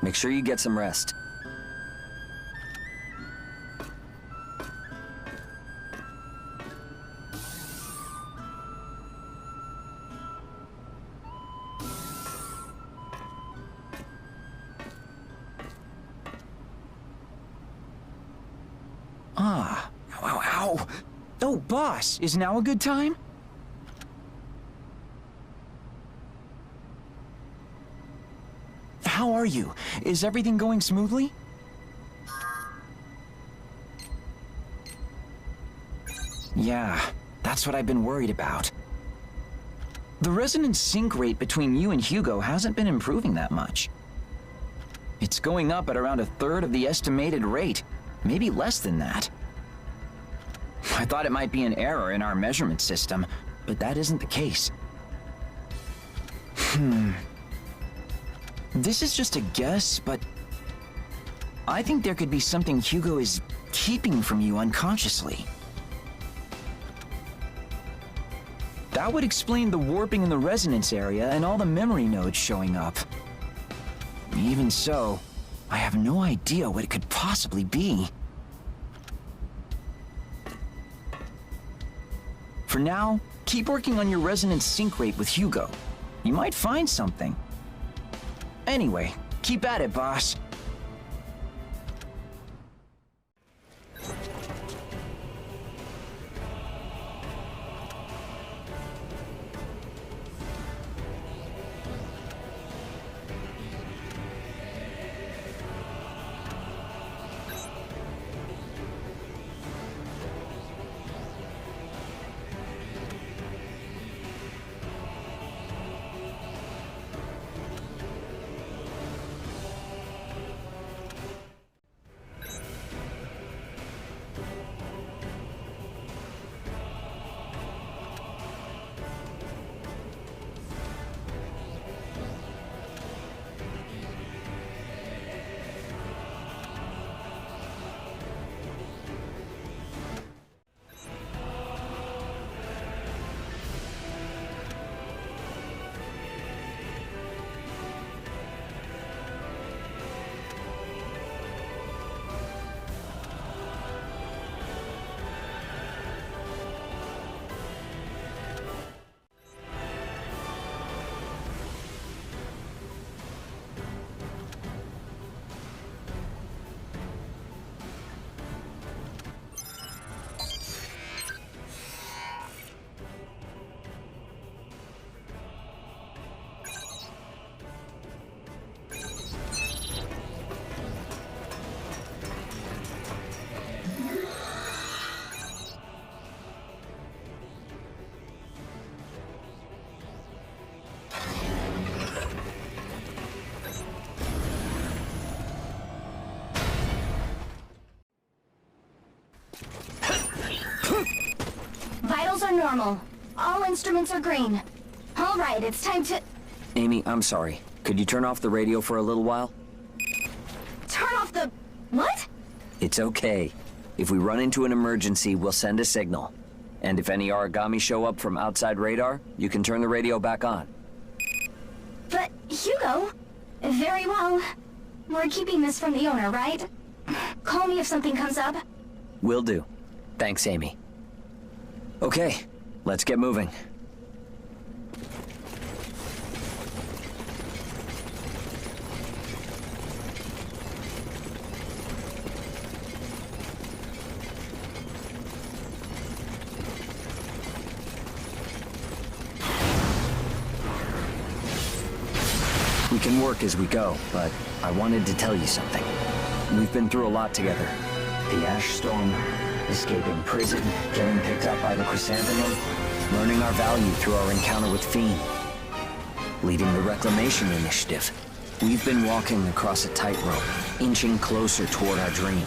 Make sure you get some rest. Ah, ow, ow. Oh, boss, is now a good time? How are you? Is everything going smoothly? Yeah, that's what I've been worried about. The resonance sync rate between you and Hugo hasn't been improving that much. It's going up at around 1/3 of the estimated rate, maybe less than that. I thought it might be an error in our measurement system, but that isn't the case. This is just a guess, but I think there could be something Hugo is keeping from you unconsciously. That would explain the warping in the resonance area and all the memory nodes showing up. Even so, I have no idea what it could possibly be. For now, keep working on your resonance sync rate with Hugo. You might find something. Anyway, keep at it, boss. Vitals are normal. All instruments are green. All right, it's time to... Amy, I'm sorry. Could you turn off the radio for a little while? Turn off the... what? It's okay. If we run into an emergency, we'll send a signal. And if any Aragami show up from outside radar, you can turn the radio back on. But, Hugo... Very well. We're keeping this from the owner, right? Call me if something comes up. Will do. Thanks, Amy. Okay, let's get moving. We can work as we go, but I wanted to tell you something. We've been through a lot together. The ash storm, escaping prison, getting picked up by the Chrysanthemum, learning our value through our encounter with Phym, leading the Reclamation Initiative. We've been walking across a tightrope, inching closer toward our dream.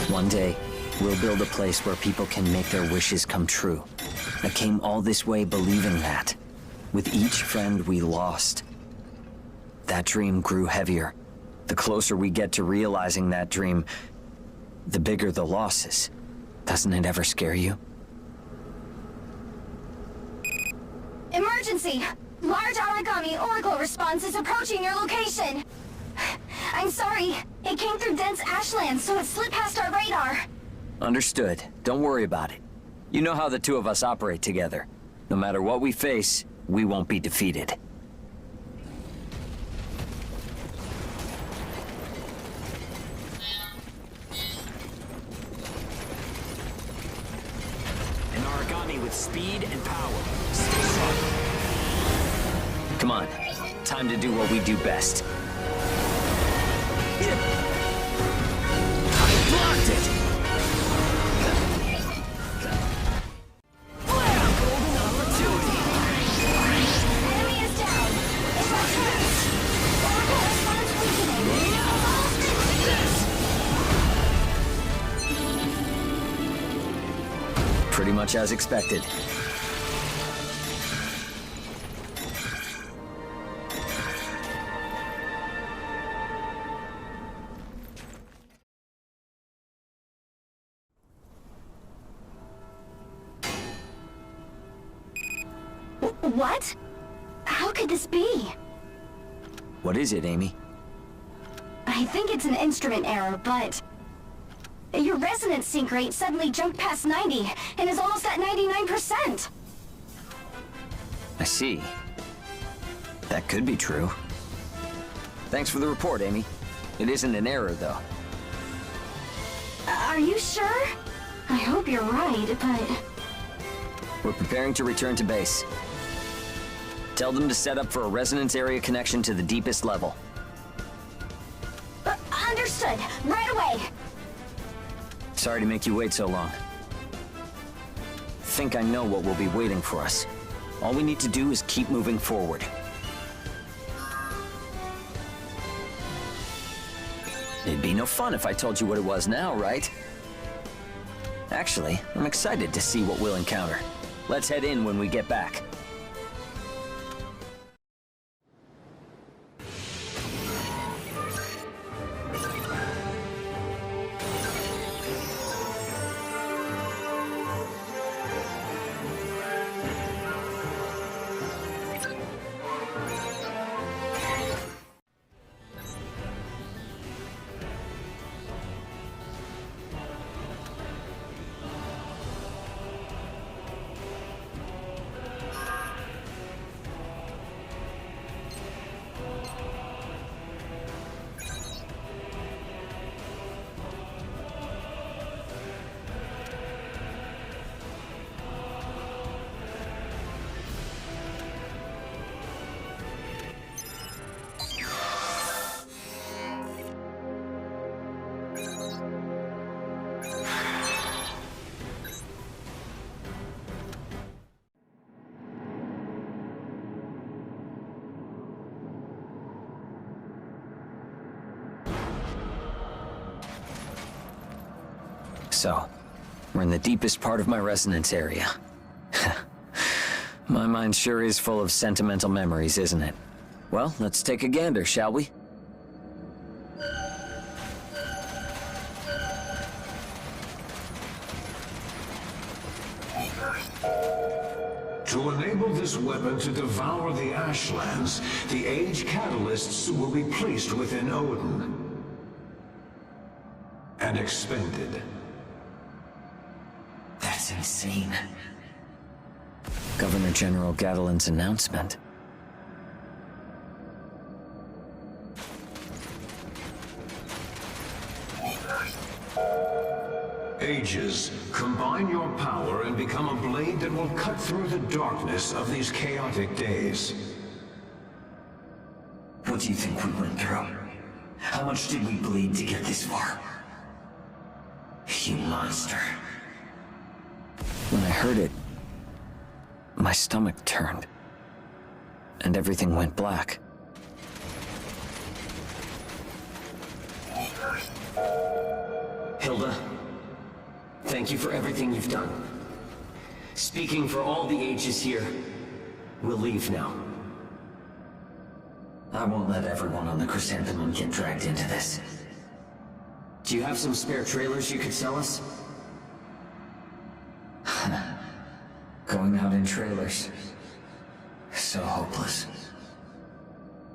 One day, we'll build a place where people can make their wishes come true. I came all this way believing that. With each friend we lost, that dream grew heavier. The closer we get to realizing that dream, the bigger the losses. Doesn't it ever scare you? Emergency! Large Aragami Oracle response is approaching your location. I'm sorry. It came through dense ashland, so it slipped past our radar. Understood. Don't worry about it. You know how the two of us operate together. No matter what we face, we won't be defeated. An Aragami with speed and power. Stay sharp. Come on. Time to do what we do best. I blocked it! Golden opportunity! Enemy is down. It's our turn. Oracle response weakening. Pretty much as expected. What? How could this be? What is it, Amy? I think it's an instrument error, but... Your resonance sync rate suddenly jumped past 90 and is almost at 99%. I see. That could be true. Thanks for the report, Amy. It isn't an error, though. Are you sure? I hope you're right, but... We're preparing to return to base. Tell them to set up for a resonance area connection to the deepest level. Understood. Right away. Sorry to make you wait so long. Think I know what will be waiting for us. All we need to do is keep moving forward. It'd be no fun if I told you what it was now, right? Actually, I'm excited to see what we'll encounter. Let's head in when we get back. So, we're in the deepest part of my resonance area. My mind sure is full of sentimental memories, isn't it? Well, let's take a gander, shall we? To enable this weapon to devour the Ashlands, the Age Catalysts will be placed within Odin and expended. That's insane. Governor General Gadolin's announcement. Ages, combine your power and become a blade that will cut through the darkness of these chaotic days. What do you think we went through? How much did we bleed to get this far? You monster. When I heard it, my stomach turned, and everything went black. Hilda, thank you for everything you've done. Speaking for all the ages here, we'll leave now. I won't let everyone on the Chrysanthemum get dragged into this. Do you have some spare trailers you could sell us? Going out in trailers. So hopeless.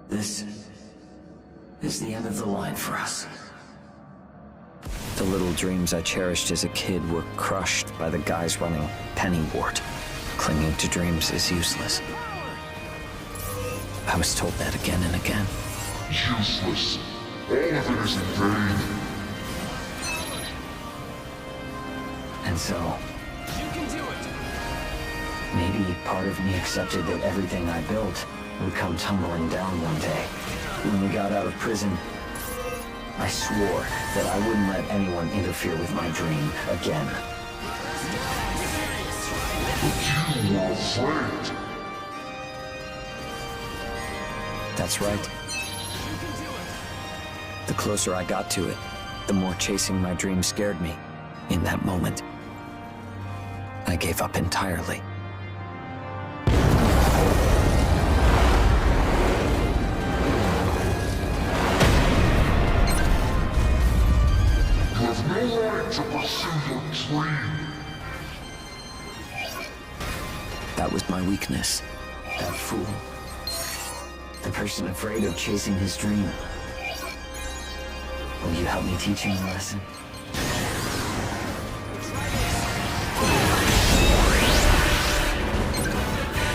This is the end of the line for us. The little dreams I cherished as a kid were crushed by the guys running Pennywort. Clinging to dreams is useless. I was told that again and again. Useless. All of it is in vain. And so, maybe part of me accepted that everything I built would come tumbling down one day. When we got out of prison, I swore that I wouldn't let anyone interfere with my dream again. But you were afraid. That's right. The closer I got to it, the more chasing my dream scared me. In that moment, I gave up entirely. You have no right to pursue your dream. That was my weakness. That fool. The person afraid of chasing his dream. Will you help me teach him a lesson?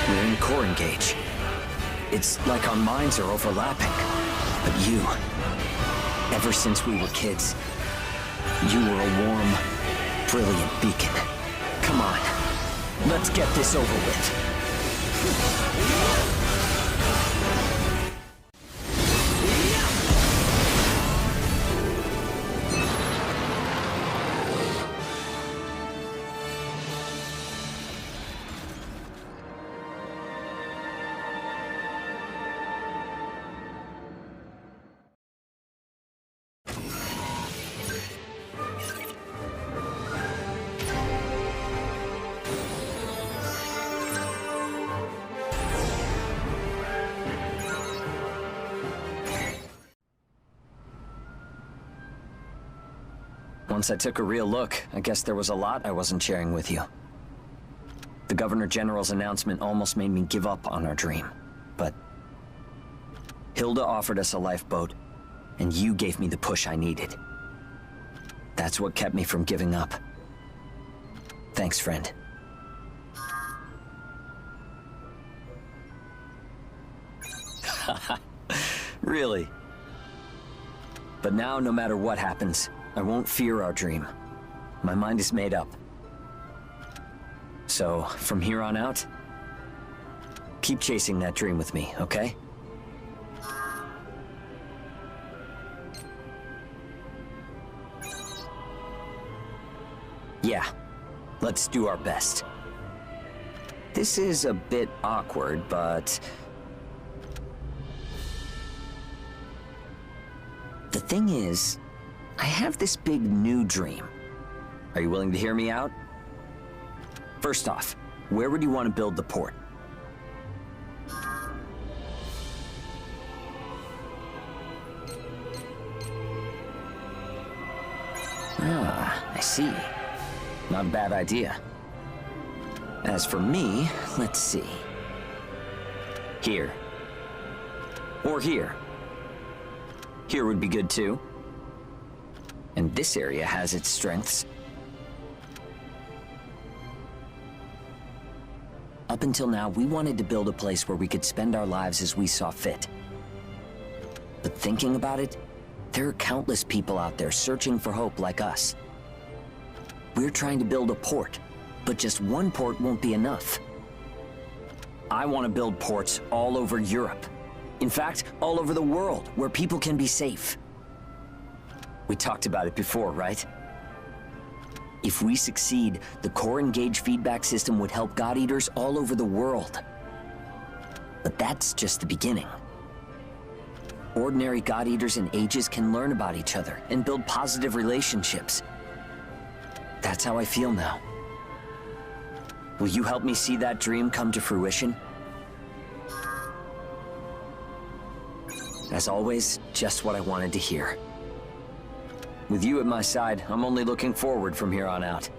We're in core engage. It's like our minds are overlapping. But you, ever since we were kids, you were a warm, brilliant beacon. Come on, let's get this over with. Once I took a real look, I guess there was a lot I wasn't sharing with you. The Governor General's announcement almost made me give up on our dream. But Hilda offered us a lifeboat, and you gave me the push I needed. That's what kept me from giving up. Thanks, friend. Really? But now, no matter what happens, I won't fear our dream. My mind is made up. So, from here on out, keep chasing that dream with me, okay? Yeah, let's do our best. This is a bit awkward, but the thing is, I have this big new dream. Are you willing to hear me out? First off, where would you want to build the port? Ah, I see. Not a bad idea. As for me, let's see. Here. Or here. Here would be good too. And this area has its strengths. Up until now, we wanted to build a place where we could spend our lives as we saw fit. But thinking about it, there are countless people out there searching for hope like us. We're trying to build a port, but just one port won't be enough. I want to build ports all over Europe. In fact, all over the world, where people can be safe. We talked about it before, right? If we succeed, the core engage feedback system would help God Eaters all over the world. But that's just the beginning. Ordinary God Eaters and Ages can learn about each other and build positive relationships. That's how I feel now. Will you help me see that dream come to fruition? As always, just what I wanted to hear. With you at my side, I'm only looking forward from here on out.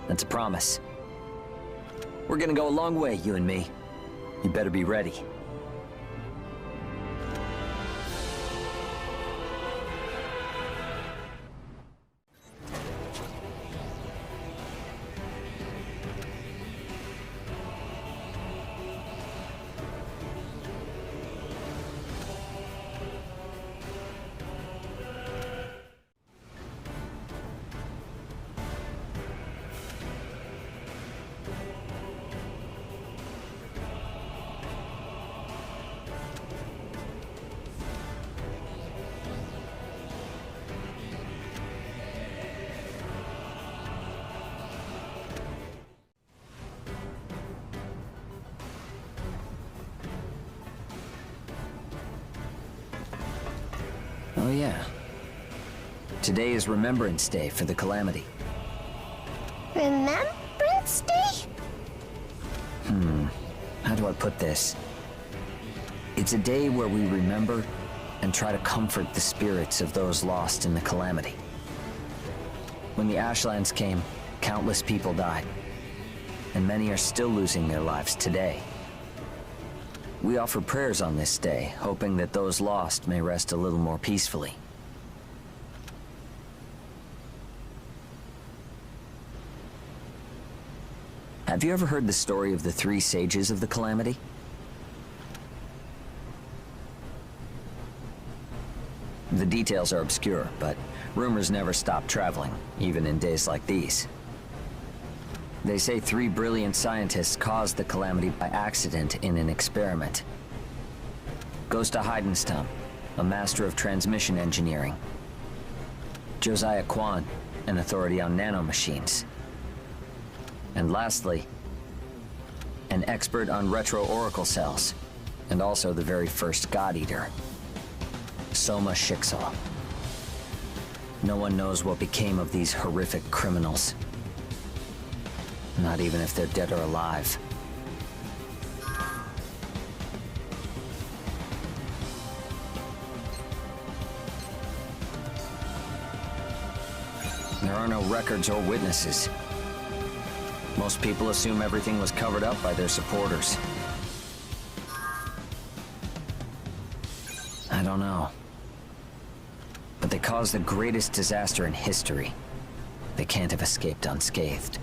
That's a promise. We're gonna go a long way, you and me. You better be ready. Oh yeah. Today is Remembrance Day for the Calamity. Remembrance Day? How do I put this? It's a day where we remember and try to comfort the spirits of those lost in the Calamity. When the Ashlands came, countless people died, and many are still losing their lives today. We offer prayers on this day, hoping that those lost may rest a little more peacefully. Have you ever heard the story of the 3 sages of the Calamity? The details are obscure, but rumors never stop traveling, even in days like these. They say 3 brilliant scientists caused the Calamity by accident in an experiment. Gosta Heidenstam, a master of transmission engineering. Josiah Kwan, an authority on nanomachines. And lastly, an expert on retro-oracle cells, and also the very first God Eater, Soma Shixal. No one knows what became of these horrific criminals. Not even if they're dead or alive. There are no records or witnesses. Most people assume everything was covered up by their supporters. I don't know. But they caused the greatest disaster in history. They can't have escaped unscathed.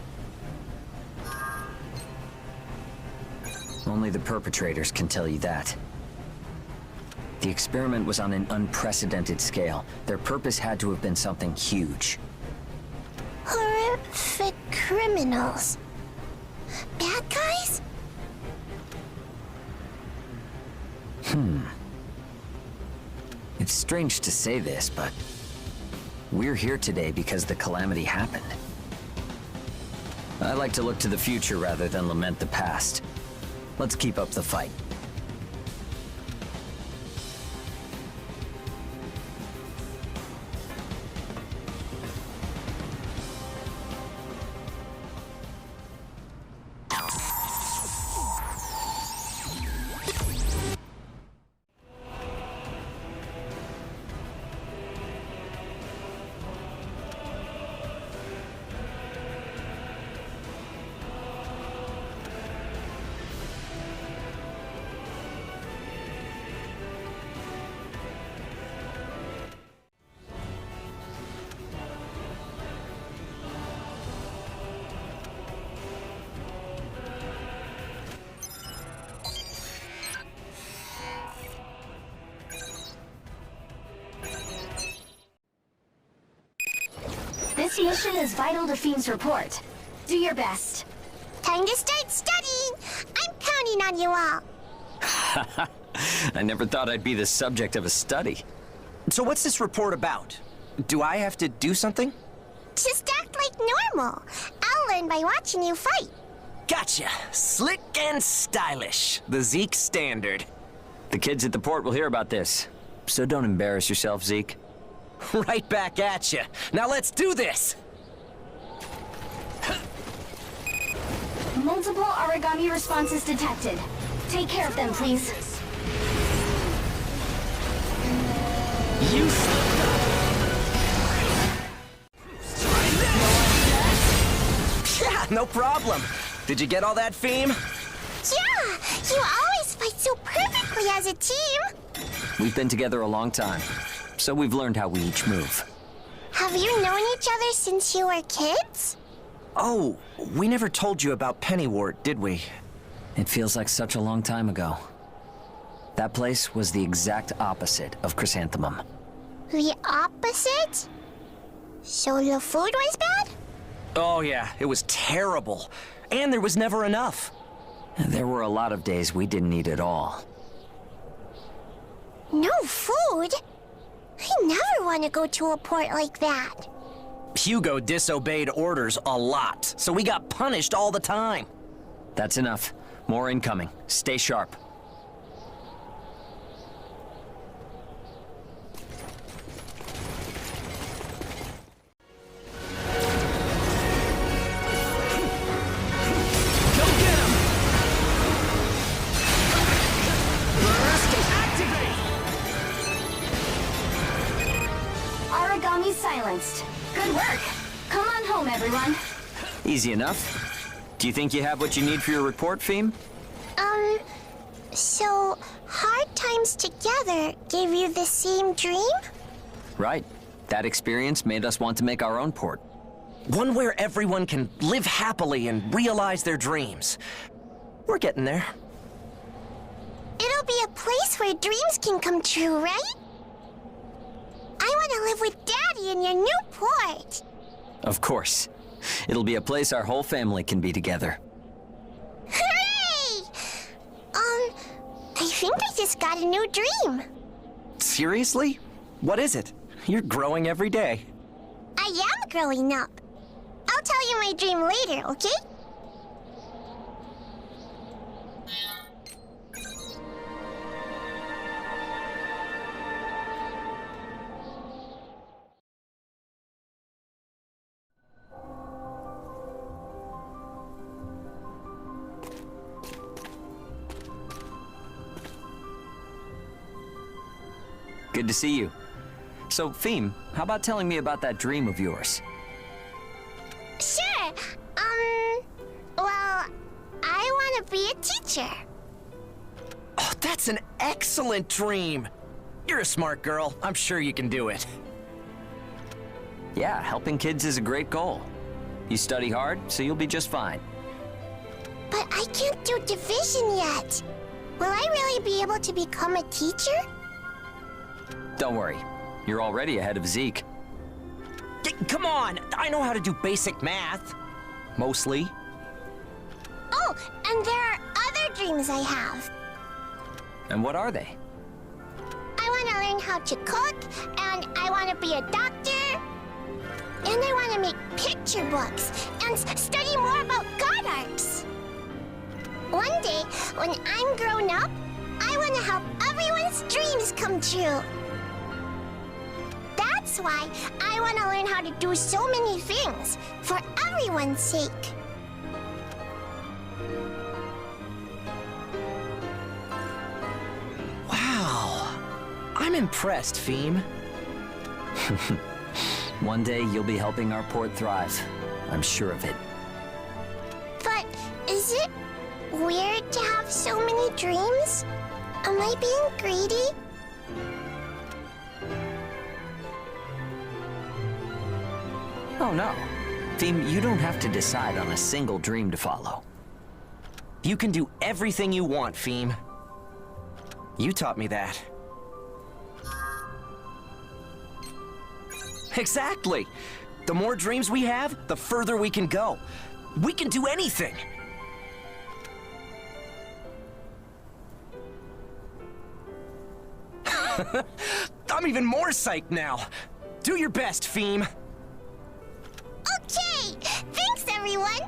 Only the perpetrators can tell you that. The experiment was on an unprecedented scale. Their purpose had to have been something huge. Horrific criminals. Bad guys? It's strange to say this, but we're here today because the Calamity happened. I like to look to the future rather than lament the past. Let's keep up the fight. This mission is vital to Phym's report. Do your best. Time to start studying. I'm counting on you all. I never thought I'd be the subject of a study. So what's this report about? Do I have to do something? Just act like normal. I'll learn by watching you fight. Gotcha. Slick and stylish. The Zeke standard. The kids at the port will hear about this, so don't embarrass yourself, Zeke. Right back at you. Now let's do this! Multiple Aragami responses detected. Take care of them, please. You Yeah, no problem. Did you get all that, Phym? Yeah, you always fight so perfectly as a team. We've been together a long time, so we've learned how we each move. Have you known each other since you were kids? Oh, we never told you about Pennywort, did we? It feels like such a long time ago. That place was the exact opposite of Chrysanthemum. The opposite? So the food was bad? Oh yeah, it was terrible. And there was never enough. There were a lot of days we didn't eat at all. No food? I never want to go to a port like that. Hugo disobeyed orders a lot, so we got punished all the time. That's enough. More incoming. Stay sharp. Aragami silenced. Good work. Come on home, everyone. Easy enough. Do you think you have what you need for your report, Phym? So hard times together gave you the same dream? Right. That experience made us want to make our own port. One where everyone can live happily and realize their dreams. We're getting there. It'll be a place where dreams can come true, right? I want to live with Daddy in your new port. Of course. It'll be a place our whole family can be together. Hooray! I think I just got a new dream. Seriously? What is it? You're growing every day. I am growing up. I'll tell you my dream later, okay? Good to see you. So, Phym, how about telling me about that dream of yours? Sure. Well, I want to be a teacher. Oh, that's an excellent dream. You're a smart girl. I'm sure you can do it. Yeah, helping kids is a great goal. You study hard, so you'll be just fine. But I can't do division yet. Will I really be able to become a teacher? Don't worry. You're already ahead of Zeke. Come on! I know how to do basic math. Mostly. Oh, and there are other dreams I have. And what are they? I want to learn how to cook, and I want to be a doctor. And I want to make picture books and study more about God arcs. One day, when I'm grown up, I want to help everyone's dreams come true. That's why I want to learn how to do so many things, for everyone's sake. Wow. I'm impressed, Phym. One day you'll be helping our port thrive. I'm sure of it. But is it weird to have so many dreams? Am I being greedy? Oh no. Phym, you don't have to decide on a single dream to follow. You can do everything you want, Phym. You taught me that. Exactly! The more dreams we have, the further we can go. We can do anything. I'm even more psyched now. Do your best, Phym. Okay! Thanks, everyone!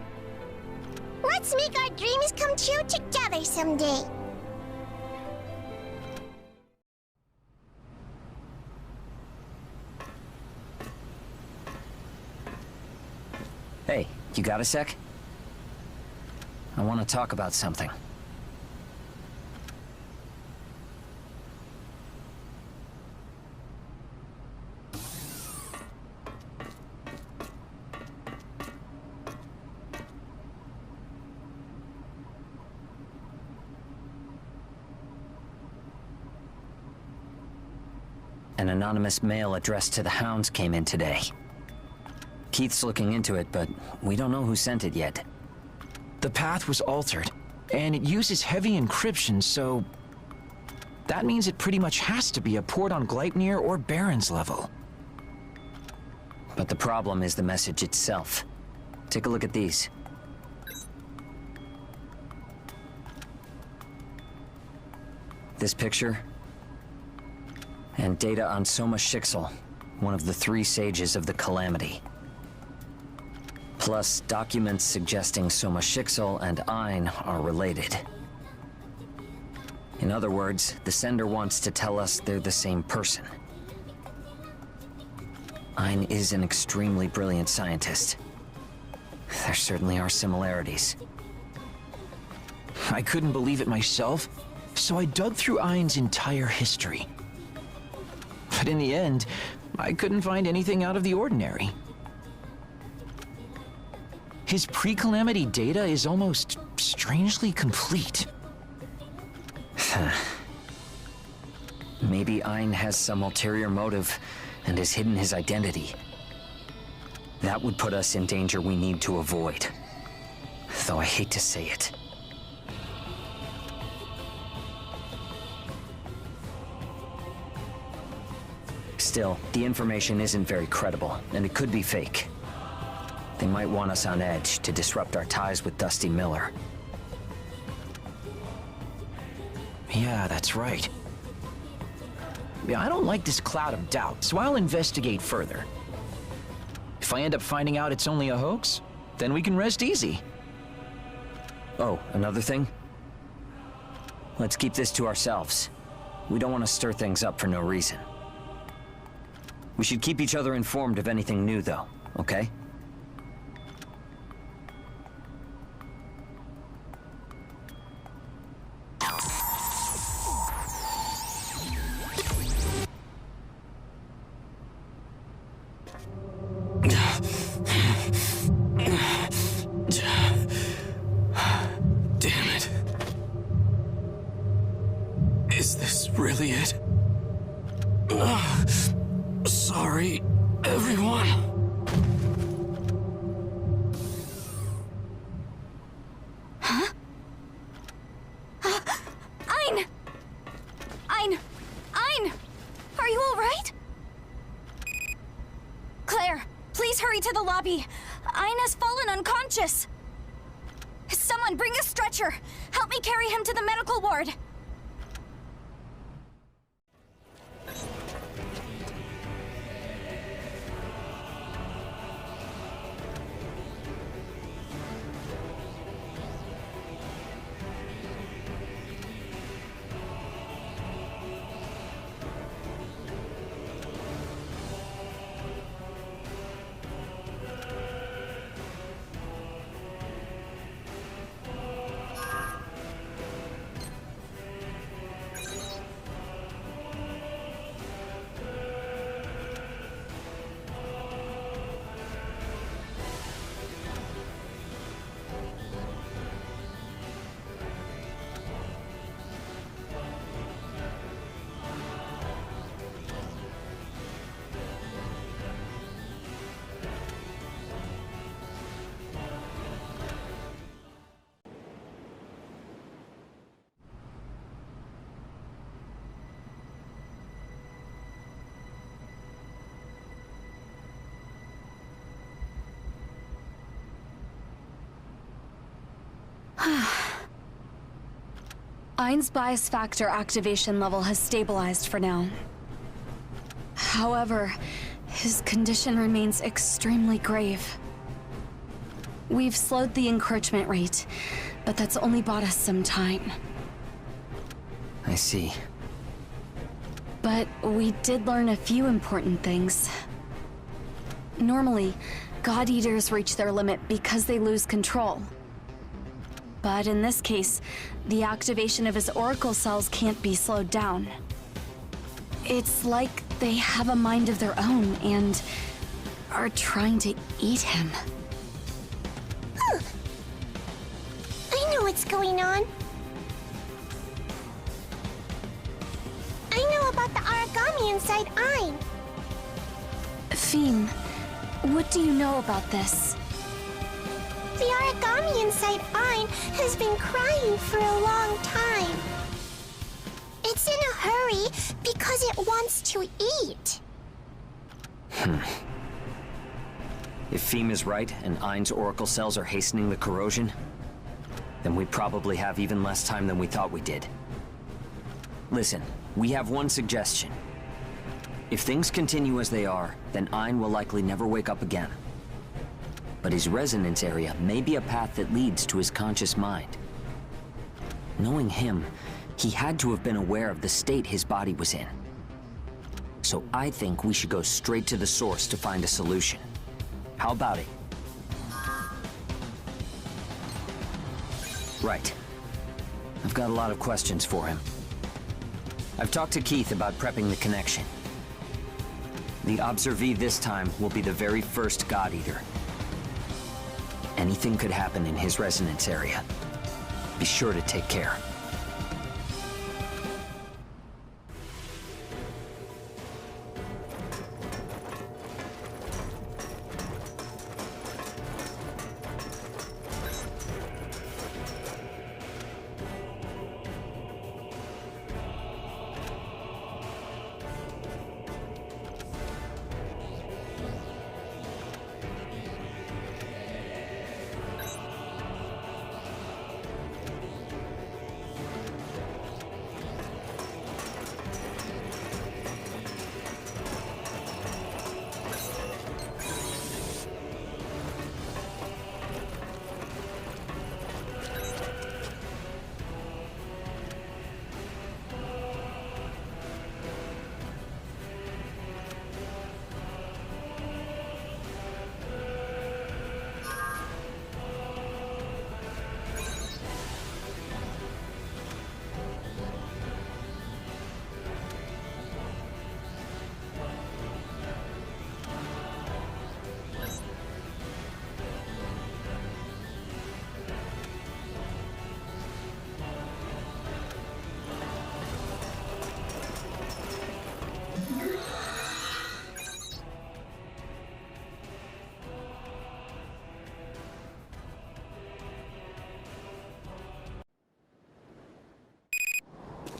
Let's make our dreams come true together someday. Hey, you got a sec? I want to talk about something. An anonymous mail addressed to the Hounds came in today. Keith's looking into it, but we don't know who sent it yet. The path was altered, and it uses heavy encryption, so... that means it pretty much has to be a port on Gleipnir or Baron's level. But the problem is the message itself. Take a look at these. This picture, and data on Soma Shixel, one of the 3 sages of the Calamity. Plus documents suggesting Soma Shixel and Ein are related. In other words, the sender wants to tell us they're the same person. Ein is an extremely brilliant scientist. There certainly are similarities. I couldn't believe it myself, so I dug through Ein's entire history. But in the end, I couldn't find anything out of the ordinary. His pre-calamity data is almost strangely complete. Maybe Ein has some ulterior motive and has hidden his identity. That would put us in danger we need to avoid. Though I hate to say it. Still, the information isn't very credible, and it could be fake. They might want us on edge to disrupt our ties with Dusty Miller. Yeah, that's right. Yeah, I don't like this cloud of doubt, so I'll investigate further. If I end up finding out it's only a hoax, then we can rest easy. Oh, another thing? Let's keep this to ourselves. We don't want to stir things up for no reason. We should keep each other informed of anything new, though, okay? Damn it. Is this really it? Sorry, everyone. Huh? Ein! Ein! Ein! Are you all right? Claire, please hurry to the lobby. Ein has fallen unconscious. Someone bring a stretcher. Help me carry him to the medical ward. Ein's bias factor activation level has stabilized for now. However, his condition remains extremely grave. We've slowed the encroachment rate, but that's only bought us some time. I see. But we did learn a few important things. Normally, God Eaters reach their limit because they lose control. But in this case, the activation of his oracle cells can't be slowed down. It's like they have a mind of their own and are trying to eat him. I know what's going on. I know about the Aragami inside Ein. Phym, what do you know about this? The Aragami inside Ein has been crying for a long time. It's in a hurry because it wants to eat. If Phym is right and Ein's oracle cells are hastening the corrosion, then we probably have even less time than we thought we did. Listen, we have one suggestion. If things continue as they are, then Ein will likely never wake up again. But his resonance area may be a path that leads to his conscious mind. Knowing him, he had to have been aware of the state his body was in. So I think we should go straight to the source to find a solution. How about it? Right. I've got a lot of questions for him. I've talked to Keith about prepping the connection. The observee this time will be the very first God Eater. Anything could happen in his resonance area. Be sure to take care.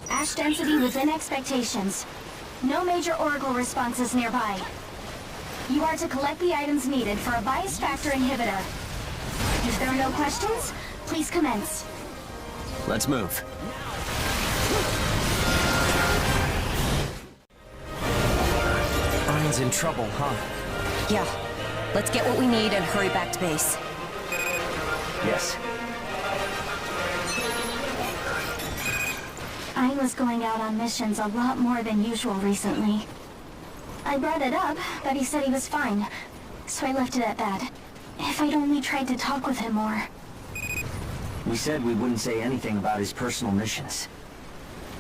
Ash density within expectations. No major oracle responses nearby. You are to collect the items needed for a bias factor inhibitor. If there are no questions, please commence. Let's move. Ein's in trouble, huh? Yeah. Let's get what we need and hurry back to base. Yes. Ein was going out on missions a lot more than usual recently. I brought it up, but he said he was fine, so I left it at that. If I'd only tried to talk with him more. We said we wouldn't say anything about his personal missions.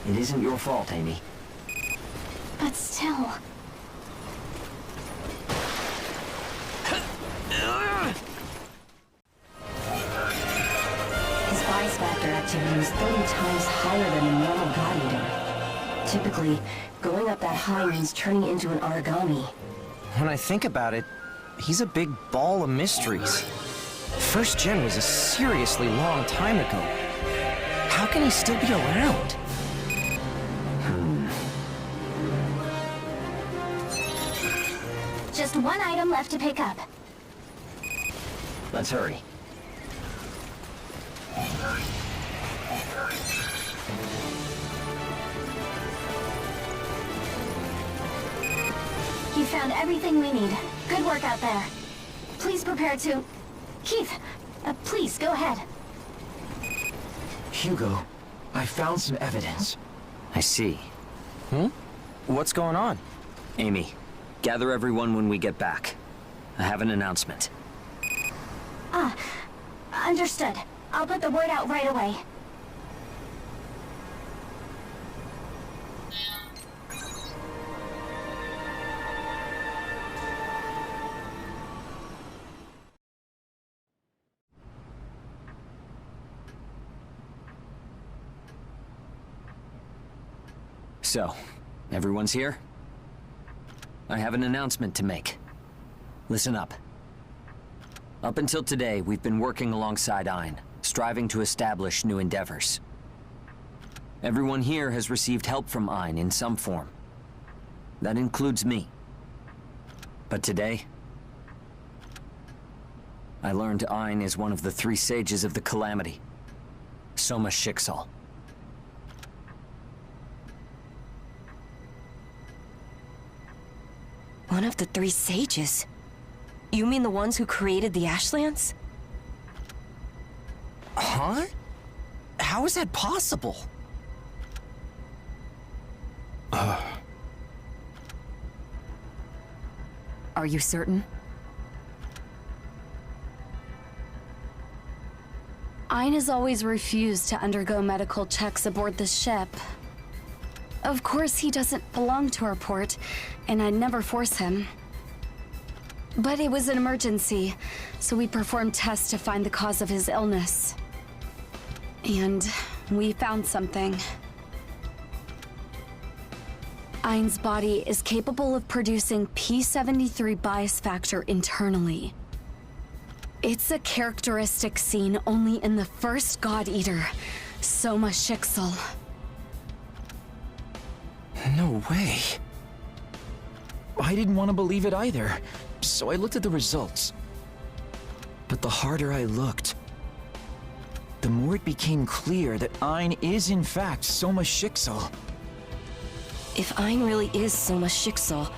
It isn't your fault, Amy. But still... His bias factor activity is 30 times higher than a normal God Eater. Typically, going up that high means turning into an Aragami. When I think about it, he's a big ball of mysteries. First Gen was a seriously long time ago. How can he still be around? Just one item left to pick up. Let's hurry. You found everything we need. Good work out there. Please prepare to... Keith, please, go ahead. Hugo, I found some evidence. I see. What's going on? Amy, gather everyone when we get back. I have an announcement. Understood. I'll put the word out right away. So, everyone's here? I have an announcement to make. Listen up. Up until today, we've been working alongside Ein, striving to establish new endeavors. Everyone here has received help from Ein in some form. That includes me. But today, I learned Ein is one of the 3 sages of the Calamity. Soma Schicksal. One of the 3 sages? You mean the ones who created the Ashlands? Huh? How is that possible? Are you certain? Ein has always refused to undergo medical checks aboard the ship. Of course, he doesn't belong to our port, and I'd never force him. But it was an emergency, so we performed tests to find the cause of his illness. And we found something. Ein's body is capable of producing P73 bias factor internally. It's a characteristic seen only in the first God Eater, Soma Schicksal. No way. I didn't want to believe it either, so I looked at the results. But the harder I looked, the more it became clear that Ein is in fact Soma Schicksal. If Ein really is Soma Schicksal,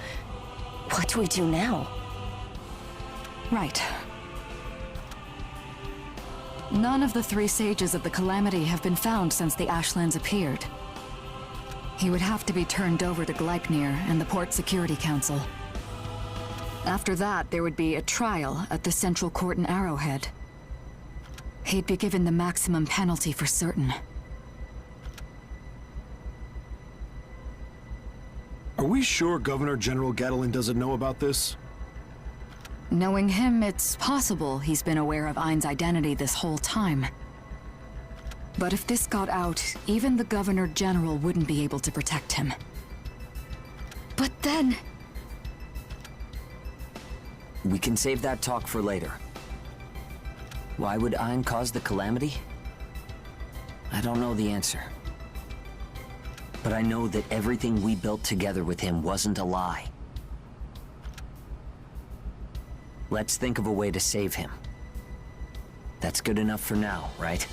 what do we do now? Right. None of the 3 sages of the Calamity have been found since the Ashlands appeared. He would have to be turned over to Gleipnir and the Port Security Council. After that, there would be a trial at the Central Court in Arrowhead. He'd be given the maximum penalty for certain. Are we sure Governor General Gadolin doesn't know about this? Knowing him, it's possible he's been aware of Ein's identity this whole time. But if this got out, even the Governor General wouldn't be able to protect him. But then... We can save that talk for later. Why would Ein cause the Calamity? I don't know the answer. But I know that everything we built together with him wasn't a lie. Let's think of a way to save him. That's good enough for now, right?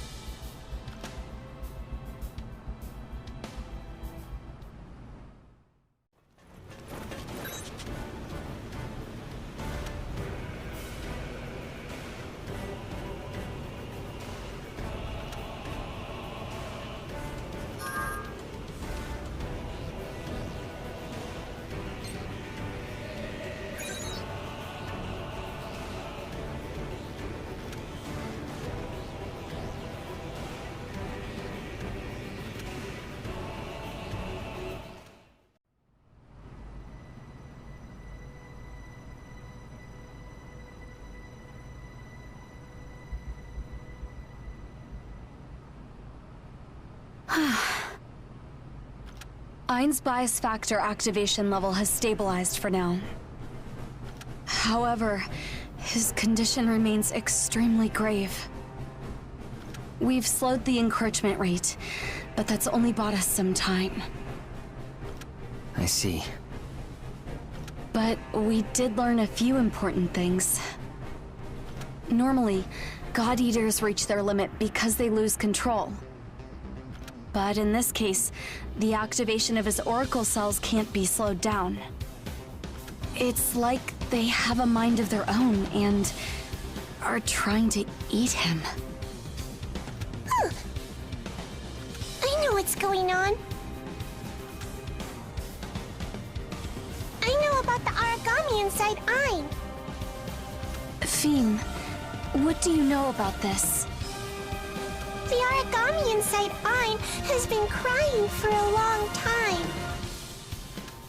Ein's bias factor activation level has stabilized for now. However, his condition remains extremely grave. We've slowed the encroachment rate, but that's only bought us some time. I see. But we did learn a few important things. Normally, God Eaters reach their limit because they lose control. But in this case, the activation of his oracle cells can't be slowed down. It's like they have a mind of their own and are trying to eat him. I know what's going on. I know about the Aragami inside Ein. Phym, what do you know about this? The Aragami inside Ein has been crying for a long time.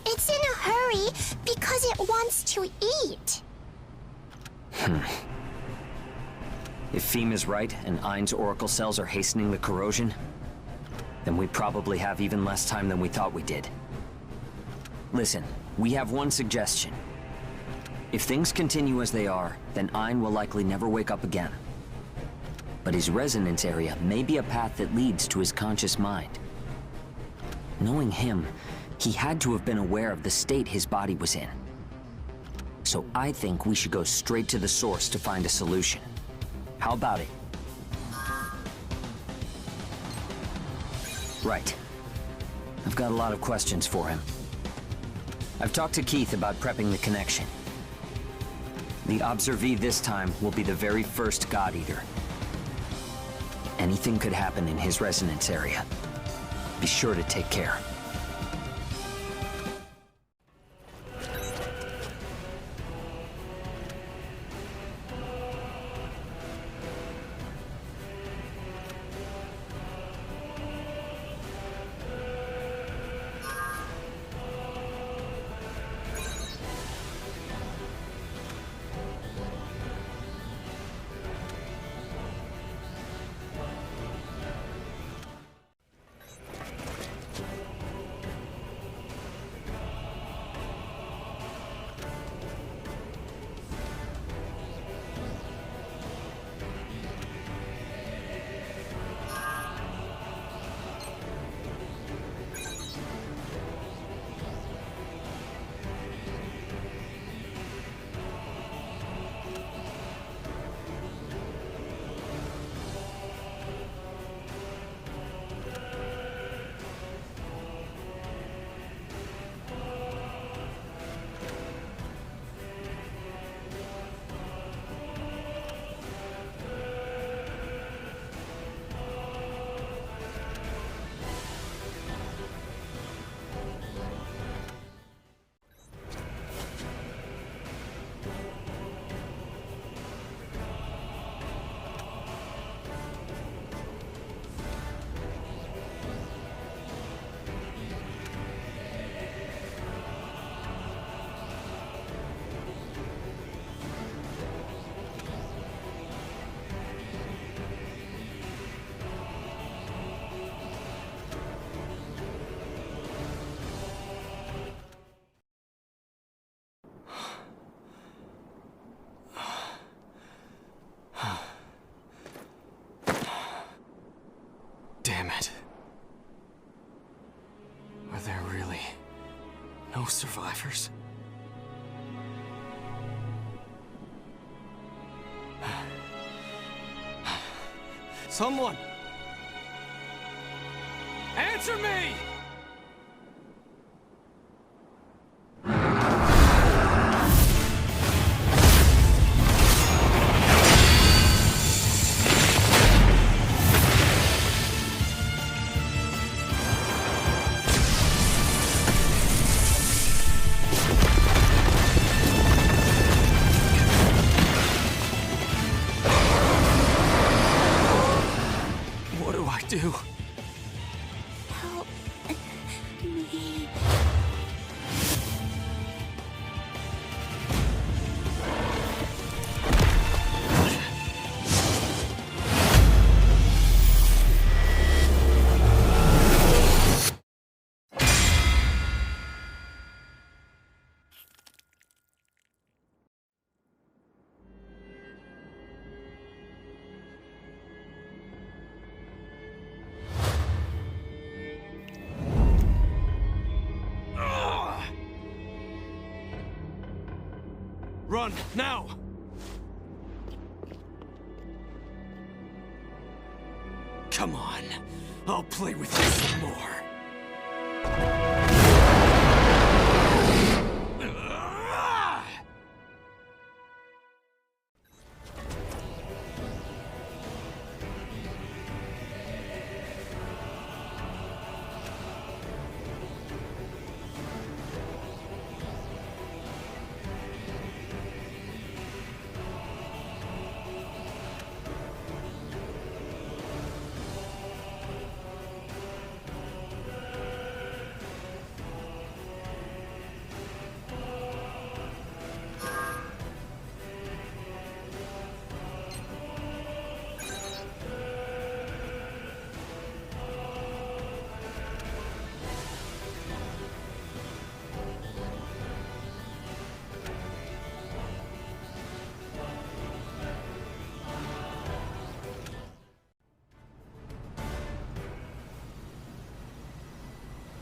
It's in a hurry because it wants to eat. If Phym is right and Ein's oracle cells are hastening the corrosion, then we probably have even less time than we thought we did. Listen, we have one suggestion. If things continue as they are, then Ein will likely never wake up again. But his resonance area may be a path that leads to his conscious mind. Knowing him, he had to have been aware of the state his body was in. So I think we should go straight to the source to find a solution. How about it? Right. I've got a lot of questions for him. I've talked to Keith about prepping the connection. The observee this time will be the very first God Eater. Anything could happen in his resonance area. Be sure to take care. Damn it. Are there really no survivors? Someone! Answer me! Do? Help me. Run, now! Come on. I'll play with you some more.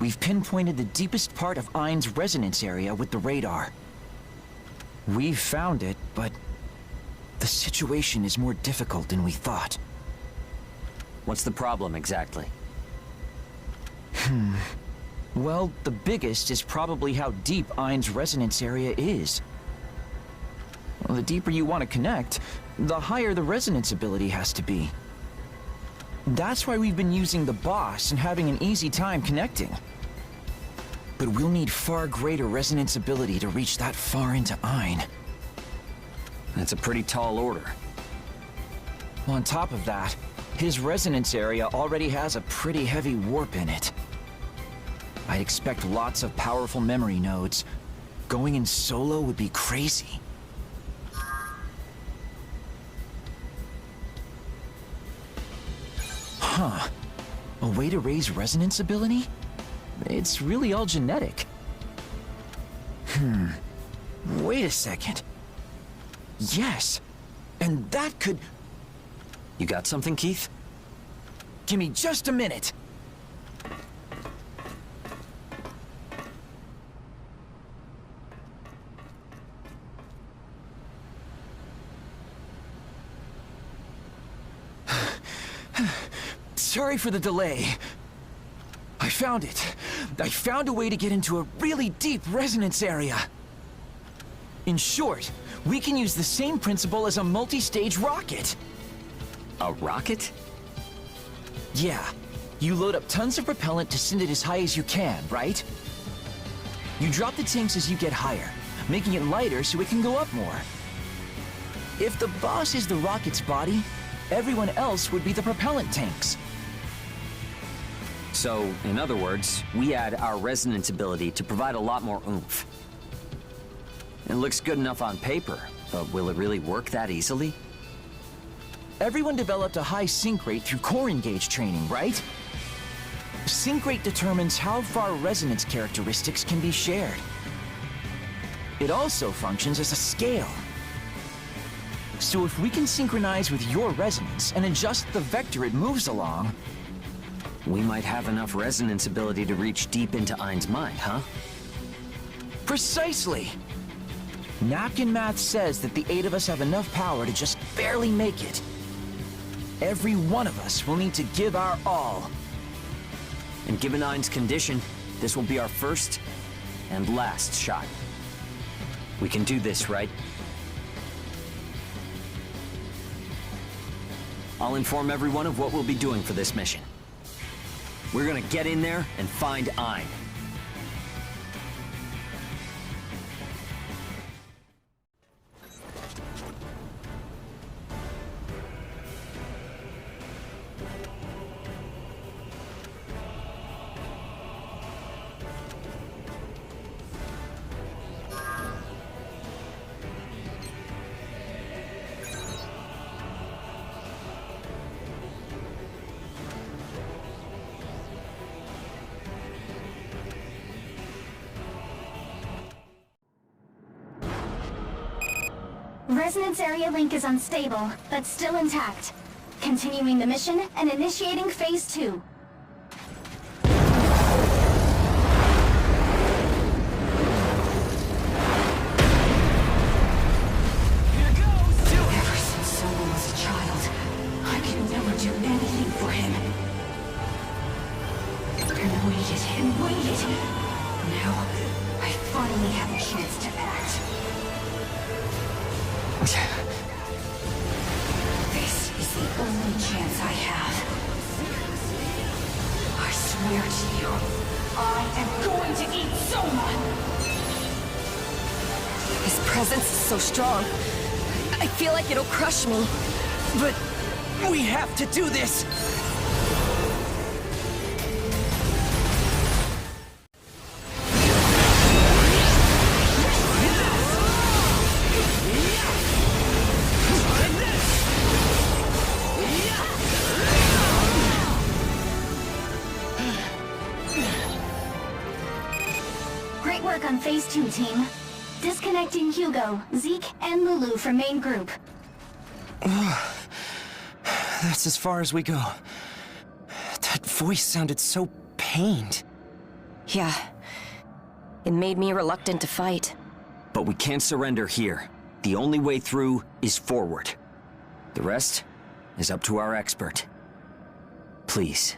We've pinpointed the deepest part of Ein's resonance area with the radar. We've found it, but the situation is more difficult than we thought. What's the problem exactly? Well, the biggest is probably how deep Ein's resonance area is. Well, the deeper you want to connect, the higher the resonance ability has to be. That's why we've been using the boss and having an easy time connecting. But we'll need far greater resonance ability to reach that far into Ein. That's a pretty tall order. On top of that, his resonance area already has a pretty heavy warp in it. I'd expect lots of powerful memory nodes. Going in solo would be crazy. Huh. A way to raise resonance ability? It's really all genetic. Wait a second. Yes. And that could... You got something, Keith? Give me just a minute. Sorry for the delay. I found it. I found a way to get into a really deep resonance area. In short, we can use the same principle as a multi-stage rocket. A rocket? Yeah. You load up tons of propellant to send it as high as you can, right? You drop the tanks as you get higher, making it lighter so it can go up more. If the boss is the rocket's body, everyone else would be the propellant tanks. So, in other words, we add our resonance ability to provide a lot more oomph. It looks good enough on paper, but will it really work that easily? Everyone developed a high sync rate through core engage training, right? Sync rate determines how far resonance characteristics can be shared. It also functions as a scale. So if we can synchronize with your resonance and adjust the vector it moves along, we might have enough resonance ability to reach deep into Ein's mind, huh? Precisely! Napkin math says that the 8 of us have enough power to just barely make it. Every one of us will need to give our all. And given Ein's condition, this will be our first and last shot. We can do this, right? I'll inform everyone of what we'll be doing for this mission. We're gonna get in there and find Ein. Resonance area link is unstable, but still intact. Continuing the mission and initiating Phase 2. Here goes! Ever since Solo was a child, I could never do anything for him. right. Now, I finally have a chance to act. This is the only chance I have. I swear to you, I am going to eat Soma! His presence is so strong. I feel like it'll crush me. But we have to do this! Great work on Phase 2, team. Disconnecting Hugo, Zeke, and Lulu from main group. That's as far as we go. That voice sounded so pained. Yeah. It made me reluctant to fight. But we can't surrender here. The only way through is forward. The rest is up to our expert. Please,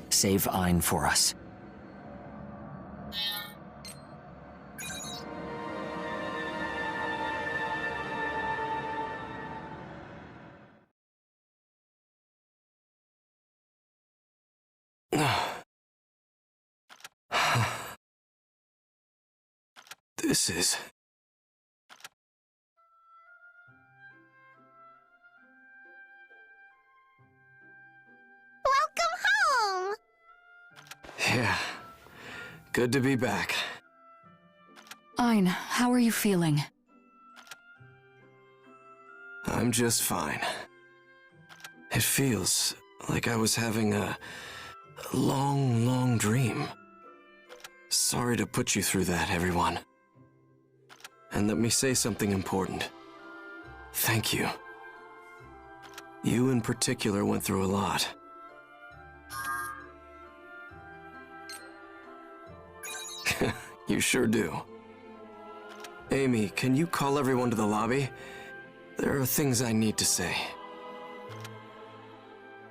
save Ein for us. This is... Welcome home! Yeah. Good to be back. Ein, how are you feeling? I'm just fine. It feels like I was having a long dream. Sorry to put you through that, everyone. And let me say something important. Thank you. You in particular went through a lot. You sure do. Amy, can you call everyone to the lobby? There are things I need to say.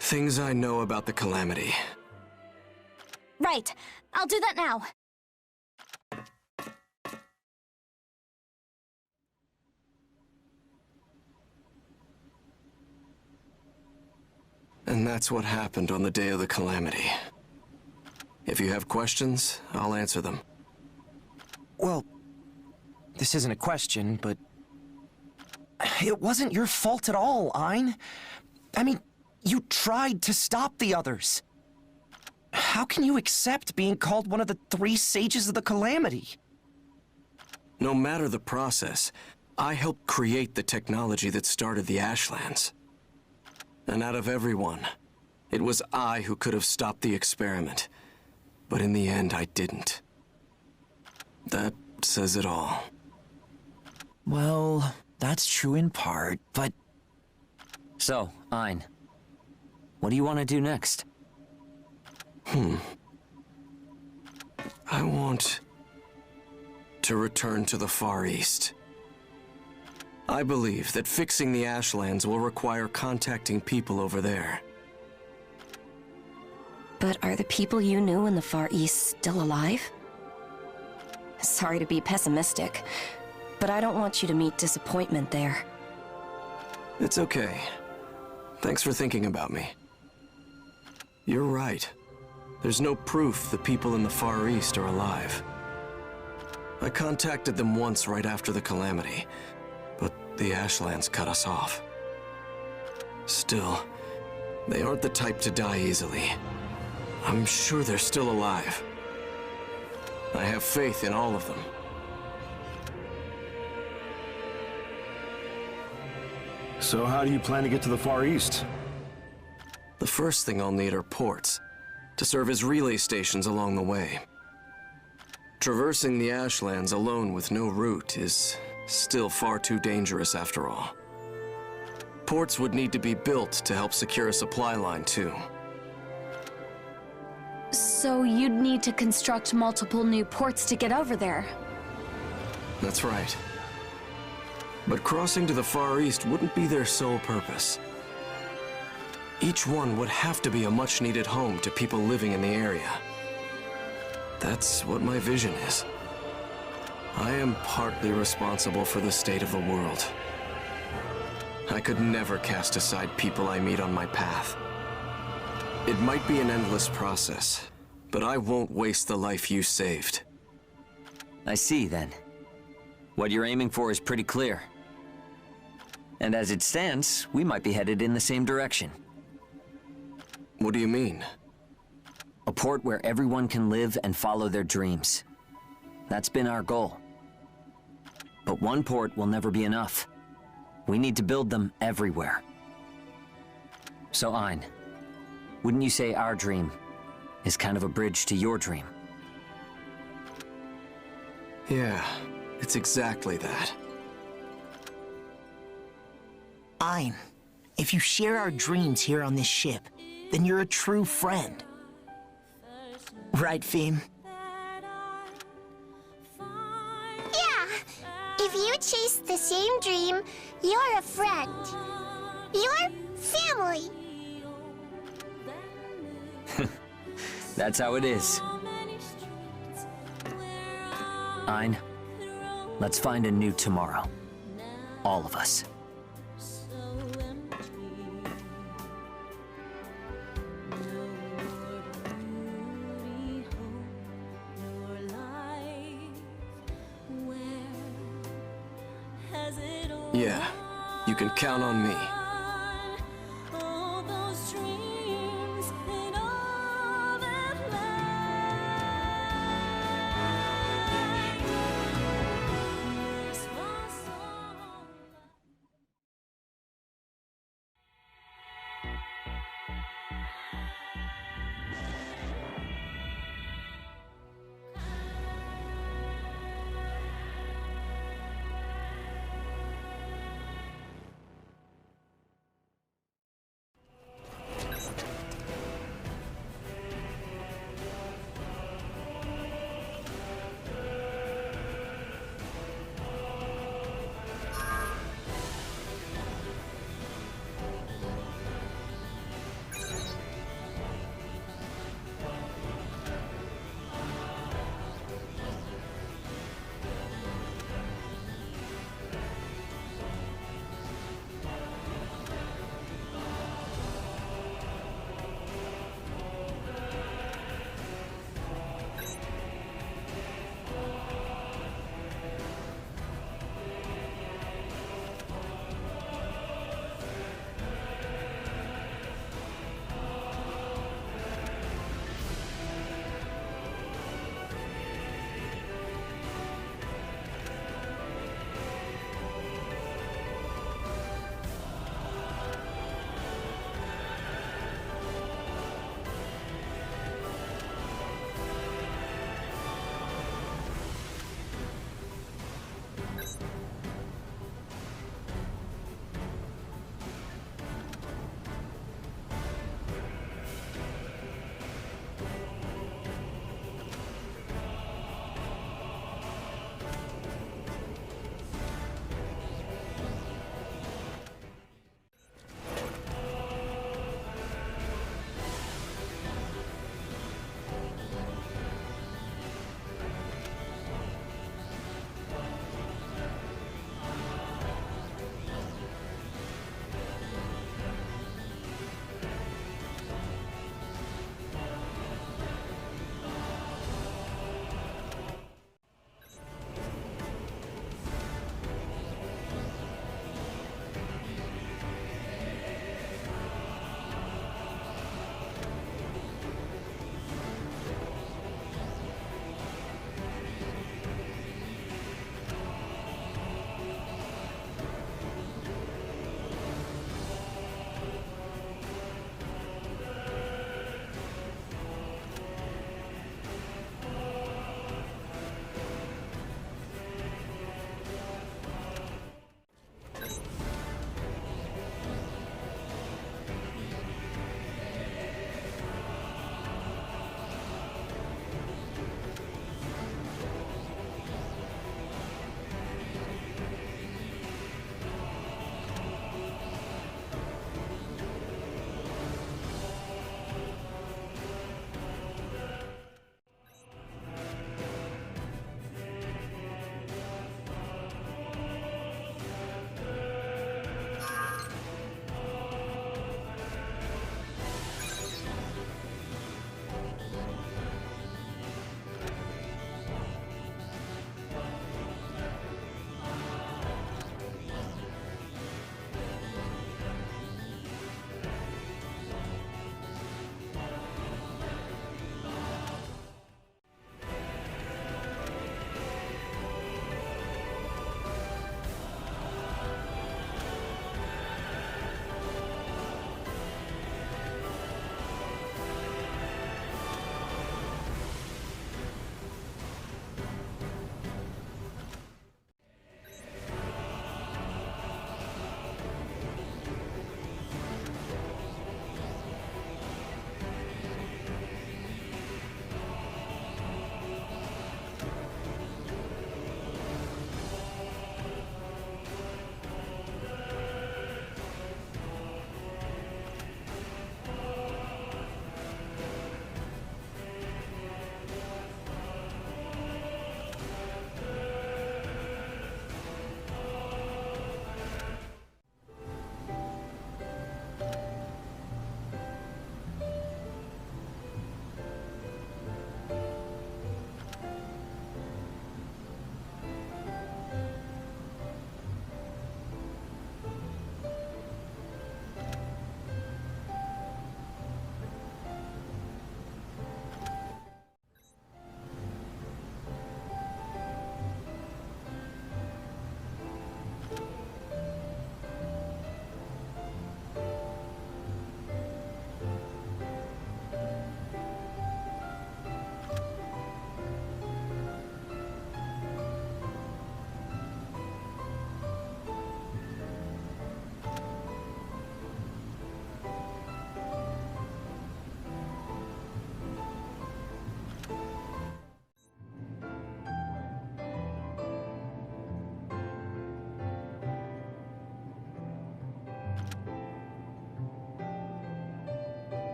Things I know about the Calamity. Right. I'll do that now. And that's what happened on the day of the Calamity. If you have questions, I'll answer them. Well, this isn't a question, but... it wasn't your fault at all, Ein. I mean, you tried to stop the others. How can you accept being called one of the 3 sages of the Calamity? No matter the process, I helped create the technology that started the Ashlands. And out of everyone, it was I who could have stopped the experiment. But in the end, I didn't. That says it all. Well, that's true in part, but... So, Ein, what do you want to do next? I want to return to the Far East. I believe that fixing the Ashlands will require contacting people over there. But are the people you knew in the Far East still alive? Sorry to be pessimistic, but I don't want you to meet disappointment there. It's okay. Thanks for thinking about me. You're right. There's no proof the people in the Far East are alive. I contacted them once right after the Calamity, but the Ashlands cut us off. Still, they aren't the type to die easily. I'm sure they're still alive. I have faith in all of them. So how do you plan to get to the Far East? The first thing I'll need are ports, to serve as relay stations along the way. Traversing the Ashlands alone with no route is still far too dangerous after all. Ports would need to be built to help secure a supply line too. So you'd need to construct multiple new ports to get over there. That's right. But crossing to the Far East wouldn't be their sole purpose. Each one would have to be a much-needed home to people living in the area. That's what my vision is. I am partly responsible for the state of the world. I could never cast aside people I meet on my path. It might be an endless process, but I won't waste the life you saved. I see, then. What you're aiming for is pretty clear. And as it stands, we might be headed in the same direction. What do you mean? A port where everyone can live and follow their dreams. That's been our goal. But one port will never be enough. We need to build them everywhere. So Ein, wouldn't you say our dream is kind of a bridge to your dream? Yeah, it's exactly that. Ein, if you share our dreams here on this ship, then you're a true friend. Right, Phym? Yeah! If you chase the same dream, you're a friend. You're family. That's how it is. Ein, let's find a new tomorrow. All of us. Yeah, you can count on me.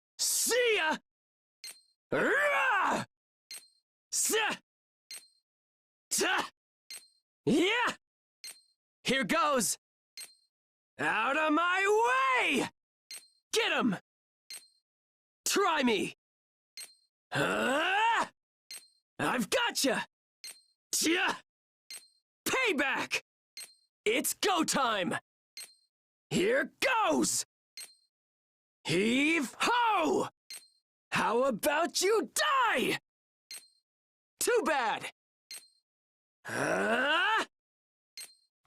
See ya! Yeah! Here goes! Out of my way! Get him! Try me! I've gotcha! Payback! It's go time! Here goes! Heave ho! How about you die? Too bad!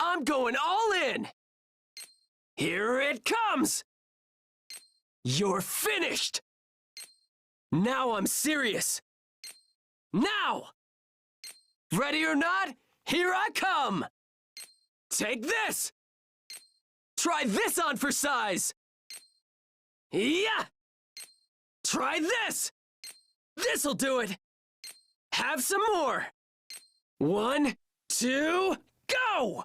I'm going all in! Here it comes! You're finished! Now I'm serious! Now! Ready or not, here I come! Take this! Try this on for size! Yeah! Try this! This'll do it! Have some more! 1, 2, go!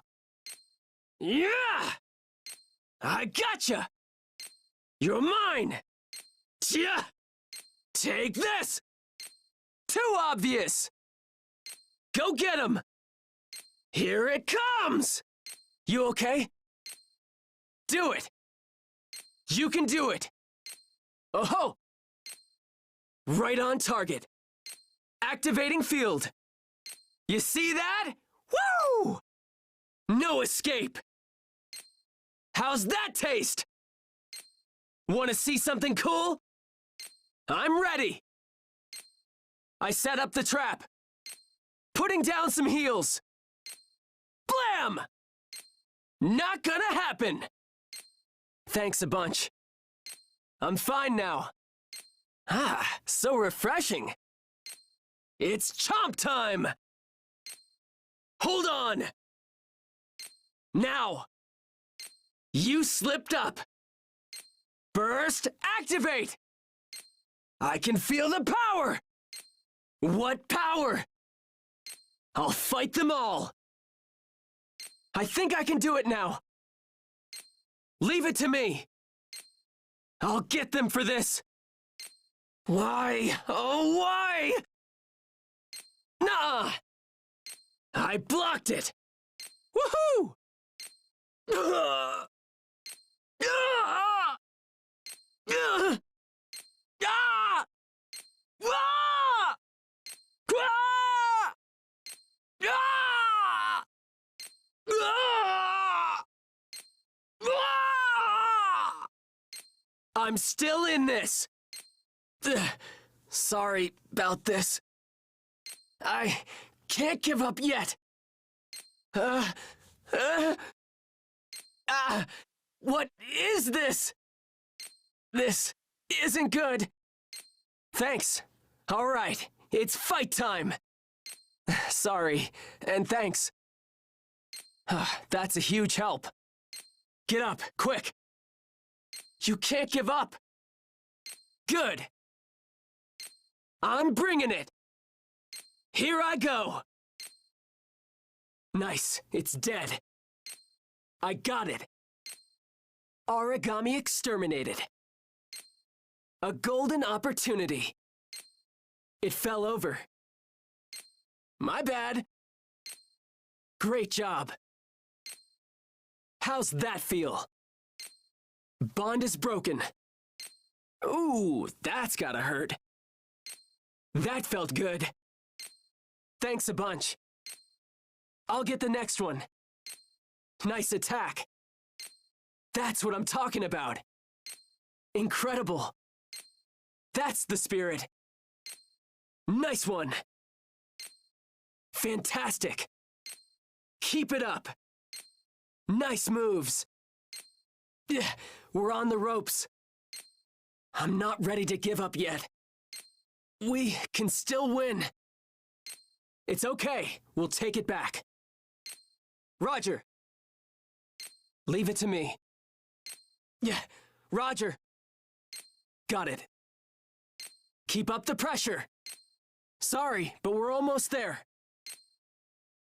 Yeah! I gotcha! You're mine! Yeah! Take this! Too obvious! Go get him! Here it comes! You okay? Do it! You can do it! Oh-ho! Right on target. Activating field. You see that? Woo! No escape! How's that taste? Want to see something cool? I'm ready! I set up the trap. Putting down some heals. Blam! Not gonna happen! Thanks a bunch. I'm fine now. Ah, so refreshing. It's chomp time! Hold on! Now! You slipped up! Burst activate! I can feel the power! What power? I'll fight them all! I think I can do it now. Leave it to me. I'll get them for this. Why? Oh, why? Nuh-uh! I blocked it! Woohoo! I'm still in this. Sorry about this. I can't give up yet. What is this? This isn't good. Thanks. All right, it's fight time. Sorry, and thanks. That's a huge help. Get up, quick. You can't give up. Good. I'm bringing it. Here I go. Nice, it's dead. I got it. Aragami exterminated. A golden opportunity. It fell over. My bad. Great job. How's that feel? Bond is broken. Ooh, that's gotta hurt. That felt good. Thanks a bunch. I'll get the next one. Nice attack. That's what I'm talking about. Incredible. That's the spirit. Nice one. Fantastic. Keep it up. Nice moves. We're on the ropes. I'm not ready to give up yet. We can still win. It's okay. We'll take it back. Roger. Leave it to me. Yeah, Roger. Got it. Keep up the pressure. Sorry, but we're almost there.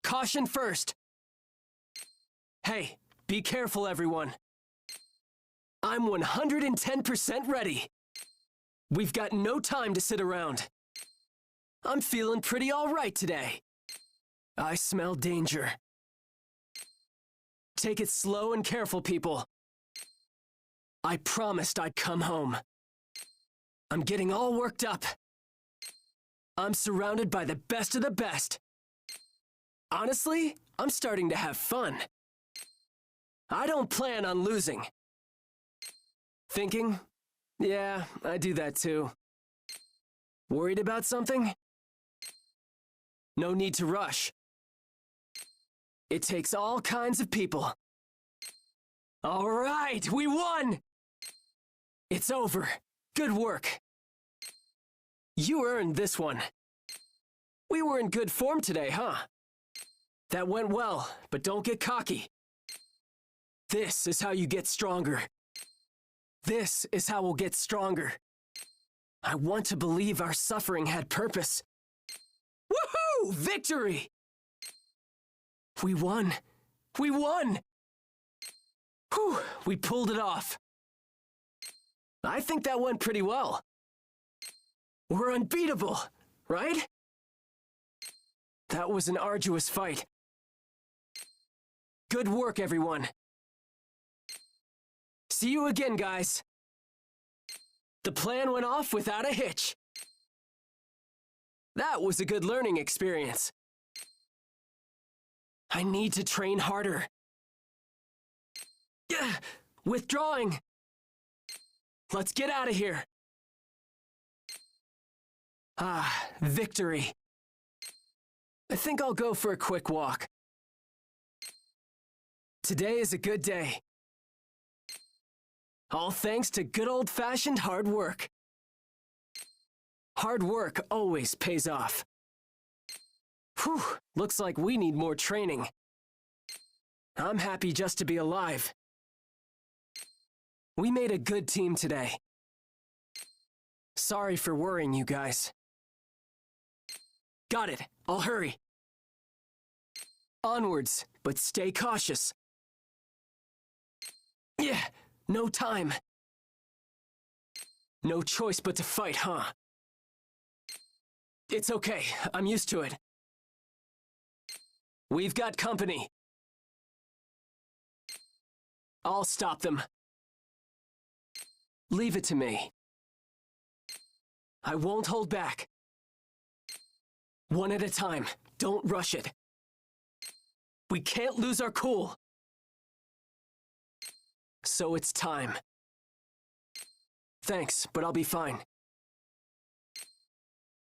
Caution first. Hey, be careful, everyone. I'm 110% ready. We've got no time to sit around. I'm feeling pretty all right today. I smell danger. Take it slow and careful, people. I promised I'd come home. I'm getting all worked up. I'm surrounded by the best of the best. Honestly, I'm starting to have fun. I don't plan on losing. Thinking? Yeah, I do that too. Worried about something? No need to rush. It takes all kinds of people. All right, we won! It's over. Good work. You earned this one. We were in good form today, huh? That went well, but don't get cocky. This is how you get stronger. This is how we'll get stronger. I want to believe our suffering had purpose. Woohoo! Victory! We won. We won! Whew, we pulled it off. I think that went pretty well. We're unbeatable, right? That was an arduous fight. Good work, everyone. See you again, guys. The plan went off without a hitch. That was a good learning experience. I need to train harder. Yeah, withdrawing. Let's get out of here. Ah, victory. I think I'll go for a quick walk. Today is a good day. All thanks to good old-fashioned hard work. Hard work always pays off. Whew, looks like we need more training. I'm happy just to be alive. We made a good team today. Sorry for worrying you guys. Got it. I'll hurry. Onwards, but stay cautious. Yeah, no time. No choice but to fight, huh? It's okay. I'm used to it. We've got company. I'll stop them. Leave it to me. I won't hold back. One at a time. Don't rush it. We can't lose our cool. So it's time. Thanks, but I'll be fine.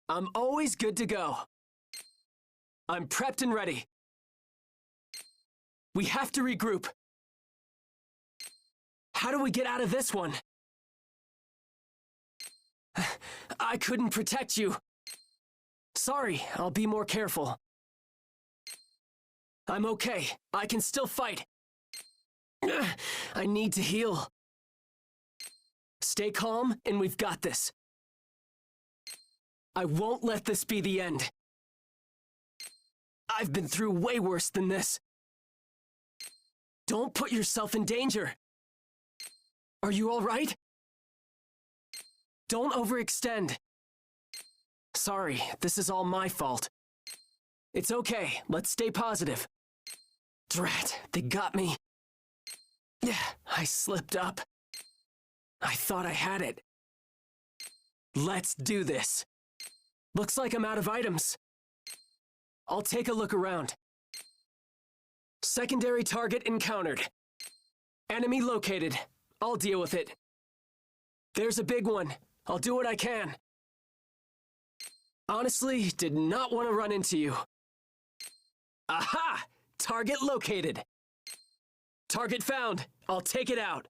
I'm always good to go. I'm prepped and ready. We have to regroup. How do we get out of this one? I couldn't protect you. Sorry, I'll be more careful. I'm okay. I can still fight. I need to heal. Stay calm, and we've got this. I won't let this be the end. I've been through way worse than this. Don't put yourself in danger. Are you all right? Don't overextend. Sorry, this is all my fault. It's okay, let's stay positive. Drat, they got me. Yeah, I slipped up. I thought I had it. Let's do this. Looks like I'm out of items. I'll take a look around. Secondary target encountered. Enemy located. I'll deal with it. There's a big one. I'll do what I can. Honestly, did not want to run into you. Aha! Target located. Target found. I'll take it out.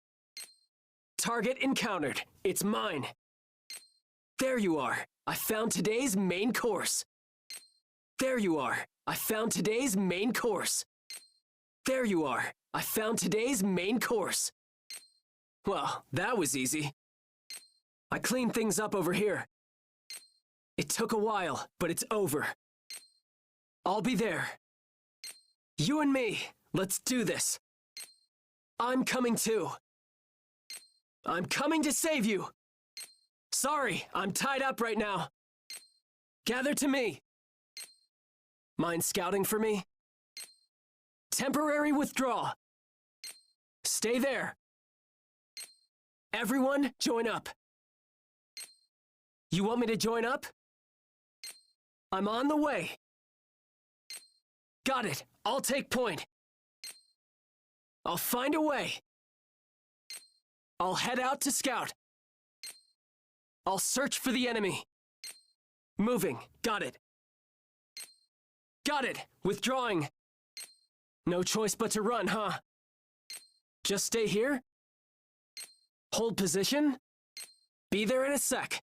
Target encountered. It's mine. There you are. I found today's main course. There you are. I found today's main course. There you are. I found today's main course. Well, that was easy. I cleaned things up over here. It took a while, but it's over. I'll be there. You and me, let's do this. I'm coming too. I'm coming to save you. Sorry, I'm tied up right now. Gather to me. Mind scouting for me? Temporary withdrawal. Stay there. Everyone, join up. You want me to join up? I'm on the way. Got it. I'll take point. I'll find a way. I'll head out to scout. I'll search for the enemy. Moving. Got it. Got it. Withdrawing. No choice but to run, huh? Just stay here? Hold position? Be there in a sec.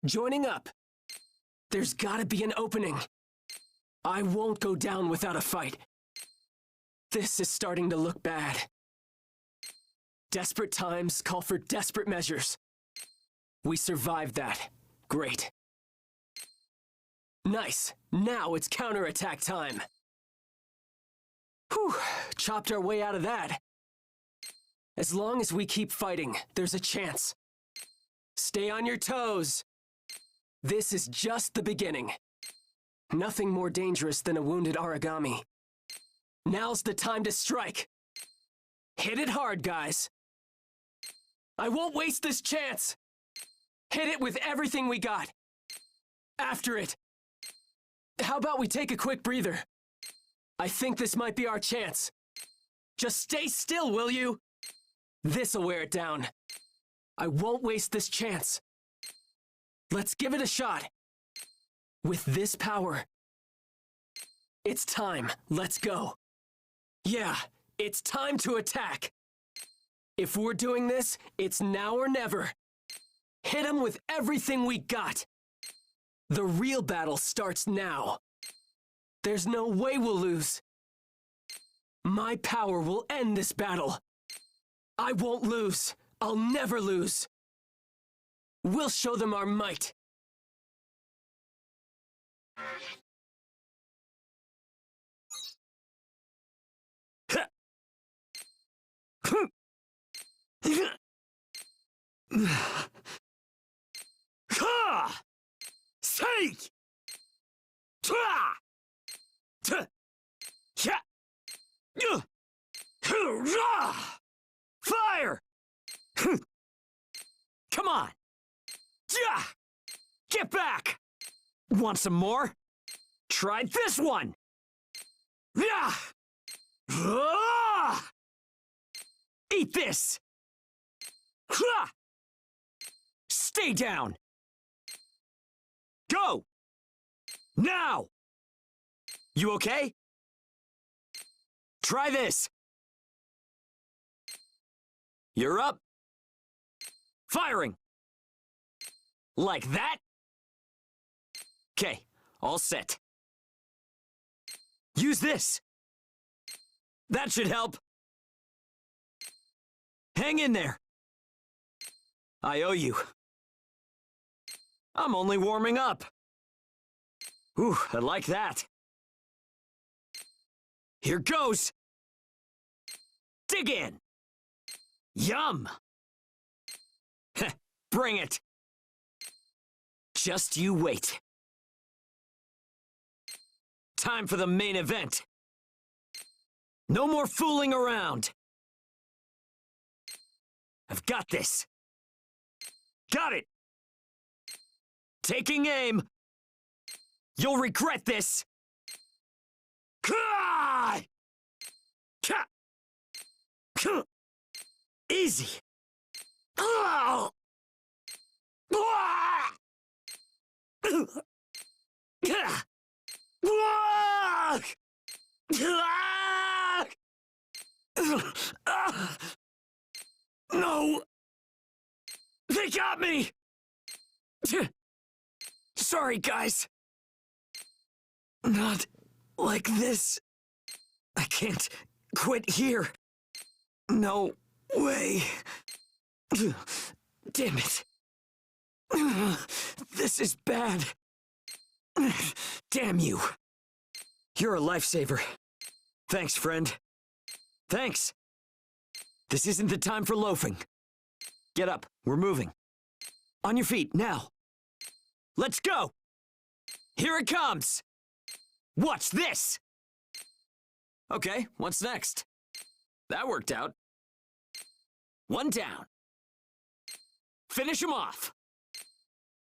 Joining up. There's gotta be an opening. I won't go down without a fight. This is starting to look bad. Desperate times call for desperate measures. We survived that. Great. Nice. Now it's counterattack time. Whew, chopped our way out of that. As long as we keep fighting, there's a chance. Stay on your toes. This is just the beginning. Nothing more dangerous than a wounded Aragami. Now's the time to strike. Hit it hard, guys. I won't waste this chance. Hit it with everything we got. After it. How about we take a quick breather? I think this might be our chance. Just stay still, will you? This'll wear it down. I won't waste this chance. Let's give it a shot. With this power. It's time. Let's go. Yeah, it's time to attack. If we're doing this, it's now or never. Hit him with everything we got. The real battle starts now. There's no way we'll lose. My power will end this battle. I won't lose. I'll never lose. We'll show them our might. Fire! Come on! Get back! Want some more? Try this one! Eat this! Stay down! Go! Now! You okay? Try this! You're up! Firing! Like that? Okay, all set. Use this! That should help! Hang in there! I owe you. I'm only warming up. Ooh, I like that. Here goes! Dig in! Yum! Heh, bring it! Just you wait. Time for the main event. No more fooling around. I've got this. Got it! Taking aim! You'll regret this! Easy! No! They got me! Sorry, guys. Not like this. I can't quit here. No way. Damn it. This is bad. Damn you. You're a lifesaver. Thanks, friend. Thanks. This isn't the time for loafing. Get up, we're moving. On your feet, now. Let's go! Here it comes! Watch this! Okay, what's next? That worked out. One down. Finish him off.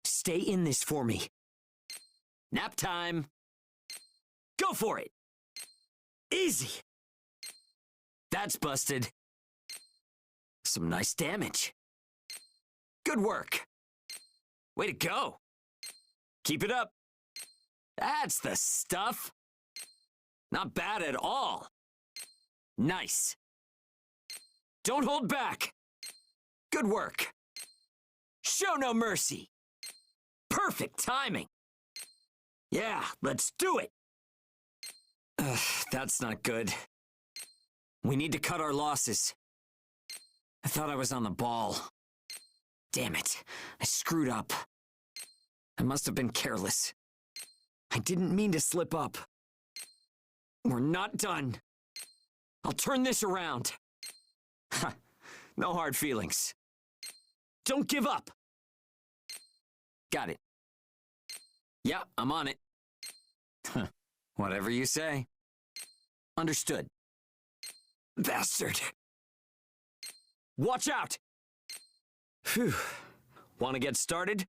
Stay in this for me. Nap time. Go for it. Easy. That's busted. Some nice damage. Good work. Way to go. Keep it up. That's the stuff. Not bad at all. Nice. Don't hold back. Good work. Show no mercy. Perfect timing. Yeah, let's do it. That's not good. We need to cut our losses. I thought I was on the ball. Damn it, I screwed up. I must have been careless. I didn't mean to slip up. We're not done. I'll turn this around. No hard feelings. Don't give up. Got it. Yeah, I'm on it. Whatever you say. Understood. Bastard. Watch out! Phew. Want to get started?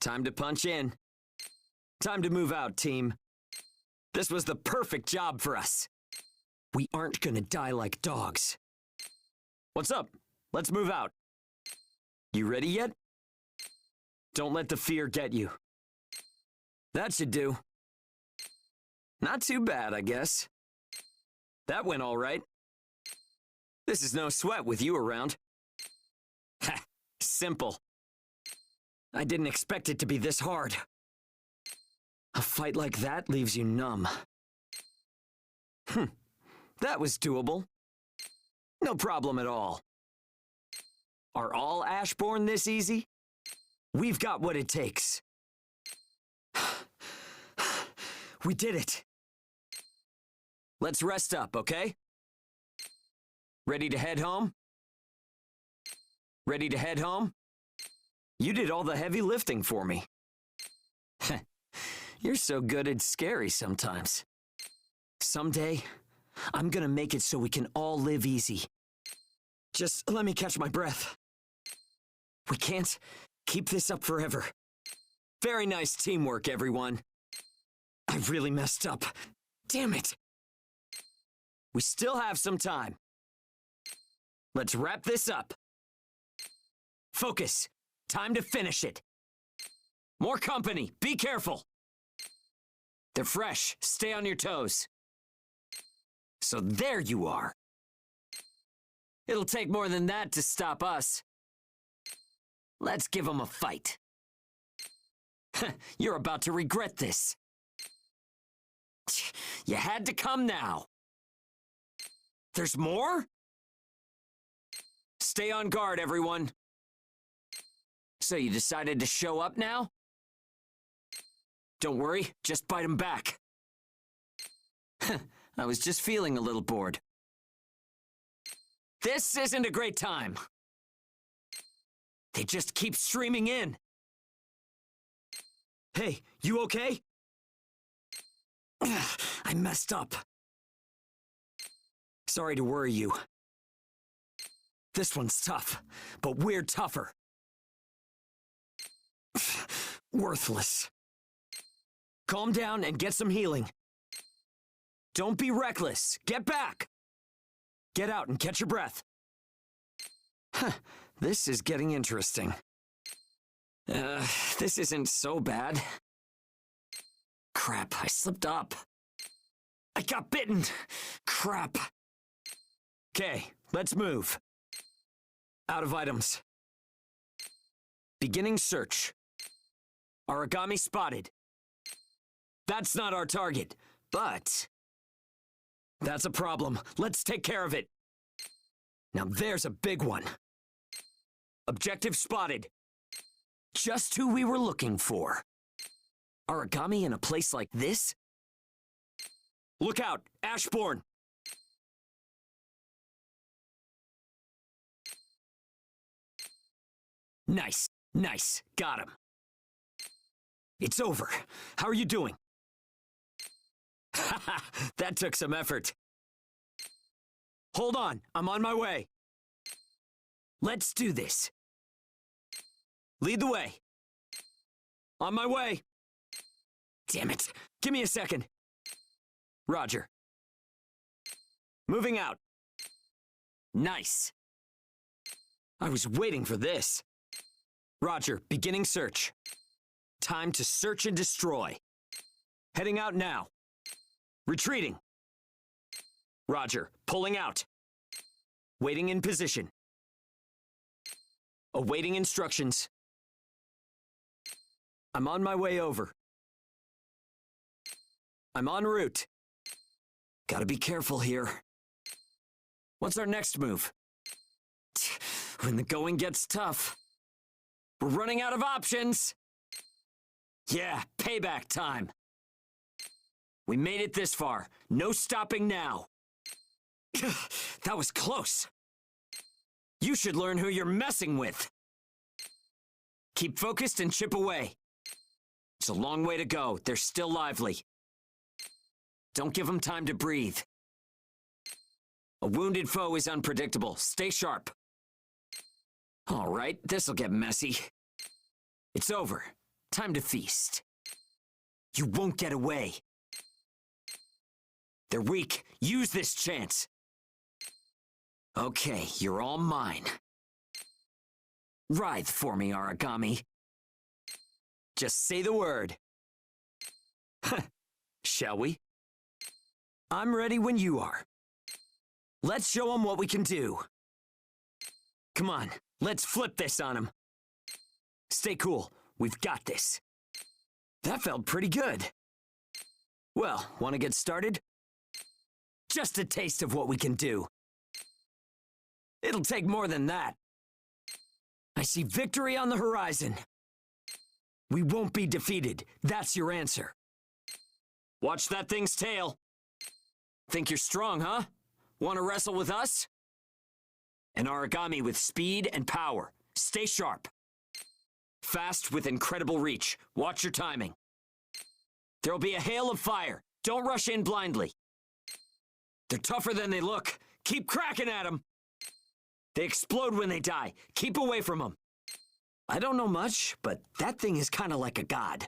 Time to punch in. Time to move out, team. This was the perfect job for us. We aren't gonna die like dogs. What's up? Let's move out. You ready yet? Don't let the fear get you. That should do. Not too bad, I guess. That went all right. This is no sweat with you around. Ha! Simple. I didn't expect it to be this hard. A fight like that leaves you numb. That was doable. No problem at all. Are all Ashborn this easy? We've got what it takes. We did it. Let's rest up, okay? Ready to head home? Ready to head home? You did all the heavy lifting for me. You're so good it's scary sometimes. Someday, I'm gonna make it so we can all live easy. Just let me catch my breath. We can't keep this up forever. Very nice teamwork, everyone. I really messed up. Damn it. We still have some time. Let's wrap this up. Focus. Time to finish it. More company. Be careful. They're fresh. Stay on your toes. So there you are. It'll take more than that to stop us. Let's give them a fight. You're about to regret this. You had to come now. There's more? Stay on guard, everyone. So you decided to show up now? Don't worry, just bite him back. I was just feeling a little bored. This isn't a great time. They just keep streaming in. Hey, you okay? I messed up. Sorry to worry you. This one's tough, but we're tougher. Worthless. Calm down and get some healing. Don't be reckless. Get back. Get out and catch your breath. This is getting interesting. This isn't so bad. Crap, I slipped up. I got bitten. Crap. Okay, let's move. Out of items. Beginning search. Aragami spotted. That's not our target, but that's a problem. Let's take care of it. Now there's a big one. Objective spotted. Just who we were looking for. Aragami in a place like this? Look out, Ashborn! Nice. Nice. Got him. It's over. How are you doing? Haha, that took some effort. Hold on, I'm on my way. Let's do this. Lead the way. On my way. Damn it. Give me a second. Roger. Moving out. Nice. I was waiting for this. Roger, beginning search. Time to search and destroy. Heading out now. Retreating. Roger, pulling out. Waiting in position. Awaiting instructions. I'm on my way over. I'm en route. Gotta be careful here. What's our next move? When the going gets tough. We're running out of options. Yeah, payback time. We made it this far. No stopping now. That was close. You should learn who you're messing with. Keep focused and chip away. It's a long way to go. They're still lively. Don't give them time to breathe. A wounded foe is unpredictable. Stay sharp. All right, this'll get messy. It's over. Time to feast. You won't get away. They're weak. Use this chance. Okay, you're all mine. Writhe for me, Aragami. Just say the word. Shall we? I'm ready when you are. Let's show them what we can do. Come on, let's flip this on them. Stay cool. We've got this. That felt pretty good. Well, want to get started? Just a taste of what we can do. It'll take more than that. I see victory on the horizon. We won't be defeated. That's your answer. Watch that thing's tail. Think you're strong, huh? Want to wrestle with us? An Aragami with speed and power. Stay sharp. Fast with incredible reach. Watch your timing. There'll be a hail of fire. Don't rush in blindly. They're tougher than they look. Keep cracking at them. They explode when they die. Keep away from them. I don't know much, but that thing is kind of like a god.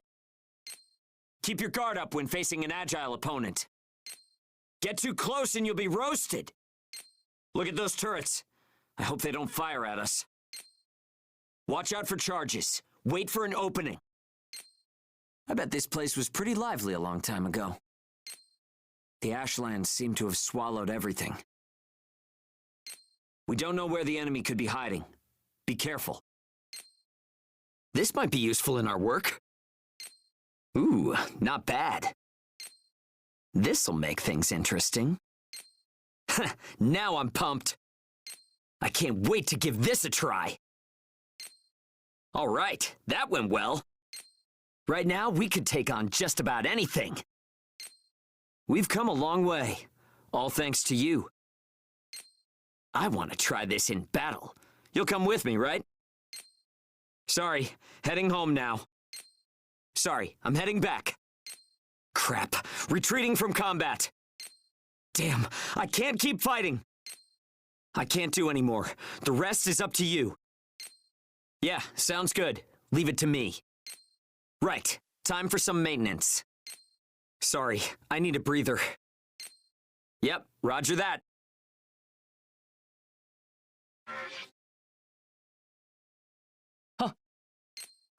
Keep your guard up when facing an agile opponent. Get too close and you'll be roasted. Look at those turrets. I hope they don't fire at us. Watch out for charges. Wait for an opening. I bet this place was pretty lively a long time ago. The Ashlands seem to have swallowed everything. We don't know where the enemy could be hiding. Be careful. This might be useful in our work. Ooh, not bad. This'll make things interesting. Now I'm pumped. I can't wait to give this a try. All right, that went well. Right now, we could take on just about anything. We've come a long way, all thanks to you. I want to try this in battle. You'll come with me, right? Sorry, heading home now. Sorry, I'm heading back. Crap, retreating from combat. Damn, I can't keep fighting. I can't do anymore. The rest is up to you. Yeah, sounds good. Leave it to me. Right, time for some maintenance. Sorry, I need a breather. Yep, roger that. Huh.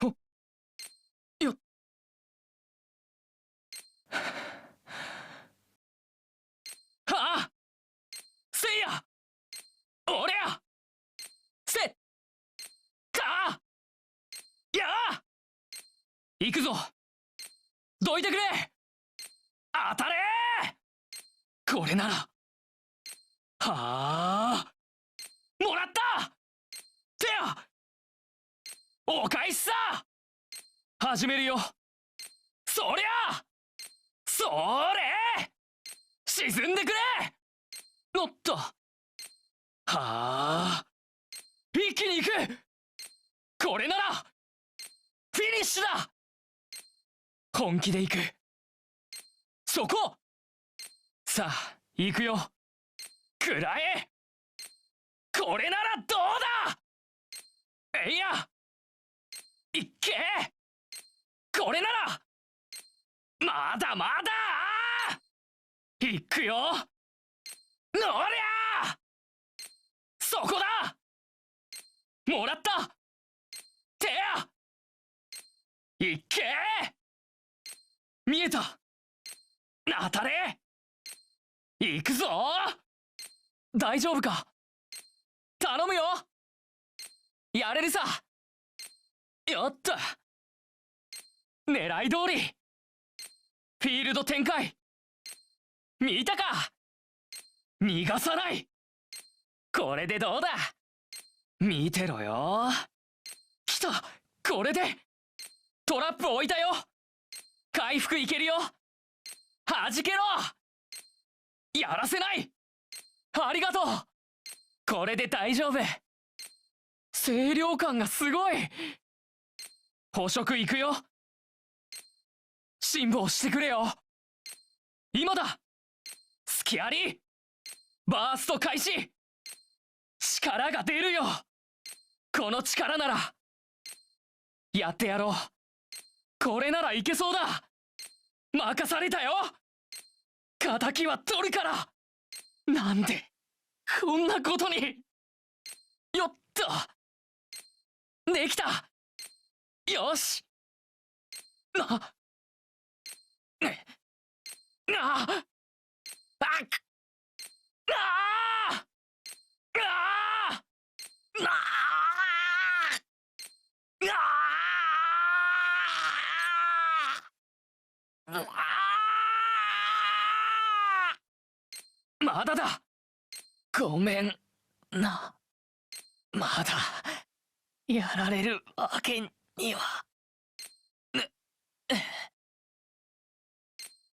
Oh. Yo. Ha! See ya! Oria! Sit! Ka! Ya! 行くぞ！どいてくれ！当たれ！これなら。はあ！もらった！てや！お返しさ！始めるよ！そりゃ！それ！沈んでくれ！おっと！はあ！一気に行く！ここれならフィニッシュだ。本気で行く。そこ。さあ行くよ。食らえ。これならどうだ。えいや、いっけ。これならまだまだ。行くよ。のりゃ。そこだ。もらった。てや。いっけ。見えた。当たれ。行くぞ。大丈夫か。頼むよ。やれるさ。よっと。狙い通り。フィールド展開。見たか。逃がさない。これでどうだ。見てろよ。来た。これでトラップ置いたよ。回復いけるよ。弾けろ。やらせない。ありがとう。これで大丈夫。清涼感がすごい。捕食いくよ。辛抱してくれよ。今だ。隙あり。バースト開始。力が出るよ。この力ならやってやろう。これならいけそうだ。任されたよ。敵は取るから。なんでこんなことに。よっと。できた。よし。あっ。まだだ。ごめんな。まだやられるわけには。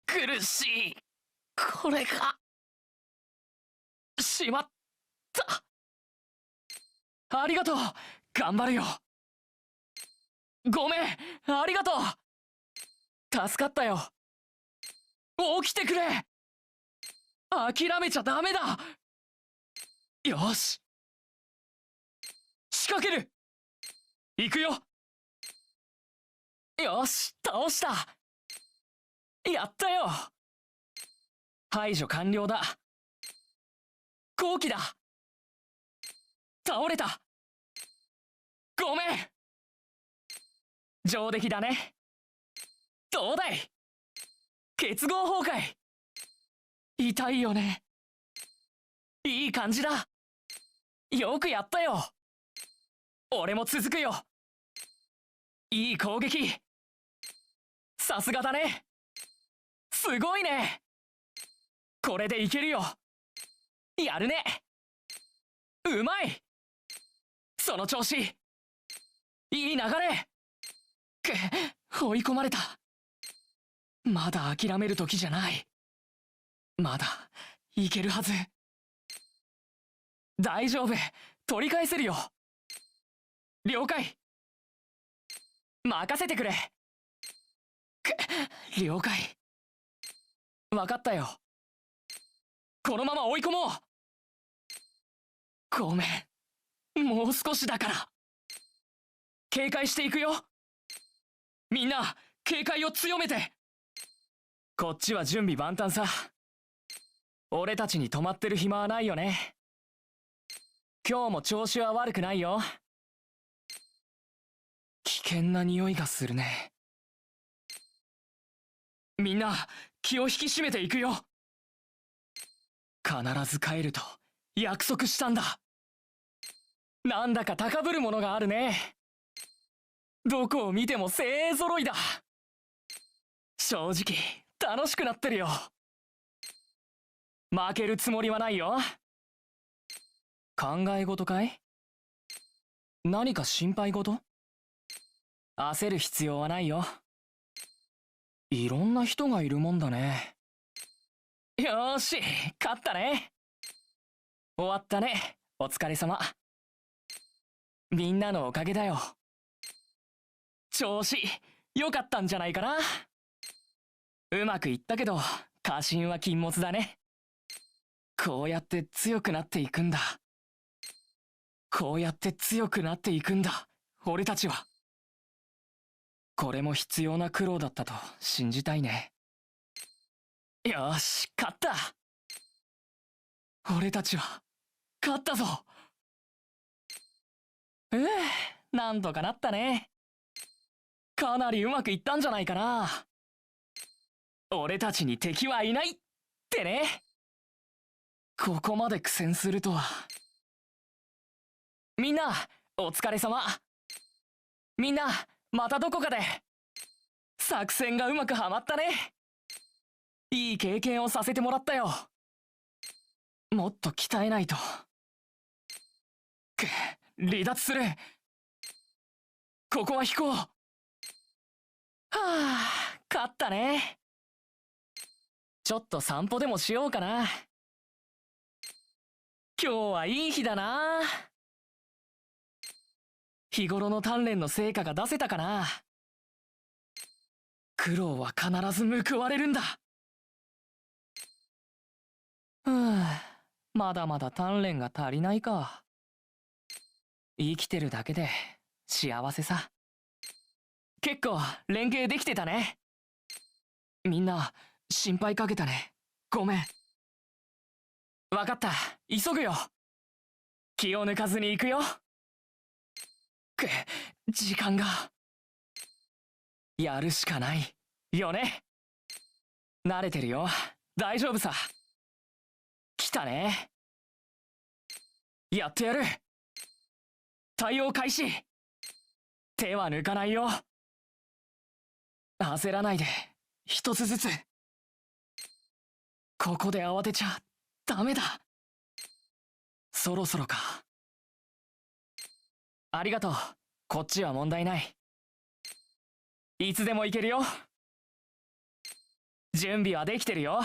苦しい。これが。しまった。ありがとう。頑張るよ。ごめん。ありがとう。助かったよ。起きてくれ。諦めちゃダメだ。よし。仕掛ける。行くよ。よし、倒した。やったよ。排除完了だ。好機だ。倒れた。ごめん。上出来だね。どうだい。結合崩壊。痛いよね。いい感じだ。よくやったよ。俺も続くよ。いい攻撃。さすがだね。すごいね。これでいけるよ。やるね。うまい。その調子。いい流れ。追い込まれた。まだ諦める時じゃない。まだいけるはず。大丈夫。取り返せるよ。了解。任せてくれ。了解。分かったよ。このまま追い込もう。ごめん。もう少しだから。警戒していくよ。みんな警戒を強めて。こっちは準備万端さ。俺たちに止まってる暇はないよね。今日も調子は悪くないよ。危険な匂いがするね。みんな気を引き締めていくよ。必ず帰ると約束したんだ。なんだか高ぶるものがあるね。どこを見ても精鋭揃いだ。正直楽しくなってるよ。負けるつもりはないよ。考え事かい？何か心配事？焦る必要はないよ。いろんな人がいるもんだね。よーし、勝ったね。終わったね。お疲れ様。みんなのおかげだよ。調子良かったんじゃないかな。うまくいったけど過信は禁物だね。こうやって強くなっていくんだ。こうやって強くなっていくんだ、俺たちは。これも必要な苦労だったと信じたいね。よし、勝った。俺たちは勝ったぞ。なんとかなったね。かなりうまくいったんじゃないかな。俺たちに敵はいないってね。ここまで苦戦するとは。みんなお疲れ様。みんなまたどこかで。作戦がうまくはまったね。いい経験をさせてもらったよ。もっと鍛えないと。離脱する。ここは引こう。はあ、勝ったね。ちょっと散歩でもしようかな。今日はいい日だな。日頃の鍛錬の成果が出せたかな。苦労は必ず報われるんだ。まだまだ鍛錬が足りないか。生きてるだけで幸せさ。結構連携できてたね。みんな心配かけたね。ごめん。わかった、急ぐよ。気を抜かずに行くよ。時間が。やるしかないよね。慣れてるよ、大丈夫さ。来たね。やってやる。対応開始。手は抜かないよ。焦らないで、一つずつ。ここで慌てちゃダメだ。そろそろか。ありがとう。こっちは問題ない。いつでも行けるよ。準備はできてるよ。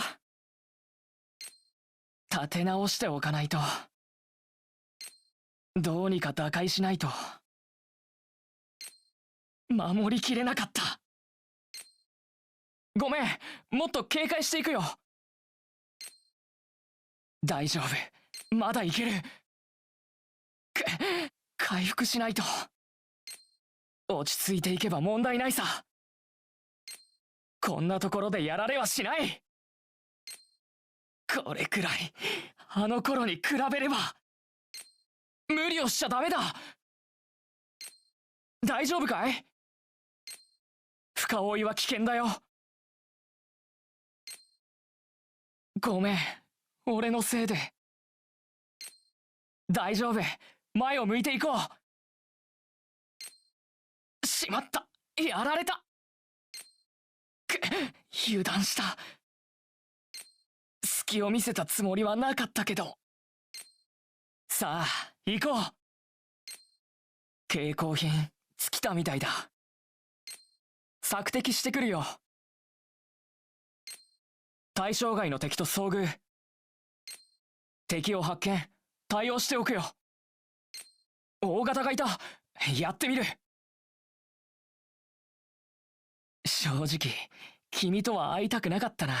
立て直しておかないと。どうにか打開しないと。守りきれなかった。ごめん、もっと警戒していくよ。大丈夫、まだいける。回復しないと。落ち着いていけば問題ないさ。こんなところでやられはしない。これくらいあの頃に比べれば。無理をしちゃダメだ。大丈夫かい？深追いは危険だよ。ごめん、俺のせいで。大丈夫、前を向いていこう。しまった、やられた。油断した。隙を見せたつもりはなかったけど。さあ行こう。携行品尽きたみたいだ。索敵してくるよ。対象外の敵と遭遇。敵を発見、対応しておくよ。大型がいた。やってみる。正直君とは会いたくなかったな。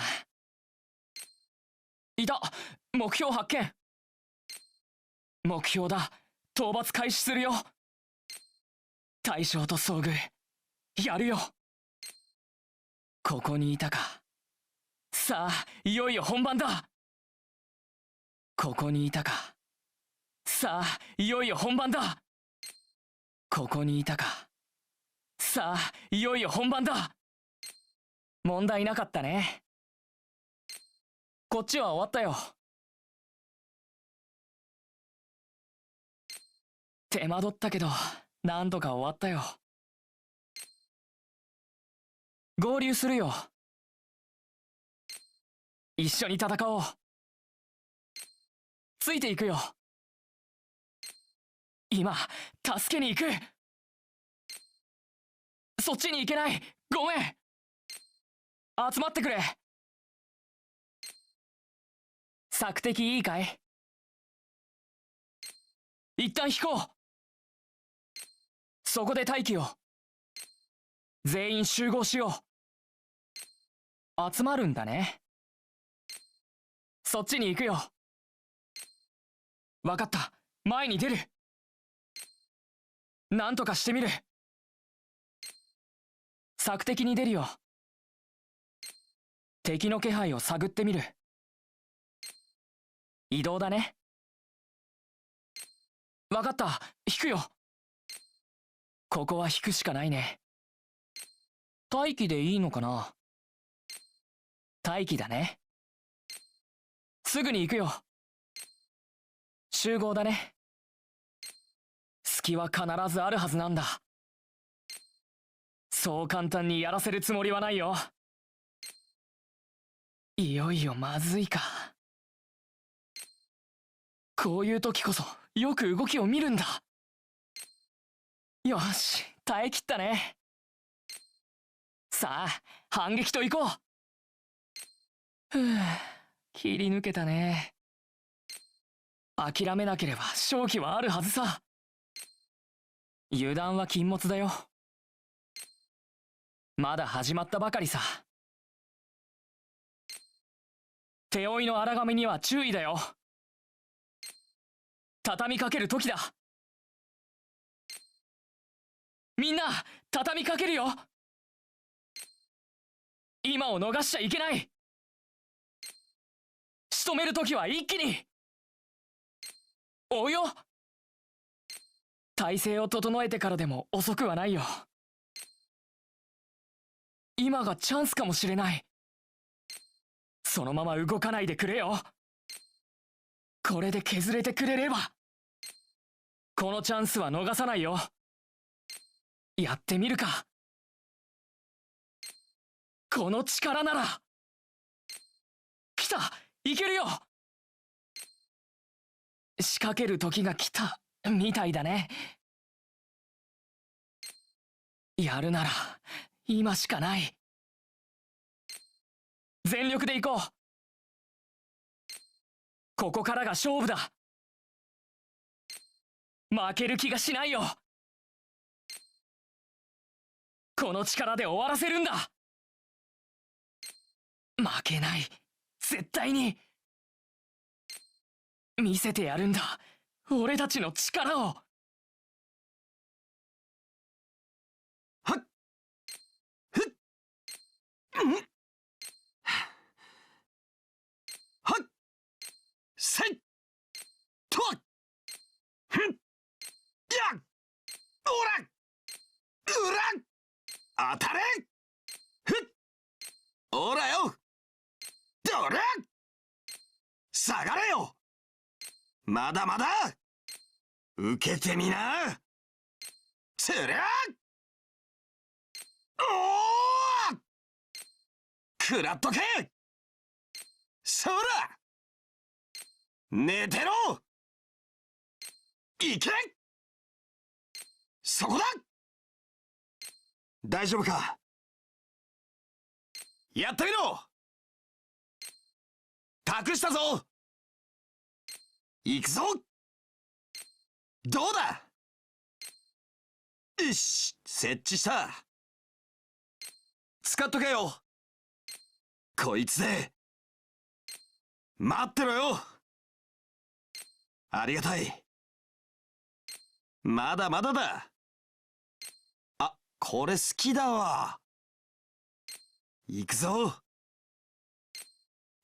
いた、目標発見。目標だ、討伐開始するよ。対象と遭遇、やるよ。ここにいたか。さあいよいよ本番だ。ここにいたか。さあいよいよ本番だ。ここにいたか。さあいよいよ本番だ。問題なかったね。こっちは終わったよ。手間取ったけどなんとか終わったよ。合流するよ。一緒に戦おう。ついていくよ。今助けに行く。そっちに行けない。ごめん。集まってくれ。索敵いいかい？一旦引こう。そこで待機を。全員集合しよう。集まるんだね。そっちに行くよ。わかった。前に出る。なんとかしてみる。索敵に出るよ。敵の気配を探ってみる。移動だね。わかった。引くよ。ここは引くしかないね。待機でいいのかな。待機だね。すぐに行くよ。集合だね。隙は必ずあるはずなんだ。そう簡単にやらせるつもりはないよ。いよいよまずいか。こういう時こそよく動きを見るんだ。よし、耐えきったね。さあ、反撃と行こう。ふぅ、切り抜けたね。諦めなければ勝機はあるはずさ。油断は禁物だよ。まだ始まったばかりさ。手負いの荒神には注意だよ。畳みかける時だ。みんな、畳みかけるよ。今を逃しちゃいけない。仕留める時は一気に。追うよ。体勢を整えてからでも遅くはないよ。今がチャンスかもしれない。そのまま動かないでくれよ。これで削れてくれれば。このチャンスは逃さないよ。やってみるか。この力なら。来た、いけるよ。仕掛ける時が来たみたいだね。やるなら今しかない。全力で行こう。ここからが勝負だ。負ける気がしないよ。この力で終わらせるんだ。負けない。絶対に。見せてやるんだ。俺たちの力を。はっふっはっせいとふんやっおらうら当たれふっおらよどれ下がれよ。まだまだ受けてみな。つりゃおー食らっとけ。そら寝てろ。いけ。そこだ。大丈夫か。やってみろ。託したぞ。行くぞ。どうだ。よし、設置した。使っとけよ。こいつで待ってろよ。ありがたい。まだまだだ。あ、これ好きだわ。行くぞ。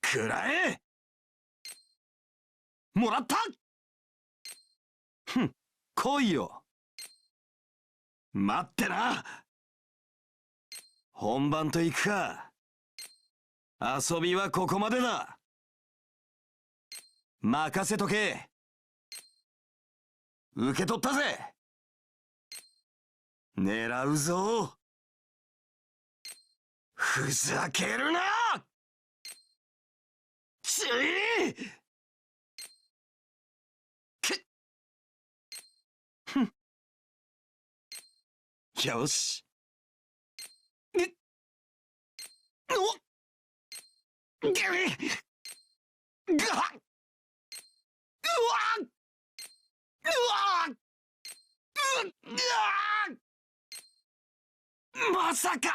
くらえ。もらった。ふん、来いよ。待ってな。本番と行くか。遊びはここまでだ。任せとけ。受け取ったぜ。狙うぞ。ふざけるな。ちい。ふん。よし。おっ。がっ。うわっ。うわっ。うわっ。まさか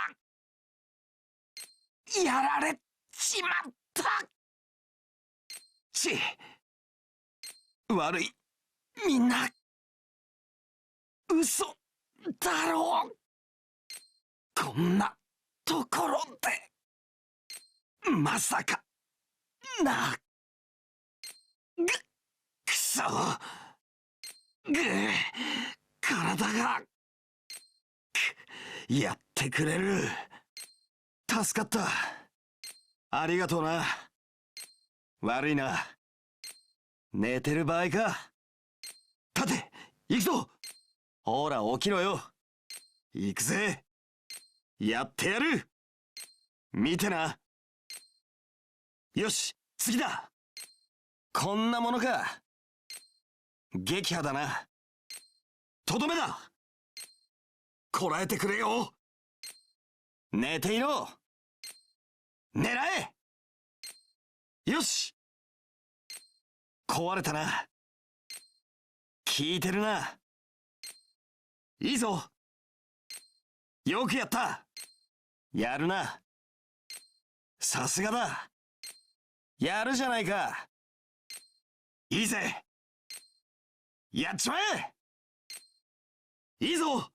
やられちまった。悪い、みんな嘘だろう。こんなところでまさかな。くそ、体がやってくれる。助かった。ありがとうな。悪いな。寝てる場合か。立て、行くぞ。ほら起きろよ。行くぜ。やってやる。見てな。よし、次だ。こんなものか。撃破だな。とどめだ。こらえてくれよ。寝ていろ。狙え。よし。壊れたな。効いてるな。いいぞ。よくやった。やるな。さすがだ。やるじゃないか。いいぜ。やっちまえ。いいぞ。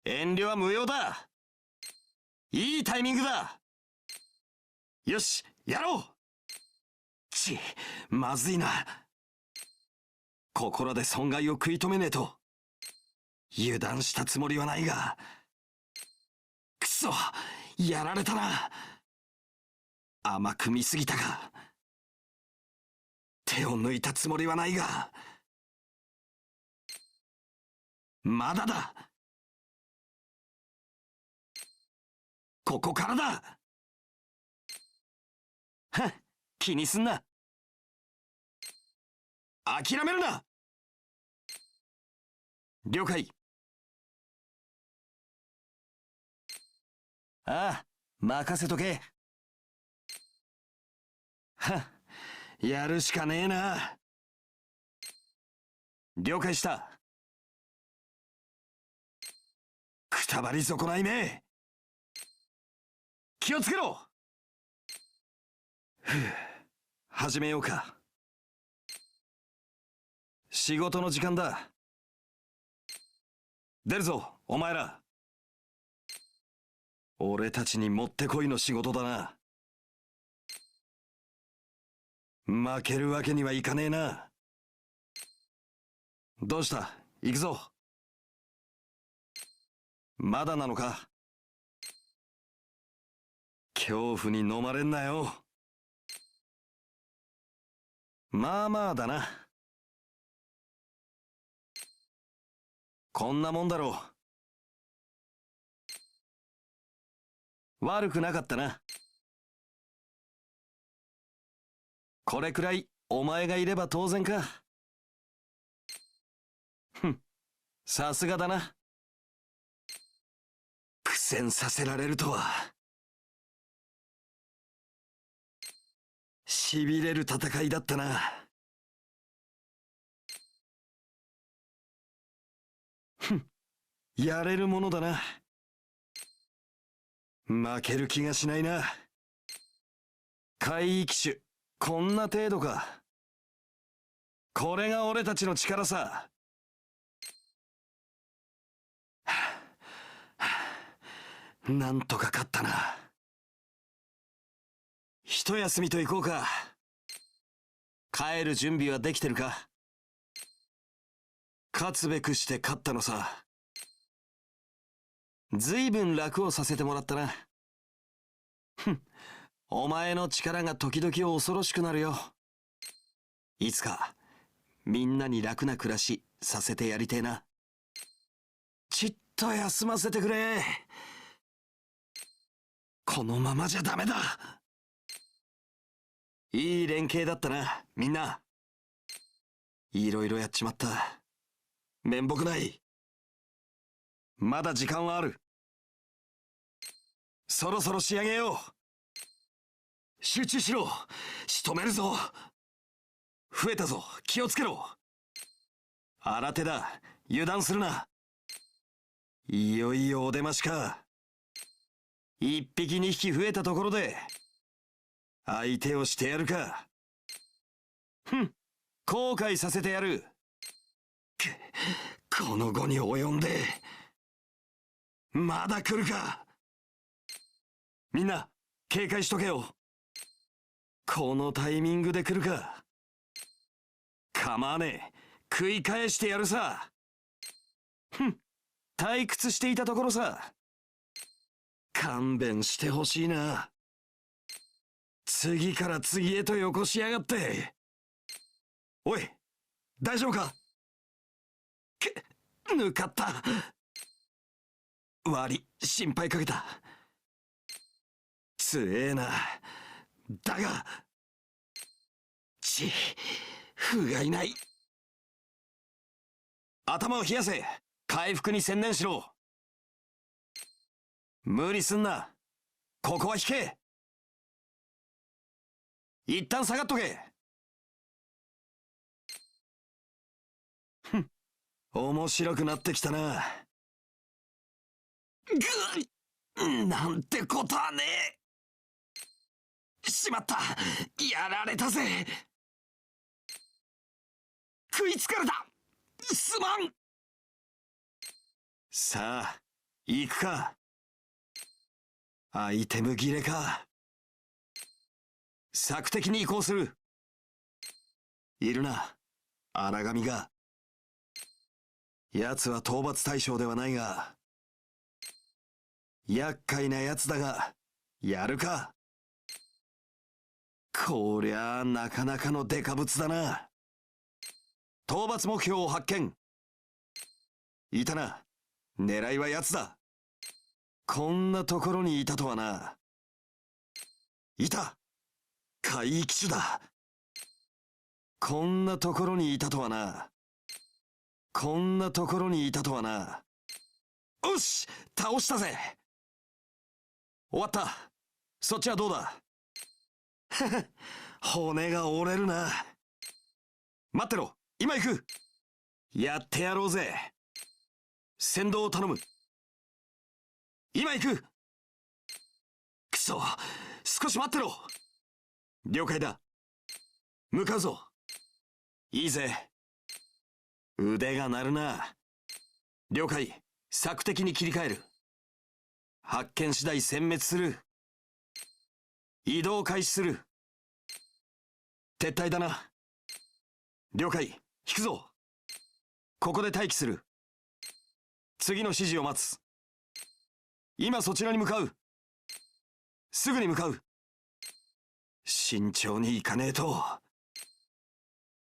遠慮は無用だ。いいタイミングだ。よし、やろう。まずいな。ここらで損害を食い止めねえと。油断したつもりはないが。くそ、やられたな。甘く見すぎたか。手を抜いたつもりはないが。まだだ。ここからだ。はっ、気にすんな。諦めるな。了解。ああ、任せとけ。はっ、やるしかねえな。了解した。くたばり損ないめ。気をつけろ。始めようか。仕事の時間だ。出るぞ、お前ら。俺たちにもってこいの仕事だな。負けるわけにはいかねえな。どうした？行くぞ。まだなのか？恐怖に飲まれんなよ。まあまあだな。こんなもんだろう。悪くなかったな。これくらいお前がいれば当然か。ふん、さすがだな。苦戦させられるとは。痺れる戦いだったな。ふん、やれるものだな。負ける気がしないな。怪異騎手、こんな程度か。これが俺たちの力さ。なんとか勝ったな。一休みと行こうか。帰る準備はできてるか？勝つべくして勝ったのさ。ずいぶん楽をさせてもらったな。ふん、お前の力が時々恐ろしくなるよ。いつかみんなに楽な暮らしさせてやりてえな。ちっと休ませてくれ。このままじゃダメだ。いい連携だったな、みんな。いろいろやっちまった。面目ない。まだ時間はある。そろそろ仕上げよう。集中しろ。仕留めるぞ。増えたぞ、気をつけろ。新手だ、油断するな。いよいよお出ましか。一匹二匹増えたところで相手をしてやるか。後悔させてやる。この後に及んでまだ来るか。みんな警戒しとけよ。このタイミングで来るか。構わねえ、食い返してやるさ。退屈していたところさ。勘弁してほしいな。次から次へとよこしやがって。おい、大丈夫か。抜かった。悪い、心配かけた。強えな。だが不甲斐ない。頭を冷やせ。回復に専念しろ。無理すんな。ここは引け。一旦下がっとけ。面白くなってきたな。なんてことはねえ。しまった。やられたぜ。食いつかれた。すまん。さあ行くか。アイテム切れか。索敵に移行する。いるな、荒神が。奴は討伐対象ではないが厄介な奴だが、やるか。こりゃあなかなかのデカブツだな。討伐目標を発見。いたな。狙いは奴だ。こんなところにいたとはな。いた。海域種だ。こんなところにいたとはな。こんなところにいたとはな。おし、倒したぜ。終わった。そっちはどうだ。骨が折れるな。待ってろ、今行く。やってやろうぜ。先導を頼む。今行く。くそ、少し待ってろ。了解だ。向かうぞ。いいぜ。腕が鳴るな。了解。索敵に切り替える。発見次第殲滅する。移動開始する。撤退だな。了解。引くぞ。ここで待機する。次の指示を待つ。今そちらに向かう。すぐに向かう。慎重に行かねえと。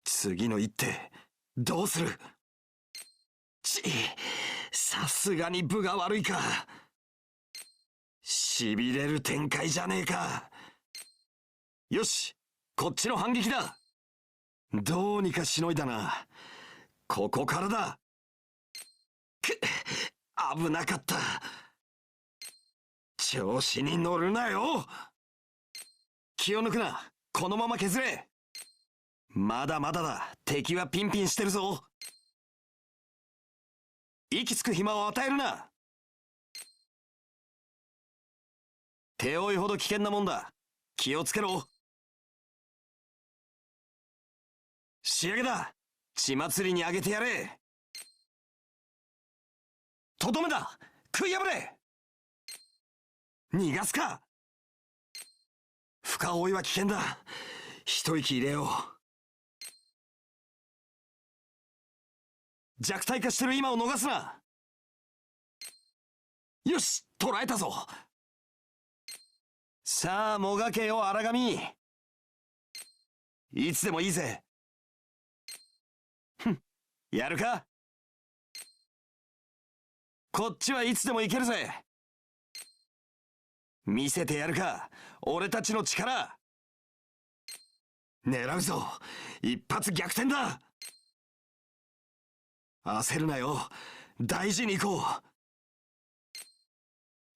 次の一手どうする。さすがに分が悪いか。しびれる展開じゃねえか。よし、こっちの反撃だ。どうにかしのいだな。ここからだ。危なかった。調子に乗るなよ。気を抜くな。このまま削れ。まだまだだ。敵はピンピンしてるぞ。息つく暇を与えるな。手負いほど危険なもんだ。気をつけろ。仕上げだ。血祭りにあげてやれ。とどめだ。食い破れ。逃がすか。深追いは危険だ。一息入れよう。弱体化してる今を逃すな。よし、捕らえたぞ。さあもがけよ、荒神。いつでもいいぜ。やるか。こっちはいつでもいけるぜ。見せてやるか、俺たちの力。狙うぞ。一発逆転だ。焦るなよ。大事に行こ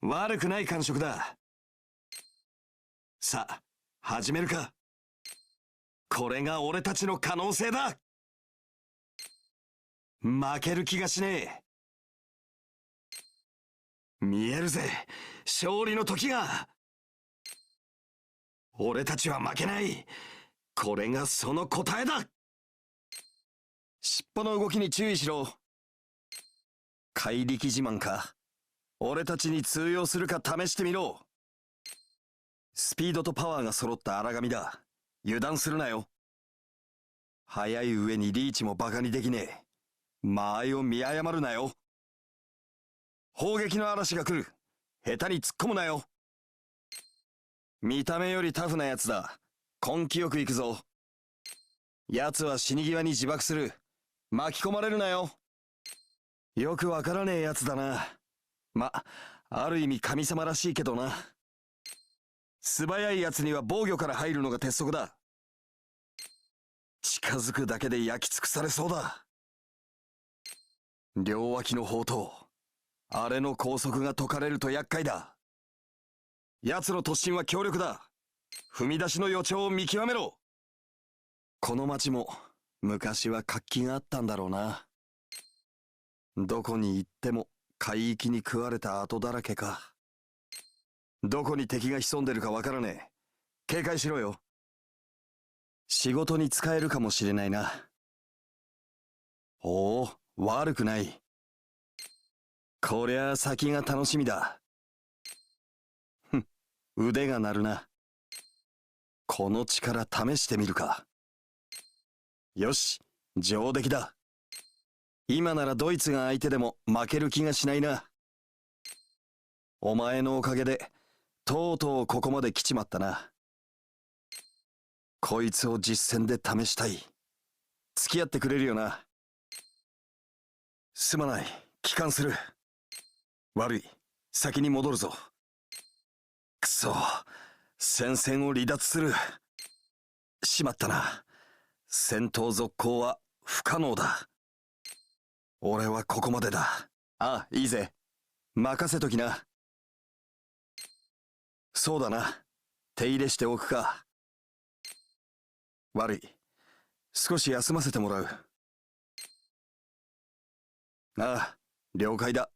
う。悪くない感触だ。さあ始めるか。これが俺たちの可能性だ。負ける気がしねえ。見えるぜ、勝利の時が。俺たちは負けない。これがその答えだ。尻尾の動きに注意しろ。怪力自慢か。俺たちに通用するか試してみろ。スピードとパワーが揃った荒神だ。油断するなよ。速い上にリーチもバカにできねえ。間合いを見誤るなよ。砲撃の嵐が来る。下手に突っ込むなよ。見た目よりタフなやつだ。根気よく行くぞ。奴は死に際に自爆する。巻き込まれるなよ。よくわからねえやつだな。ある意味神様らしいけどな。素早いやつには防御から入るのが鉄則だ。近づくだけで焼き尽くされそうだ。両脇の砲塔、あれの拘束が解かれると厄介だ。奴の突進は強力だ。踏み出しの予兆を見極めろ。この町も昔は活気があったんだろうな。どこに行っても海域に食われた跡だらけか。どこに敵が潜んでるかわからねえ。警戒しろよ。仕事に使えるかもしれないな。おお、悪くない。こりゃあ先が楽しみだ。腕が鳴るな。この力試してみるか。よし、上出来だ。今ならドイツが相手でも負ける気がしないな。お前のおかげでとうとうここまで来ちまったな。こいつを実戦で試したい。付き合ってくれるよな。すまない、帰還する。悪い、先に戻るぞ。くそ、戦線を離脱する。しまったな。戦闘続行は不可能だ。俺はここまでだ。ああ、いいぜ。任せときな。そうだな。手入れしておくか。悪い。少し休ませてもらう。ああ、了解だ。